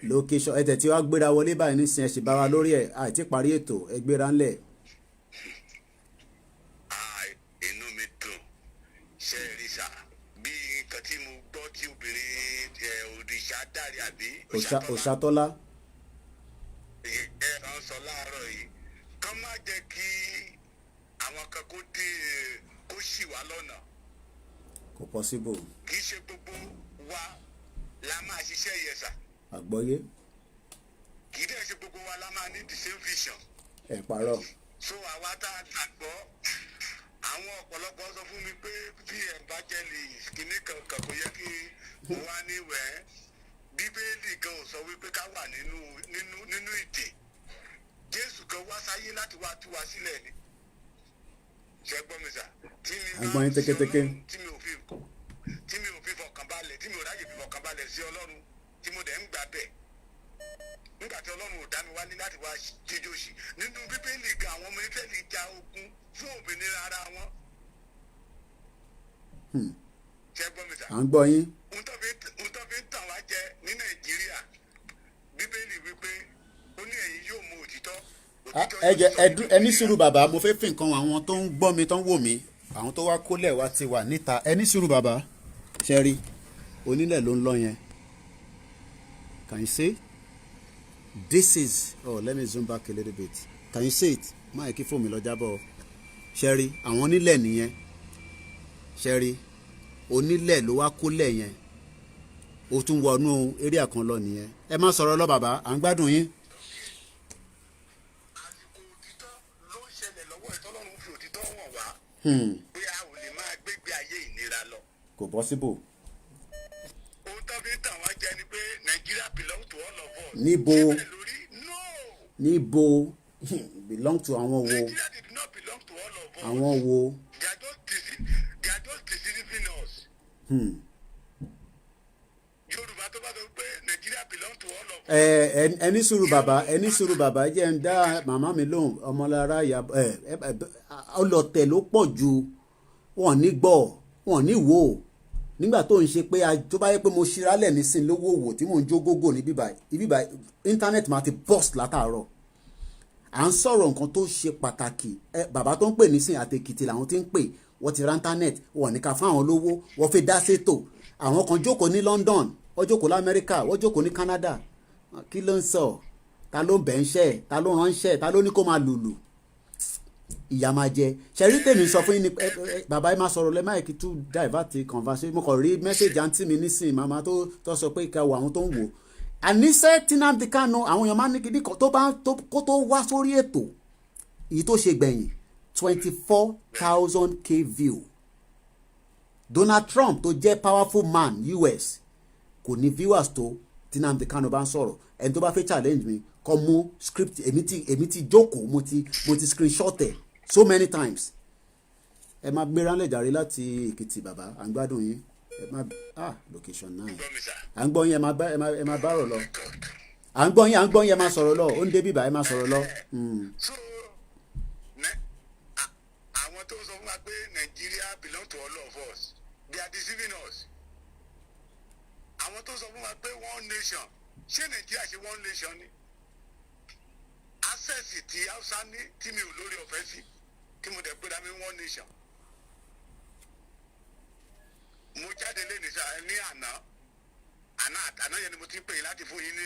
Location ẹ tẹ̀tí wá gbéra wọlé báyìí nísìnyí ẹ sì bá wa lórí ẹ̀ àìtí parí ètò ẹ gbéra ńlẹ̀. Inú mi dùn ṣe rí sá bí nǹkan tí mo gbọ́ tí obìnrin òrìṣà dárí àbí Òṣàtọ́lá. ẹ ń sọ láàárọ̀ yìí kán má jẹ́ kí àwọn kan kó dé kó ṣì wá lọ́nà. Kò possible. Kì í ṣe gbogbo wa la máa ṣiṣẹ́ yẹn sà. Àgbọ́yé. Kì í dẹ̀ ṣe gbogbo wa la máa ní the same vision. Ẹ parọ́. So àwa tá a gbàgbọ́ àwọn ọ̀pọ̀lọpọ̀ sọ fún mi pé bí evangelist kìíní kankan kò yẹ kí wọ́n wá níwẹ̀ẹ́. Bíbélì gan ò sọ wípé ká wà nínú ìdè. Jésù kan wá sáyé láti wá tú wa sílẹ̀ ni. Ṣé gbọ́ mi sà? Tí mi ò fi fọkàn balẹ̀, tí mi ò ráyè fi fọkàn balẹ̀ sí Ọlọ́run, tí mo dẹ̀ ń gbà bẹ̀. Nígbà tí Ọlọ́run ò dá mi wálé láti wá jíjó sí. Nínú Bíbélì gan àwọn ọmọ Ísírẹ́lì ja ogun fún òmìnira ara wọn. Ṣé gbọ́ mi sà? À ń gbọ́ yín. Ohun tó fi ń tàn wá jẹ ní Nàìjíríà, Bíbélì wípé ó ní ẹ̀yin yóò mọ òtítọ́. Ẹ ní sùúrù bàbá, mo fẹ́ fi nǹkan àwọn tó ń gbọ́ mi tó ń wò mí, àwọn tó wá kólẹ̀ wá ti wà níta. Ẹ ní sùúrù bàbá, ṣe rí onílẹ̀ ló ń lọ yẹn. Can you see? This is, let me zoom back a little bit. Can you see it? Má yẹ kí fóònù mi lọ jábọ̀. Ṣe rí àwọn onílẹ̀ nìyẹn. Ṣe rí onílẹ̀ ló wá kólẹ̀ yẹn. Ó tún wọnú area kan lọ nìyẹn. Ẹ má sọ̀rọ̀ lọ bàbá, à ń gbádùn yín. Pé a ò lè máa gbégbé ayé ìnira lọ. Kò possible. Ohun tó fi ń tàn wá jẹ ni pé Nigeria belong to all of us. Níbo No. belong to àwọn wo? Nigeria did not belong to all of us. Àwọn wo? They are just deceiving us. Yorùbá tó bá sọ pé Nigeria belong to all of us. Ẹni sùúrù bàbá jẹ́ ń dá màmá mi lóhùn ọmọlára ìyá ọlọ̀tẹ̀ ló pọ̀ ju wọn ní gbọ́ wọn ní wò nígbà tó ń ṣe pé tó bá yẹ pé mo ṣíralẹ̀ nísìn lówó òwò tí mò ń jó gógó ní bíbá internet máa ti burst látàárọ̀. À ń sọ̀rọ̀ nǹkan tó ṣe pàtàkì bàbá tó ń pè nísìn àtẹ̀kìtì làwọn tí ń pè wọ́n ti ra internet wọ́n ní ká fún àwọn lówó wọ́n fi dá sétò àwọn kan jókòó ní London wọ́n jókòó lamẹ́ríkà wọ́n jókòó ní Canada kí ló ń sọ ta ló ń bẹ̀ ń ṣẹ́ ta ló ránṣẹ́ ta ló ní kó máa lùlù ìyá máa jẹ ṣẹ̀rí tèmi sọ fún yín ni bàbá ẹ máa sọ̀rọ̀ lẹ́ máìkì tún divert conversation mo kàn rí mẹ́sẹ̀jì àǹtí mi nísìnyí màmá tó sọ pé ká wo àwọn tó ń wò àníṣe Nnamdi Kanu àwọn èèyàn máa ní kíní kan kó tó wá sórí ètò èyí tó ṣe gbẹ̀yìn 24,000 view Donald Trump tó jẹ́ powerful man US kò ní viewers tó tí Nnamdi Kanu bá ń sọ̀rọ̀ ẹni tó bá fẹ́ challenge mi kọ́ mú script èmi ti jókòó mo ti screenshot ẹ̀ so many times. Ẹ máa gbéra ńlẹ̀ jàre láti Èkìtì bàbá à ń gbádùn yín ẹ má location 9 à ń gbọ́ yín ẹ máa bá rọ̀ lọ à ń gbọ́ yín ẹ máa sọ̀rọ̀ lọ ó ń dé bíbá ẹ máa sọ̀rọ̀ lọ. Àwọn tó sọ fún wa pé Nigeria belong to all of us they are deceiving us. Àwọn tó sọ fún wa pé one nation ṣé Nigeria ṣe one nation ni access ti Hausa ní tí mi ò lórí ọ̀fẹ́ sí tí mo dẹ̀ pé dami one nation. Mo jáde lé ní àná yẹn ni mo ti ń pè yín láti fún yín ní.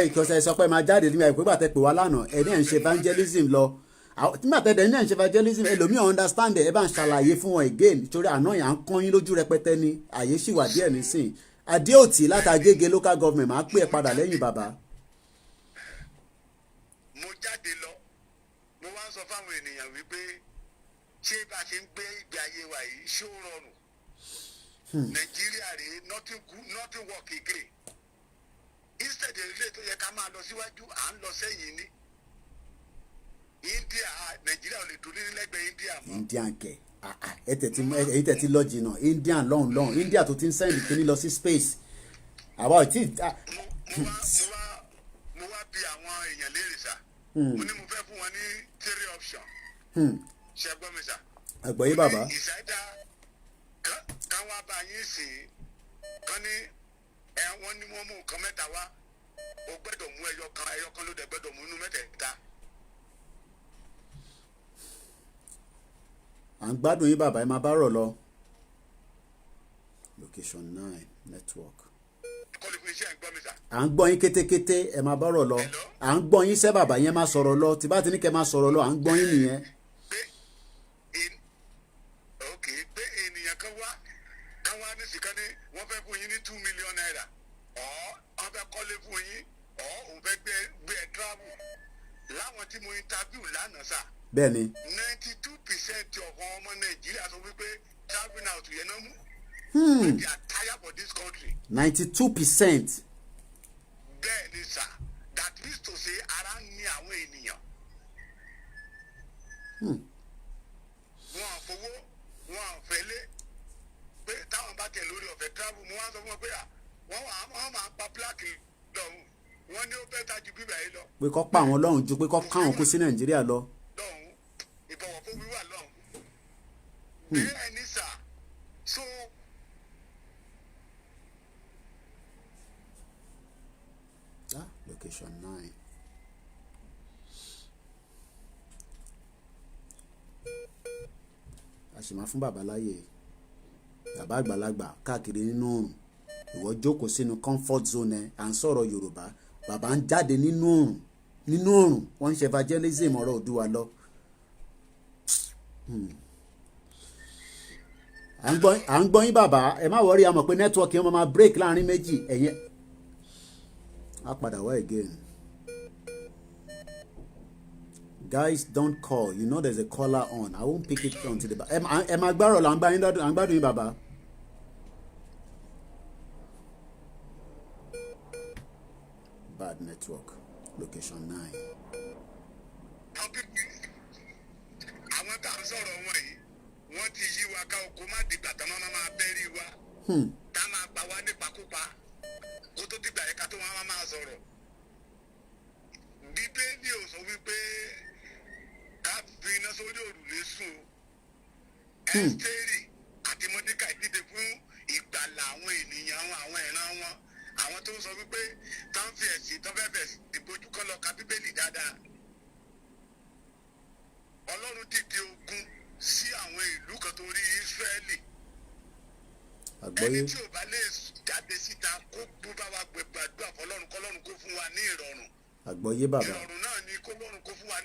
Ìkọ̀sẹ̀ sọ pé máa jáde ní àìpé bàtẹ́ pè wá lánàá ẹ̀ ní ẹ̀ ń ṣe evangelism lọ nígbà tẹ́lẹ̀ ní ẹ̀ ń ṣe evangelism ẹlòmíràn understand ẹ̀ bá ń ṣàlàyé fún wọn again nítorí àná yẹn à ń kán yín lójú rẹpẹtẹ ni àyè sì wà díẹ̀ nísìn Adéòtí látàgége local government máa pè é padà lẹ́yìn bàbá. Mo jáde lọ mo wá ń sọ fáwọn ènìyàn wípé ṣé bá a ṣe ń gbé ìgbé ayé wa yìí ṣó rọrùn. Nàìjíríà rèé nothing work again instead ilé tó yẹ ká máa lọ síwájú à ń lọ sẹ́yìn ní India Nàìjíríà ò lè dúró nílẹ̀gbẹ̀ẹ́ India mọ́. India kẹ èyí tẹ̀tí lọ jìnnà India lọ́hùn India tó ti ń sẹ́yìn kìíní lọ sí space àwa ò tí. mo wá bi àwọn èèyàn léèrè sá mo ní mo fẹ́ fún wọn ní 3 option ṣe gbọ́ mi sá. àgbọ̀yé bàbá. ìṣẹ́dá kan wá bá yín sí kan ní wọ́n ní wọ́n mú nǹkan mẹ́ta wá o gbọ́dọ̀ mú ẹyọ kan ló dẹ̀ gbọ́dọ̀ mú inú mẹ́tẹ̀ẹ̀ta. à ń gbádùn yín bàbá ẹ máa bá rọ̀ lọ. location 9 network. kọ́lé fún iṣẹ́ ìgbọ́ mi sá. à ń gbọ́ yín kétékété ẹ máa bá rọ̀ lọ. à ń gbọ́ yín sẹ́ bàbá yẹn máa sọ̀rọ̀ lọ tí bá ti ní kẹ́ máa sọ̀rọ̀ lọ à ń gbọ́ yín nìyẹn. million naira ọ̀ wọ́n fẹ́ kọ́lé fún yín ọ̀ òun fẹ́ gbé ẹ travel láwọn tí mo interview lánàá sà. bẹ́ẹ̀ni. 92% of ọmọ Nàìjíríà sọ wípé travelling out yẹn náà mú. They are tired for this country. 92%. Bẹ́ẹ̀ni sà, that means to say ara ń ní àwọn ènìyàn. Wọ́n àfọwọ́ wọ́n àfẹ́lé pé táwọn bá tẹ̀ lórí ọ̀fẹ́ travel mo wá sọ fún wọn pé wọ́n máa pa píláàkì lọ́hùn wọ́n ní ó fẹ́ tajú bíbá yìí lọ. pé kọ́ pa àwọn lọ́hùn ju pé kọ́ káwọn kó sí Nàìjíríà lọ. lọ́hùn ìbọ̀wọ̀ fún wíwà lọ́hùn. bẹ́ẹ̀ ni sà so. Location 9. A sì máa fún bàbá láyè bàbá àgbàlagbà káàkiri nínú oòrùn ìwọ jókòó sínú comfort zone ẹ à ń sọ̀rọ̀ Yorùbá bàbá ń jáde nínú oòrùn wọ́n ń ṣe evangelism ọ̀rọ̀ Oòduà lọ. à ń gbọ́ yín bàbá ẹ má wọrí a mọ̀ pé nẹ́tíwọ́ọ̀kì wọn máa break láàrin méjì ẹ̀yẹ á padà wá again. Guys, don't call. You know there's a caller on. I won't pick it until the. Am I gbárò la? I'm gbádùn yín bàbá. Bad network. Location 9. Àwọn tá a sọ̀rọ̀ wọn yìí, wọ́n ti yí wa ká oko má dìgbà tá máa bẹ́rí wa. Tá máa pa wá nípakúpa. Kó tó dìgbà yẹn ká tó máa sọ̀rọ̀. Bíbélì ò sọ wípé ká fi iná sórí òrùlé sùn. Ẹ́sítérì àti Mọ́dékàì dìde fún ìgbàlà àwọn ènìyàn àwọn ìran wọn. Àwọn tó ń sọ wípé tá ń fi ẹ̀sìn tó fẹ́ bẹ̀ ìbojú kan lọ ka Bíbélì dáadáa. Ọlọ́run dìde ogun sí àwọn ìlú kan tó rí Ísírẹ́lì. Ẹni tí ò bá lè jáde síta kó bú bá wa gbàdúrà fọlọ́run kọ́lọ́run kó fún wa ní ìrọ̀rùn. Àgbọ́yé bàbá. Ìrọ̀rùn náà ni kọ́lọ́run kó fún wa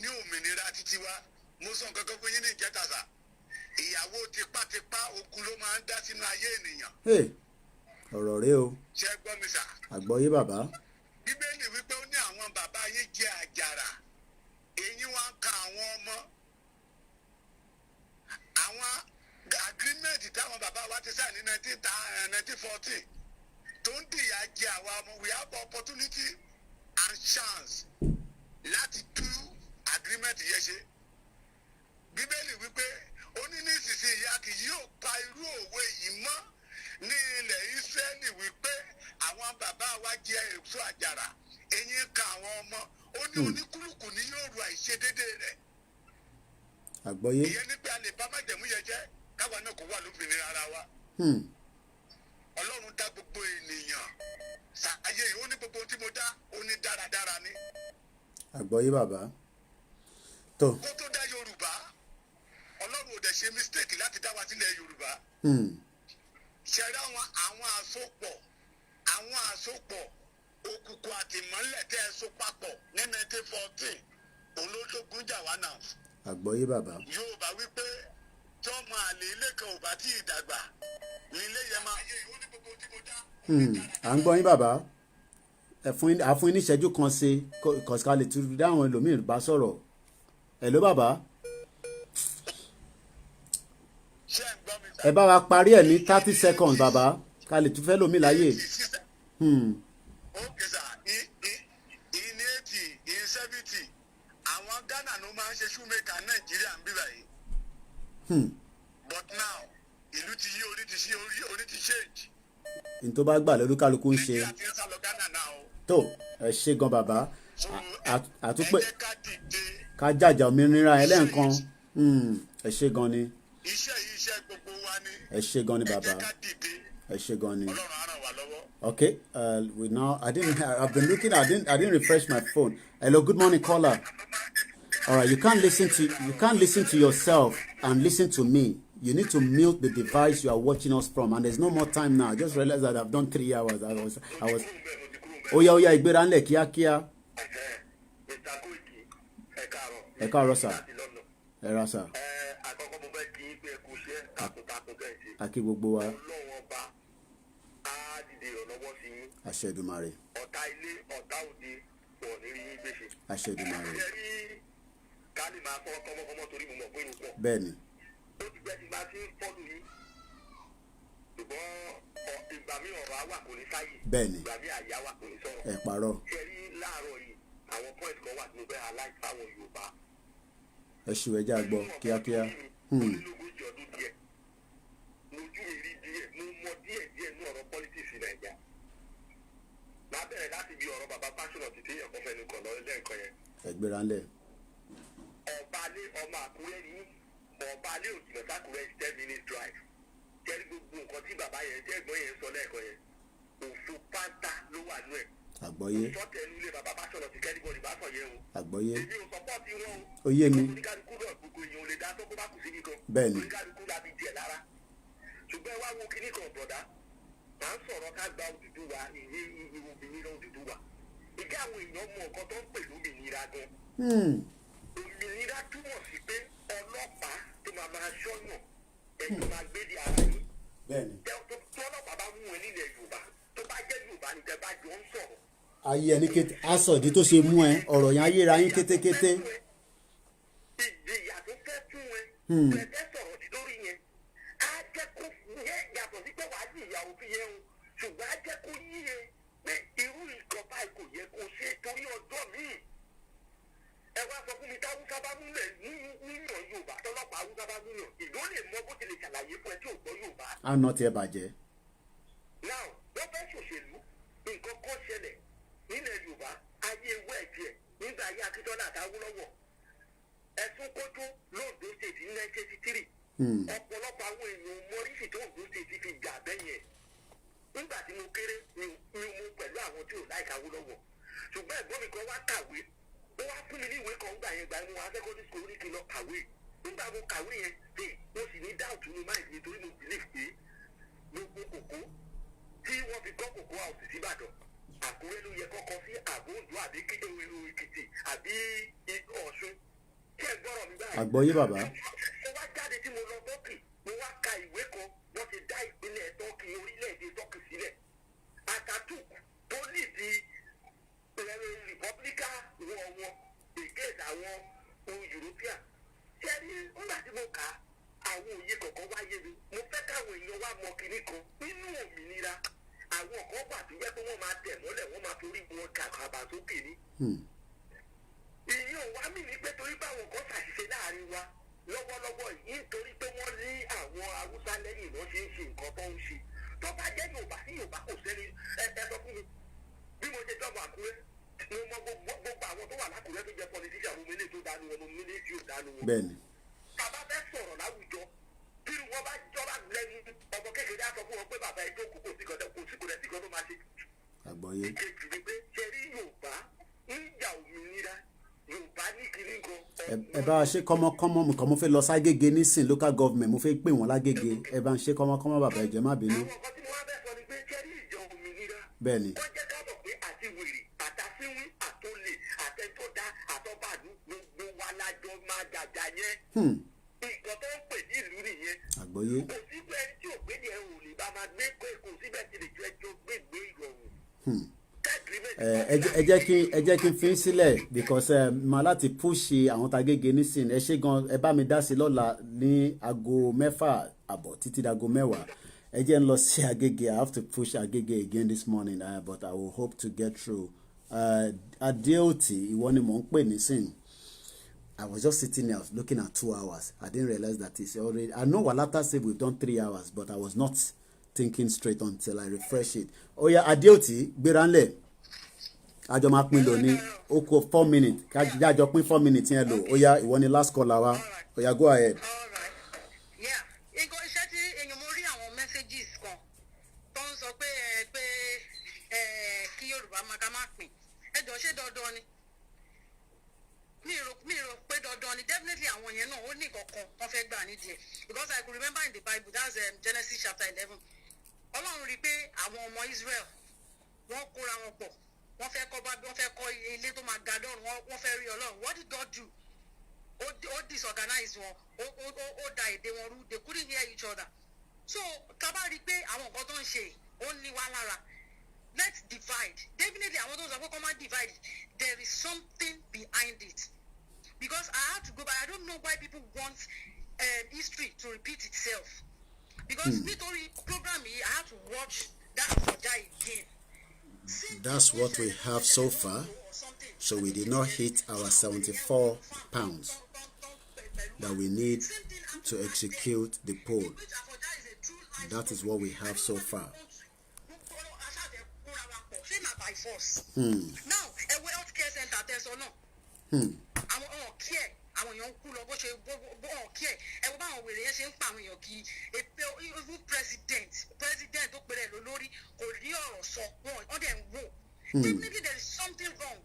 ní òmìnira títí wa. Mo sọ nǹkan kan fún yín ní ìjẹtàsà. Ìyàwó tipátipá ogun ló máa ń dá sínú ayé ènìyàn. Ọ̀rọ̀ rẹ o. Ṣé gbọ́ mi sà? Àgbọ́yé bàbá. Bíbélì wípé ó ní àwọn bàbá yín jẹ́ àjàrà. Èyí wá ń ka àwọn ọmọ. Àwọn agreement táwọn bàbá wa ti sáà ní 1940 tó ń dìyà jẹ àwa ọmọ we have opportunity and chance láti tú agreement yẹn ṣe. Bíbélì wípé ó ní nísinsìnyí a kì yóò pa irú òwe yìí mọ́ ní ilẹ̀ Ísírẹ́lì wípé àwọn bàbá wa jẹ èso àjàrà eyín ka àwọn ọmọ ó ní oníkúlùkù ní yóò ru àìṣedédé rẹ̀. Àgbọ́yé. Ìyẹn ní pé a lè bá májẹ̀mú yẹn jẹ́ káwa náà kò wà lóbìnrin ara wa. Ọlọ́run dá gbogbo ènìyàn ṣàyè ó ní gbogbo tí mo dá ó ní dáradára ni. Àgbọ́yé bàbá. Tó. Kó tó dá Yorùbá Ọlọ́run ò dẹ̀ ṣe mistake láti dá wa sílẹ̀ Yorùbá. Ṣẹ̀rí àwọn àsopọ̀ òkùnkùn àti ìmọ́lẹ̀ tẹ́ ẹ so papọ̀ ní 1914 òun ló lógun jà wá náà. Àgbọ́yé bàbá. Yorùbá wípé tí ọmọ àlè ilé kan ò bá tí ì dàgbà ní ilé yẹn máa. À ń gbọ́ yín bàbá àfún ní ìṣẹ́jú kan ṣe kọ̀ọ̀ká lè tún dáhùn ẹlòmíì bá sọ̀rọ̀ hello bàbá. Ẹ bá wa parí ẹ̀ ní 30 seconds bàbá ká lè tún fẹ́ lómi láyè. Ókè sà in 80 in 70 àwọn Ghana ló máa ń ṣe shoemaker Nàìjíríà ń bí báyìí. But now ìlú ti yí orí ti change. N tó bá gbà lórúkálukú ń ṣe. Nàìjíríà ti ń sá lọ Ghana now. Tó ẹ ṣe gan bàbá àtúpẹ́ ká jàjà òmìnira ẹlẹ́ǹkan ẹ ṣe gan ni. Iṣẹ́ yìí iṣẹ́ gbogbo wa ni. Ẹ ṣe gan ni bàbá ẹ ṣe gan ni. Ọlọ́run á ràn wá lọ́wọ́. Okay, I've been looking. I didn't refresh my phone. Hello, good morning, caller. All right, you can't listen to yourself and listen to me. You need to mute the device you are watching us from. And there's no more time now. I just realized that I've done 3 hours. I was. Oh yeah, ìgbéra ńlẹ̀ kíákíá. Ẹ káàárọ̀ sà. Ẹ ra sà. Àkí gbogbo wa. lọ́wọ́ sí yín. àṣẹ Èdùmàrè. ọ̀tá ilé ọ̀tá òde wọ̀ ní rí yín gbèsè. àṣẹ Èdùmàrè. ṣe rí káàdì máa fọ́ kọ́mọkọ́mọ torí mo mọ̀ pé mo pọ̀. bẹ́ẹ̀ni. ó ti gbẹ́ ti máa ti ń fọ́lù yín. ṣùgbọ́n ìgbà mi ọ̀rọ̀ á wà kò ní sáyè. bẹ́ẹ̀ni. ìgbà mi àyà wà kò ní sọ̀rọ̀. ẹ parọ́. ṣe rí láàárọ̀ yìí àwọn point kan wà tí mo fẹ́ highlight fáwọn Yorùbá. ẹ ṣù ẹjẹ àgbọ̀ kíákíá. olólùgbòjì ọdún díẹ̀ lójú èrí díẹ̀ mo mọ díẹ̀ ní ọ̀rọ̀ politics Nàìjíríà. máa bẹ̀rẹ̀ láti bí ọ̀rọ̀ bàbá Fáṣọ̀nà títí èèyàn kan fẹ́ni kan lọ́wọ́ lẹ́ẹ̀kan yẹn. ẹgbẹ́ra ńlẹ̀. ọ̀bálẹ̀ ọmọ Àkúrẹ́ ní ọ̀bálẹ̀ òjìnà sákúrẹ́ 10 minutes drive. jẹ́rí gbogbo nǹkan tí bàbá yẹn tí ẹ̀gbọ́n yẹn sọ lẹ́ẹ̀kan yẹn òfò pátá ló wà nú ẹ̀. àgbọ́yé. sọ́tẹ̀ẹ́nu ilé bàbá Fáṣọ̀nà ti kẹ́rìbọ̀dì bá sọ yẹn o. àgbọ́yé. èmi ò sọpọ́ọ̀tì wọn o. ó yé mi. oníkálukú náà gbogbo èèyàn ò lè dá sọ́kó bá kù síbi kan. bẹ́ẹ̀ni. oníkálukú láti jẹ lára. ṣùgbọ́n ẹ wá wo kinní kan bọ̀dá máa ń sọ̀rọ̀ ká gba Odùduwà ìyé òmìnira Odùduwà. ìjà àwọn èèyàn mọ nǹkan tó ń pè lómìnira gan. òmìnira túmọ̀ sí pé ọlọ́pàá tó máa ṣọ́yàn ẹ̀jọ̀ máa gbé di ara yín. bẹ́ẹ̀ni. tó ọlọ́pàá bá mú ẹ nílẹ̀ Yorùbá tó bá jẹ́ Yorùbá ní tẹ́ bá jọ ń sọ̀rọ̀. ayé ẹni kété aṣọ ìdí tó ṣe mú ẹ ọ̀rọ̀ yẹn ayéra yín kétékété. ìjìyà tó fẹ́ fún ẹ pẹ̀lẹ́ sọ̀rọ̀ sí lórí yẹn á jẹ́ kó yẹ yàtọ̀ sí pé wàá di ìyàwó fi yẹn o ṣùgbọ́n á jẹ́ kó yí e pé irú nǹkan báyìí kò yẹ kó ṣe torí ọjọ́ míì. ẹ wá sọ fún mi táwùsá bá múlẹ̀ níyàn Yorùbá tọ́lọ́pàá Haúsá bá múyàn ìdó lè mọ bó ti lè ṣàlàyé fún ẹ tí ò gbọ́ Yorùbá. àná tiẹ̀ bàjẹ́. now wọ́n fẹ́ ṣòṣèlú nǹkan kan ṣẹlẹ̀ nílẹ̀ Yorùbá ayé ewé ẹ̀jẹ̀ nígbà ayé Akíntọ́lá àtàwùlọ́wọ̀ ẹ̀sùn kójú lóòdó state ní 1983 ọ̀pọ̀lọpọ̀ àwọn èèyàn mọ́rísì tó Oǹdó state fi jà bẹ́yẹn nígbà tí mo kéré ni mo pẹ̀lú àwọn tí ò láìka Awólọ́wọ̀ ṣùgbọ́n ẹ̀gbọ́n mi kan wá kàwé ó wá fún mi ní ìwé kan gbà yẹn gbà mo wá secondary school ní kí n lọ kàwé nígbà mo kàwé yẹn tí mo sì ní dáùtù ní máìlì nítorí mo believe pé gbogbo kòkó tí wọ́n fi kọ́ kòkó àwòsì síbàdàn Àkúrẹ́ ló yẹ kọ́kọ́ sí àbóǹdó àbí kíndéwéru Èkìtì àbí Ọ̀ṣun kí ẹ gbọ́rọ̀ mi báyìí. àgbọ́yé bàbá. mo wá jáde tí mo lọ tọ́kì mo wá ka ìwé kan wọ́n ti dá ìpínlẹ̀ tọ́kì orílẹ̀-èdè tọ́kì sílẹ̀ Ataturk tó lì di republican wọn against àwọn European ṣé ní nígbà tí mo kà á àwọn òye kọ̀ọ̀kan wáyé mi mo fẹ́ káwọn èèyàn wá mọ kinní kan nínú òmìnira àwọn kan wà tó yẹ pé wọ́n máa tẹ̀ mọ́lẹ̀ wọ́n máa torí wọn kàkàbà sókè ní. ìyẹn ò wá mí ní pé torí báwọn kan ṣàṣìṣe láàrin wa lọ́wọ́lọ́wọ́ yìí nítorí pé wọ́n ní àwọn Haúsá lẹ́yìn wọ́n ṣe ń ṣe nǹkan tó ń ṣe tó bá jẹ́ Yorùbá sí Yorùbá kò sẹ́ni ẹ sọ fún mi bí mo ṣe jọba Àkúrẹ́ mo mọ gbogbo àwọn tó wà lákùrẹ́ tó jẹ́ politician mo mélé tó dánú wọn mo mélé tí ò dánú wọn. bẹ́ẹ̀ni. bàbá fẹ́ sọ̀rọ̀ láwùjọ bí wọ́n bá jọba lẹ́nu ọmọ kékeré á sọ fún wọn pé bàbá ẹ jókòó kò sí kan tó máa ṣe. àgbọ́yé. ìkejì ni pé ṣe rí Yorùbá ń jà òmìnira Yorùbá ní kiri nǹkan. ẹ bá a ṣe kọ́mọ́kọ́mọ́ mi kàn mo fẹ́ lọ ságége nísìn local government mo fẹ́ pè wọ́n lágége ẹ bá ń ṣe kọ́mọ́kọ́mọ́ bàbá ẹ jẹ́ má bínú. àwọn ọkọ tí mo wá bẹ́ẹ̀ sọ ni pé ṣe rí ìjọ òmìnira. bẹ́ẹ̀ni. wọ́n jẹ́ ká mọ̀ pé àti wèrè àtàsíwín àtòlè àtẹ̀tọ́dá àtọ́bàdú gbogbo wa lájọ máa jàjà yẹn. nǹkan tó ń pè ní ìlú nìyẹn. àgbọ́yé. kò síbẹ̀ tí òpè ni ẹ ò lè bá máa gbé kò síbẹ̀ tí lè jọ ẹjọ́ gbégbé ìrọ̀rùn. ẹ jẹ́ kí n fi sílẹ̀ because màá láti púṣì àwọn tagége nísìn ẹ ṣe gan ẹ bá mi dá sí lọ́la ní aago 6:30 títí dago 10 ẹ jẹ́ ń lọ sí Agége. I have to push Agége again this morning but I will hope to get through. Adeoti ìwọ ni mò ń pè nísìn. I was just sitting there looking at 2 hours. I didn't realize that it's already. I know Walata said we've done 3 hours but I was not thinking straight until I refresh it. Oya Adeoti gbéra ńlẹ̀ àjọ máa pín lò ní ó kù 4 minutes kájọ pín 4 minutes yẹn lò. Oya ìwọ ni last caller wa. Oya go ahead. iṣẹ́ tí èèyàn mo rí àwọn messages kan tó ń sọ pé kí Yorùbá máa ká má pín ẹjọ́ ṣé dandan ni mi rò pé dandan ni definitely àwọn yẹn náà ó ní kankan wọ́n fẹ́ gbà nídìí ẹ̀ because I could remember in the Bible that's Genesis chapter 11 Ọlọ́run rí i pé àwọn ọmọ Israel wọ́n kóra wọn pọ̀ wọ́n fẹ́ kọ́ ilé tó máa ga lọ́run wọ́n fẹ́ rí Ọlọ́run what did God do? ó disorganize wọn ó da èdè wọn rú they couldn't hear each other so tá bá rí i pé àwọn nǹkan tó ń ṣe ó ní wá lára let's divide. Definitely, I want to come and divide. There is something behind it. Because I have to go back. I don't know why people want history to repeat itself. Because nítorí program here, I have to watch that Verge again. That's what we have so far. So we did not hit our 74 pounds that we need to execute the poll. That is what we have so far. Now, a health care center, there's or no. Àwọn èèyàn kú lọ bó ṣe bó kí ẹ ẹ wọ́n bá àwọn wèrè yẹn ṣe ń pa àwọn èèyàn kí èpè even president tó pèrè lólórí kò rí ọ̀rọ̀ sọ wọ́n dẹ̀ ń wò. Definitely there is something wrong.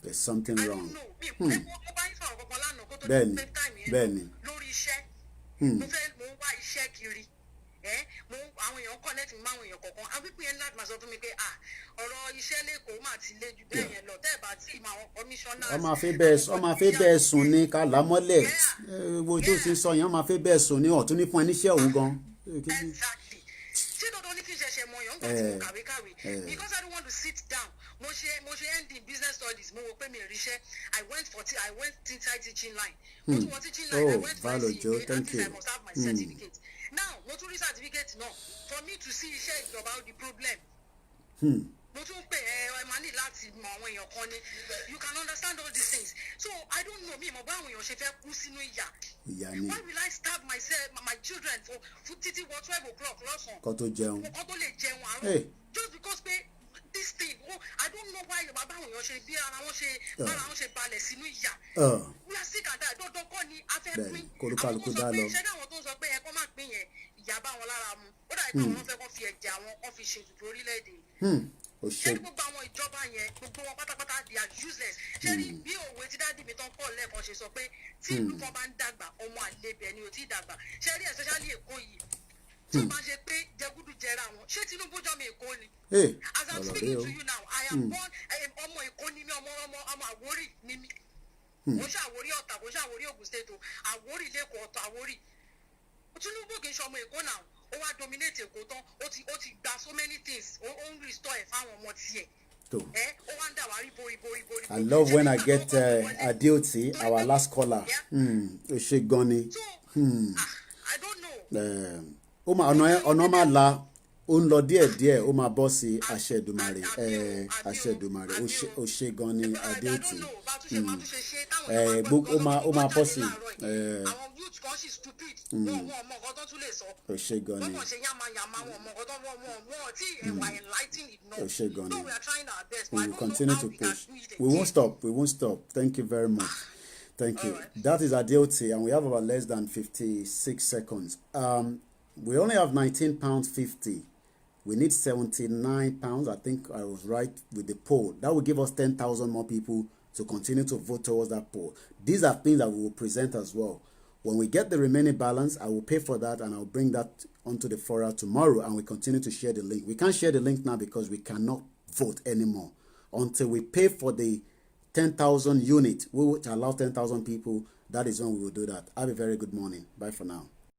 There's something wrong. I don't know. Mo bá ń sọ̀rọ̀ kankan lánàá kó tó di pé time yẹn lórí iṣẹ́. Mo ń wá iṣẹ́ kiri. Àwọn èèyàn connect mi máwọn èèyàn kọ̀ọ̀kan awípé yẹn láti máa sọ fún mi pé ọ̀rọ̀ iṣẹ́ lẹ́kọ̀ọ́ máa ti lé ju bẹ́ẹ̀ yẹn lọ tẹ́ ẹ̀ bá tí ì máa wọn commissioners. Ọmọ afẹ́ bẹ́ẹ̀ sùn ní kàlámọ́lẹ̀ wo tó ti sọ yẹn ọmọ afẹ́ bẹ́ẹ̀ sùn ní ọ̀tún ní fún ẹ níṣẹ́ òun gan. Exactly. Ṣé dandan ní kí n ṣẹ̀ṣẹ̀ mọ yàn gbà tí mo kàwé because I don't want to sit down. Mo ṣe end in business studies mo wò pé mi ríṣẹ́ I went inside teaching line. Mo tún wọ teaching line I went for NCE until I must have my certificate. Now, mo tún rí certificate náà for me to see iṣẹ́ ìjọba the problem. Mo tún pè ẹ máa ní láti mọ àwọn èèyàn kan ní you can understand all these things. So I don't know mi mo bá àwọn èèyàn ṣe fẹ́ kú sínú ìyà. Why will I starve my children for títí wọ 12 o'clock lọ́sàn-án? Kó tó jẹun. Kó tó lè jẹun àárọ̀. Just because pé this thing I don't know why bàbá àwọn èèyàn ṣe bí ara wọn ṣe balẹ̀ sínú ìyà. We are sick and die dandan kọ́ ni a fẹ́ pín. Kólúkálukú dá lọ. Ṣé dáwọn tó ń sọ pé ẹ kọ́ máa pín yẹn ìyá bá wọn lára mu ó dàbí pé àwọn fẹ́ kọ́ fi ẹ̀jẹ̀ àwọn kọ́ fi ṣe ètùtù orílẹ̀-èdè. Ṣé ní gbogbo àwọn ìjọba yẹn gbogbo wọn pátápátá they are useless. Ṣé ní bí òwe tí dáàdì mi tán pọ̀ lẹ́ẹ̀kan ṣe sọ pé tí ìlú kan bá ń dàgbà ọmọ àlebẹ̀ ni ò tí ì dàgbà ṣé rí especially Èkó yìí tí ó máa ṣe pé jẹgúdú jẹra wọn ṣé Tinubu jọmọ Èkó ni. As I'm speaking to you now I am born ọmọ Èkó ni mí ọmọ Àwórì ni mí. Mo ṣe Àwórì Ọ̀tà mo ṣe Àwórì Ògùn State o Àwórì lẹ́kọ̀ọ́ Ọ̀tà Àwórì. Tinubu kì í ṣe ọmọ Èkó náà ó wá dominate Èkó tán ó ti gba so many things ó ń restore ẹ̀ fáwọn ọmọ tiẹ̀. Ó wá ń dà wá rí borí. I love when I get Adeoti our last caller. Ó ṣe gan ni. I don't know. Ó máa ọ̀nà máa la ó ń lọ díẹ̀díẹ̀ ó máa bọ́ sí àṣẹ Èdùmàrè ó ṣe gan ni Adeoti. Ó máa bọ́ sí. Ó ṣe gan ni. Ó ṣe gan ni. We will continue to push. We won't stop. Thank you very much. Thank you. That is Adeoti, and we have about less than 56 seconds. We only have £19.50. We need £79. I think I was right with the poll. That will give us 10,000 more people to continue to vote towards that poll. These are things that we will present as well. When we get the remaining balance, I will pay for that and I'll bring that onto the forum tomorrow and we continue to share the link. We can't share the link now because we cannot vote anymore. Until we pay for the 10,000 unit, we will allow 10,000 people. That is when we will do that. Have a very good morning. Bye for now.